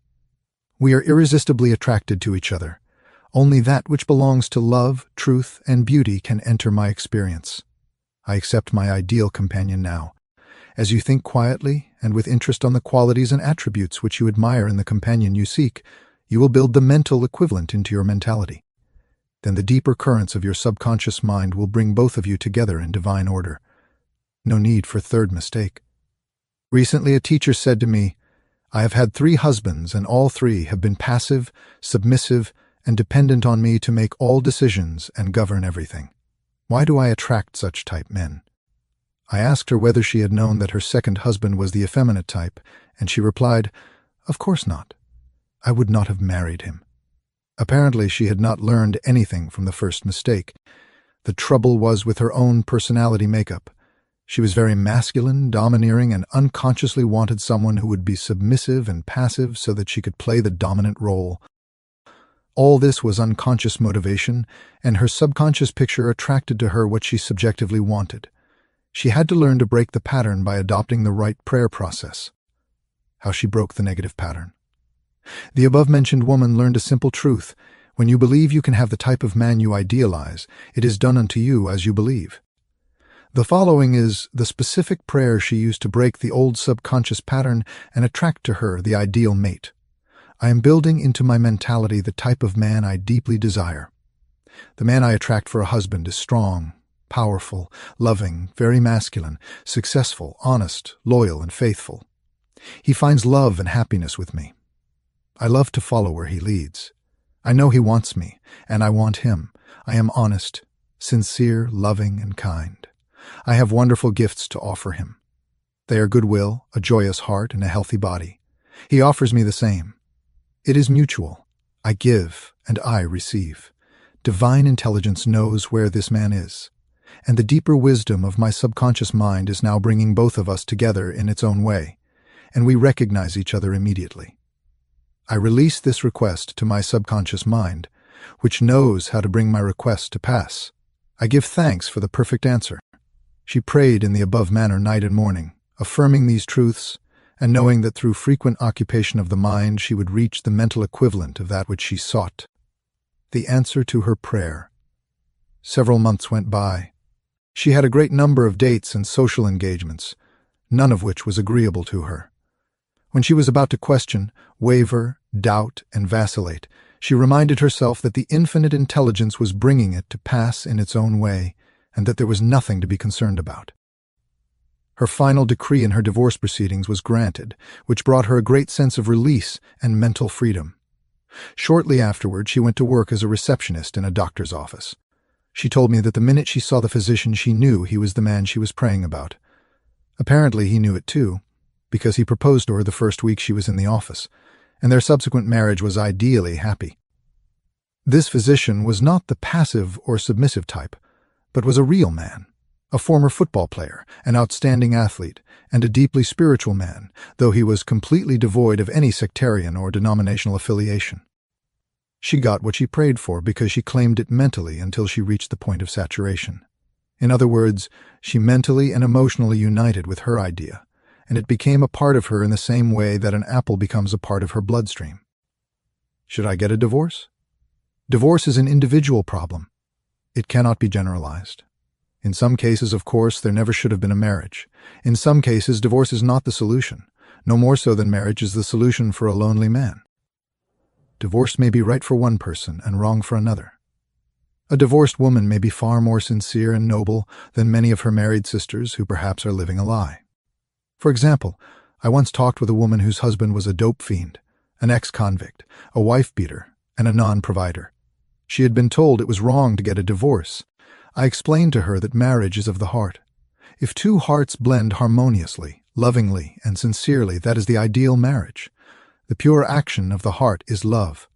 We are irresistibly attracted to each other. Only that which belongs to love, truth, and beauty can enter my experience. I accept my ideal companion now. As you think quietly and with interest on the qualities and attributes which you admire in the companion you seek, you will build the mental equivalent into your mentality. Then the deeper currents of your subconscious mind will bring both of you together in divine order. No need for third mistake. Recently, a teacher said to me, I have had 3 husbands, and all 3 have been passive, submissive, and dependent on me to make all decisions and govern everything. Why do I attract such type men? I asked her whether she had known that her second husband was the effeminate type, and she replied, Of course not. I would not have married him. Apparently, she had not learned anything from the first mistake. The trouble was with her own personality makeup. She was very masculine, domineering, and unconsciously wanted someone who would be submissive and passive so that she could play the dominant role. All this was unconscious motivation, and her subconscious picture attracted to her what she subjectively wanted. She had to learn to break the pattern by adopting the right prayer process. How she broke the negative pattern. The above-mentioned woman learned a simple truth. When you believe you can have the type of man you idealize, it is done unto you as you believe. The following is the specific prayer she used to break the old subconscious pattern and attract to her the ideal mate. I am building into my mentality the type of man I deeply desire. The man I attract for a husband is strong, powerful, loving, very masculine, successful, honest, loyal, and faithful. He finds love and happiness with me. I love to follow where he leads. I know he wants me, and I want him. I am honest, sincere, loving, and kind. I have wonderful gifts to offer him. They are goodwill, a joyous heart, and a healthy body. He offers me the same. It is mutual. I give, and I receive. Divine intelligence knows where this man is, and the deeper wisdom of my subconscious mind is now bringing both of us together in its own way, and we recognize each other immediately. I release this request to my subconscious mind, which knows how to bring my request to pass. I give thanks for the perfect answer. She prayed in the above manner night and morning, affirming these truths, and knowing that through frequent occupation of the mind she would reach the mental equivalent of that which she sought. The answer to her prayer. Several months went by. She had a great number of dates and social engagements, none of which was agreeable to her. When she was about to question, waver, doubt, and vacillate, she reminded herself that the infinite intelligence was bringing it to pass in its own way, and that there was nothing to be concerned about. Her final decree in her divorce proceedings was granted, which brought her a great sense of release and mental freedom. Shortly afterward, she went to work as a receptionist in a doctor's office. She told me that the minute she saw the physician, she knew he was the man she was praying about. Apparently, he knew it too, because he proposed to her the first week she was in the office, and their subsequent marriage was ideally happy. This physician was not the passive or submissive type, but was a real man, a former football player, an outstanding athlete, and a deeply spiritual man, though he was completely devoid of any sectarian or denominational affiliation. She got what she prayed for because she claimed it mentally until she reached the point of saturation. In other words, she mentally and emotionally united with her idea, and it became a part of her in the same way that an apple becomes a part of her bloodstream. Should I get a divorce? Divorce is an individual problem. It cannot be generalized. In some cases, of course, there never should have been a marriage. In some cases, divorce is not the solution, no more so than marriage is the solution for a lonely man. Divorce may be right for one person and wrong for another. A divorced woman may be far more sincere and noble than many of her married sisters who perhaps are living a lie. For example, I once talked with a woman whose husband was a dope fiend, an ex-convict, a wife-beater, and a non-provider. She had been told it was wrong to get a divorce. I explained to her that marriage is of the heart. If two hearts blend harmoniously, lovingly, and sincerely, that is the ideal marriage. The pure action of the heart is love.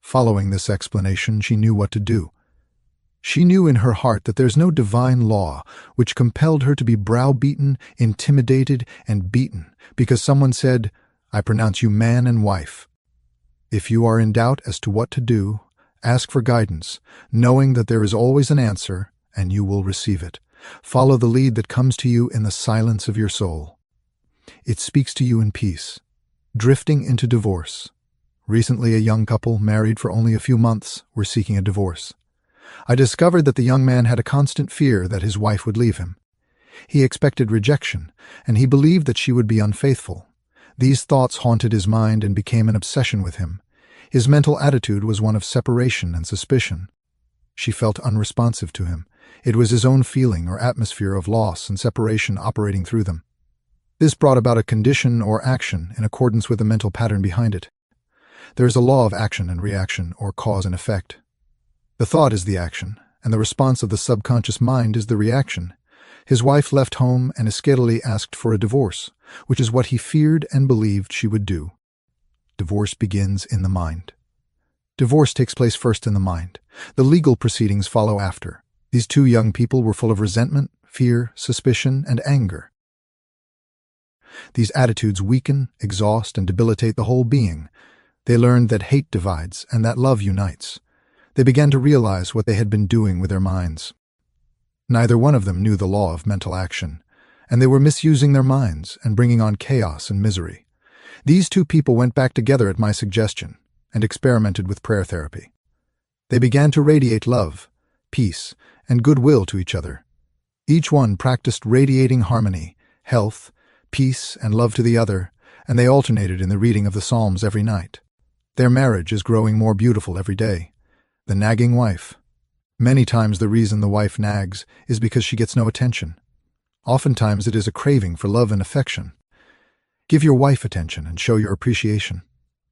Following this explanation, she knew what to do. She knew in her heart that there's no divine law which compelled her to be browbeaten, intimidated, and beaten because someone said, "I pronounce you man and wife." If you are in doubt as to what to do, ask for guidance, knowing that there is always an answer and you will receive it. Follow the lead that comes to you in the silence of your soul. It speaks to you in peace. Drifting into divorce. Recently, a young couple, married for only a few months, were seeking a divorce. I discovered that the young man had a constant fear that his wife would leave him. He expected rejection, and he believed that she would be unfaithful. These thoughts haunted his mind and became an obsession with him. His mental attitude was one of separation and suspicion. She felt unresponsive to him. It was his own feeling or atmosphere of loss and separation operating through them. This brought about a condition or action in accordance with the mental pattern behind it. There is a law of action and reaction, or cause and effect. The thought is the action, and the response of the subconscious mind is the reaction. His wife left home and escapedly asked for a divorce, which is what he feared and believed she would do. Divorce begins in the mind. Divorce takes place first in the mind. The legal proceedings follow after. These two young people were full of resentment, fear, suspicion, and anger. These attitudes weaken, exhaust, and debilitate the whole being. They learned that hate divides and that love unites. They began to realize what they had been doing with their minds. Neither one of them knew the law of mental action, and they were misusing their minds and bringing on chaos and misery. These two people went back together at my suggestion and experimented with prayer therapy. They began to radiate love, peace, and goodwill to each other. Each one practiced radiating harmony, health, peace, and love to the other, and they alternated in the reading of the Psalms every night. Their marriage is growing more beautiful every day. The nagging wife. Many times the reason the wife nags is because she gets no attention. Oftentimes it is a craving for love and affection. Give your wife attention and show your appreciation.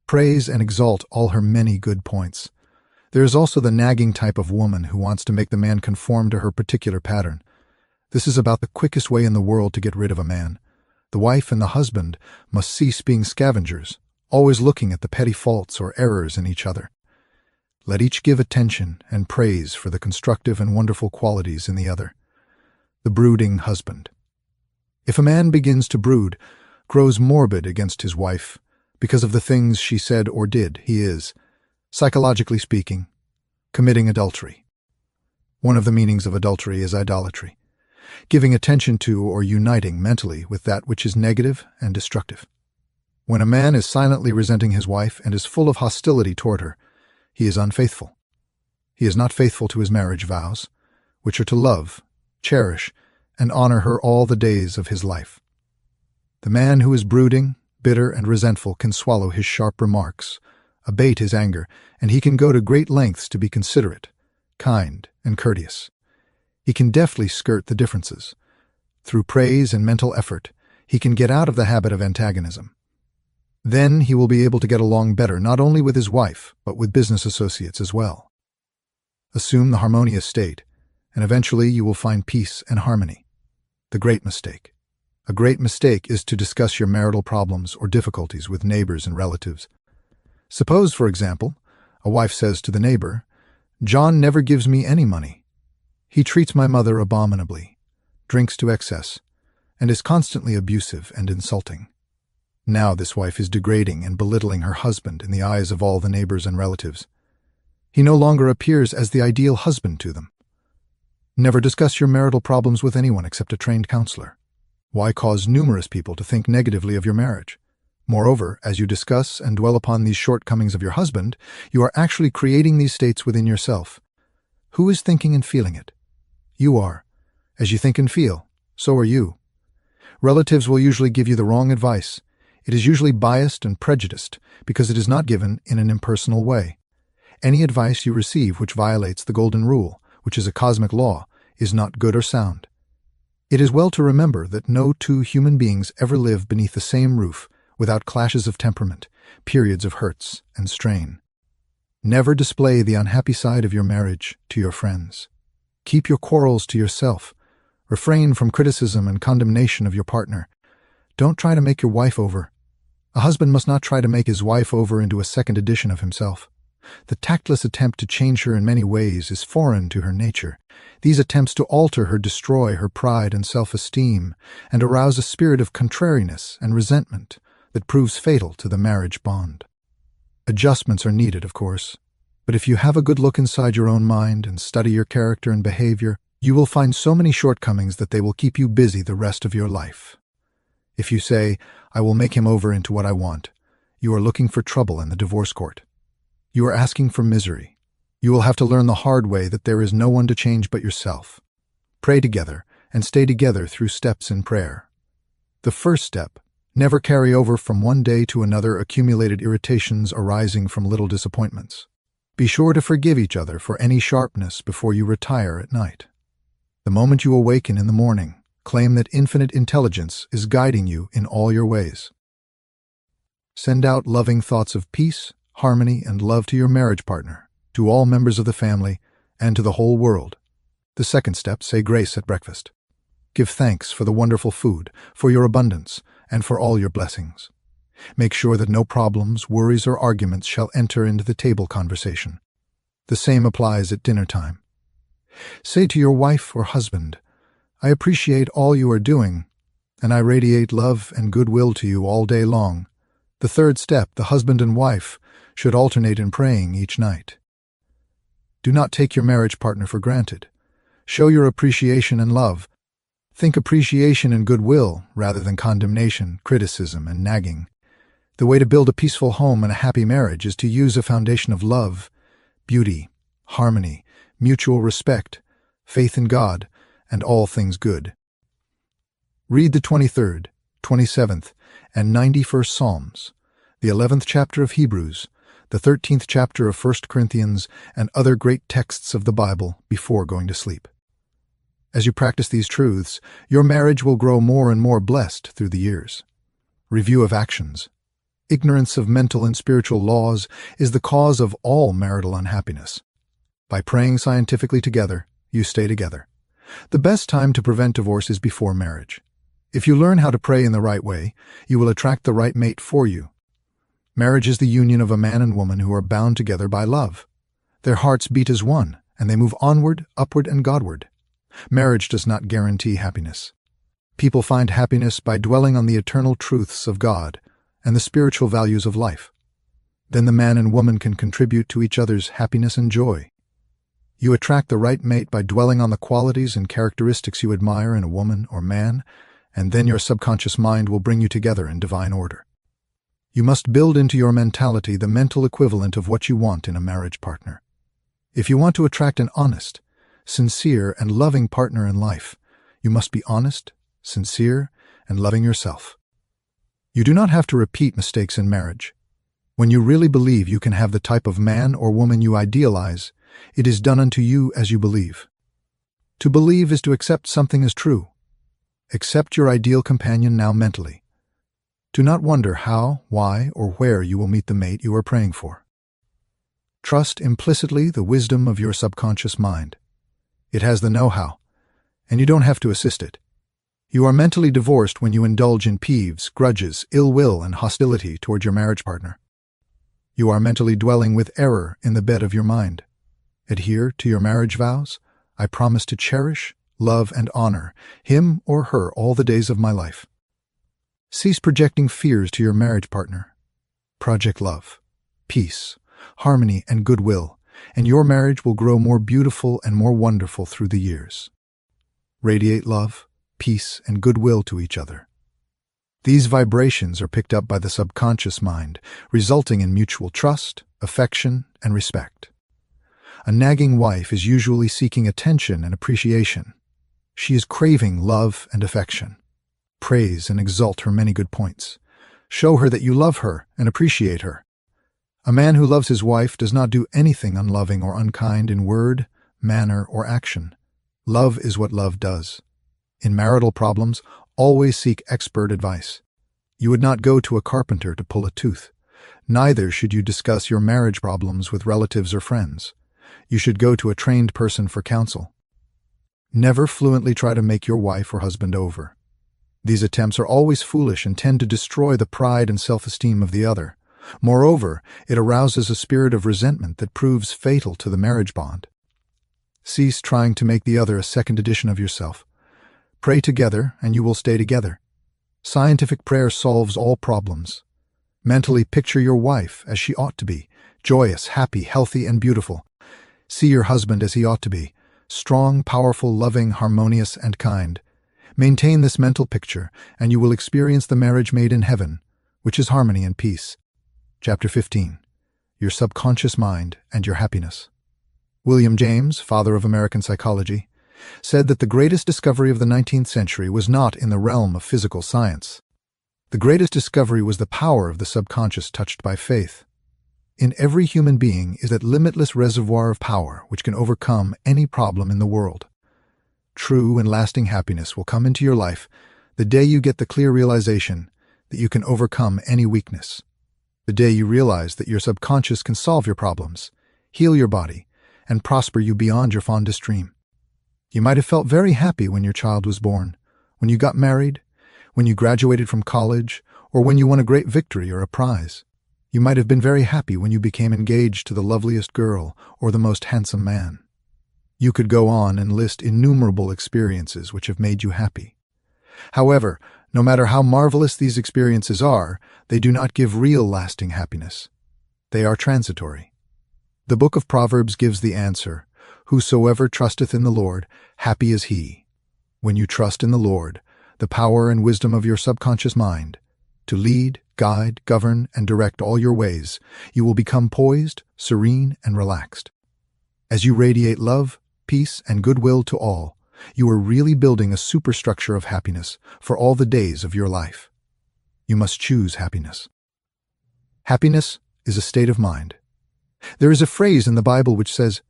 Praise and exalt all her many good points. There is also the nagging type of woman who wants to make the man conform to her particular pattern. This is about the quickest way in the world to get rid of a man. The wife and the husband must cease being scavengers, always looking at the petty faults or errors in each other. Let each give attention and praise for the constructive and wonderful qualities in the other. The brooding husband. If a man begins to brood, grows morbid against his wife, because of the things she said or did, he is, psychologically speaking, committing adultery. One of the meanings of adultery is idolatry, giving attention to or uniting mentally with that which is negative and destructive. When a man is silently resenting his wife and is full of hostility toward her, he is unfaithful. He is not faithful to his marriage vows, which are to love, cherish, and honor her all the days of his life. The man who is brooding, bitter, and resentful can swallow his sharp remarks, abate his anger, and he can go to great lengths to be considerate, kind, and courteous. He can deftly skirt the differences. Through praise and mental effort, he can get out of the habit of antagonism. Then he will be able to get along better not only with his wife, but with business associates as well. Assume the harmonious state, and eventually you will find peace and harmony. The great mistake. A great mistake is to discuss your marital problems or difficulties with neighbors and relatives. Suppose, for example, a wife says to the neighbor, "John never gives me any money. He treats my mother abominably, drinks to excess, and is constantly abusive and insulting." Now this wife is degrading and belittling her husband in the eyes of all the neighbors and relatives. He no longer appears as the ideal husband to them. Never discuss your marital problems with anyone except a trained counselor. Why cause numerous people to think negatively of your marriage? Moreover, as you discuss and dwell upon these shortcomings of your husband, you are actually creating these states within yourself. Who is thinking and feeling it? You are. As you think and feel, so are you. Relatives will usually give you the wrong advice. It is usually biased and prejudiced because it is not given in an impersonal way. Any advice you receive which violates the golden rule, which is a cosmic law, is not good or sound. It is well to remember that no two human beings ever live beneath the same roof without clashes of temperament, periods of hurts and strain. Never display the unhappy side of your marriage to your friends. Keep your quarrels to yourself. Refrain from criticism and condemnation of your partner. Don't try to make your wife over. A husband must not try to make his wife over into a second edition of himself. The tactless attempt to change her in many ways is foreign to her nature. These attempts to alter her destroy her pride and self-esteem and arouse a spirit of contrariness and resentment that proves fatal to the marriage bond. Adjustments are needed, of course, but if you have a good look inside your own mind and study your character and behavior, you will find so many shortcomings that they will keep you busy the rest of your life. If you say, "I will make him over into what I want," you are looking for trouble in the divorce court. You are asking for misery. You will have to learn the hard way that there is no one to change but yourself. Pray together and stay together through steps in prayer. The first step: never carry over from one day to another accumulated irritations arising from little disappointments. Be sure to forgive each other for any sharpness before you retire at night. The moment you awaken in the morning, claim that infinite intelligence is guiding you in all your ways. Send out loving thoughts of peace, harmony, and love to your marriage partner, to all members of the family, and to the whole world. The second step: say grace at breakfast. Give thanks for the wonderful food, for your abundance, and for all your blessings. Make sure that no problems, worries, or arguments shall enter into the table conversation. The same applies at dinner time. Say to your wife or husband, "I appreciate all you are doing, and I radiate love and goodwill to you all day long." The third step: the husband and wife should alternate in praying each night. Do not take your marriage partner for granted. Show your appreciation and love. Think appreciation and goodwill rather than condemnation, criticism, and nagging. The way to build a peaceful home and a happy marriage is to use a foundation of love, beauty, harmony, mutual respect, faith in God, and all things good. Read the 23rd, 27th, and 91st Psalms, the 11th chapter of Hebrews, the 13th chapter of 1 Corinthians, and other great texts of the Bible before going to sleep. As you practice these truths, your marriage will grow more and more blessed through the years. Review of actions. Ignorance of mental and spiritual laws is the cause of all marital unhappiness. By praying scientifically together, you stay together. The best time to prevent divorce is before marriage. If you learn how to pray in the right way, you will attract the right mate for you. Marriage is the union of a man and woman who are bound together by love. Their hearts beat as one, and they move onward, upward, and Godward. Marriage does not guarantee happiness. People find happiness by dwelling on the eternal truths of God and the spiritual values of life. Then the man and woman can contribute to each other's happiness and joy. You attract the right mate by dwelling on the qualities and characteristics you admire in a woman or man, and then your subconscious mind will bring you together in divine order. You must build into your mentality the mental equivalent of what you want in a marriage partner. If you want to attract an honest, sincere, and loving partner in life, you must be honest, sincere, and loving yourself. You do not have to repeat mistakes in marriage. When you really believe you can have the type of man or woman you idealize, it is done unto you as you believe. To believe is to accept something as true. Accept your ideal companion now mentally. Do not wonder how, why, or where you will meet the mate you are praying for. Trust implicitly the wisdom of your subconscious mind. It has the know-how, and you don't have to assist it. You are mentally divorced when you indulge in peeves, grudges, ill will, and hostility toward your marriage partner. You are mentally dwelling with error in the bed of your mind. Adhere to your marriage vows. I promise to cherish, love, and honor him or her all the days of my life. Cease projecting fears to your marriage partner. Project love, peace, harmony, and goodwill, and your marriage will grow more beautiful and more wonderful through the years. Radiate love, peace, and goodwill to each other. These vibrations are picked up by the subconscious mind, resulting in mutual trust, affection, and respect. A nagging wife is usually seeking attention and appreciation. She is craving love and affection. Praise and exalt her many good points. Show her that you love her and appreciate her. A man who loves his wife does not do anything unloving or unkind in word, manner, or action. Love is what love does. In marital problems, always seek expert advice. You would not go to a carpenter to pull a tooth. Neither should you discuss your marriage problems with relatives or friends. You should go to a trained person for counsel. Never fluently try to make your wife or husband over. These attempts are always foolish and tend to destroy the pride and self-esteem of the other. Moreover, it arouses a spirit of resentment that proves fatal to the marriage bond. Cease trying to make the other a second edition of yourself. Pray together and you will stay together. Scientific prayer solves all problems. Mentally picture your wife as she ought to be, joyous, happy, healthy, and beautiful. See your husband as he ought to be, strong, powerful, loving, harmonious, and kind. Maintain this mental picture, and you will experience the marriage made in heaven, which is harmony and peace. Chapter 15. Your subconscious mind and your happiness. William James, father of American psychology, said that the greatest discovery of the 19th century was not in the realm of physical science. The greatest discovery was the power of the subconscious touched by faith. In every human being is that limitless reservoir of power which can overcome any problem in the world. True and lasting happiness will come into your life the day you get the clear realization that you can overcome any weakness. The day you realize that your subconscious can solve your problems, heal your body, and prosper you beyond your fondest dream. You might have felt very happy when your child was born, when you got married, when you graduated from college, or when you won a great victory or a prize. You might have been very happy when you became engaged to the loveliest girl or the most handsome man. You could go on and list innumerable experiences which have made you happy. However, no matter how marvelous these experiences are, they do not give real lasting happiness. They are transitory. The book of Proverbs gives the answer, "Whosoever trusteth in the Lord, happy is he." When you trust in the Lord, the power and wisdom of your subconscious mind, to lead, guide, govern, and direct all your ways, you will become poised, serene, and relaxed. As you radiate love, peace, and goodwill to all, you are really building a superstructure of happiness for all the days of your life. You must choose happiness. Happiness is a state of mind. There is a phrase in the Bible which says,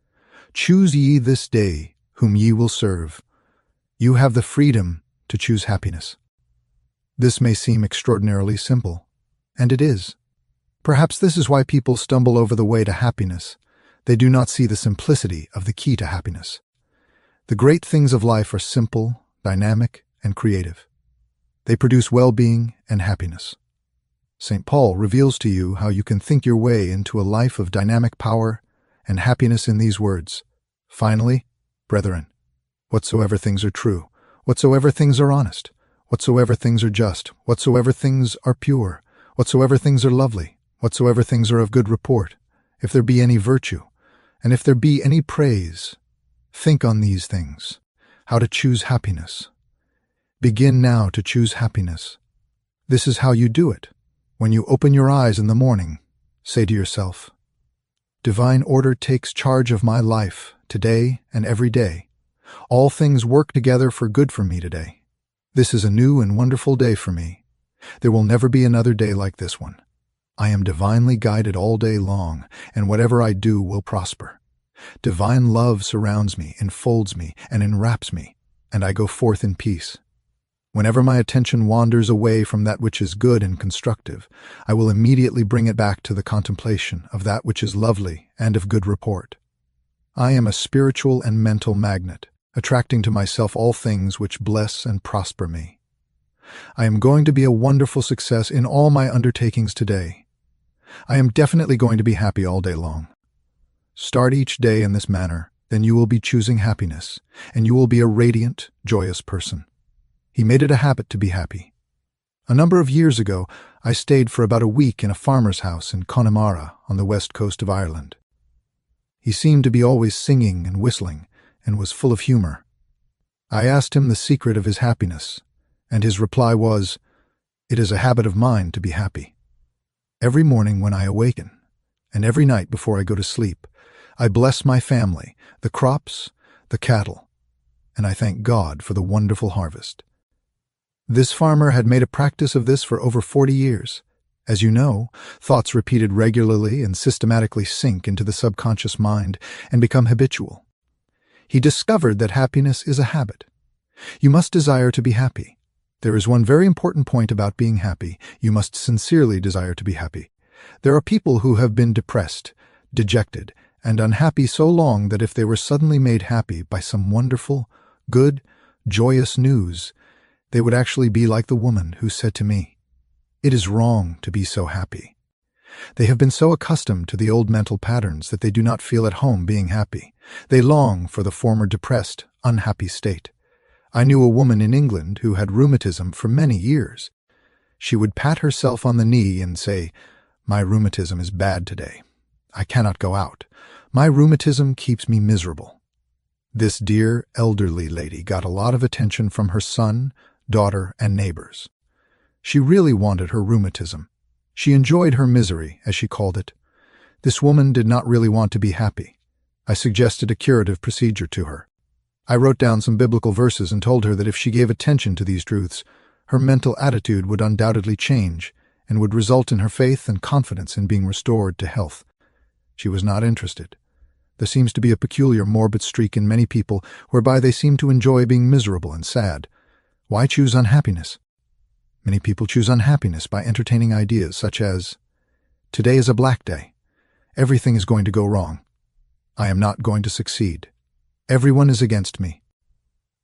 "Choose ye this day whom ye will serve." You have the freedom to choose happiness. This may seem extraordinarily simple, and it is. Perhaps this is why people stumble over the way to happiness. They do not see the simplicity of the key to happiness. The great things of life are simple, dynamic, and creative. They produce well-being and happiness. St. Paul reveals to you how you can think your way into a life of dynamic power and happiness in these words. Finally, brethren, whatsoever things are true, whatsoever things are honest, whatsoever things are just, whatsoever things are pure, whatsoever things are lovely, whatsoever things are of good report, if there be any virtue, and if there be any praise, think on these things, how to choose happiness. Begin now to choose happiness. This is how you do it. When you open your eyes in the morning, say to yourself, "Divine order takes charge of my life today and every day. All things work together for good for me today. This is a new and wonderful day for me. There will never be another day like this one. I am divinely guided all day long, and whatever I do will prosper. Divine love surrounds me, enfolds me, and enwraps me, and I go forth in peace. Whenever my attention wanders away from that which is good and constructive, I will immediately bring it back to the contemplation of that which is lovely and of good report. I am a spiritual and mental magnet, attracting to myself all things which bless and prosper me. I am going to be a wonderful success in all my undertakings today. I am definitely going to be happy all day long. Start each day in this manner, then you will be choosing happiness, and you will be a radiant, joyous person. He made it a habit to be happy. A number of years ago, I stayed for about a week in a farmer's house in Connemara on the west coast of Ireland. He seemed to be always singing and whistling, and was full of humor. I asked him the secret of his happiness, and his reply was, It is a habit of mine to be happy. Every morning when I awaken, and every night before I go to sleep, I bless my family, the crops, the cattle, and I thank God for the wonderful harvest. This farmer had made a practice of this for over 40 years. As you know, thoughts repeated regularly and systematically sink into the subconscious mind and become habitual. He discovered that happiness is a habit. You must desire to be happy. There is one very important point about being happy. You must sincerely desire to be happy. There are people who have been depressed, dejected, and unhappy so long that if they were suddenly made happy by some wonderful, good, joyous news, they would actually be like the woman who said to me, "It is wrong to be so happy." They have been so accustomed to the old mental patterns that they do not feel at home being happy. They long for the former depressed, unhappy state. I knew a woman in England who had rheumatism for many years. She would pat herself on the knee and say, "My rheumatism is bad today. I cannot go out. My rheumatism keeps me miserable." This dear, elderly lady got a lot of attention from her son, daughter, and neighbors. She really wanted her rheumatism. She enjoyed her misery, as she called it. This woman did not really want to be happy. I suggested a curative procedure to her. I wrote down some biblical verses and told her that if she gave attention to these truths, her mental attitude would undoubtedly change and would result in her faith and confidence in being restored to health. She was not interested. There seems to be a peculiar morbid streak in many people whereby they seem to enjoy being miserable and sad. Why choose unhappiness? Many people choose unhappiness by entertaining ideas such as, "Today is a black day. Everything is going to go wrong. I am not going to succeed. Everyone is against me.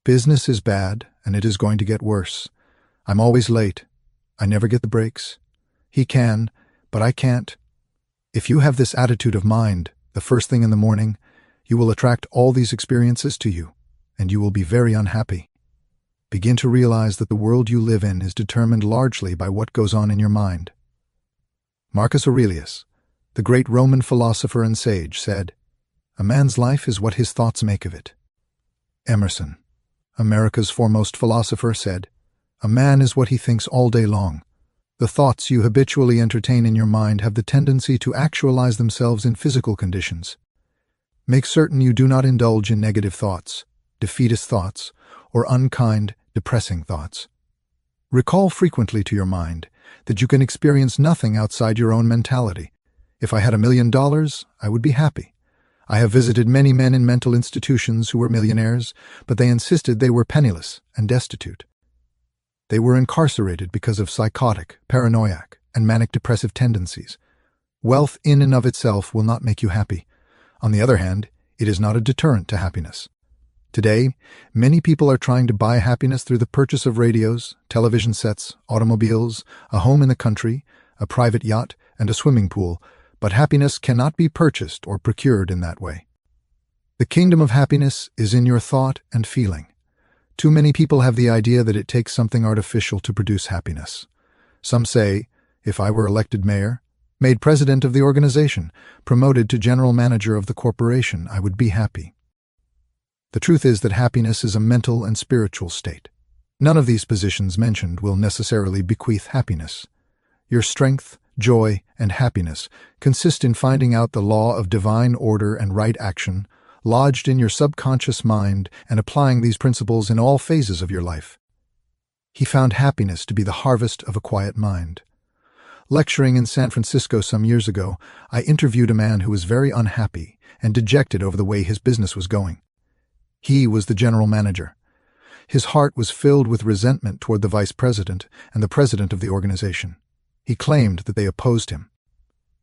Business is bad, and it is going to get worse. I'm always late. I never get the breaks. He can, but I can't." If you have this attitude of mind, the first thing in the morning, you will attract all these experiences to you, and you will be very unhappy. Begin to realize that the world you live in is determined largely by what goes on in your mind. Marcus Aurelius, the great Roman philosopher and sage, said, "A man's life is what his thoughts make of it." Emerson, America's foremost philosopher, said, "A man is what he thinks all day long." The thoughts you habitually entertain in your mind have the tendency to actualize themselves in physical conditions. Make certain you do not indulge in negative thoughts, defeatist thoughts, or unkind, depressing thoughts. Recall frequently to your mind that you can experience nothing outside your own mentality. If I had $1 million, I would be happy. I have visited many men in mental institutions who were millionaires, but they insisted they were penniless and destitute. They were incarcerated because of psychotic, paranoiac, and manic-depressive tendencies. Wealth in and of itself will not make you happy. On the other hand, it is not a deterrent to happiness. Today, many people are trying to buy happiness through the purchase of radios, television sets, automobiles, a home in the country, a private yacht, and a swimming pool, but happiness cannot be purchased or procured in that way. The kingdom of happiness is in your thought and feeling. Too many people have the idea that it takes something artificial to produce happiness. Some say, if I were elected mayor, made president of the organization, promoted to general manager of the corporation, I would be happy. The truth is that happiness is a mental and spiritual state. None of these positions mentioned will necessarily bequeath happiness. Your strength, joy, and happiness consist in finding out the law of divine order and right action, lodged in your subconscious mind, and applying these principles in all phases of your life. He found happiness to be the harvest of a quiet mind. Lecturing in San Francisco some years ago, I interviewed a man who was very unhappy and dejected over the way his business was going. He was the general manager. His heart was filled with resentment toward the vice president and the president of the organization. He claimed that they opposed him.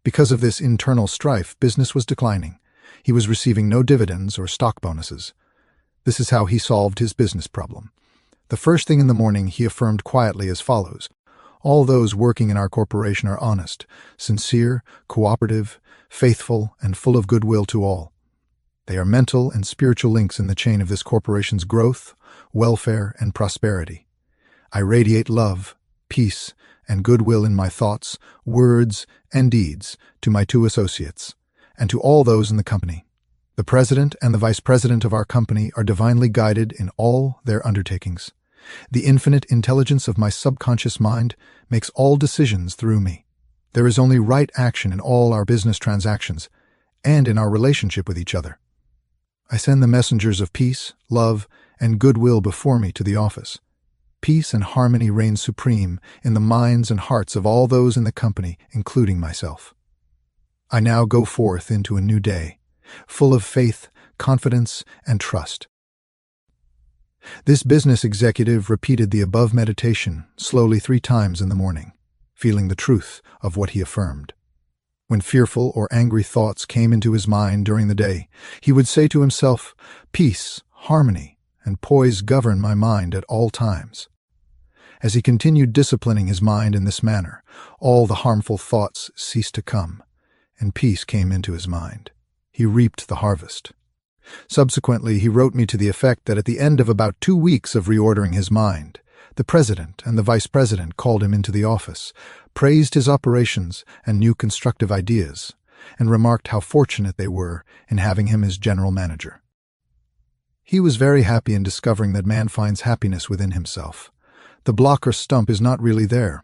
Because of this internal strife, business was declining. He was receiving no dividends or stock bonuses. This is how he solved his business problem. The first thing in the morning, he affirmed quietly as follows: "All those working in our corporation are honest, sincere, cooperative, faithful, and full of goodwill to all. They are mental and spiritual links in the chain of this corporation's growth, welfare, and prosperity. I radiate love, peace, and goodwill in my thoughts, words, and deeds to my 2 associates, and to all those in the company. The president and the vice president of our company are divinely guided in all their undertakings. The infinite intelligence of my subconscious mind makes all decisions through me. There is only right action in all our business transactions and in our relationship with each other. I send the messengers of peace, love, and goodwill before me to the office. Peace and harmony reign supreme in the minds and hearts of all those in the company, including myself. I now go forth into a new day, full of faith, confidence, and trust. This business executive repeated the above meditation slowly 3 times in the morning, feeling the truth of what he affirmed. When fearful or angry thoughts came into his mind during the day, he would say to himself, "Peace, harmony, and poise govern my mind at all times." As he continued disciplining his mind in this manner, all the harmful thoughts ceased to come, and peace came into his mind. He reaped the harvest. Subsequently, he wrote me to the effect that at the end of about 2 weeks of reordering his mind, the president and the vice president called him into the office, praised his operations and new constructive ideas, and remarked how fortunate they were in having him as general manager. He was very happy in discovering that man finds happiness within himself. The block or stump is not really there.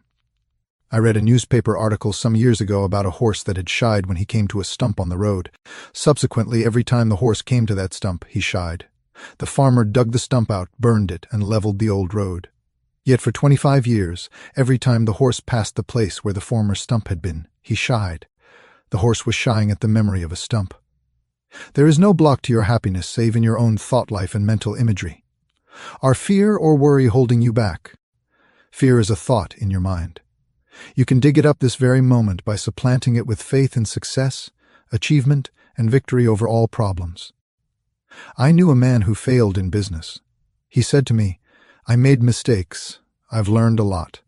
I read a newspaper article some years ago about a horse that had shied when he came to a stump on the road. Subsequently, every time the horse came to that stump, he shied. The farmer dug the stump out, burned it, and leveled the old road. Yet for 25 years, every time the horse passed the place where the former stump had been, he shied. The horse was shying at the memory of a stump. There is no block to your happiness save in your own thought life and mental imagery. Are fear or worry holding you back? Fear is a thought in your mind. You can dig it up this very moment by supplanting it with faith in success, achievement, and victory over all problems. I knew a man who failed in business. He said to me, "I made mistakes. I've learned a lot.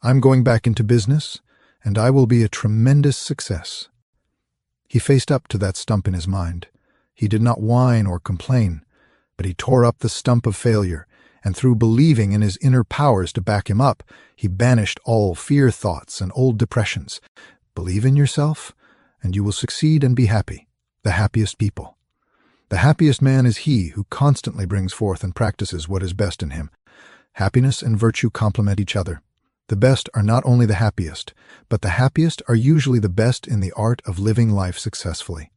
I'm going back into business, and I will be a tremendous success." He faced up to that stump in his mind. He did not whine or complain, but he tore up the stump of failure, and through believing in his inner powers to back him up, he banished all fear thoughts and old depressions. Believe in yourself, and you will succeed and be happy, the happiest people. The happiest man is he who constantly brings forth and practices what is best in him. Happiness and virtue complement each other. The best are not only the happiest, but the happiest are usually the best in the art of living life successfully.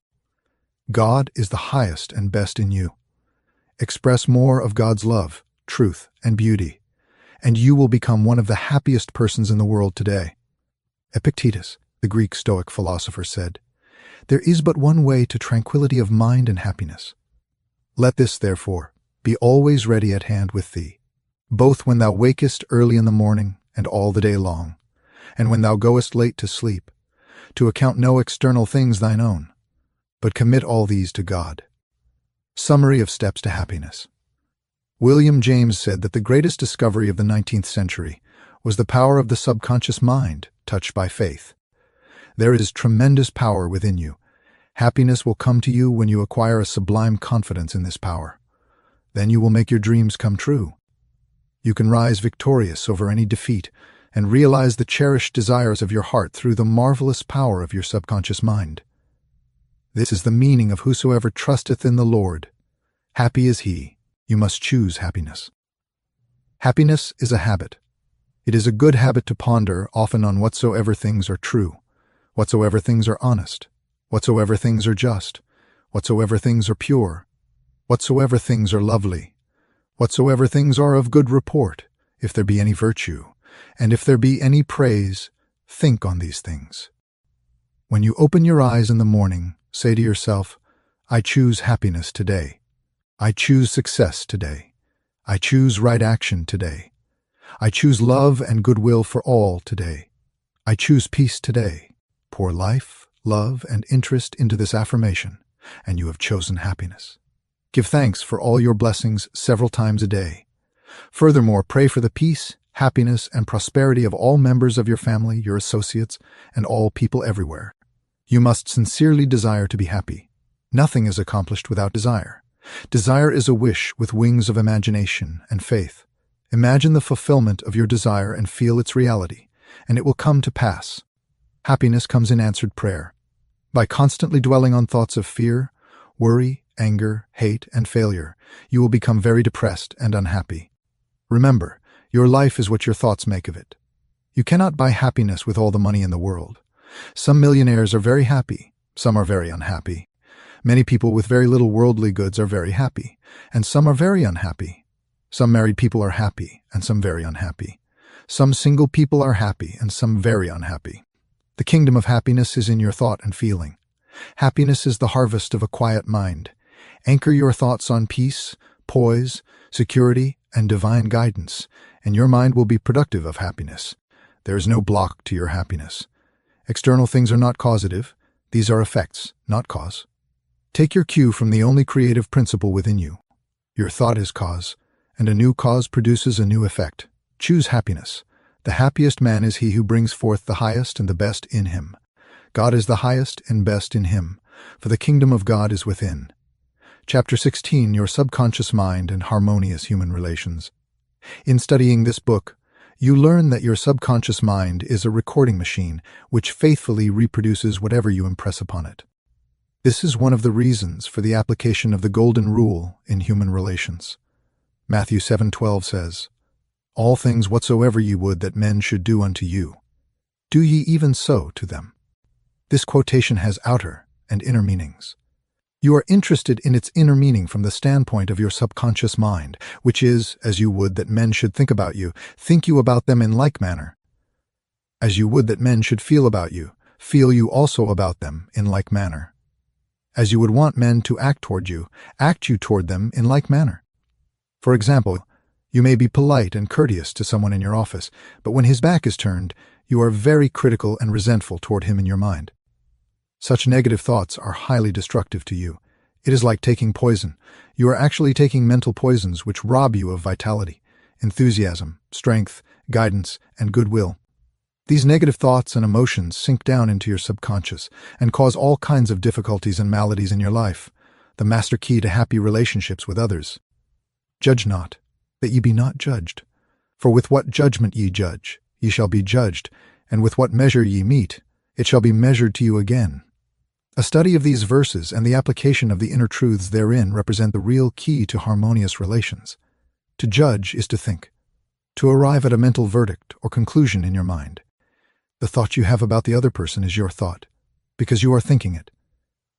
God is the highest and best in you. Express more of God's love, truth, and beauty, and you will become one of the happiest persons in the world today. Epictetus, the Greek Stoic philosopher, said, "There is but one way to tranquility of mind and happiness. Let this, therefore, be always ready at hand with thee, both when thou wakest early in the morning and all the day long, and when thou goest late to sleep, to account no external things thine own, but commit all these to God." Summary of steps to happiness. William James said that the greatest discovery of the 19th century was the power of the subconscious mind touched by faith. There is tremendous power within you. Happiness will come to you when you acquire a sublime confidence in this power. Then you will make your dreams come true. You can rise victorious over any defeat and realize the cherished desires of your heart through the marvelous power of your subconscious mind. This is the meaning of whosoever trusteth in the Lord. Happy is he. You must choose happiness. Happiness is a habit. It is a good habit to ponder often on whatsoever things are true, whatsoever things are honest, whatsoever things are just, whatsoever things are pure, whatsoever things are lovely, whatsoever things are of good report, if there be any virtue, and if there be any praise, think on these things. When you open your eyes in the morning, say to yourself, "I choose happiness today. I choose success today. I choose right action today. I choose love and goodwill for all today. I choose peace today." Pour life, love, and interest into this affirmation, and you have chosen happiness. Give thanks for all your blessings several times a day. Furthermore, pray for the peace, happiness, and prosperity of all members of your family, your associates, and all people everywhere. You must sincerely desire to be happy. Nothing is accomplished without desire. Desire is a wish with wings of imagination and faith. Imagine the fulfillment of your desire and feel its reality, and it will come to pass. Happiness comes in answered prayer. By constantly dwelling on thoughts of fear, worry, anger, hate, and failure, you will become very depressed and unhappy. Remember, your life is what your thoughts make of it. You cannot buy happiness with all the money in the world. Some millionaires are very happy, some are very unhappy. Many people with very little worldly goods are very happy, and some are very unhappy. Some married people are happy, and some very unhappy. Some single people are happy, and some very unhappy. The kingdom of happiness is in your thought and feeling. Happiness is the harvest of a quiet mind. Anchor your thoughts on peace, poise, security, and divine guidance, and your mind will be productive of happiness. There is no block to your happiness. External things are not causative. These are effects, not cause. Take your cue from the only creative principle within you. Your thought is cause, and a new cause produces a new effect. Choose happiness. The happiest man is he who brings forth the highest and the best in him. God is the highest and best in him, for the kingdom of God is within. Chapter 16, Your Subconscious Mind and Harmonious Human Relations. In studying this book, you learn that your subconscious mind is a recording machine which faithfully reproduces whatever you impress upon it. This is one of the reasons for the application of the golden rule in human relations. Matthew 7:12 says, "All things whatsoever ye would that men should do unto you, do ye even so to them." This quotation has outer and inner meanings. You are interested in its inner meaning from the standpoint of your subconscious mind, which is, as you would that men should think about you, think you about them in like manner. As you would that men should feel about you, feel you also about them in like manner. As you would want men to act toward you, act you toward them in like manner. For example, you may be polite and courteous to someone in your office, but when his back is turned, you are very critical and resentful toward him in your mind. Such negative thoughts are highly destructive to you. It is like taking poison. You are actually taking mental poisons which rob you of vitality, enthusiasm, strength, guidance, and goodwill. These negative thoughts and emotions sink down into your subconscious and cause all kinds of difficulties and maladies in your life, the master key to happy relationships with others. Judge not, that ye be not judged. For with what judgment ye judge, ye shall be judged, and with what measure ye mete, it shall be measured to you again. A study of these verses and the application of the inner truths therein represent the real key to harmonious relations. To judge is to think, to arrive at a mental verdict or conclusion in your mind. The thought you have about the other person is your thought, because you are thinking it.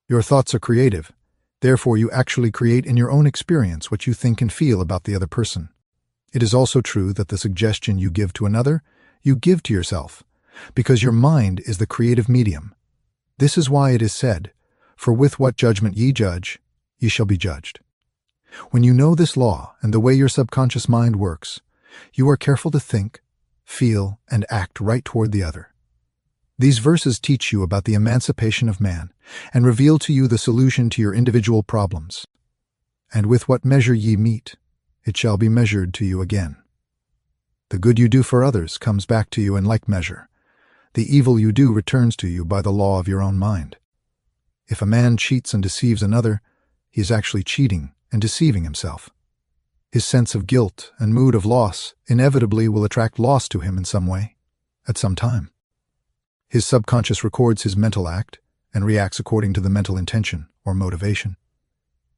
Your thoughts are creative, therefore you actually create in your own experience what you think and feel about the other person. It is also true that the suggestion you give to another, you give to yourself, because your mind is the creative medium. This is why it is said, "For with what judgment ye judge, ye shall be judged." When you know this law and the way your subconscious mind works, you are careful to think, feel, and act right toward the other. These verses teach you about the emancipation of man and reveal to you the solution to your individual problems. And with what measure ye mete, it shall be measured to you again. The good you do for others comes back to you in like measure. The evil you do returns to you by the law of your own mind. If a man cheats and deceives another, he is actually cheating and deceiving himself. His sense of guilt and mood of loss inevitably will attract loss to him in some way, at some time. His subconscious records his mental act and reacts according to the mental intention or motivation.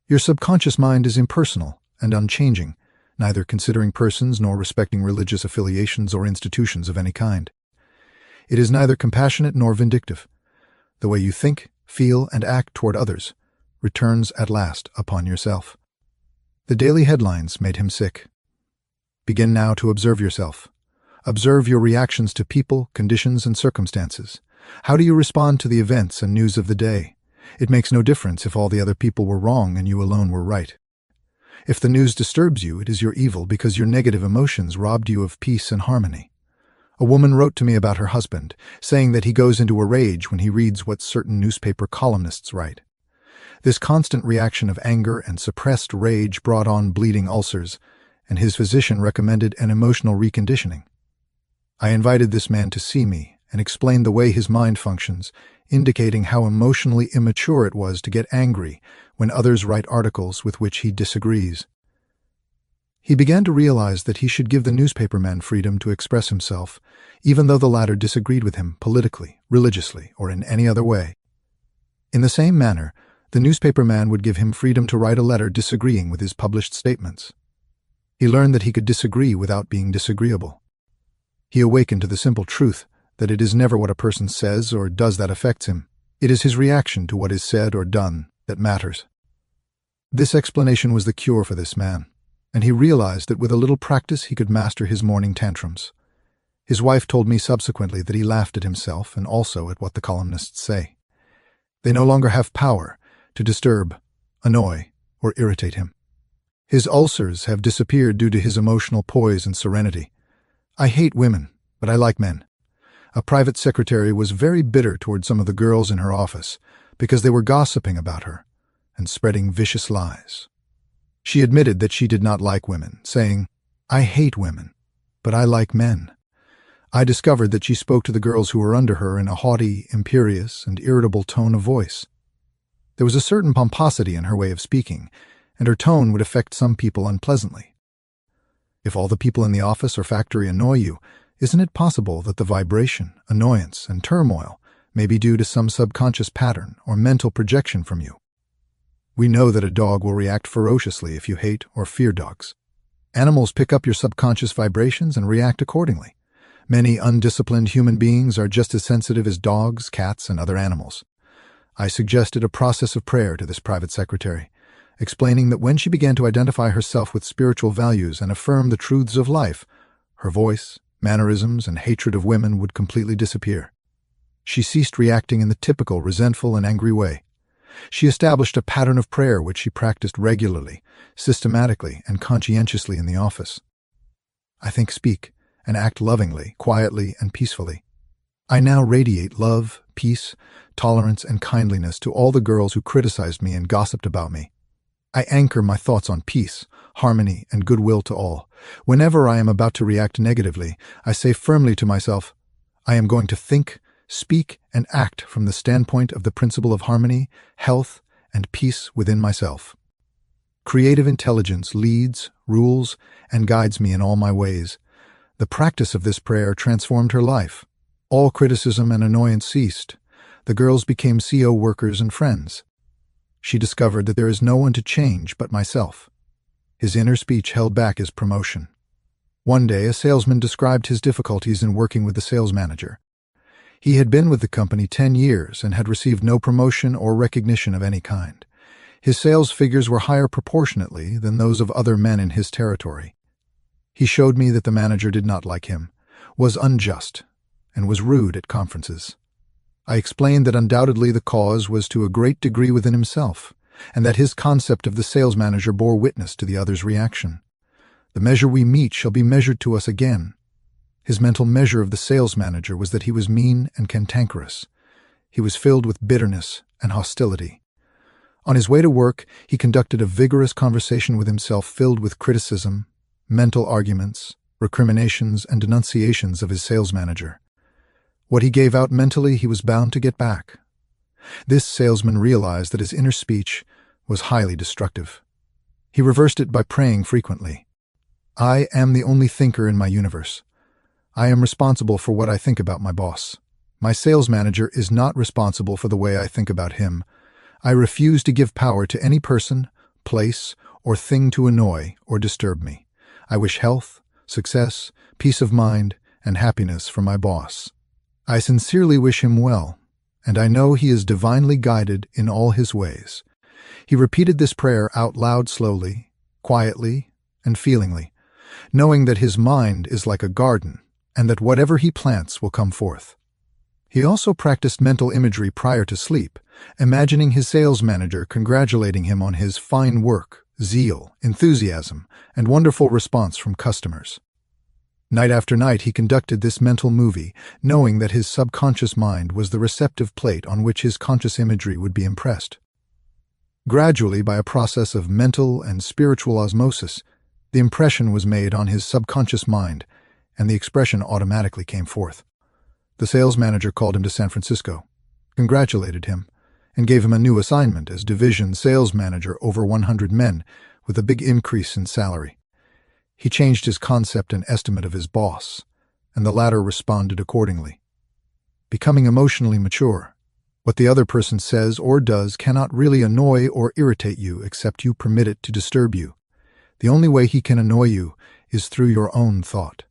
Your subconscious mind is impersonal and unchanging, neither considering persons nor respecting religious affiliations or institutions of any kind. It is neither compassionate nor vindictive. The way you think, feel, and act toward others returns at last upon yourself. The daily headlines made him sick. Begin now to observe yourself. Observe your reactions to people, conditions, and circumstances. How do you respond to the events and news of the day? It makes no difference if all the other people were wrong and you alone were right. If the news disturbs you, it is your evil because your negative emotions robbed you of peace and harmony. A woman wrote to me about her husband, saying that he goes into a rage when he reads what certain newspaper columnists write. This constant reaction of anger and suppressed rage brought on bleeding ulcers, and his physician recommended an emotional reconditioning. I invited this man to see me and explained the way his mind functions, indicating how emotionally immature it was to get angry when others write articles with which he disagrees. He began to realize that he should give the newspaperman freedom to express himself, even though the latter disagreed with him politically, religiously, or in any other way. In the same manner, the newspaperman would give him freedom to write a letter disagreeing with his published statements. He learned that he could disagree without being disagreeable. He awakened to the simple truth that it is never what a person says or does that affects him. It is his reaction to what is said or done that matters. This explanation was the cure for this man, and he realized that with a little practice he could master his morning tantrums. His wife told me subsequently that he laughed at himself and also at what the columnists say. They no longer have power to disturb, annoy, or irritate him. His ulcers have disappeared due to his emotional poise and serenity. I hate women, but I like men. A private secretary was very bitter toward some of the girls in her office because they were gossiping about her and spreading vicious lies. She admitted that she did not like women, saying, "I hate women, but I like men." I discovered that she spoke to the girls who were under her in a haughty, imperious, and irritable tone of voice. There was a certain pomposity in her way of speaking, and her tone would affect some people unpleasantly. If all the people in the office or factory annoy you, isn't it possible that the vibration, annoyance, and turmoil may be due to some subconscious pattern or mental projection from you? We know that a dog will react ferociously if you hate or fear dogs. Animals pick up your subconscious vibrations and react accordingly. Many undisciplined human beings are just as sensitive as dogs, cats, and other animals. I suggested a process of prayer to this private secretary, explaining that when she began to identify herself with spiritual values and affirm the truths of life, her voice, mannerisms, and hatred of women would completely disappear. She ceased reacting in the typical resentful and angry way. She established a pattern of prayer which she practiced regularly, systematically, and conscientiously in the office. I think, speak, and act lovingly, quietly, and peacefully. I now radiate love, peace, tolerance, and kindliness to all the girls who criticized me and gossiped about me. I anchor my thoughts on peace, harmony, and goodwill to all. Whenever I am about to react negatively, I say firmly to myself, I am going to think, speak, and act from the standpoint of the principle of harmony, health, and peace within myself. Creative intelligence leads, rules, and guides me in all my ways. The practice of this prayer transformed her life. All criticism and annoyance ceased. The girls became CO workers and friends. She discovered that there is no one to change but myself. His inner speech held back his promotion. One day, a salesman described his difficulties in working with the sales manager. He had been with the company 10 years and had received no promotion or recognition of any kind. His sales figures were higher proportionately than those of other men in his territory. He showed me that the manager did not like him, was unjust, and was rude at conferences. I explained that undoubtedly the cause was to a great degree within himself, and that his concept of the sales manager bore witness to the other's reaction. The measure we meet shall be measured to us again. His mental measure of the sales manager was that he was mean and cantankerous. He was filled with bitterness and hostility. On his way to work, he conducted a vigorous conversation with himself filled with criticism, mental arguments, recriminations, and denunciations of his sales manager. What he gave out mentally he was bound to get back. This salesman realized that his inner speech was highly destructive. He reversed it by praying frequently. I am the only thinker in my universe. I am responsible for what I think about my boss. My sales manager is not responsible for the way I think about him. I refuse to give power to any person, place, or thing to annoy or disturb me. I wish health, success, peace of mind, and happiness for my boss. I sincerely wish him well, and I know he is divinely guided in all his ways. He repeated this prayer out loud slowly, quietly, and feelingly, knowing that his mind is like a garden and that whatever he plants will come forth. He also practiced mental imagery prior to sleep, imagining his sales manager congratulating him on his fine work, zeal, enthusiasm, and wonderful response from customers. Night after night he conducted this mental movie, knowing that his subconscious mind was the receptive plate on which his conscious imagery would be impressed. Gradually, by a process of mental and spiritual osmosis, the impression was made on his subconscious mind, and the expression automatically came forth. The sales manager called him to San Francisco, congratulated him, and gave him a new assignment as division sales manager over 100 men with a big increase in salary. He changed his concept and estimate of his boss, and the latter responded accordingly. Becoming emotionally mature, what the other person says or does cannot really annoy or irritate you except you permit it to disturb you. The only way he can annoy you is through your own thought.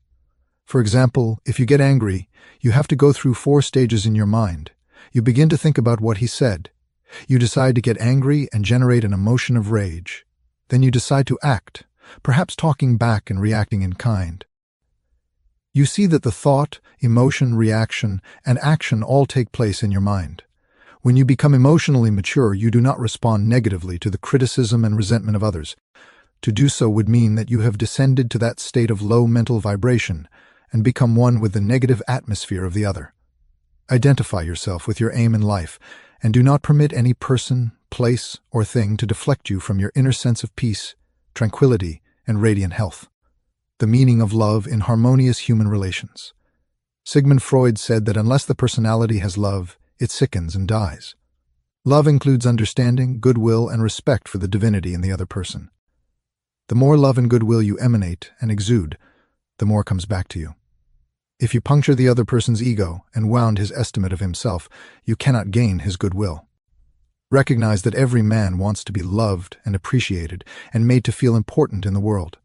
For example, if you get angry, you have to go through 4 stages in your mind. You begin to think about what he said. You decide to get angry and generate an emotion of rage. Then you decide to act, perhaps talking back and reacting in kind. You see that the thought, emotion, reaction, and action all take place in your mind. When you become emotionally mature, you do not respond negatively to the criticism and resentment of others. To do so would mean that you have descended to that state of low mental vibration and become one with the negative atmosphere of the other. Identify yourself with your aim in life, and do not permit any person, place, or thing to deflect you from your inner sense of peace, tranquility, and radiant health. The meaning of love in harmonious human relations. Sigmund Freud said that unless the personality has love, it sickens and dies. Love includes understanding, goodwill, and respect for the divinity in the other person. The more love and goodwill you emanate and exude, the more comes back to you. If you puncture the other person's ego and wound his estimate of himself, you cannot gain his goodwill. Recognize that every man wants to be loved and appreciated and made to feel important in the world.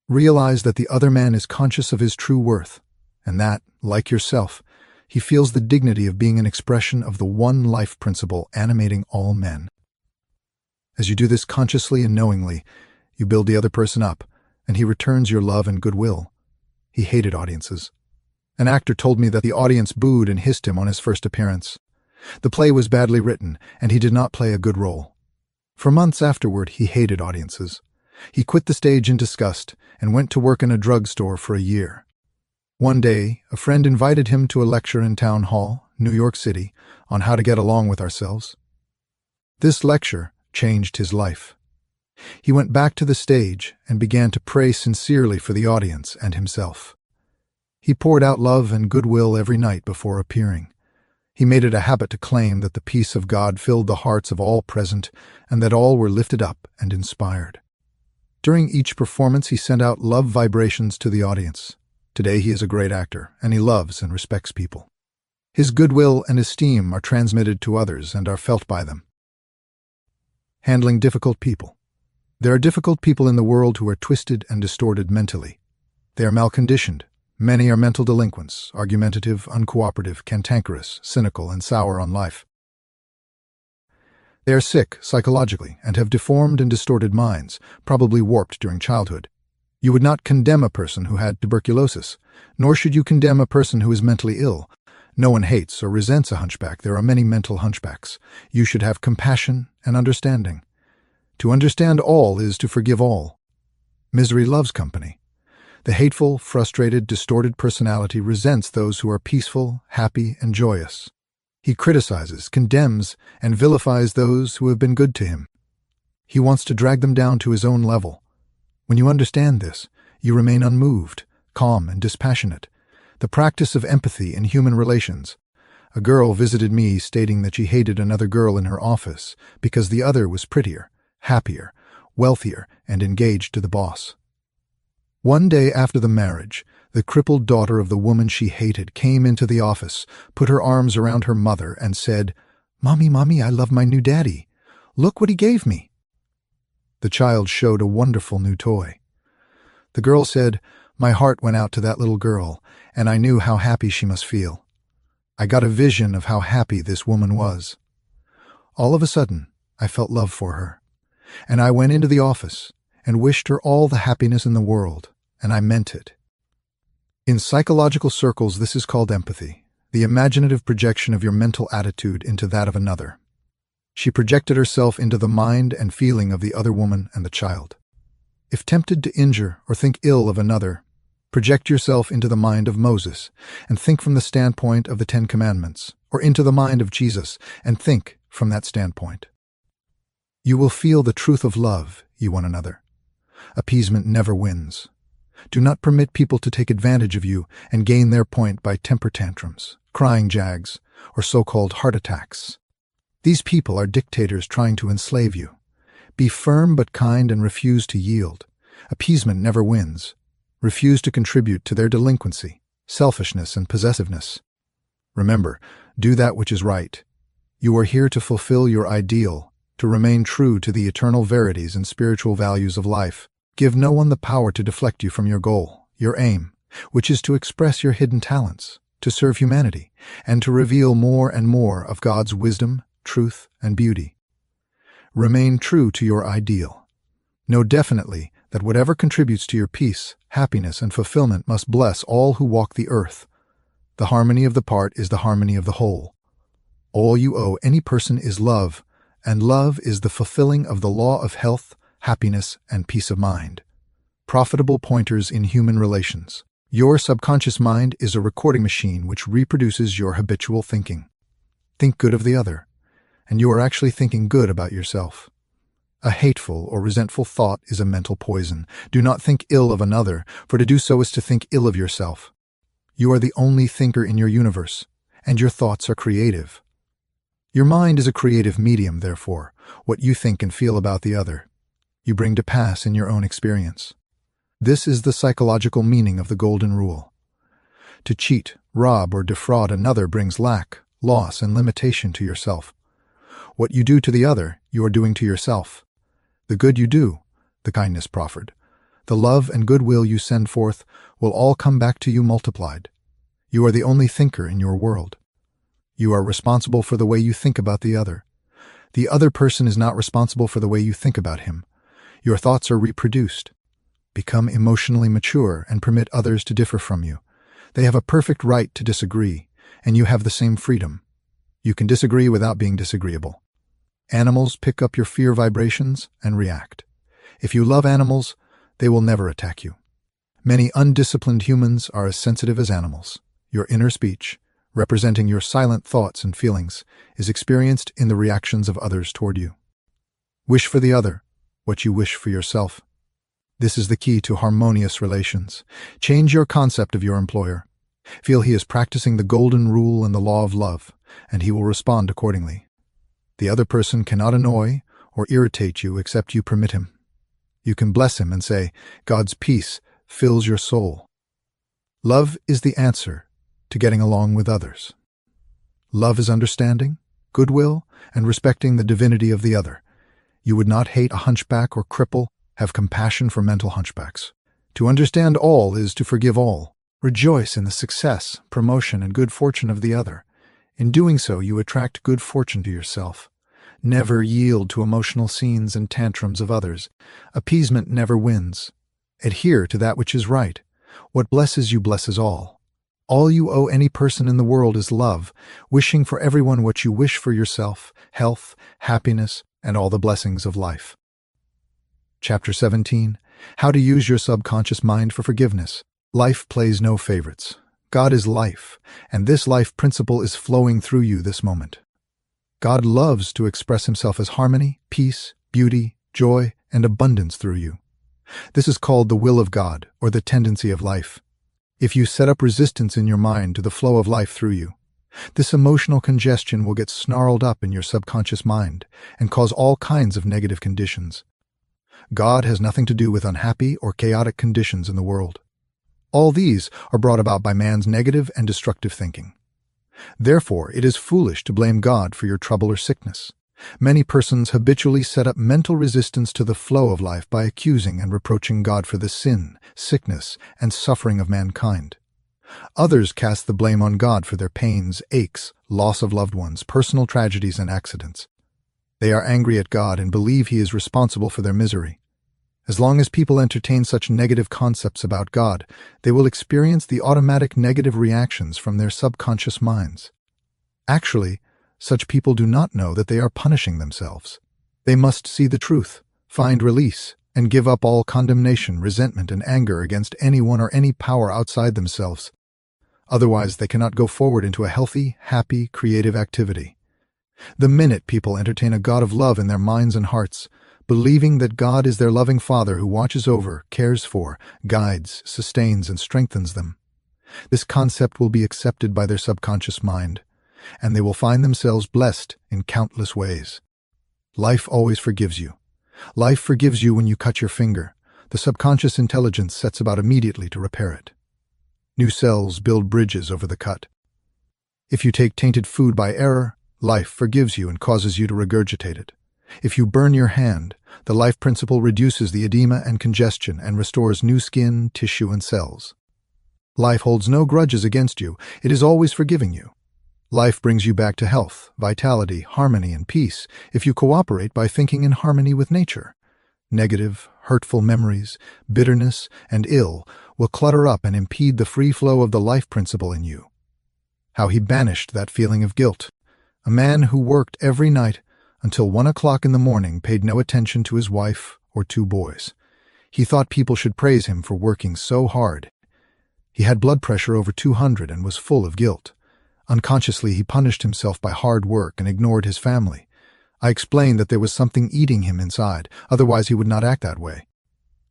Realize that the other man is conscious of his true worth, and that, like yourself, he feels the dignity of being an expression of the one life principle animating all men. As you do this consciously and knowingly, you build the other person up, and he returns your love and goodwill. He hated audiences. An actor told me that the audience booed and hissed him on his first appearance. The play was badly written, and he did not play a good role. For months afterward, he hated audiences. He quit the stage in disgust and went to work in a drugstore for a year. One day, a friend invited him to a lecture in Town Hall, New York City, on how to get along with ourselves. This lecture changed his life. He went back to the stage and began to pray sincerely for the audience and himself. He poured out love and goodwill every night before appearing. He made it a habit to claim that the peace of God filled the hearts of all present and that all were lifted up and inspired. During each performance, he sent out love vibrations to the audience. Today, he is a great actor, and he loves and respects people. His goodwill and esteem are transmitted to others and are felt by them. Handling difficult people. There are difficult people in the world who are twisted and distorted mentally. They are malconditioned. Many are mental delinquents, argumentative, uncooperative, cantankerous, cynical, and sour on life. They are sick psychologically and have deformed and distorted minds, probably warped during childhood. You would not condemn a person who had tuberculosis, nor should you condemn a person who is mentally ill. No one hates or resents a hunchback. There are many mental hunchbacks. You should have compassion and understanding. To understand all is to forgive all. Misery loves company. The hateful, frustrated, distorted personality resents those who are peaceful, happy, and joyous. He criticizes, condemns, and vilifies those who have been good to him. He wants to drag them down to his own level. When you understand this, you remain unmoved, calm, and dispassionate. The practice of empathy in human relations. A girl visited me stating that she hated another girl in her office because the other was prettier, happier, wealthier, and engaged to the boss. One day after the marriage, the crippled daughter of the woman she hated came into the office, put her arms around her mother, and said, "Mommy, Mommy, I love my new daddy. Look what he gave me." The child showed a wonderful new toy. The girl said, "My heart went out to that little girl, and I knew how happy she must feel. I got a vision of how happy this woman was. All of a sudden, I felt love for her, and I went into the office and wished her all the happiness in the world, and I meant it." In psychological circles, this is called empathy, the imaginative projection of your mental attitude into that of another. She projected herself into the mind and feeling of the other woman and the child. If tempted to injure or think ill of another, project yourself into the mind of Moses and think from the standpoint of the 10 Commandments, or into the mind of Jesus and think from that standpoint. You will feel the truth of love, you one another. Appeasement never wins. Do not permit people to take advantage of you and gain their point by temper tantrums, crying jags, or so-called heart attacks. These people are dictators trying to enslave you. Be firm but kind and refuse to yield. Appeasement never wins. Refuse to contribute to their delinquency, selfishness, and possessiveness. Remember, do that which is right. You are here to fulfill your ideal, to remain true to the eternal verities and spiritual values of life. Give no one the power to deflect you from your goal, your aim, which is to express your hidden talents, to serve humanity, and to reveal more and more of God's wisdom, truth, and beauty. Remain true to your ideal. Know definitely that whatever contributes to your peace, happiness, and fulfillment must bless all who walk the earth. The harmony of the part is the harmony of the whole. All you owe any person is love, and love is the fulfilling of the law of health, happiness, and peace of mind. Profitable pointers in human relations. Your subconscious mind is a recording machine which reproduces your habitual thinking. Think good of the other, and you are actually thinking good about yourself. A hateful or resentful thought is a mental poison. Do not think ill of another, for to do so is to think ill of yourself. You are the only thinker in your universe, and your thoughts are creative. Your mind is a creative medium, therefore. What you think and feel about the other, you bring to pass in your own experience. This is the psychological meaning of the golden rule. To cheat, rob, or defraud another brings lack, loss, and limitation to yourself. What you do to the other, you are doing to yourself. The good you do, the kindness proffered, the love and goodwill you send forth will all come back to you multiplied. You are the only thinker in your world. You are responsible for the way you think about the other. The other person is not responsible for the way you think about him. Your thoughts are reproduced. Become emotionally mature and permit others to differ from you. They have a perfect right to disagree, and you have the same freedom. You can disagree without being disagreeable. Animals pick up your fear vibrations and react. If you love animals, they will never attack you. Many undisciplined humans are as sensitive as animals. Your inner speech, representing your silent thoughts and feelings, is experienced in the reactions of others toward you. Wish for the other what you wish for yourself. This is the key to harmonious relations. Change your concept of your employer. Feel he is practicing the golden rule and the law of love, and he will respond accordingly. The other person cannot annoy or irritate you except you permit him. You can bless him and say, God's peace fills your soul. Love is the answer to getting along with others. Love is understanding, goodwill, and respecting the divinity of the other. You would not hate a hunchback or cripple, have compassion for mental hunchbacks. To understand all is to forgive all. Rejoice in the success, promotion, and good fortune of the other. In doing so, you attract good fortune to yourself. Never yield to emotional scenes and tantrums of others. Appeasement never wins. Adhere to that which is right. What blesses you blesses all. All you owe any person in the world is love, wishing for everyone what you wish for yourself, health, happiness, and all the blessings of life. Chapter 17. How to use your subconscious mind for forgiveness. Life plays no favorites. God is life, and this life principle is flowing through you this moment. God loves to express himself as harmony, peace, beauty, joy, and abundance through you. This is called the will of God, or the tendency of life. If you set up resistance in your mind to the flow of life through you, this emotional congestion will get snarled up in your subconscious mind and cause all kinds of negative conditions. God has nothing to do with unhappy or chaotic conditions in the world. All these are brought about by man's negative and destructive thinking. Therefore, it is foolish to blame God for your trouble or sickness. Many persons habitually set up mental resistance to the flow of life by accusing and reproaching God for the sin, sickness, and suffering of mankind. Others cast the blame on God for their pains, aches, loss of loved ones, personal tragedies, and accidents. They are angry at God and believe he is responsible for their misery. As long as people entertain such negative concepts about God, they will experience the automatic negative reactions from their subconscious minds. Actually, such people do not know that they are punishing themselves. They must see the truth, find release, and give up all condemnation, resentment, and anger against anyone or any power outside themselves. Otherwise, they cannot go forward into a healthy, happy, creative activity. The minute people entertain a God of love in their minds and hearts, believing that God is their loving Father who watches over, cares for, guides, sustains, and strengthens them, this concept will be accepted by their subconscious mind, and they will find themselves blessed in countless ways. Life always forgives you. Life forgives you when you cut your finger. The subconscious intelligence sets about immediately to repair it. New cells build bridges over the cut. If you take tainted food by error, life forgives you and causes you to regurgitate it. If you burn your hand, the life principle reduces the edema and congestion and restores new skin, tissue, and cells. Life holds no grudges against you. It is always forgiving you. Life brings you back to health, vitality, harmony, and peace if you cooperate by thinking in harmony with nature. Negative, hurtful memories, bitterness, and ill will clutter up and impede the free flow of the life principle in you. How he banished that feeling of guilt. A man who worked every night until 1 o'clock in the morning paid no attention to his wife or 2 boys. He thought people should praise him for working so hard. He had blood pressure over 200 and was full of guilt. Unconsciously, he punished himself by hard work and ignored his family. I explained that there was something eating him inside, otherwise he would not act that way.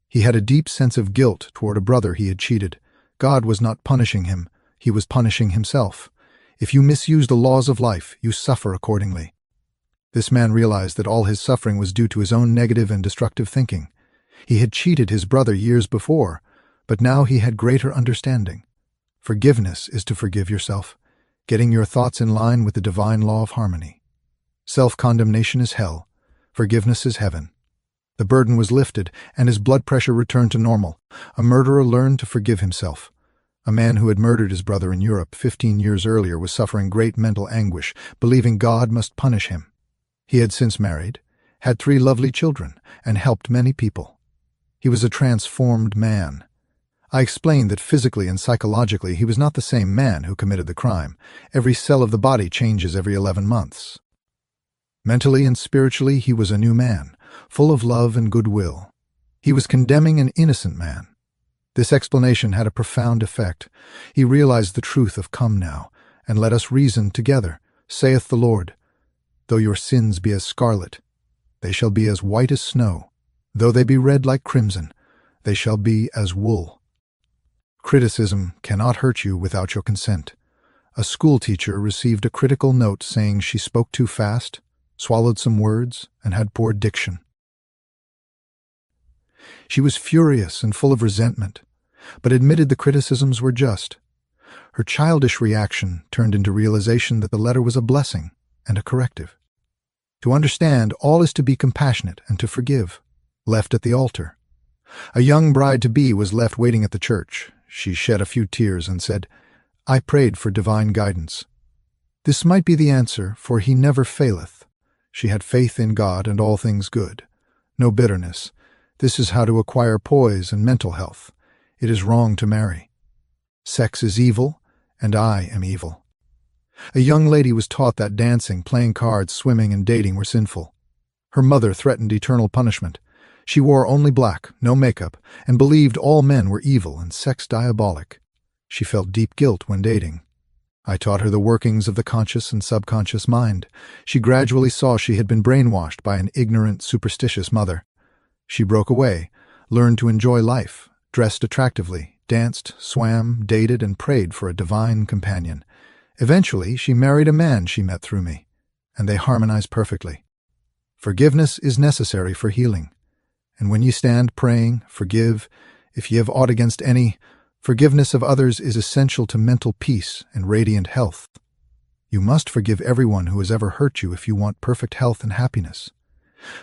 He had a deep sense of guilt toward a brother he had cheated. God was not punishing him, he was punishing himself. If you misuse the laws of life, you suffer accordingly. This man realized that all his suffering was due to his own negative and destructive thinking. He had cheated his brother years before, but now he had greater understanding. Forgiveness is to forgive yourself, getting your thoughts in line with the divine law of harmony. Self-condemnation is hell. Forgiveness is heaven. The burden was lifted, and his blood pressure returned to normal. A murderer learned to forgive himself. A man who had murdered his brother in Europe 15 years earlier was suffering great mental anguish, believing God must punish him. He had since married, had 3 lovely children, and helped many people. He was a transformed man. I explained that physically and psychologically he was not the same man who committed the crime. Every cell of the body changes every 11 months. Mentally and spiritually he was a new man, full of love and goodwill. He was condemning an innocent man. This explanation had a profound effect. He realized the truth of "Come now, and let us reason together, saith the Lord. Though your sins be as scarlet, they shall be as white as snow. Though they be red like crimson, they shall be as wool." Criticism cannot hurt you without your consent. A school teacher received a critical note saying she spoke too fast, swallowed some words, and had poor diction. She was furious and full of resentment, but admitted the criticisms were just. Her childish reaction turned into realization that the letter was a blessing and a corrective. To understand, all is to be compassionate and to forgive, left at the altar. A young bride-to-be was left waiting at the church. She shed a few tears and said, "I prayed for divine guidance. This might be the answer, for he never faileth." She had faith in God and all things good. No bitterness. This is how to acquire poise and mental health. It is wrong to marry. Sex is evil, and I am evil. A young lady was taught that dancing, playing cards, swimming, and dating were sinful. Her mother threatened eternal punishment. She wore only black, no makeup, and believed all men were evil and sex diabolic. She felt deep guilt when dating. I taught her the workings of the conscious and subconscious mind. She gradually saw she had been brainwashed by an ignorant, superstitious mother. She broke away, learned to enjoy life, dressed attractively, danced, swam, dated, and prayed for a divine companion. Eventually, she married a man she met through me, and they harmonized perfectly. Forgiveness is necessary for healing. And when ye stand praying, forgive, if ye have aught against any. Forgiveness of others is essential to mental peace and radiant health. You must forgive everyone who has ever hurt you if you want perfect health and happiness.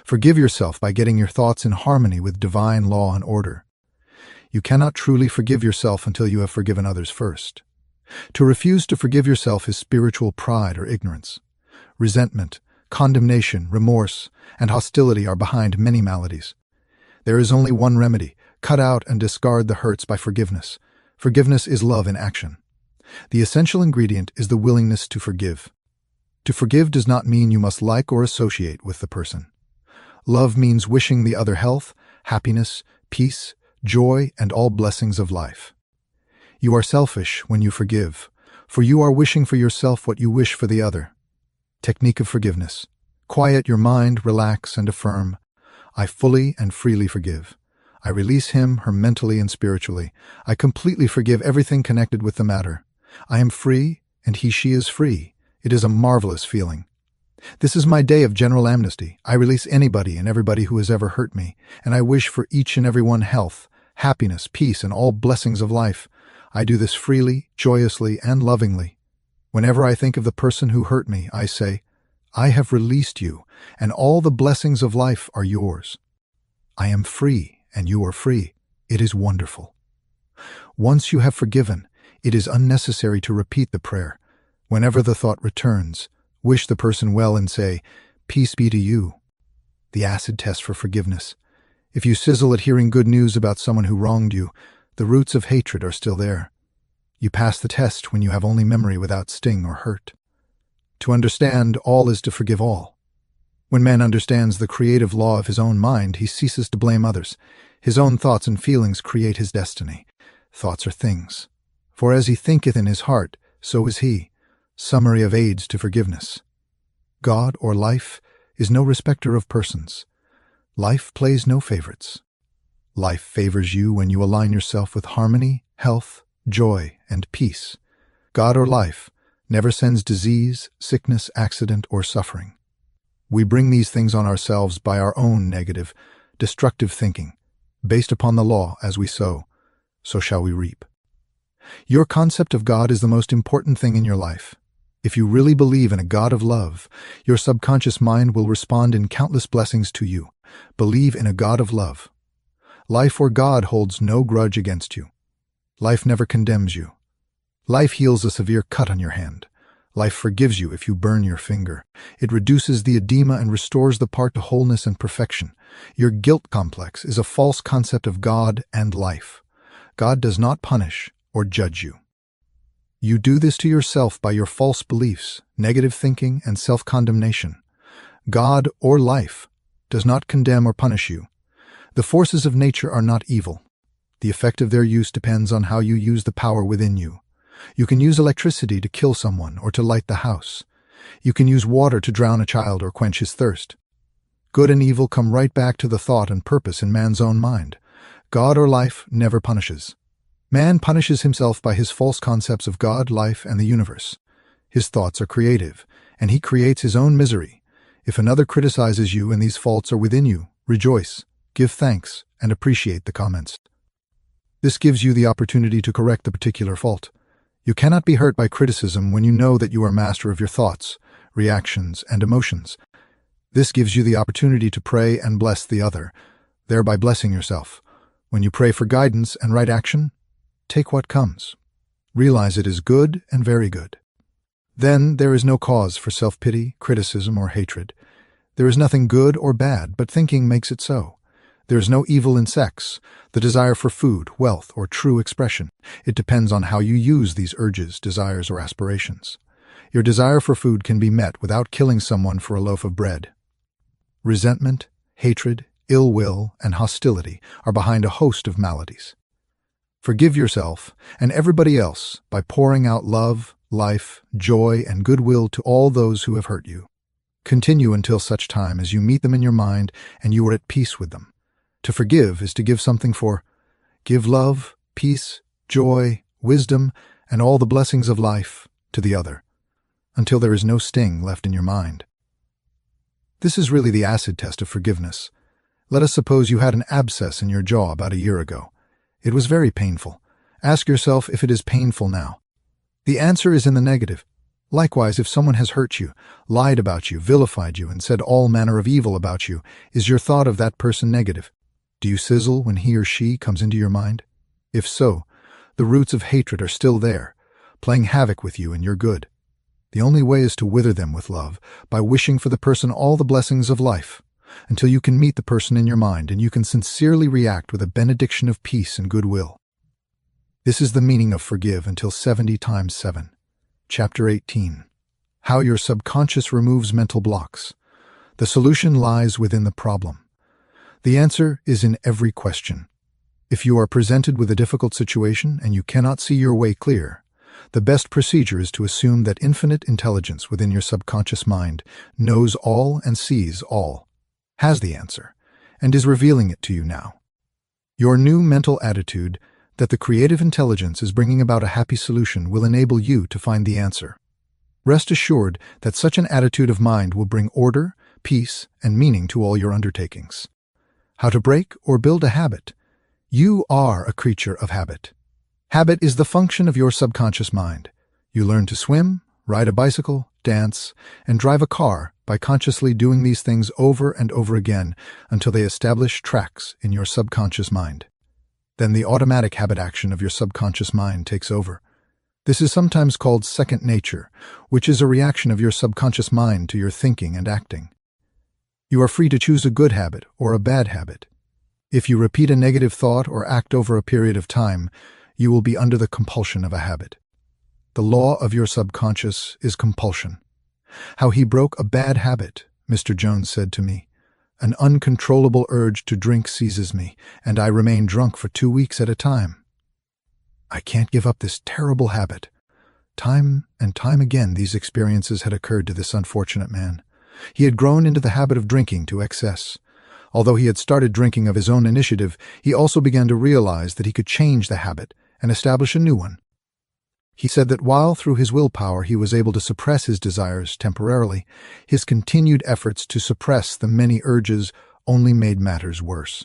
Forgive yourself by getting your thoughts in harmony with divine law and order. You cannot truly forgive yourself until you have forgiven others first. To refuse to forgive yourself is spiritual pride or ignorance. Resentment, condemnation, remorse, and hostility are behind many maladies. There is only one remedy: cut out and discard the hurts by forgiveness. Forgiveness is love in action. The essential ingredient is the willingness to forgive. To forgive does not mean you must like or associate with the person. Love means wishing the other health, happiness, peace, joy, and all blessings of life. You are selfish when you forgive, for you are wishing for yourself what you wish for the other. Technique of forgiveness. Quiet your mind, relax, and affirm, "I fully and freely forgive. I release him, her mentally and spiritually. I completely forgive everything connected with the matter. I am free, and she is free. It is a marvelous feeling. This is my day of general amnesty. I release anybody and everybody who has ever hurt me, and I wish for each and every one health, happiness, peace, and all blessings of life. I do this freely, joyously, and lovingly. Whenever I think of the person who hurt me, I say, I have released you, and all the blessings of life are yours. I am free, and you are free. It is wonderful. Once you have forgiven, it is unnecessary to repeat the prayer. Whenever the thought returns, wish the person well and say, "Peace be to you." The acid test for forgiveness. If you sizzle at hearing good news about someone who wronged you, the roots of hatred are still there. You pass the test when you have only memory without sting or hurt. To understand all is to forgive all. When man understands the creative law of his own mind, he ceases to blame others. His own thoughts and feelings create his destiny. Thoughts are things. For as he thinketh in his heart, so is he. Summary of aids to forgiveness. God, or life, is no respecter of persons. Life plays no favorites. Life favors you when you align yourself with harmony, health, joy, and peace. God, or life, never sends disease, sickness, accident, or suffering. We bring these things on ourselves by our own negative, destructive thinking. Based upon the law, as we sow, so shall we reap. Your concept of God is the most important thing in your life. If you really believe in a God of love, your subconscious mind will respond in countless blessings to you. Believe in a God of love. Life, or God, holds no grudge against you. Life never condemns you. Life heals a severe cut on your hand. Life forgives you if you burn your finger. It reduces the edema and restores the part to wholeness and perfection. Your guilt complex is a false concept of God and life. God does not punish or judge you. You do this to yourself by your false beliefs, negative thinking, and self-condemnation. God, or life, does not condemn or punish you. The forces of nature are not evil. The effect of their use depends on how you use the power within you. You can use electricity to kill someone or to light the house. You can use water to drown a child or quench his thirst. Good and evil come right back to the thought and purpose in man's own mind. God, or life, never punishes. Man punishes himself by his false concepts of God, life, and the universe. His thoughts are creative, and he creates his own misery. If another criticizes you and these faults are within you, rejoice, give thanks, and appreciate the comments. This gives you the opportunity to correct the particular fault. You cannot be hurt by criticism when you know that you are master of your thoughts, reactions, and emotions. This gives you the opportunity to pray and bless the other, thereby blessing yourself. When you pray for guidance and right action, take what comes. Realize it is good and very good. Then there is no cause for self-pity, criticism, or hatred. There is nothing good or bad, but thinking makes it so. There is no evil in sex, the desire for food, wealth, or true expression. It depends on how you use these urges, desires, or aspirations. Your desire for food can be met without killing someone for a loaf of bread. Resentment, hatred, ill will, and hostility are behind a host of maladies. Forgive yourself and everybody else by pouring out love, life, joy, and goodwill to all those who have hurt you. Continue until such time as you meet them in your mind and you are at peace with them. To forgive is to give something for. Give love, peace, joy, wisdom, and all the blessings of life to the other, until there is no sting left in your mind. This is really the acid test of forgiveness. Let us suppose you had an abscess in your jaw about a year ago. It was very painful. Ask yourself if it is painful now. The answer is in the negative. Likewise, if someone has hurt you, lied about you, vilified you, and said all manner of evil about you, is your thought of that person negative? Do you sizzle when he or she comes into your mind? If so, the roots of hatred are still there, playing havoc with you and your good. The only way is to wither them with love, by wishing for the person all the blessings of life, until you can meet the person in your mind and you can sincerely react with a benediction of peace and goodwill. This is the meaning of forgive until 70 times 7. Chapter 18. How your subconscious removes mental blocks. The solution lies within the problem. The answer is in every question. If you are presented with a difficult situation and you cannot see your way clear, the best procedure is to assume that infinite intelligence within your subconscious mind knows all and sees all, has the answer, and is revealing it to you now. Your new mental attitude that the creative intelligence is bringing about a happy solution will enable you to find the answer. Rest assured that such an attitude of mind will bring order, peace, and meaning to all your undertakings. How to break or build a habit? You are a creature of habit. Habit is the function of your subconscious mind. You learn to swim, ride a bicycle, dance, and drive a car by consciously doing these things over and over again until they establish tracks in your subconscious mind. Then the automatic habit action of your subconscious mind takes over. This is sometimes called second nature, which is a reaction of your subconscious mind to your thinking and acting. You are free to choose a good habit or a bad habit. If you repeat a negative thought or act over a period of time, you will be under the compulsion of a habit. The law of your subconscious is compulsion. How he broke a bad habit, Mr. Jones said to me. An uncontrollable urge to drink seizes me, and I remain drunk for 2 weeks at a time. I can't give up this terrible habit. Time and time again these experiences had occurred to this unfortunate man. He had grown into the habit of drinking to excess. Although he had started drinking of his own initiative, he also began to realize that he could change the habit and establish a new one. He said that while through his willpower he was able to suppress his desires temporarily, his continued efforts to suppress the many urges only made matters worse.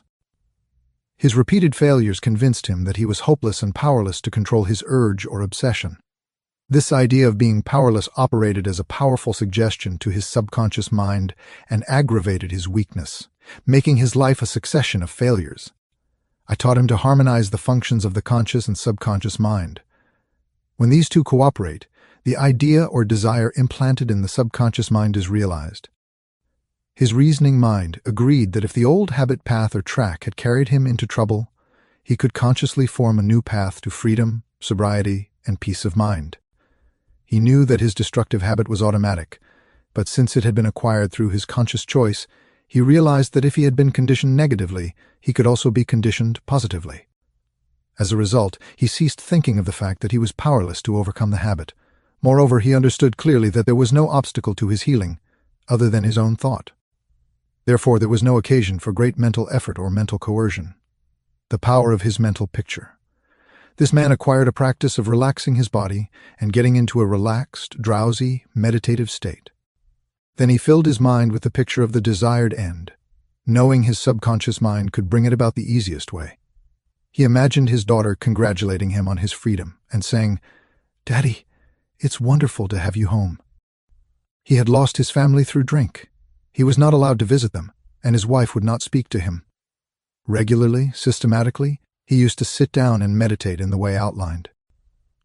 His repeated failures convinced him that he was hopeless and powerless to control his urge or obsession. This idea of being powerless operated as a powerful suggestion to his subconscious mind and aggravated his weakness, making his life a succession of failures. I taught him to harmonize the functions of the conscious and subconscious mind. When these two cooperate, the idea or desire implanted in the subconscious mind is realized. His reasoning mind agreed that if the old habit path or track had carried him into trouble, he could consciously form a new path to freedom, sobriety, and peace of mind. He knew that his destructive habit was automatic, but since it had been acquired through his conscious choice, he realized that if he had been conditioned negatively, he could also be conditioned positively. As a result, he ceased thinking of the fact that he was powerless to overcome the habit. Moreover, he understood clearly that there was no obstacle to his healing, other than his own thought. Therefore, there was no occasion for great mental effort or mental coercion. The power of his mental picture. This man acquired a practice of relaxing his body and getting into a relaxed, drowsy, meditative state. Then he filled his mind with the picture of the desired end, knowing his subconscious mind could bring it about the easiest way. He imagined his daughter congratulating him on his freedom and saying, "Daddy, it's wonderful to have you home." He had lost his family through drink. He was not allowed to visit them, and his wife would not speak to him. Regularly, systematically, he used to sit down and meditate in the way outlined.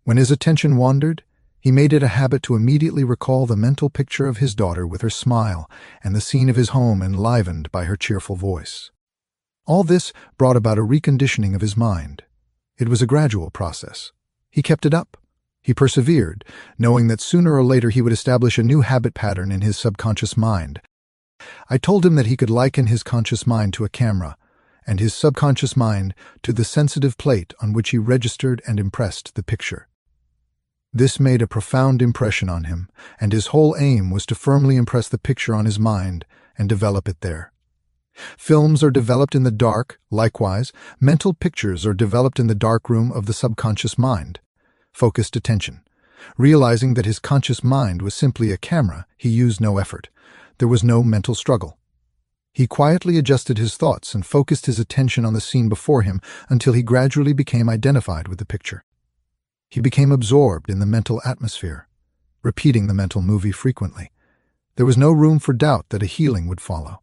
When his attention wandered, he made it a habit to immediately recall the mental picture of his daughter with her smile and the scene of his home enlivened by her cheerful voice. All this brought about a reconditioning of his mind. It was a gradual process. He kept it up. He persevered, knowing that sooner or later he would establish a new habit pattern in his subconscious mind. I told him that he could liken his conscious mind to a camera, and his subconscious mind to the sensitive plate on which he registered and impressed the picture. This made a profound impression on him, and his whole aim was to firmly impress the picture on his mind and develop it there. Films are developed in the dark. Likewise, mental pictures are developed in the dark room of the subconscious mind. Focused attention. Realizing that his conscious mind was simply a camera, he used no effort. There was no mental struggle. He quietly adjusted his thoughts and focused his attention on the scene before him until he gradually became identified with the picture. He became absorbed in the mental atmosphere, repeating the mental movie frequently. There was no room for doubt that a healing would follow.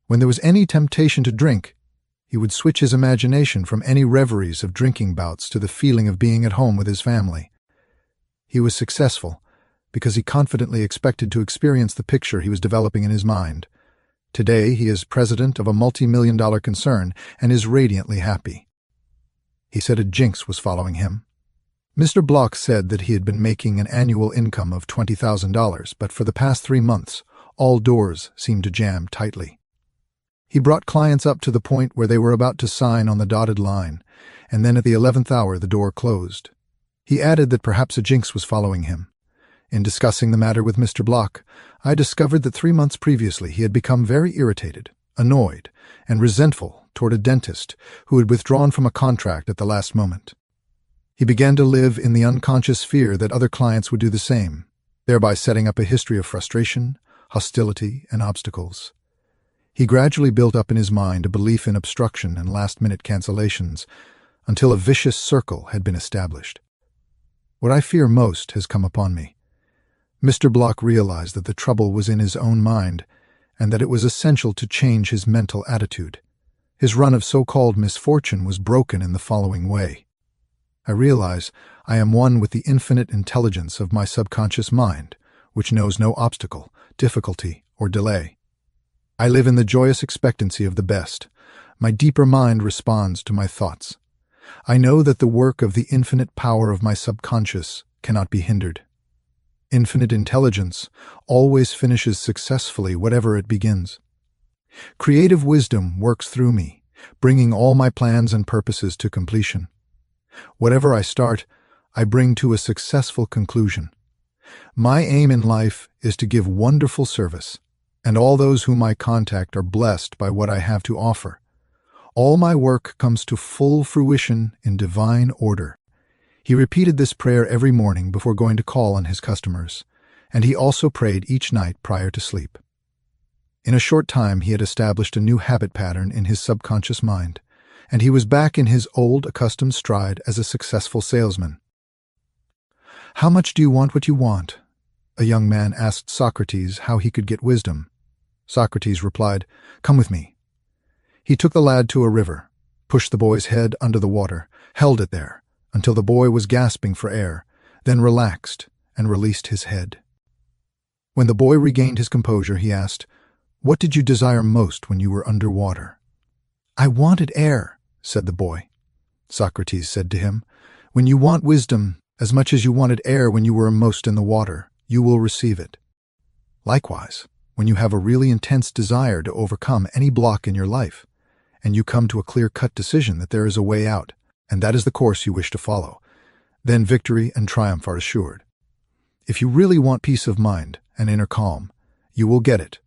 When there was any temptation to drink, he would switch his imagination from any reveries of drinking bouts to the feeling of being at home with his family. He was successful because he confidently expected to experience the picture he was developing in his mind. Today, he is president of a multi-million-dollar concern and is radiantly happy. He said a jinx was following him. Mr. Block said that he had been making an annual income of $20,000, but for the past 3 months, all doors seemed to jam tightly. He brought clients up to the point where they were about to sign on the dotted line, and then at the 11th hour the door closed. He added that perhaps a jinx was following him. In discussing the matter with Mr. Block, I discovered that 3 months previously he had become very irritated, annoyed, and resentful toward a dentist who had withdrawn from a contract at the last moment. He began to live in the unconscious fear that other clients would do the same, thereby setting up a history of frustration, hostility, and obstacles. He gradually built up in his mind a belief in obstruction and last-minute cancellations until a vicious circle had been established. What I fear most has come upon me. Mr. Block realized that the trouble was in his own mind and that it was essential to change his mental attitude. His run of so-called misfortune was broken in the following way. I realize I am one with the infinite intelligence of my subconscious mind, which knows no obstacle, difficulty, or delay. I live in the joyous expectancy of the best. My deeper mind responds to my thoughts. I know that the work of the infinite power of my subconscious cannot be hindered. Infinite intelligence always finishes successfully whatever it begins. Creative wisdom works through me, bringing all my plans and purposes to completion. Whatever I start, I bring to a successful conclusion. My aim in life is to give wonderful service, and all those whom I contact are blessed by what I have to offer. All my work comes to full fruition in divine order. He repeated this prayer every morning before going to call on his customers, and he also prayed each night prior to sleep. In a short time, he had established a new habit pattern in his subconscious mind, and he was back in his old accustomed stride as a successful salesman. "How much do you want what you want?" A young man asked Socrates how he could get wisdom. Socrates replied, "Come with me." He took the lad to a river, pushed the boy's head under the water, held it there until the boy was gasping for air, then relaxed and released his head. When the boy regained his composure, he asked, "What did you desire most when you were underwater?" "I wanted air," said the boy. Socrates said to him, "When you want wisdom as much as you wanted air when you were most in the water, you will receive it. Likewise, when you have a really intense desire to overcome any block in your life, and you come to a clear-cut decision that there is a way out, and that is the course you wish to follow, then victory and triumph are assured. If you really want peace of mind and inner calm, you will get it,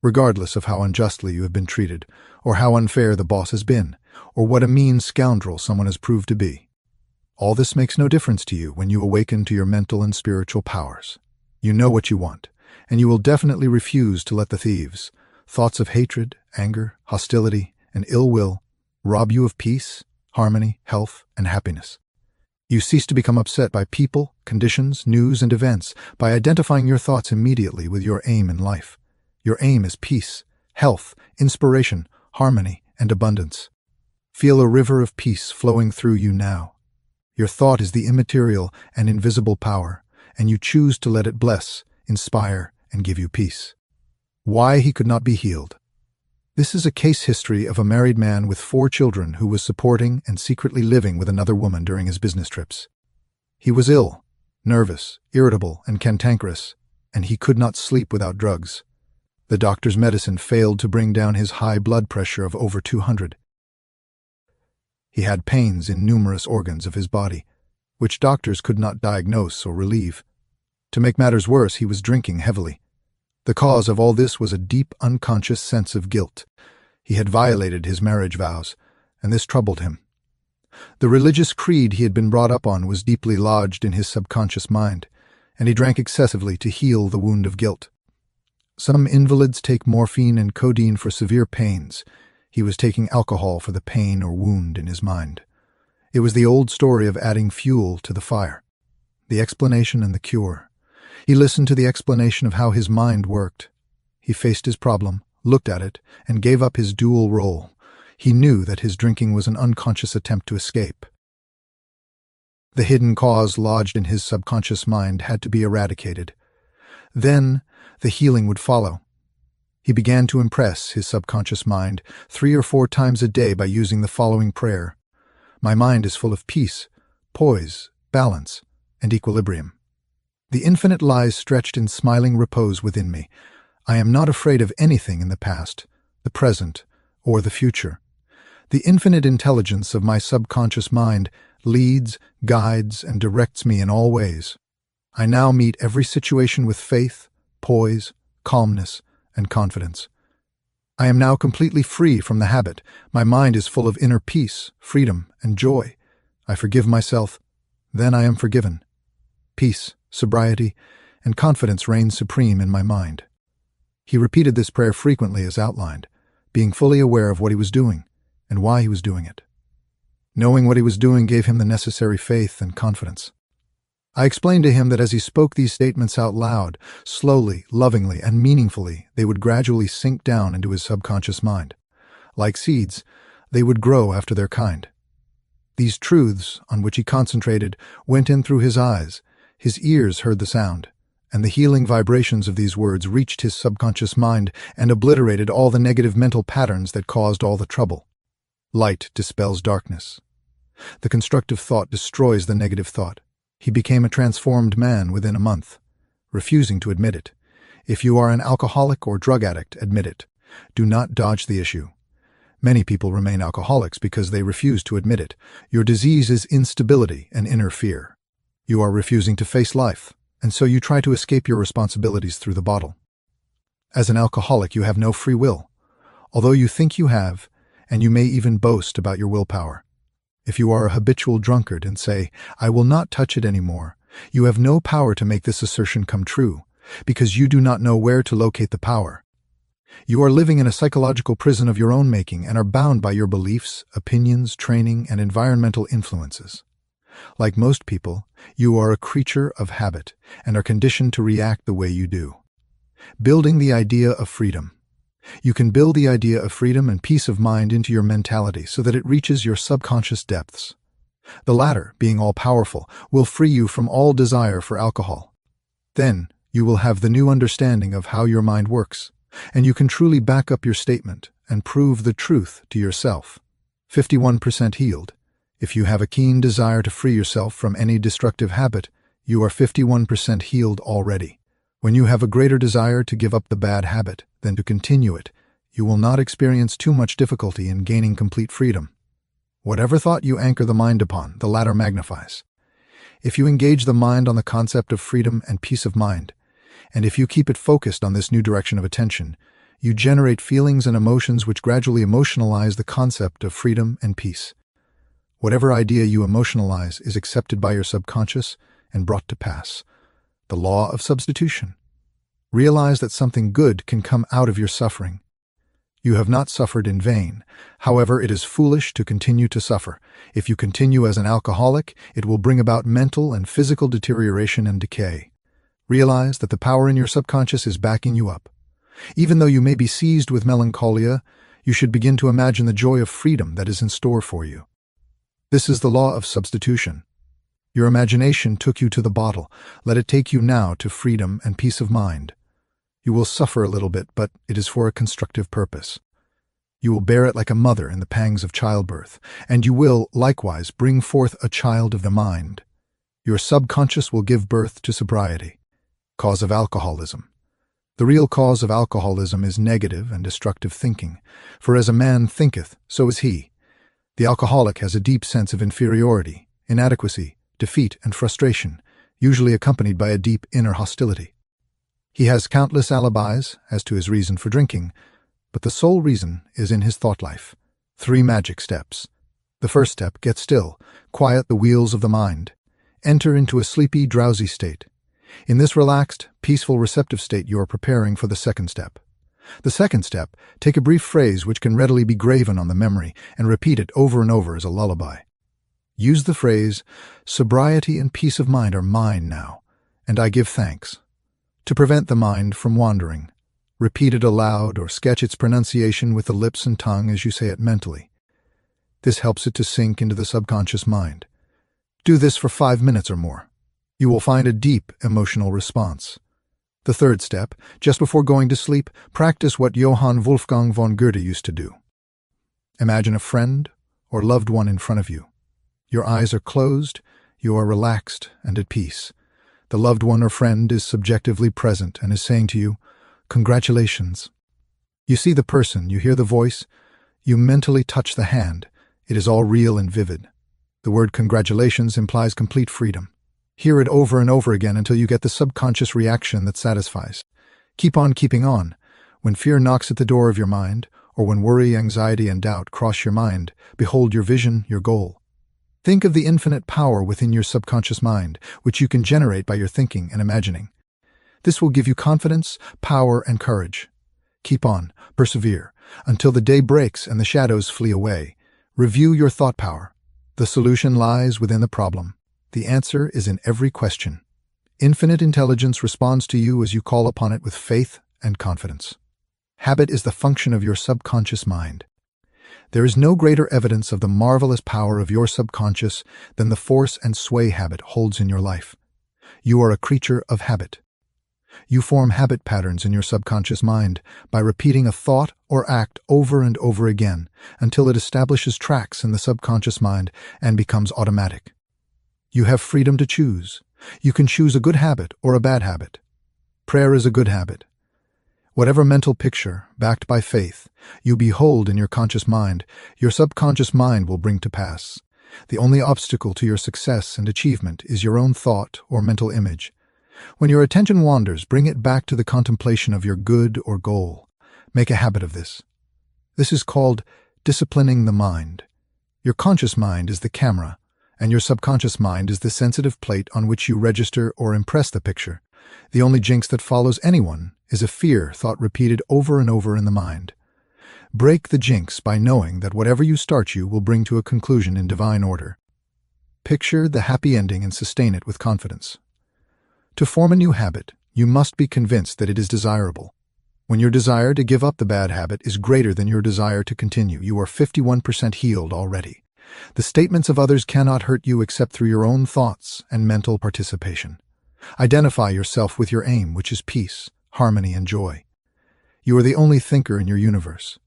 regardless of how unjustly you have been treated, or how unfair the boss has been, or what a mean scoundrel someone has proved to be. All this makes no difference to you when you awaken to your mental and spiritual powers. You know what you want, and you will definitely refuse to let the thieves, thoughts of hatred, anger, hostility, and ill will, rob you of peace, harmony, health, and happiness. You cease to become upset by people, conditions, news, and events by identifying your thoughts immediately with your aim in life. Your aim is peace, health, inspiration, harmony, and abundance. Feel a river of peace flowing through you now. Your thought is the immaterial and invisible power, and you choose to let it bless, inspire, and give you peace. Why he could not be healed. This is a case history of a married man with 4 children who was supporting and secretly living with another woman during his business trips. He was ill, nervous, irritable, and cantankerous, and he could not sleep without drugs. The doctor's medicine failed to bring down his high blood pressure of over 200. He had pains in numerous organs of his body, which doctors could not diagnose or relieve. To make matters worse, he was drinking heavily. The cause of all this was a deep, unconscious sense of guilt. He had violated his marriage vows, and this troubled him. The religious creed he had been brought up on was deeply lodged in his subconscious mind, and he drank excessively to heal the wound of guilt. Some invalids take morphine and codeine for severe pains. He was taking alcohol for the pain or wound in his mind. It was the old story of adding fuel to the fire. The explanation and the cure. He listened to the explanation of how his mind worked. He faced his problem, looked at it, and gave up his dual role. He knew that his drinking was an unconscious attempt to escape. The hidden cause lodged in his subconscious mind had to be eradicated. Then the healing would follow. He began to impress his subconscious mind 3 or 4 times a day by using the following prayer. My mind is full of peace, poise, balance, and equilibrium. The infinite lies stretched in smiling repose within me. I am not afraid of anything in the past, the present, or the future. The infinite intelligence of my subconscious mind leads, guides, and directs me in all ways. I now meet every situation with faith, poise, calmness, and confidence. I am now completely free from the habit. My mind is full of inner peace, freedom, and joy. I forgive myself. Then I am forgiven. Peace, sobriety, and confidence reign supreme in my mind. He repeated this prayer frequently as outlined, being fully aware of what he was doing and why he was doing it. Knowing what he was doing gave him the necessary faith and confidence. I explained to him that as he spoke these statements out loud, slowly, lovingly, and meaningfully, they would gradually sink down into his subconscious mind. Like seeds, they would grow after their kind. These truths, on which he concentrated, went in through his eyes, his ears heard the sound, and the healing vibrations of these words reached his subconscious mind and obliterated all the negative mental patterns that caused all the trouble. Light dispels darkness. The constructive thought destroys the negative thought. He became a transformed man within a month, refusing to admit it. If you are an alcoholic or drug addict, admit it. Do not dodge the issue. Many people remain alcoholics because they refuse to admit it. Your disease is instability and inner fear. You are refusing to face life, and so you try to escape your responsibilities through the bottle. As an alcoholic, you have no free will, although you think you have, and you may even boast about your willpower. If you are a habitual drunkard and say, "I will not touch it anymore," you have no power to make this assertion come true, because you do not know where to locate the power. You are living in a psychological prison of your own making and are bound by your beliefs, opinions, training, and environmental influences. Like most people, you are a creature of habit and are conditioned to react the way you do. Building the idea of freedom. You can build the idea of freedom and peace of mind into your mentality so that it reaches your subconscious depths. The latter, being all-powerful, will free you from all desire for alcohol. Then, you will have the new understanding of how your mind works, and you can truly back up your statement and prove the truth to yourself. 51% healed. If you have a keen desire to free yourself from any destructive habit, you are 51% healed already. When you have a greater desire to give up the bad habit than to continue it, you will not experience too much difficulty in gaining complete freedom. Whatever thought you anchor the mind upon, the latter magnifies. If you engage the mind on the concept of freedom and peace of mind, and if you keep it focused on this new direction of attention, you generate feelings and emotions which gradually emotionalize the concept of freedom and peace. Whatever idea you emotionalize is accepted by your subconscious and brought to pass. The law of substitution. Realize that something good can come out of your suffering. You have not suffered in vain. However, it is foolish to continue to suffer. If you continue as an alcoholic, it will bring about mental and physical deterioration and decay. Realize that the power in your subconscious is backing you up. Even though you may be seized with melancholia, you should begin to imagine the joy of freedom that is in store for you. This is the law of substitution. Your imagination took you to the bottle. Let it take you now to freedom and peace of mind. You will suffer a little bit, but it is for a constructive purpose. You will bear it like a mother in the pangs of childbirth, and you will, likewise, bring forth a child of the mind. Your subconscious will give birth to sobriety. Cause of alcoholism. The real cause of alcoholism is negative and destructive thinking, for as a man thinketh, so is he. The alcoholic has a deep sense of inferiority, inadequacy, defeat, and frustration, usually accompanied by a deep inner hostility. He has countless alibis as to his reason for drinking, but the sole reason is in his thought life. 3 magic steps. The first step, get still, quiet the wheels of the mind. Enter into a sleepy, drowsy state. In this relaxed, peaceful, receptive state you are preparing for the second step. The second step, take a brief phrase which can readily be graven on the memory and repeat it over and over as a lullaby. Use the phrase, "Sobriety and peace of mind are mine now, and I give thanks." To prevent the mind from wandering, repeat it aloud or sketch its pronunciation with the lips and tongue as you say it mentally. This helps it to sink into the subconscious mind. Do this for 5 minutes or more. You will find a deep emotional response. The third step, just before going to sleep, practice what Johann Wolfgang von Goethe used to do. Imagine a friend or loved one in front of you. Your eyes are closed, you are relaxed and at peace. The loved one or friend is subjectively present and is saying to you, "Congratulations." You see the person, you hear the voice, you mentally touch the hand. It is all real and vivid. The word congratulations implies complete freedom. Hear it over and over again until you get the subconscious reaction that satisfies. Keep on keeping on. When fear knocks at the door of your mind, or when worry, anxiety, and doubt cross your mind, behold your vision, your goal. Think of the infinite power within your subconscious mind, which you can generate by your thinking and imagining. This will give you confidence, power, and courage. Keep on, persevere, until the day breaks and the shadows flee away. Review your thought power. The solution lies within the problem. The answer is in every question. Infinite intelligence responds to you as you call upon it with faith and confidence. Habit is the function of your subconscious mind. There is no greater evidence of the marvelous power of your subconscious than the force and sway habit holds in your life. You are a creature of habit. You form habit patterns in your subconscious mind by repeating a thought or act over and over again until it establishes tracks in the subconscious mind and becomes automatic. You have freedom to choose. You can choose a good habit or a bad habit. Prayer is a good habit. Whatever mental picture, backed by faith, you behold in your conscious mind, your subconscious mind will bring to pass. The only obstacle to your success and achievement is your own thought or mental image. When your attention wanders, bring it back to the contemplation of your good or goal. Make a habit of this. This is called disciplining the mind. Your conscious mind is the camera, and your subconscious mind is the sensitive plate on which you register or impress the picture. The only jinx that follows anyone is a fear thought repeated over and over in the mind. Break the jinx by knowing that whatever you start you will bring to a conclusion in divine order. Picture the happy ending and sustain it with confidence. To form a new habit, you must be convinced that it is desirable. When your desire to give up the bad habit is greater than your desire to continue, you are 51% healed already. The statements of others cannot hurt you except through your own thoughts and mental participation. Identify yourself with your aim, which is peace, harmony, and joy. You are the only thinker in your universe.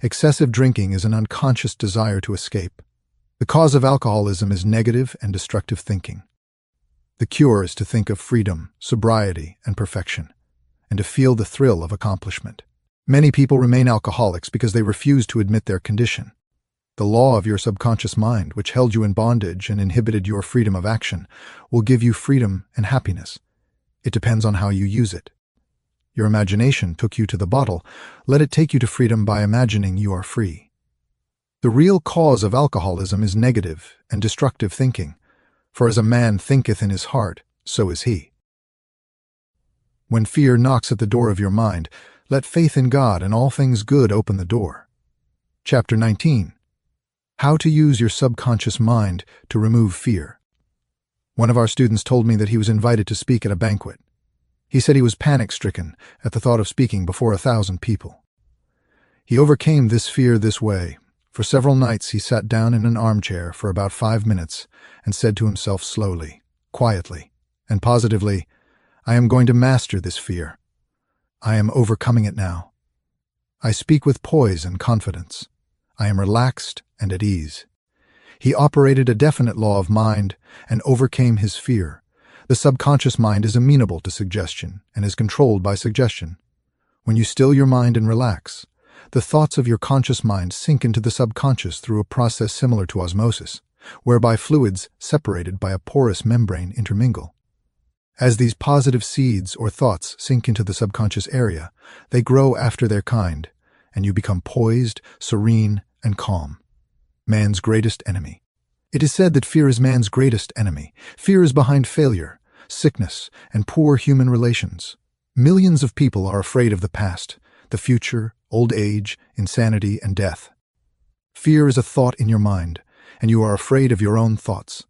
Excessive drinking is an unconscious desire to escape. The cause of alcoholism is negative and destructive thinking. The cure is to think of freedom, sobriety, and perfection, and to feel the thrill of accomplishment. Many people remain alcoholics because they refuse to admit their condition. The law of your subconscious mind, which held you in bondage and inhibited your freedom of action, will give you freedom and happiness. It depends on how you use it. Your imagination took you to the bottle. Let it take you to freedom by imagining you are free. The real cause of alcoholism is negative and destructive thinking. For as a man thinketh in his heart, so is he. When fear knocks at the door of your mind, let faith in God and all things good open the door. Chapter 19. How to use your subconscious mind to remove fear. One of our students told me that he was invited to speak at a banquet. He said he was panic-stricken at the thought of speaking before 1,000 people. He overcame this fear this way. For several nights he sat down in an armchair for about 5 minutes and said to himself slowly, quietly, and positively, "I am going to master this fear. I am overcoming it now. I speak with poise and confidence. I am relaxed and at ease." He operated a definite law of mind and overcame his fear. The subconscious mind is amenable to suggestion and is controlled by suggestion. When you still your mind and relax, the thoughts of your conscious mind sink into the subconscious through a process similar to osmosis, whereby fluids separated by a porous membrane intermingle. As these positive seeds or thoughts sink into the subconscious area, they grow after their kind, and you become poised, serene, and calm. Man's greatest enemy. It is said that fear is man's greatest enemy. Fear is behind failure, sickness, and poor human relations. Millions of people are afraid of the past, the future, old age, insanity, and death. Fear is a thought in your mind, and you are afraid of your own thoughts.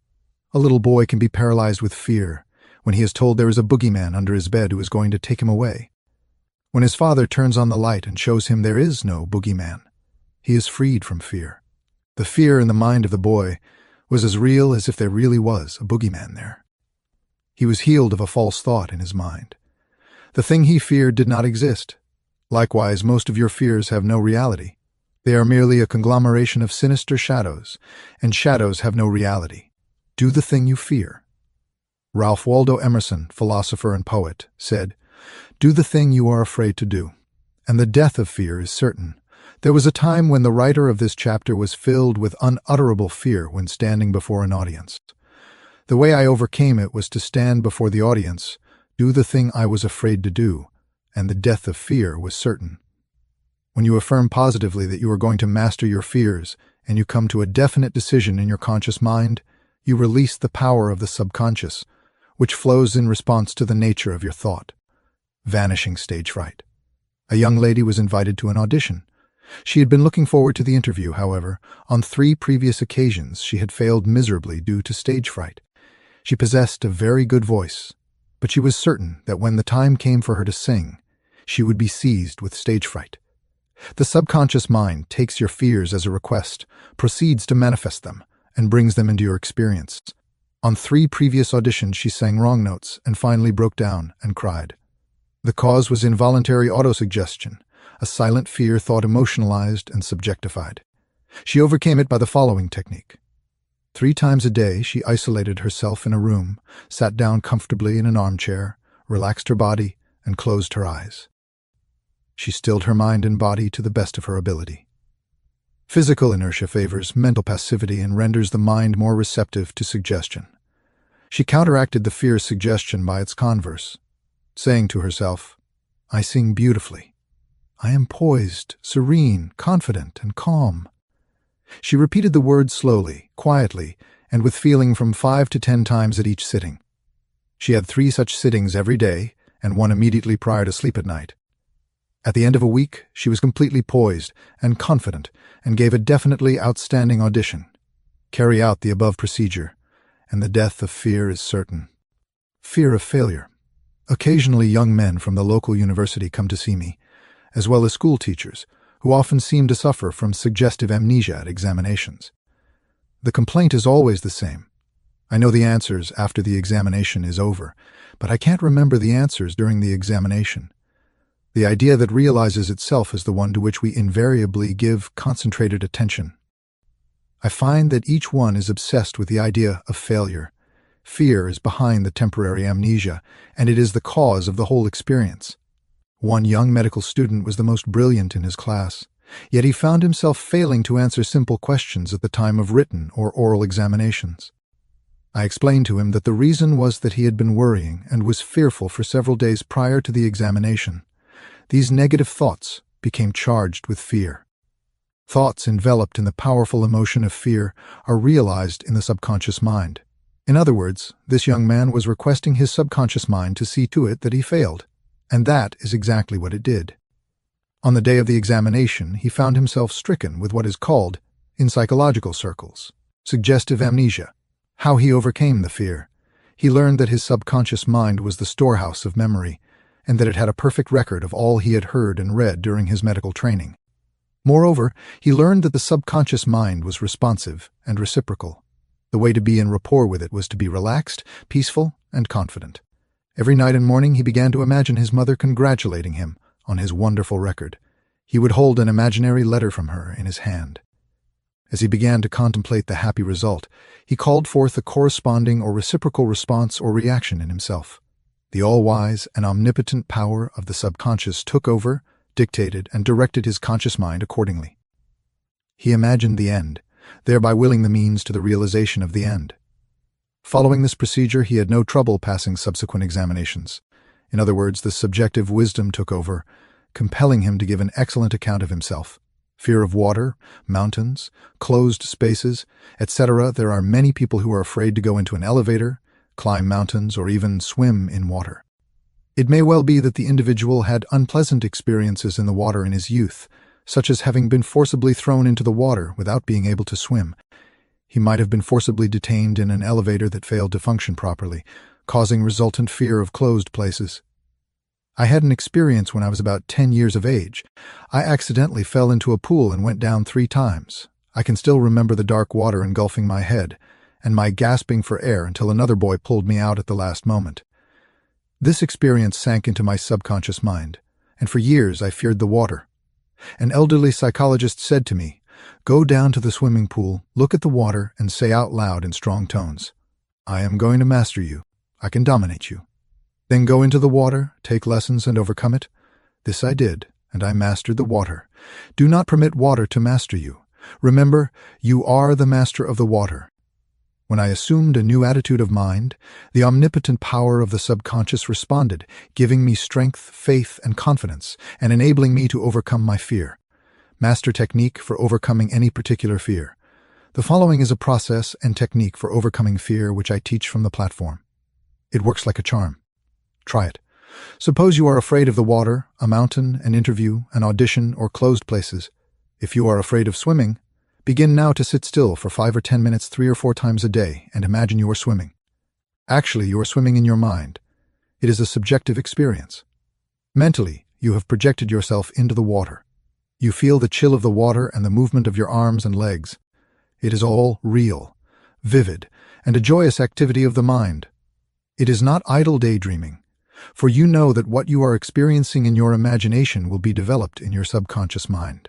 A little boy can be paralyzed with fear when he is told there is a boogeyman under his bed who is going to take him away. When his father turns on the light and shows him there is no boogeyman, he is freed from fear. The fear in the mind of the boy was as real as if there really was a boogeyman there. He was healed of a false thought in his mind. The thing he feared did not exist. Likewise, most of your fears have no reality. They are merely a conglomeration of sinister shadows, and shadows have no reality. Do the thing you fear. Ralph Waldo Emerson, philosopher and poet, said, "Do the thing you are afraid to do, and the death of fear is certain." There was a time when the writer of this chapter was filled with unutterable fear when standing before an audience. The way I overcame it was to stand before the audience, do the thing I was afraid to do, and the death of fear was certain. When you affirm positively that you are going to master your fears and you come to a definite decision in your conscious mind, you release the power of the subconscious, which flows in response to the nature of your thought. Vanishing stage fright. A young lady was invited to an audition. She had been looking forward to the interview, however. On 3 previous occasions she had failed miserably due to stage fright. She possessed a very good voice, but she was certain that when the time came for her to sing, she would be seized with stage fright. The subconscious mind takes your fears as a request, proceeds to manifest them, and brings them into your experience. On 3 previous auditions, she sang wrong notes and finally broke down and cried. The cause was involuntary autosuggestion, a silent fear thought emotionalized and subjectified. She overcame it by the following technique. 3 times a day, she isolated herself in a room, sat down comfortably in an armchair, relaxed her body, and closed her eyes. She stilled her mind and body to the best of her ability. Physical inertia favors mental passivity and renders the mind more receptive to suggestion. She counteracted the fear's suggestion by its converse, saying to herself, "I sing beautifully. I am poised, serene, confident, and calm." She repeated the words slowly, quietly, and with feeling from 5 to 10 times at each sitting. She had 3 such sittings every day and 1 immediately prior to sleep at night. At the end of a week, she was completely poised and confident and gave a definitely outstanding audition. Carry out the above procedure, and the death of fear is certain. Fear of failure. Occasionally, young men from the local university come to see me, as well as school teachers, who often seem to suffer from suggestive amnesia at examinations. The complaint is always the same. I know the answers after the examination is over, but I can't remember the answers during the examination. The idea that realizes itself is the one to which we invariably give concentrated attention. I find that each one is obsessed with the idea of failure. Fear is behind the temporary amnesia, and it is the cause of the whole experience. One young medical student was the most brilliant in his class, yet he found himself failing to answer simple questions at the time of written or oral examinations. I explained to him that the reason was that he had been worrying and was fearful for several days prior to the examination. These negative thoughts became charged with fear. Thoughts enveloped in the powerful emotion of fear are realized in the subconscious mind. In other words, this young man was requesting his subconscious mind to see to it that he failed, and that is exactly what it did. On the day of the examination, he found himself stricken with what is called, in psychological circles, suggestive amnesia. How he overcame the fear. He learned that his subconscious mind was the storehouse of memory, and that it had a perfect record of all he had heard and read during his medical training. Moreover, he learned that the subconscious mind was responsive and reciprocal. The way to be in rapport with it was to be relaxed, peaceful, and confident. Every night and morning he began to imagine his mother congratulating him on his wonderful record. He would hold an imaginary letter from her in his hand. As he began to contemplate the happy result, he called forth a corresponding or reciprocal response or reaction in himself. The all-wise and omnipotent power of the subconscious took over, dictated, and directed his conscious mind accordingly. He imagined the end, thereby willing the means to the realization of the end. Following this procedure, he had no trouble passing subsequent examinations. In other words, the subjective wisdom took over, compelling him to give an excellent account of himself. Fear of water, mountains, closed spaces, etc. There are many people who are afraid to go into an elevator, climb mountains, or even swim in water. It may well be that the individual had unpleasant experiences in the water in his youth, such as having been forcibly thrown into the water without being able to swim. He might have been forcibly detained in an elevator that failed to function properly, causing resultant fear of closed places. I had an experience when I was about 10 years of age. I accidentally fell into a pool and went down 3 times. I can still remember the dark water engulfing my head, and my gasping for air until another boy pulled me out at the last moment. This experience sank into my subconscious mind, and for years I feared the water. An elderly psychologist said to me, "Go down to the swimming pool, look at the water, and say out loud in strong tones, 'I am going to master you. I can dominate you.' Then go into the water, take lessons, and overcome it." This I did, and I mastered the water. Do not permit water to master you. Remember, you are the master of the water. When I assumed a new attitude of mind, the omnipotent power of the subconscious responded, giving me strength, faith, and confidence, and enabling me to overcome my fear. Master technique for overcoming any particular fear. The following is a process and technique for overcoming fear which I teach from the platform. It works like a charm. Try it. Suppose you are afraid of the water, a mountain, an interview, an audition, or closed places. If you are afraid of swimming, begin now to sit still for 5 or 10 minutes 3 or 4 times a day and imagine you are swimming. Actually, you are swimming in your mind. It is a subjective experience. Mentally, you have projected yourself into the water. You feel the chill of the water and the movement of your arms and legs. It is all real, vivid, and a joyous activity of the mind. It is not idle daydreaming, for you know that what you are experiencing in your imagination will be developed in your subconscious mind.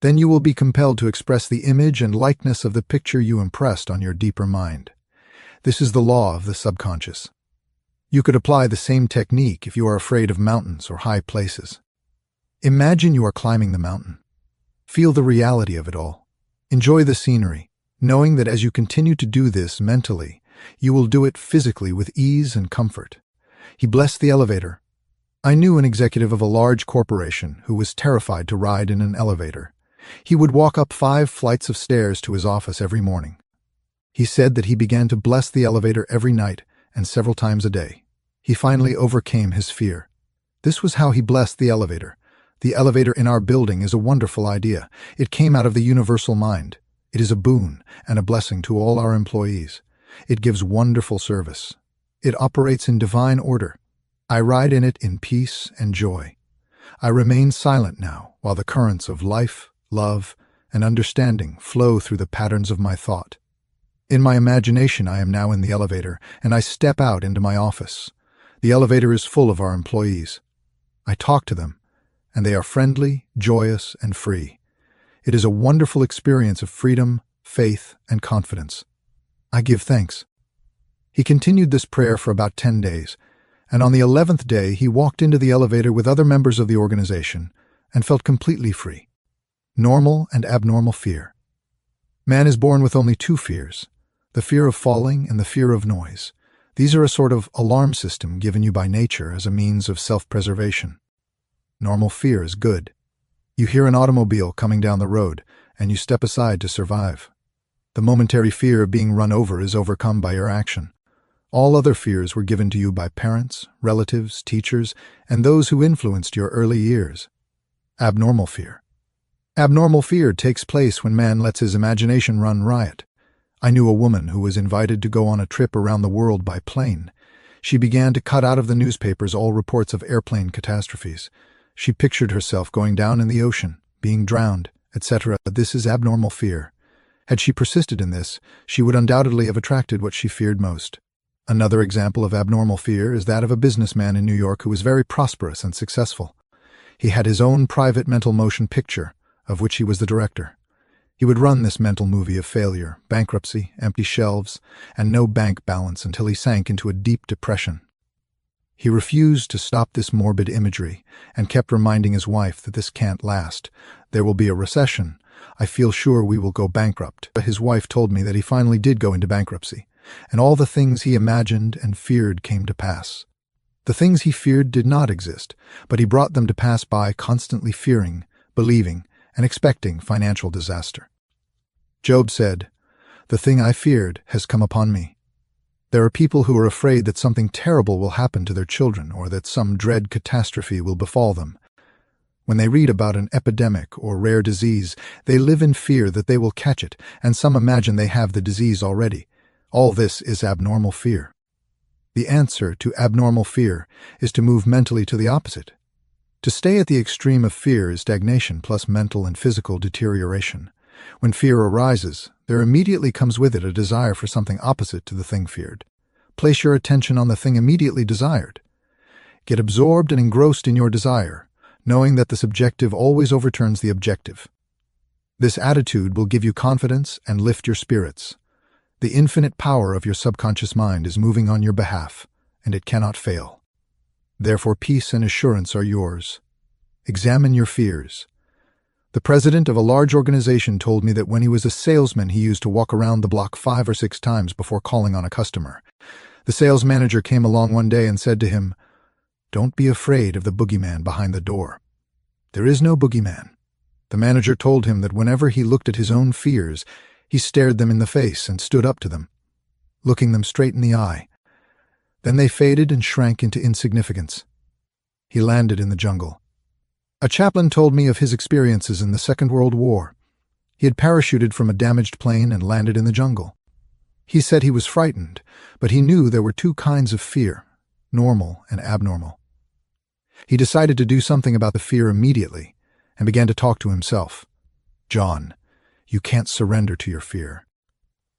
Then you will be compelled to express the image and likeness of the picture you impressed on your deeper mind. This is the law of the subconscious. You could apply the same technique if you are afraid of mountains or high places. Imagine you are climbing the mountain. Feel the reality of it all. Enjoy the scenery, knowing that as you continue to do this mentally, you will do it physically with ease and comfort. He blessed the elevator. I knew an executive of a large corporation who was terrified to ride in an elevator. He would walk up 5 flights of stairs to his office every morning. He said that he began to bless the elevator every night and several times a day. He finally overcame his fear. This was how he blessed the elevator. The elevator in our building is a wonderful idea. It came out of the universal mind. It is a boon and a blessing to all our employees. It gives wonderful service. It operates in divine order. I ride in it in peace and joy. I remain silent now while the currents of life, love, and understanding flow through the patterns of my thought. In my imagination, I am now in the elevator, and I step out into my office. The elevator is full of our employees. I talk to them, and they are friendly, joyous, and free. It is a wonderful experience of freedom, faith, and confidence. I give thanks. He continued this prayer for about 10 days, and on the 11th day he walked into the elevator with other members of the organization and felt completely free. Normal and abnormal fear. Man is born with only 2 fears, the fear of falling and the fear of noise. These are a sort of alarm system given you by nature as a means of self-preservation. Normal fear is good. You hear an automobile coming down the road, and you step aside to survive. The momentary fear of being run over is overcome by your action. All other fears were given to you by parents, relatives, teachers, and those who influenced your early years. Abnormal fear. Abnormal fear takes place when man lets his imagination run riot. I knew a woman who was invited to go on a trip around the world by plane. She began to cut out of the newspapers all reports of airplane catastrophes. She pictured herself going down in the ocean, being drowned, etc. This is abnormal fear. Had she persisted in this, she would undoubtedly have attracted what she feared most. Another example of abnormal fear is that of a businessman in New York who was very prosperous and successful. He had his own private mental motion picture, of which he was the director. He would run this mental movie of failure, bankruptcy, empty shelves, and no bank balance until he sank into a deep depression. He refused to stop this morbid imagery and kept reminding his wife that this can't last. There will be a recession. I feel sure we will go bankrupt. His wife told me that he finally did go into bankruptcy, and all the things he imagined and feared came to pass. The things he feared did not exist, but he brought them to pass by constantly fearing, believing, and expecting financial disaster. Job said, "The thing I feared has come upon me." There are people who are afraid that something terrible will happen to their children or that some dread catastrophe will befall them. When they read about an epidemic or rare disease, they live in fear that they will catch it, and some imagine they have the disease already. All this is abnormal fear. The answer to abnormal fear is to move mentally to the opposite. To stay at the extreme of fear is stagnation plus mental and physical deterioration. When fear arises, there immediately comes with it a desire for something opposite to the thing feared. Place your attention on the thing immediately desired. Get absorbed and engrossed in your desire, knowing that the subjective always overturns the objective. This attitude will give you confidence and lift your spirits. The infinite power of your subconscious mind is moving on your behalf, and it cannot fail. Therefore, peace and assurance are yours. Examine your fears. The president of a large organization told me that when he was a salesman, he used to walk around the block 5 or 6 times before calling on a customer. The sales manager came along one day and said to him, "Don't be afraid of the boogeyman behind the door." There is no boogeyman. The manager told him that whenever he looked at his own fears, he stared them in the face and stood up to them, looking them straight in the eye. Then they faded and shrank into insignificance. He landed in the jungle. A chaplain told me of his experiences in the Second World War. He had parachuted from a damaged plane and landed in the jungle. He said he was frightened, but he knew there were two kinds of fear, normal and abnormal. He decided to do something about the fear immediately and began to talk to himself. John, you can't surrender to your fear.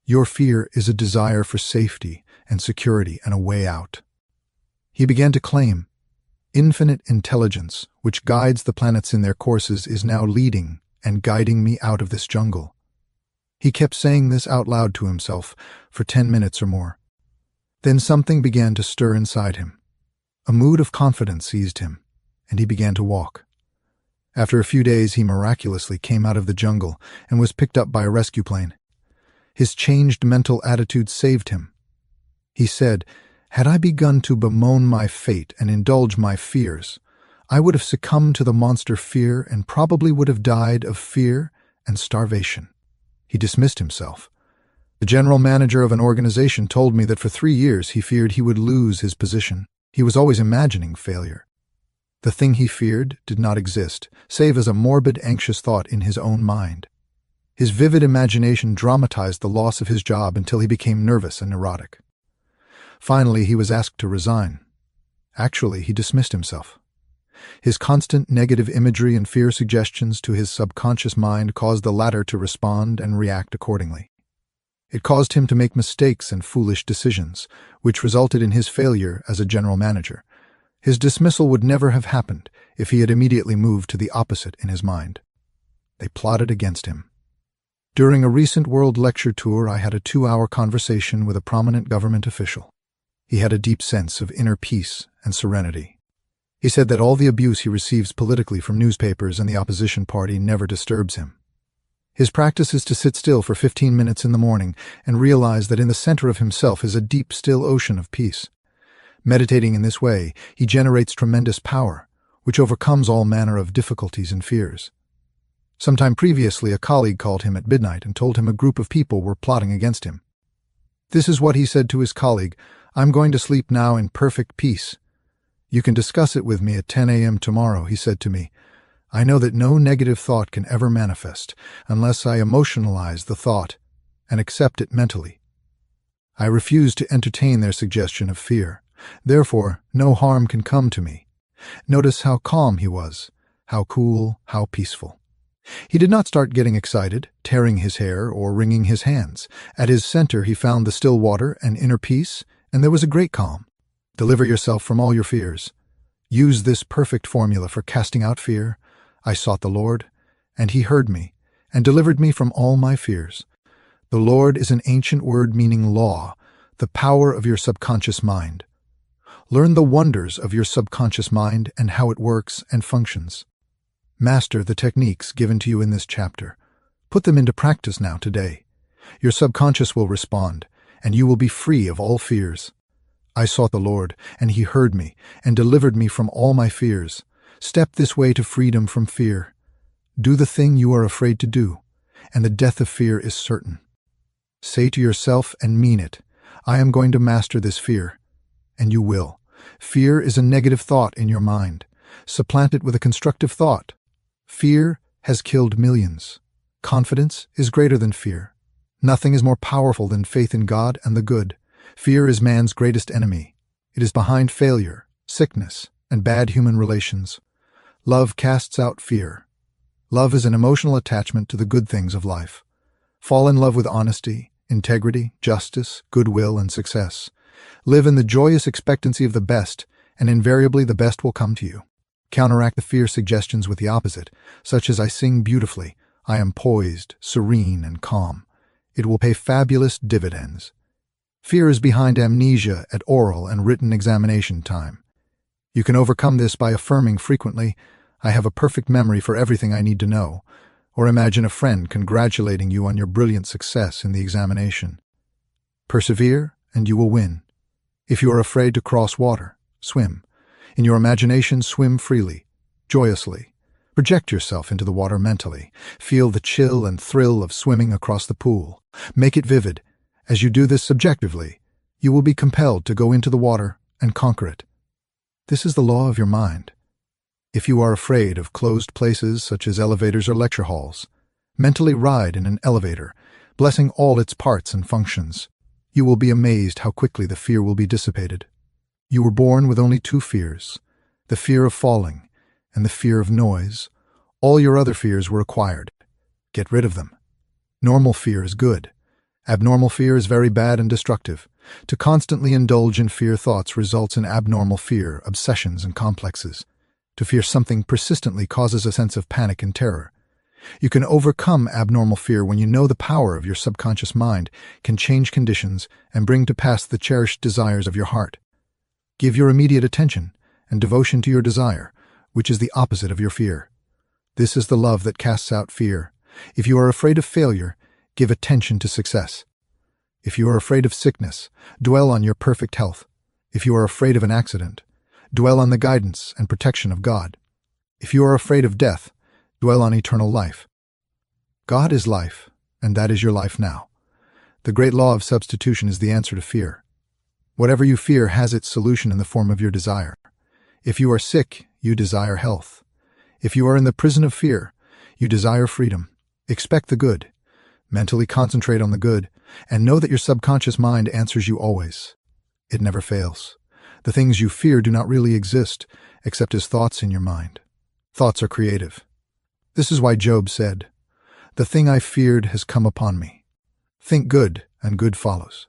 Your fear is a desire for safety and security and a way out. He began to claim, infinite intelligence, which guides the planets in their courses, is now leading and guiding me out of this jungle. He kept saying this out loud to himself for 10 minutes or more. Then something began to stir inside him. A mood of confidence seized him, and he began to walk. After a few days, he miraculously came out of the jungle and was picked up by a rescue plane. His changed mental attitude saved him. He said, "Had I begun to bemoan my fate and indulge my fears, I would have succumbed to the monster fear and probably would have died of fear and starvation." He dismissed himself. The general manager of an organization told me that for 3 years he feared he would lose his position. He was always imagining failure. The thing he feared did not exist, save as a morbid, anxious thought in his own mind. His vivid imagination dramatized the loss of his job until he became nervous and neurotic. Finally, he was asked to resign. Actually, he dismissed himself. His constant negative imagery and fear suggestions to his subconscious mind caused the latter to respond and react accordingly. It caused him to make mistakes and foolish decisions, which resulted in his failure as a general manager. His dismissal would never have happened if he had immediately moved to the opposite in his mind. They plotted against him. During a recent world lecture tour, I had a 2-hour conversation with a prominent government official. He had a deep sense of inner peace and serenity. He said that all the abuse he receives politically from newspapers and the opposition party never disturbs him. His practice is to sit still for 15 minutes in the morning and realize that in the center of himself is a deep, still ocean of peace. Meditating in this way, he generates tremendous power, which overcomes all manner of difficulties and fears. Sometime previously, a colleague called him at midnight and told him a group of people were plotting against him. This is what he said to his colleague: "I'm going to sleep now in perfect peace. You can discuss it with me at 10 a.m. tomorrow," he said to me. "I know that no negative thought can ever manifest unless I emotionalize the thought and accept it mentally. I refuse to entertain their suggestion of fear. Therefore, no harm can come to me." Notice how calm he was, how cool, how peaceful. He did not start getting excited, tearing his hair, or wringing his hands. At his center he found the still water and inner peace, and there was a great calm. Deliver yourself from all your fears. Use this perfect formula for casting out fear. I sought the Lord, and he heard me, and delivered me from all my fears. The Lord is an ancient word meaning law, the power of your subconscious mind. Learn the wonders of your subconscious mind and how it works and functions. Master the techniques given to you in this chapter. Put them into practice now today. Your subconscious will respond, and you will be free of all fears. I sought the Lord, and he heard me, and delivered me from all my fears. Step this way to freedom from fear. Do the thing you are afraid to do, and the death of fear is certain. Say to yourself and mean it, "I am going to master this fear," and you will. Fear is a negative thought in your mind. Supplant it with a constructive thought. Fear has killed millions. Confidence is greater than fear. Nothing is more powerful than faith in God and the good. Fear is man's greatest enemy. It is behind failure, sickness, and bad human relations. Love casts out fear. Love is an emotional attachment to the good things of life. Fall in love with honesty, integrity, justice, goodwill, and success. Live in the joyous expectancy of the best, and invariably the best will come to you. Counteract the fear suggestions with the opposite, such as "I sing beautifully," "I am poised, serene, and calm." It will pay fabulous dividends. Fear is behind amnesia at oral and written examination time. You can overcome this by affirming frequently, "I have a perfect memory for everything I need to know," or imagine a friend congratulating you on your brilliant success in the examination. Persevere, and you will win. If you are afraid to cross water, swim. In your imagination, swim freely, joyously. Project yourself into the water mentally. Feel the chill and thrill of swimming across the pool. Make it vivid. As you do this subjectively, you will be compelled to go into the water and conquer it. This is the law of your mind. If you are afraid of closed places such as elevators or lecture halls, mentally ride in an elevator, blessing all its parts and functions. You will be amazed how quickly the fear will be dissipated. You were born with only two fears, the fear of falling and the fear of noise. All your other fears were acquired. Get rid of them. Normal fear is good. Abnormal fear is very bad and destructive. To constantly indulge in fear thoughts results in abnormal fear, obsessions, and complexes. To fear something persistently causes a sense of panic and terror. You can overcome abnormal fear when you know the power of your subconscious mind can change conditions and bring to pass the cherished desires of your heart. Give your immediate attention and devotion to your desire, which is the opposite of your fear. This is the love that casts out fear. If you are afraid of failure, give attention to success. If you are afraid of sickness, dwell on your perfect health. If you are afraid of an accident, dwell on the guidance and protection of God. If you are afraid of death, dwell on eternal life. God is life, and that is your life now. The great law of substitution is the answer to fear. Whatever you fear has its solution in the form of your desire. If you are sick, you desire health. If you are in the prison of fear, you desire freedom. Expect the good. Mentally concentrate on the good, and know that your subconscious mind answers you always. It never fails. The things you fear do not really exist, except as thoughts in your mind. Thoughts are creative. This is why Job said, "The thing I feared has come upon me." Think good, and good follows.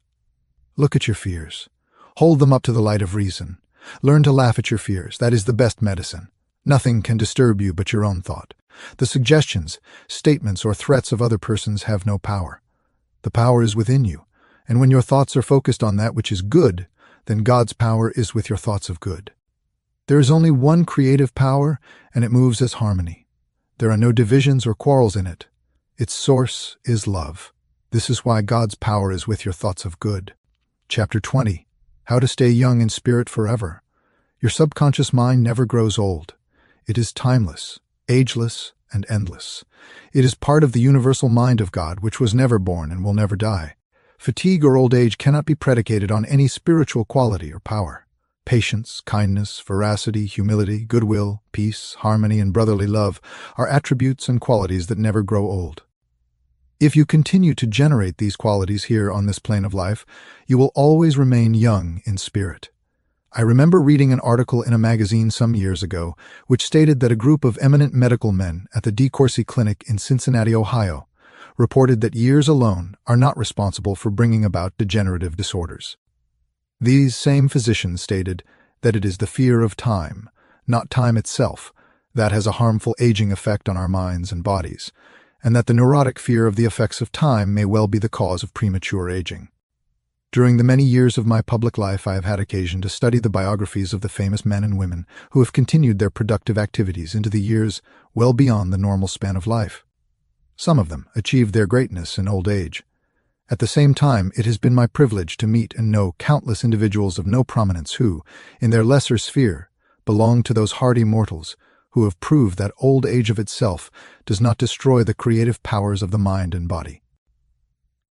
Look at your fears. Hold them up to the light of reason. Learn to laugh at your fears. That is the best medicine. Nothing can disturb you but your own thought. The suggestions, statements, or threats of other persons have no power. The power is within you, and when your thoughts are focused on that which is good, then God's power is with your thoughts of good. There is only one creative power, and it moves as harmony. There are no divisions or quarrels in it. Its source is love. This is why God's power is with your thoughts of good. Chapter 20. How to stay young in spirit forever. Your subconscious mind never grows old. It is timeless, ageless, and endless. It is part of the universal mind of God, which was never born and will never die. Fatigue or old age cannot be predicated on any spiritual quality or power. Patience, kindness, veracity, humility, goodwill, peace, harmony, and brotherly love are attributes and qualities that never grow old. If you continue to generate these qualities here on this plane of life, you will always remain young in spirit. I remember reading an article in a magazine some years ago which stated that a group of eminent medical men at the DeCourcy Clinic in Cincinnati, Ohio, reported that years alone are not responsible for bringing about degenerative disorders. These same physicians stated that it is the fear of time, not time itself, that has a harmful aging effect on our minds and bodies, and that the neurotic fear of the effects of time may well be the cause of premature aging. During the many years of my public life, I have had occasion to study the biographies of the famous men and women who have continued their productive activities into the years well beyond the normal span of life. Some of them achieved their greatness in old age. At the same time, it has been my privilege to meet and know countless individuals of no prominence who, in their lesser sphere, belong to those hardy mortals who have proved that old age of itself does not destroy the creative powers of the mind and body.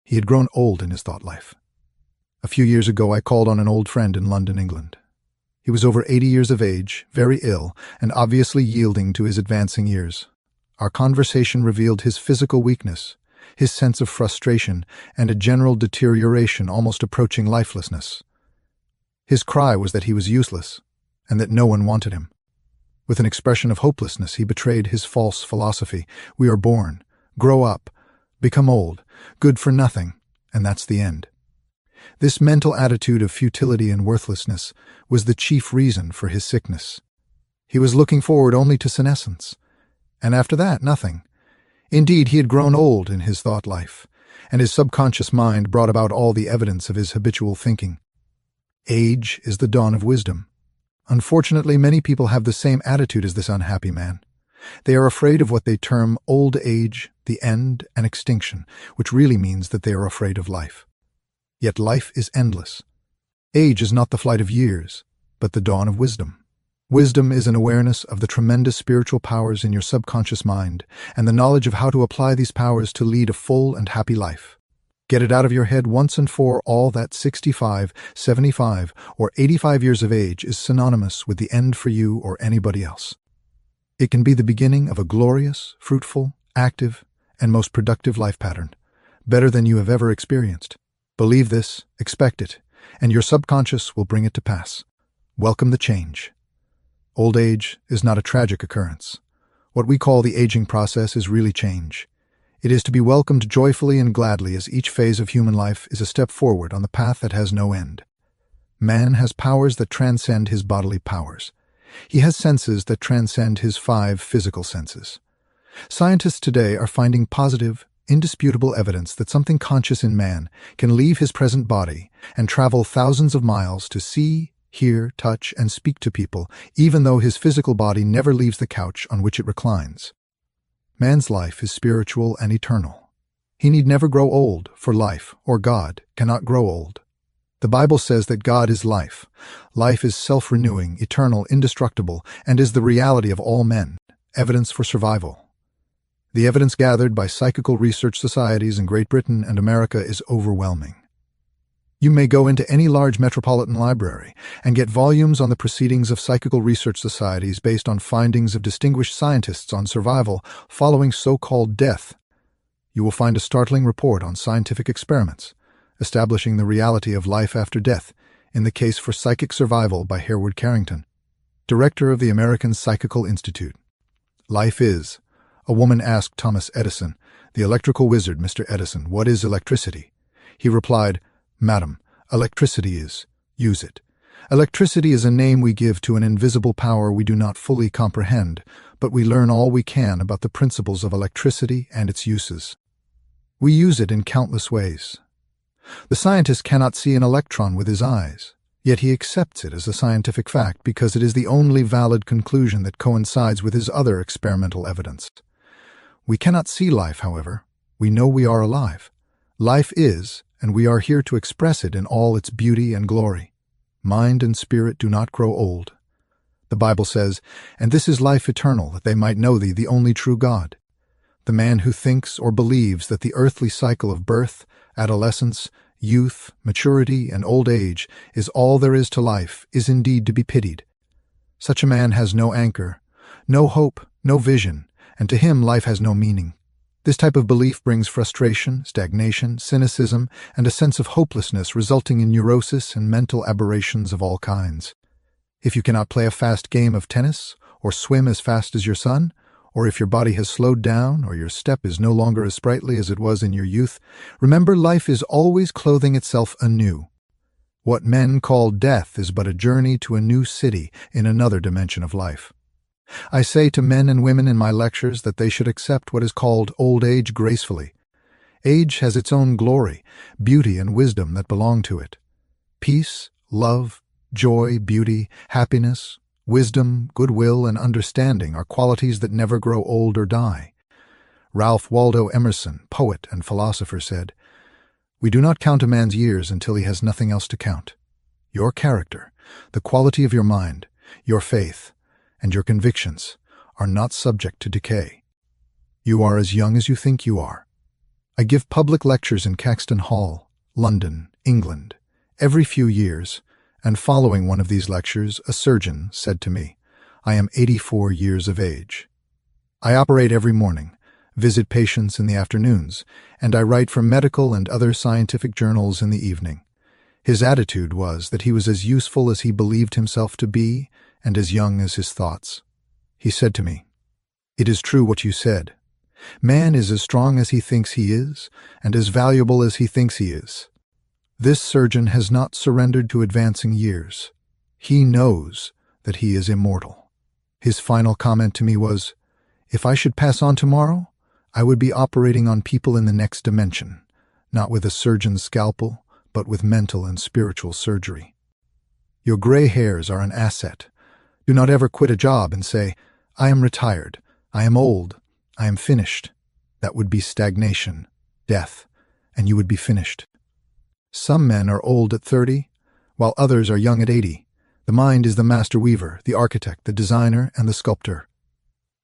He had grown old in his thought life. A few years ago, I called on an old friend in London, England. He was over 80 years of age, very ill, and obviously yielding to his advancing years. Our conversation revealed his physical weakness, his sense of frustration, and a general deterioration almost approaching lifelessness. His cry was that he was useless, and that no one wanted him. With an expression of hopelessness, he betrayed his false philosophy. We are born, grow up, become old, good for nothing, and that's the end. This mental attitude of futility and worthlessness was the chief reason for his sickness. He was looking forward only to senescence, and after that, nothing. Indeed, he had grown old in his thought life, and his subconscious mind brought about all the evidence of his habitual thinking. Age is the dawn of wisdom. Unfortunately, many people have the same attitude as this unhappy man. They are afraid of what they term old age, the end, and extinction, which really means that they are afraid of life. Yet life is endless. Age is not the flight of years, but the dawn of wisdom. Wisdom is an awareness of the tremendous spiritual powers in your subconscious mind and the knowledge of how to apply these powers to lead a full and happy life. Get it out of your head once and for all that 65, 75, or 85 years of age is synonymous with the end for you or anybody else. It can be the beginning of a glorious, fruitful, active, and most productive life pattern, better than you have ever experienced. Believe this, expect it, and your subconscious will bring it to pass. Welcome the change. Old age is not a tragic occurrence. What we call the aging process is really change. It is to be welcomed joyfully and gladly, as each phase of human life is a step forward on the path that has no end. Man has powers that transcend his bodily powers. He has senses that transcend his 5 physical senses. Scientists today are finding positive, indisputable evidence that something conscious in man can leave his present body and travel thousands of miles to see, hear, touch, and speak to people, even though his physical body never leaves the couch on which it reclines. Man's life is spiritual and eternal. He need never grow old, for life, or God, cannot grow old. The Bible says that God is life. Life is self-renewing, eternal, indestructible, and is the reality of all men, evidence for survival. The evidence gathered by psychical research societies in Great Britain and America is overwhelming. You may go into any large metropolitan library and get volumes on the proceedings of psychical research societies based on findings of distinguished scientists on survival following so-called death. You will find a startling report on scientific experiments establishing the reality of life after death in the case for psychic survival by Hereward Carrington, director of the American Psychical Institute. Life is. A woman asked Thomas Edison, the electrical wizard, Mr. Edison, what is electricity? He replied, Madam, electricity is. Use it. Electricity is a name we give to an invisible power we do not fully comprehend, but we learn all we can about the principles of electricity and its uses. We use it in countless ways. The scientist cannot see an electron with his eyes, yet he accepts it as a scientific fact because it is the only valid conclusion that coincides with his other experimental evidence. We cannot see life, however. We know we are alive. Life is, and we are here to express it in all its beauty and glory. Mind and spirit do not grow old. The Bible says, "And this is life eternal, that they might know thee, the only true God." The man who thinks or believes that the earthly cycle of birth, adolescence, youth, maturity, and old age is all there is to life is indeed to be pitied. Such a man has no anchor, no hope, no vision, and to him life has no meaning. This type of belief brings frustration, stagnation, cynicism, and a sense of hopelessness, resulting in neurosis and mental aberrations of all kinds. If you cannot play a fast game of tennis, or swim as fast as your son, or if your body has slowed down, or your step is no longer as sprightly as it was in your youth, remember life is always clothing itself anew. What men call death is but a journey to a new city in another dimension of life. I say to men and women in my lectures that they should accept what is called old age gracefully. Age has its own glory, beauty, and wisdom that belong to it. Peace, love, joy, beauty, happiness, wisdom, goodwill, and understanding are qualities that never grow old or die. Ralph Waldo Emerson, poet and philosopher, said, "We do not count a man's years until he has nothing else to count. Your character, the quality of your mind, your faith, and your convictions are not subject to decay. You are as young as you think you are." I give public lectures in Caxton Hall, London, England, every few years, and following one of these lectures, a surgeon said to me, "I am 84 years of age. I operate every morning, visit patients in the afternoons, and I write for medical and other scientific journals in the evening." His attitude was that he was as useful as he believed himself to be and as young as his thoughts. He said to me, "It is true what you said. Man is as strong as he thinks he is, and as valuable as he thinks he is. This surgeon has not surrendered to advancing years. He knows that he is immortal." His final comment to me was, "If I should pass on tomorrow, I would be operating on people in the next dimension, not with a surgeon's scalpel, but with mental and spiritual surgery." Your gray hairs are an asset. Do not ever quit a job and say, "I am retired, I am old, I am finished." That would be stagnation, death, and you would be finished. Some men are old at 30, while others are young at 80. The mind is the master weaver, the architect, the designer, and the sculptor.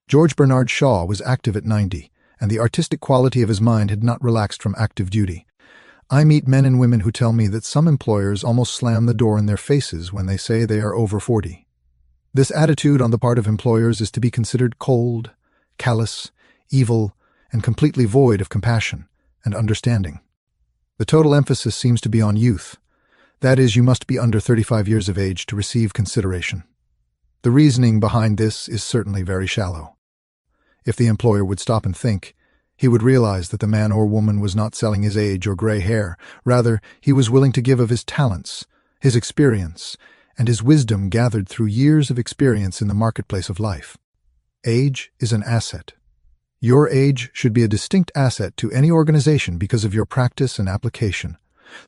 George Bernard Shaw was active at 90, and the artistic quality of his mind had not relaxed from active duty. I meet men and women who tell me that some employers almost slam the door in their faces when they say they are over 40. This attitude on the part of employers is to be considered cold, callous, evil, and completely void of compassion and understanding. The total emphasis seems to be on youth. That is, you must be under 35 years of age to receive consideration. The reasoning behind this is certainly very shallow. If the employer would stop and think, he would realize that the man or woman was not selling his age or gray hair. Rather, he was willing to give of his talents, his experience, and his wisdom gathered through years of experience in the marketplace of life. Age is an asset. Your age should be a distinct asset to any organization because of your practice and application,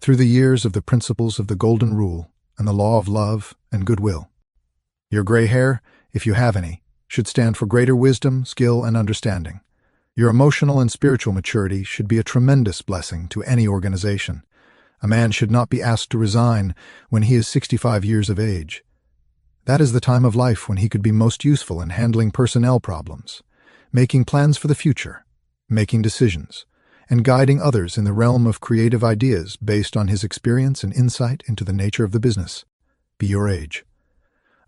through the years of the principles of the Golden Rule and the law of love and goodwill. Your gray hair, if you have any, should stand for greater wisdom, skill, and understanding. Your emotional and spiritual maturity should be a tremendous blessing to any organization. A man should not be asked to resign when he is 65 years of age. That is the time of life when he could be most useful in handling personnel problems, making plans for the future, making decisions, and guiding others in the realm of creative ideas based on his experience and insight into the nature of the business. Be your age.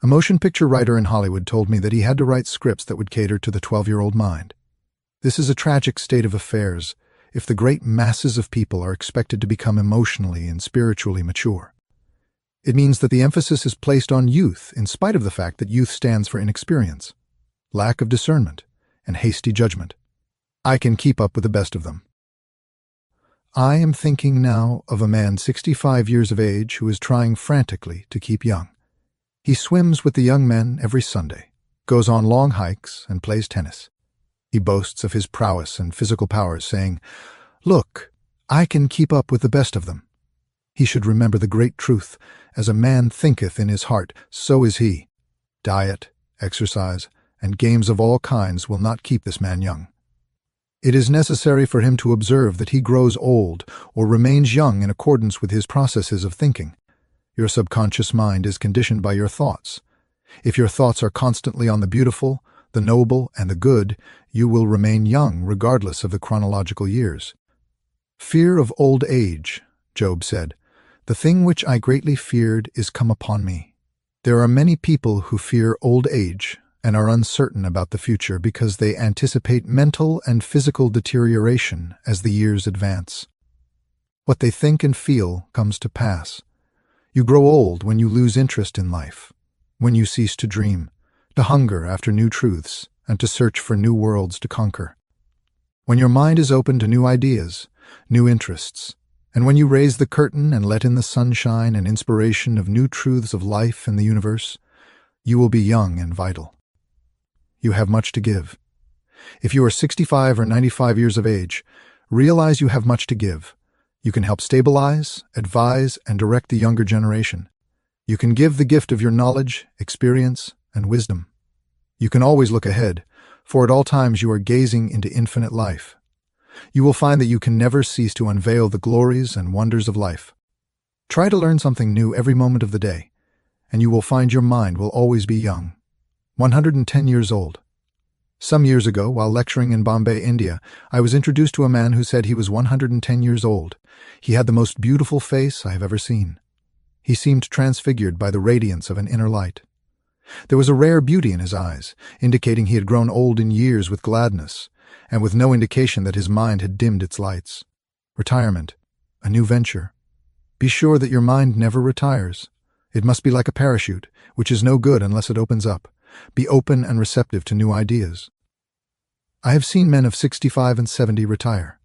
A motion picture writer in Hollywood told me that he had to write scripts that would cater to the 12-year-old mind. This is a tragic state of affairs if the great masses of people are expected to become emotionally and spiritually mature. It means that the emphasis is placed on youth in spite of the fact that youth stands for inexperience, lack of discernment, and hasty judgment. I can keep up with the best of them. I am thinking now of a man 65 years of age who is trying frantically to keep young. He swims with the young men every Sunday, goes on long hikes, and plays tennis. He boasts of his prowess and physical powers, saying, "Look, I can keep up with the best of them." He should remember the great truth, as a man thinketh in his heart, so is he. Diet, exercise, and games of all kinds will not keep this man young. It is necessary for him to observe that he grows old or remains young in accordance with his processes of thinking. Your subconscious mind is conditioned by your thoughts. If your thoughts are constantly on the beautiful, the noble, and the good, you will remain young regardless of the chronological years. Fear of old age, Job said, "The thing which I greatly feared is come upon me." There are many people who fear old age and are uncertain about the future because they anticipate mental and physical deterioration as the years advance. What they think and feel comes to pass. You grow old when you lose interest in life, when you cease to dream, to hunger after new truths, and to search for new worlds to conquer. When your mind is open to new ideas, new interests, and when you raise the curtain and let in the sunshine and inspiration of new truths of life and the universe, you will be young and vital. You have much to give. If you are 65 or 95 years of age, realize you have much to give. You can help stabilize, advise, and direct the younger generation. You can give the gift of your knowledge, experience, and wisdom. You can always look ahead, for at all times you are gazing into infinite life. You will find that you can never cease to unveil the glories and wonders of life. Try to learn something new every moment of the day, and you will find your mind will always be young. 110 years old. Some years ago, while lecturing in Bombay, India, I was introduced to a man who said he was 110 years old. He had the most beautiful face I have ever seen. He seemed transfigured by the radiance of an inner light. There was a rare beauty in his eyes, indicating he had grown old in years with gladness, and with no indication that his mind had dimmed its lights. Retirement, a new venture. Be sure that your mind never retires. It must be like a parachute, which is no good unless it opens up. Be open and receptive to new ideas. I have seen men of 65 and 70 retire.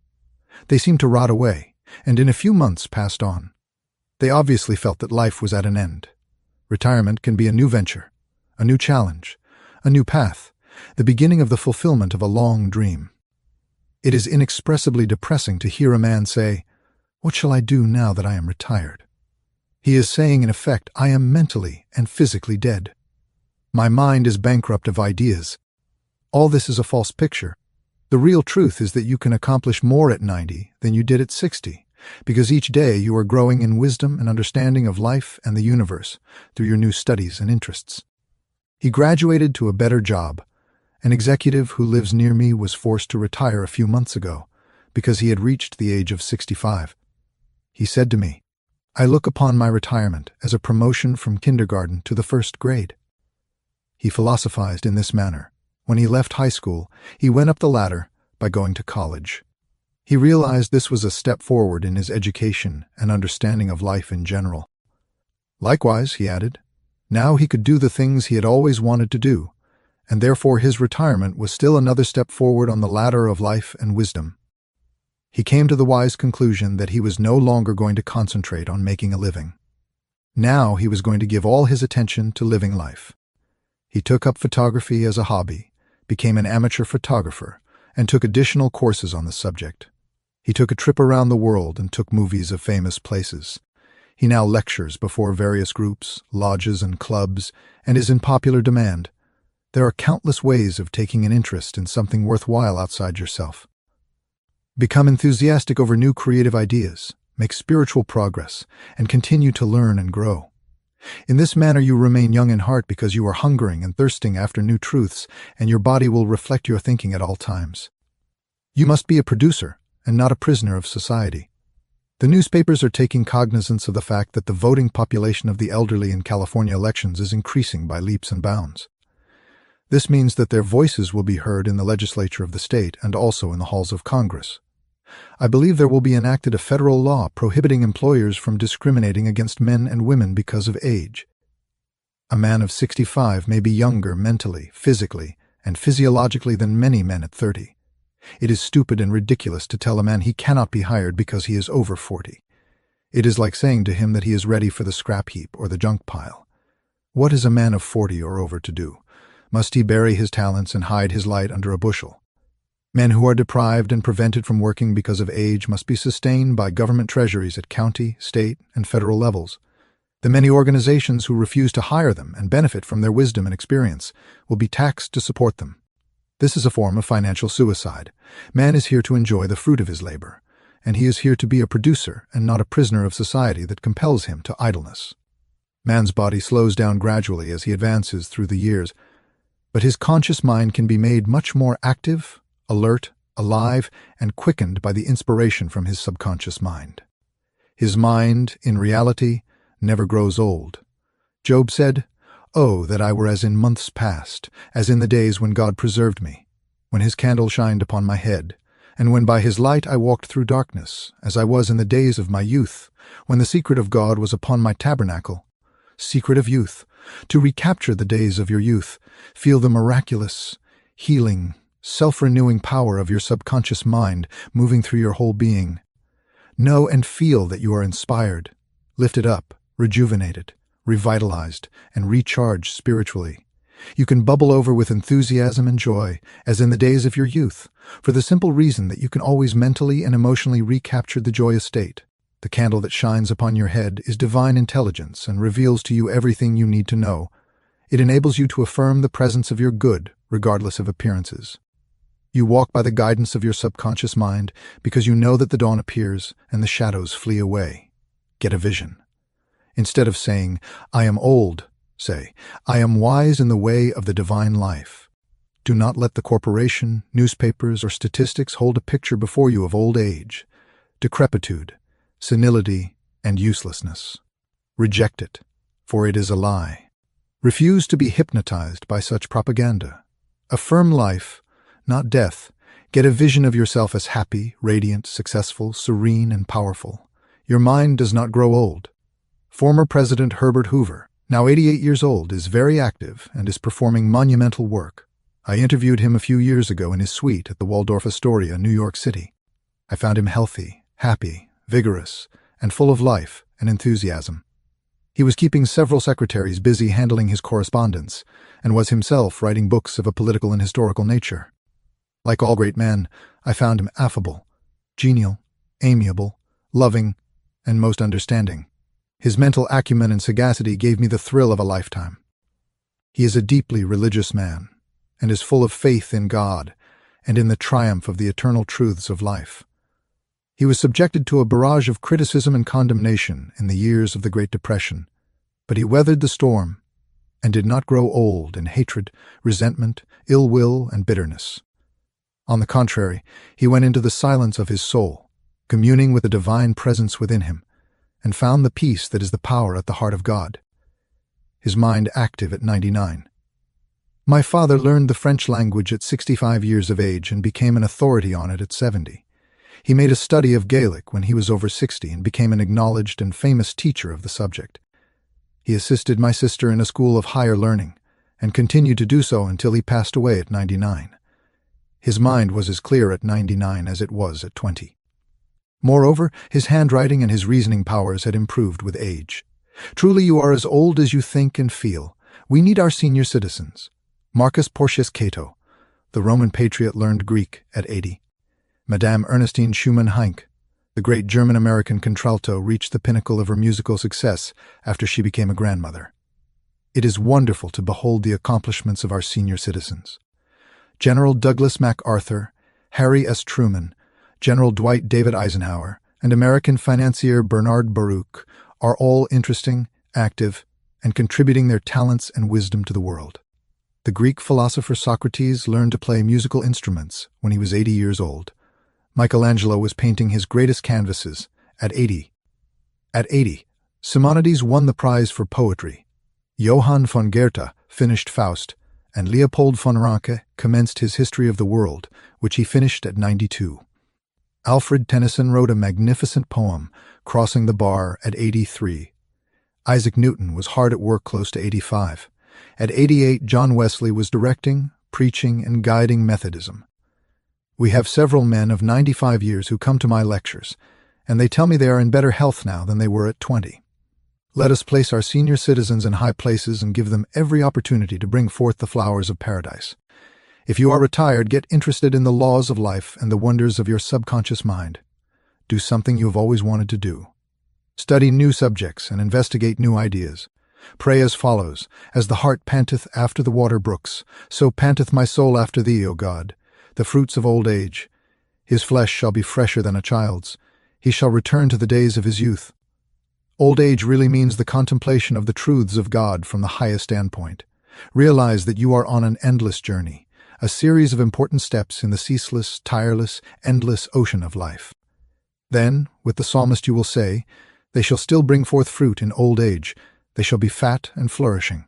They seemed to rot away, and in a few months passed on. They obviously felt that life was at an end. Retirement can be a new venture, a new challenge, a new path, the beginning of the fulfillment of a long dream. It is inexpressibly depressing to hear a man say, "What shall I do now that I am retired?" He is saying, in effect, "I am mentally and physically dead. My mind is bankrupt of ideas." All this is a false picture. The real truth is that you can accomplish more at 90 than you did at 60, because each day you are growing in wisdom and understanding of life and the universe through your new studies and interests. He graduated to a better job. An executive who lives near me was forced to retire a few months ago because he had reached the age of 65. He said to me, "I look upon my retirement as a promotion from kindergarten to the first grade." He philosophized in this manner. When he left high school, he went up the ladder by going to college. He realized this was a step forward in his education and understanding of life in general. Likewise, he added, now he could do the things he had always wanted to do, and therefore his retirement was still another step forward on the ladder of life and wisdom. He came to the wise conclusion that he was no longer going to concentrate on making a living. Now he was going to give all his attention to living life. He took up photography as a hobby, became an amateur photographer, and took additional courses on the subject. He took a trip around the world and took movies of famous places. He now lectures before various groups, lodges, and clubs, and is in popular demand. There are countless ways of taking an interest in something worthwhile outside yourself. Become enthusiastic over new creative ideas, make spiritual progress, and continue to learn and grow. In this manner you remain young in heart because you are hungering and thirsting after new truths, and your body will reflect your thinking at all times. You must be a producer and not a prisoner of society. The newspapers are taking cognizance of the fact that the voting population of the elderly in California elections is increasing by leaps and bounds. This means that their voices will be heard in the legislature of the state and also in the halls of Congress. I believe there will be enacted a federal law prohibiting employers from discriminating against men and women because of age. A man of 65 may be younger mentally, physically, and physiologically than many men at 30. It is stupid and ridiculous to tell a man he cannot be hired because he is over 40. It is like saying to him that he is ready for the scrap heap or the junk pile. What is a man of 40 or over to do? Must he bury his talents and hide his light under a bushel? Men who are deprived and prevented from working because of age must be sustained by government treasuries at county, state, and federal levels. The many organizations who refuse to hire them and benefit from their wisdom and experience will be taxed to support them. This is a form of financial suicide. Man is here to enjoy the fruit of his labor, and he is here to be a producer and not a prisoner of society that compels him to idleness. Man's body slows down gradually as he advances through the years, but his conscious mind can be made much more active, alert, alive, and quickened by the inspiration from his subconscious mind. His mind, in reality, never grows old. Job said, "Oh, that I were as in months past, as in the days when God preserved me, when his candle shined upon my head, and when by his light I walked through darkness, as I was in the days of my youth, when the secret of God was upon my tabernacle." Secret of youth. To recapture the days of your youth, feel the miraculous, healing, self-renewing power of your subconscious mind moving through your whole being. Know and feel that you are inspired, lifted up, rejuvenated, revitalized, and recharged spiritually. You can bubble over with enthusiasm and joy, as in the days of your youth, for the simple reason that you can always mentally and emotionally recapture the joyous state. The candle that shines upon your head is divine intelligence and reveals to you everything you need to know. It enables you to affirm the presence of your good, regardless of appearances. You walk by the guidance of your subconscious mind because you know that the dawn appears and the shadows flee away. Get a vision. Instead of saying, "I am old," say, "I am wise in the way of the divine life." Do not let the corporation, newspapers, or statistics hold a picture before you of old age, decrepitude, senility, and uselessness. Reject it, for it is a lie. Refuse to be hypnotized by such propaganda. Affirm life, not death. Get a vision of yourself as happy, radiant, successful, serene, and powerful. Your mind does not grow old. Former President Herbert Hoover, now 88 years old, is very active and is performing monumental work. I interviewed him a few years ago in his suite at the Waldorf Astoria, New York City. I found him healthy, happy, vigorous, and full of life and enthusiasm. He was keeping several secretaries busy handling his correspondence and was himself writing books of a political and historical nature. Like all great men, I found him affable, genial, amiable, loving, and most understanding. His mental acumen and sagacity gave me the thrill of a lifetime. He is a deeply religious man and is full of faith in God and in the triumph of the eternal truths of life. He was subjected to a barrage of criticism and condemnation in the years of the Great Depression, but he weathered the storm and did not grow old in hatred, resentment, ill will, and bitterness. On the contrary, he went into the silence of his soul, communing with the divine presence within him, and found the peace that is the power at the heart of God. His mind active at 99. My father learned the French language at 65 years of age and became an authority on it at 70. He made a study of Gaelic when he was over 60 and became an acknowledged and famous teacher of the subject. He assisted my sister in a school of higher learning and continued to do so until he passed away at 99. His mind was as clear at 99 as it was at 20. Moreover, his handwriting and his reasoning powers had improved with age. Truly you are as old as you think and feel. We need our senior citizens. Marcus Porcius Cato, the Roman patriot, learned Greek at 80. Madame Ernestine Schumann-Heink, the great German-American contralto, reached the pinnacle of her musical success after she became a grandmother. It is wonderful to behold the accomplishments of our senior citizens. General Douglas MacArthur, Harry S. Truman, General Dwight David Eisenhower, and American financier Bernard Baruch are all interesting, active, and contributing their talents and wisdom to the world. The Greek philosopher Socrates learned to play musical instruments when he was 80 years old. Michelangelo was painting his greatest canvases at 80. At 80, Simonides won the prize for poetry. Johann von Goethe finished Faust, and Leopold von Ranke commenced his History of the World, which he finished at 92. Alfred Tennyson wrote a magnificent poem, Crossing the Bar, at 83. Isaac Newton was hard at work close to 85. At 88, John Wesley was directing, preaching, and guiding Methodism. We have several men of 95 years who come to my lectures, and they tell me they are in better health now than they were at 20. Let us place our senior citizens in high places and give them every opportunity to bring forth the flowers of paradise. If you are retired, get interested in the laws of life and the wonders of your subconscious mind. Do something you have always wanted to do. Study new subjects and investigate new ideas. Pray as follows: As the hart panteth after the water brooks, so panteth my soul after thee, O God, the fruits of old age. His flesh shall be fresher than a child's. He shall return to the days of his youth. Old age really means the contemplation of the truths of God from the highest standpoint. Realize that you are on an endless journey, a series of important steps in the ceaseless, tireless, endless ocean of life. Then, with the psalmist, you will say, "They shall still bring forth fruit in old age. They shall be fat and flourishing."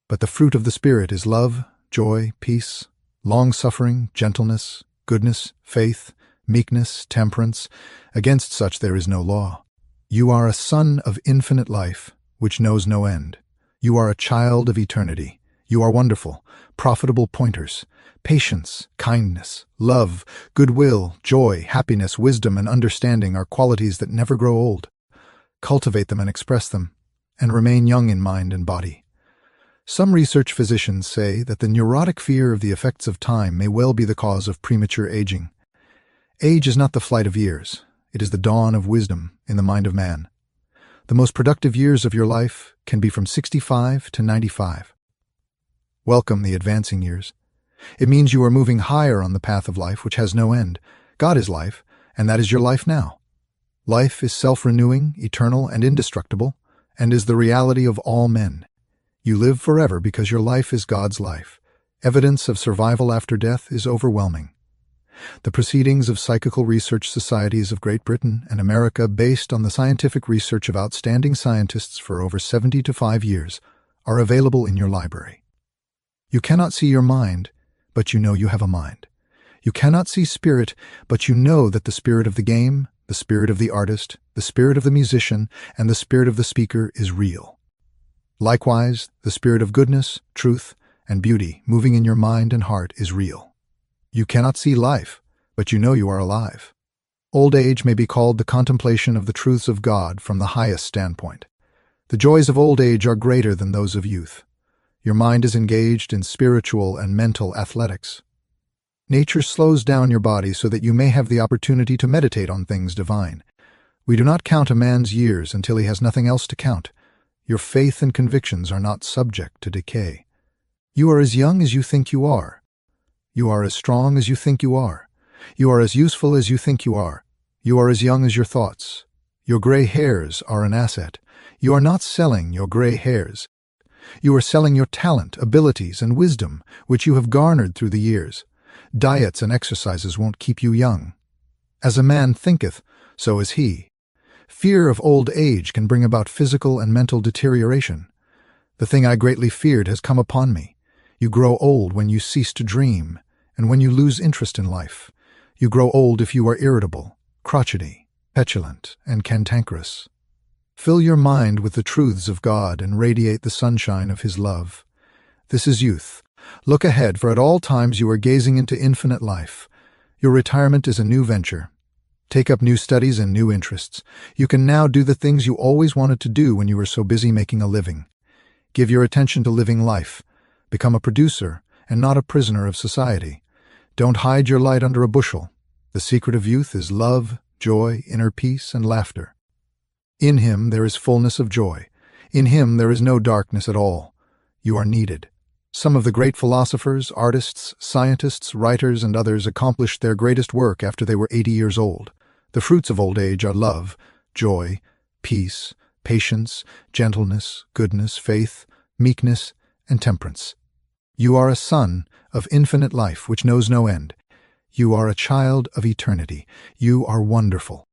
But the fruit of the Spirit is love, joy, peace, long-suffering, gentleness, goodness, faith, meekness, temperance. Against such there is no law. You are a son of infinite life, which knows no end. You are a child of eternity. You are wonderful, profitable pointers. Patience, kindness, love, goodwill, joy, happiness, wisdom, and understanding are qualities that never grow old. Cultivate them and express them, and remain young in mind and body. Some research physicians say that the neurotic fear of the effects of time may well be the cause of premature aging. Age is not the flight of years. It is the dawn of wisdom in the mind of man. The most productive years of your life can be from 65 to 95. Welcome the advancing years. It means you are moving higher on the path of life which has no end. God is life, and that is your life now. Life is self-renewing, eternal, and indestructible, and is the reality of all men. You live forever because your life is God's life. Evidence of survival after death is overwhelming. The proceedings of psychical research societies of Great Britain and America, based on the scientific research of outstanding scientists for over 75 years, are available in your library. You cannot see your mind, but you know you have a mind. You cannot see spirit, but you know that the spirit of the game, the spirit of the artist, the spirit of the musician, and the spirit of the speaker is real. Likewise, the spirit of goodness, truth, and beauty moving in your mind and heart is real. You cannot see life, but you know you are alive. Old age may be called the contemplation of the truths of God from the highest standpoint. The joys of old age are greater than those of youth. Your mind is engaged in spiritual and mental athletics. Nature slows down your body so that you may have the opportunity to meditate on things divine. We do not count a man's years until he has nothing else to count. Your faith and convictions are not subject to decay. You are as young as you think you are. You are as strong as you think you are. You are as useful as you think you are. You are as young as your thoughts. Your gray hairs are an asset. You are not selling your gray hairs. You are selling your talent, abilities, and wisdom, which you have garnered through the years. Diets and exercises won't keep you young. As a man thinketh, so is he. Fear of old age can bring about physical and mental deterioration. The thing I greatly feared has come upon me. You grow old when you cease to dream, and when you lose interest in life. You grow old if you are irritable, crotchety, petulant, and cantankerous. Fill your mind with the truths of God and radiate the sunshine of His love. This is youth. Look ahead, for at all times you are gazing into infinite life. Your retirement is a new venture. Take up new studies and new interests. You can now do the things you always wanted to do when you were so busy making a living. Give your attention to living life. Become a producer and not a prisoner of society. Don't hide your light under a bushel. The secret of youth is love, joy, inner peace, and laughter. In Him there is fullness of joy. In Him there is no darkness at all. You are needed. Some of the great philosophers, artists, scientists, writers, and others accomplished their greatest work after they were 80 years old. The fruits of old age are love, joy, peace, patience, gentleness, goodness, faith, meekness, and temperance. You are a son of infinite life which knows no end. You are a child of eternity. You are wonderful.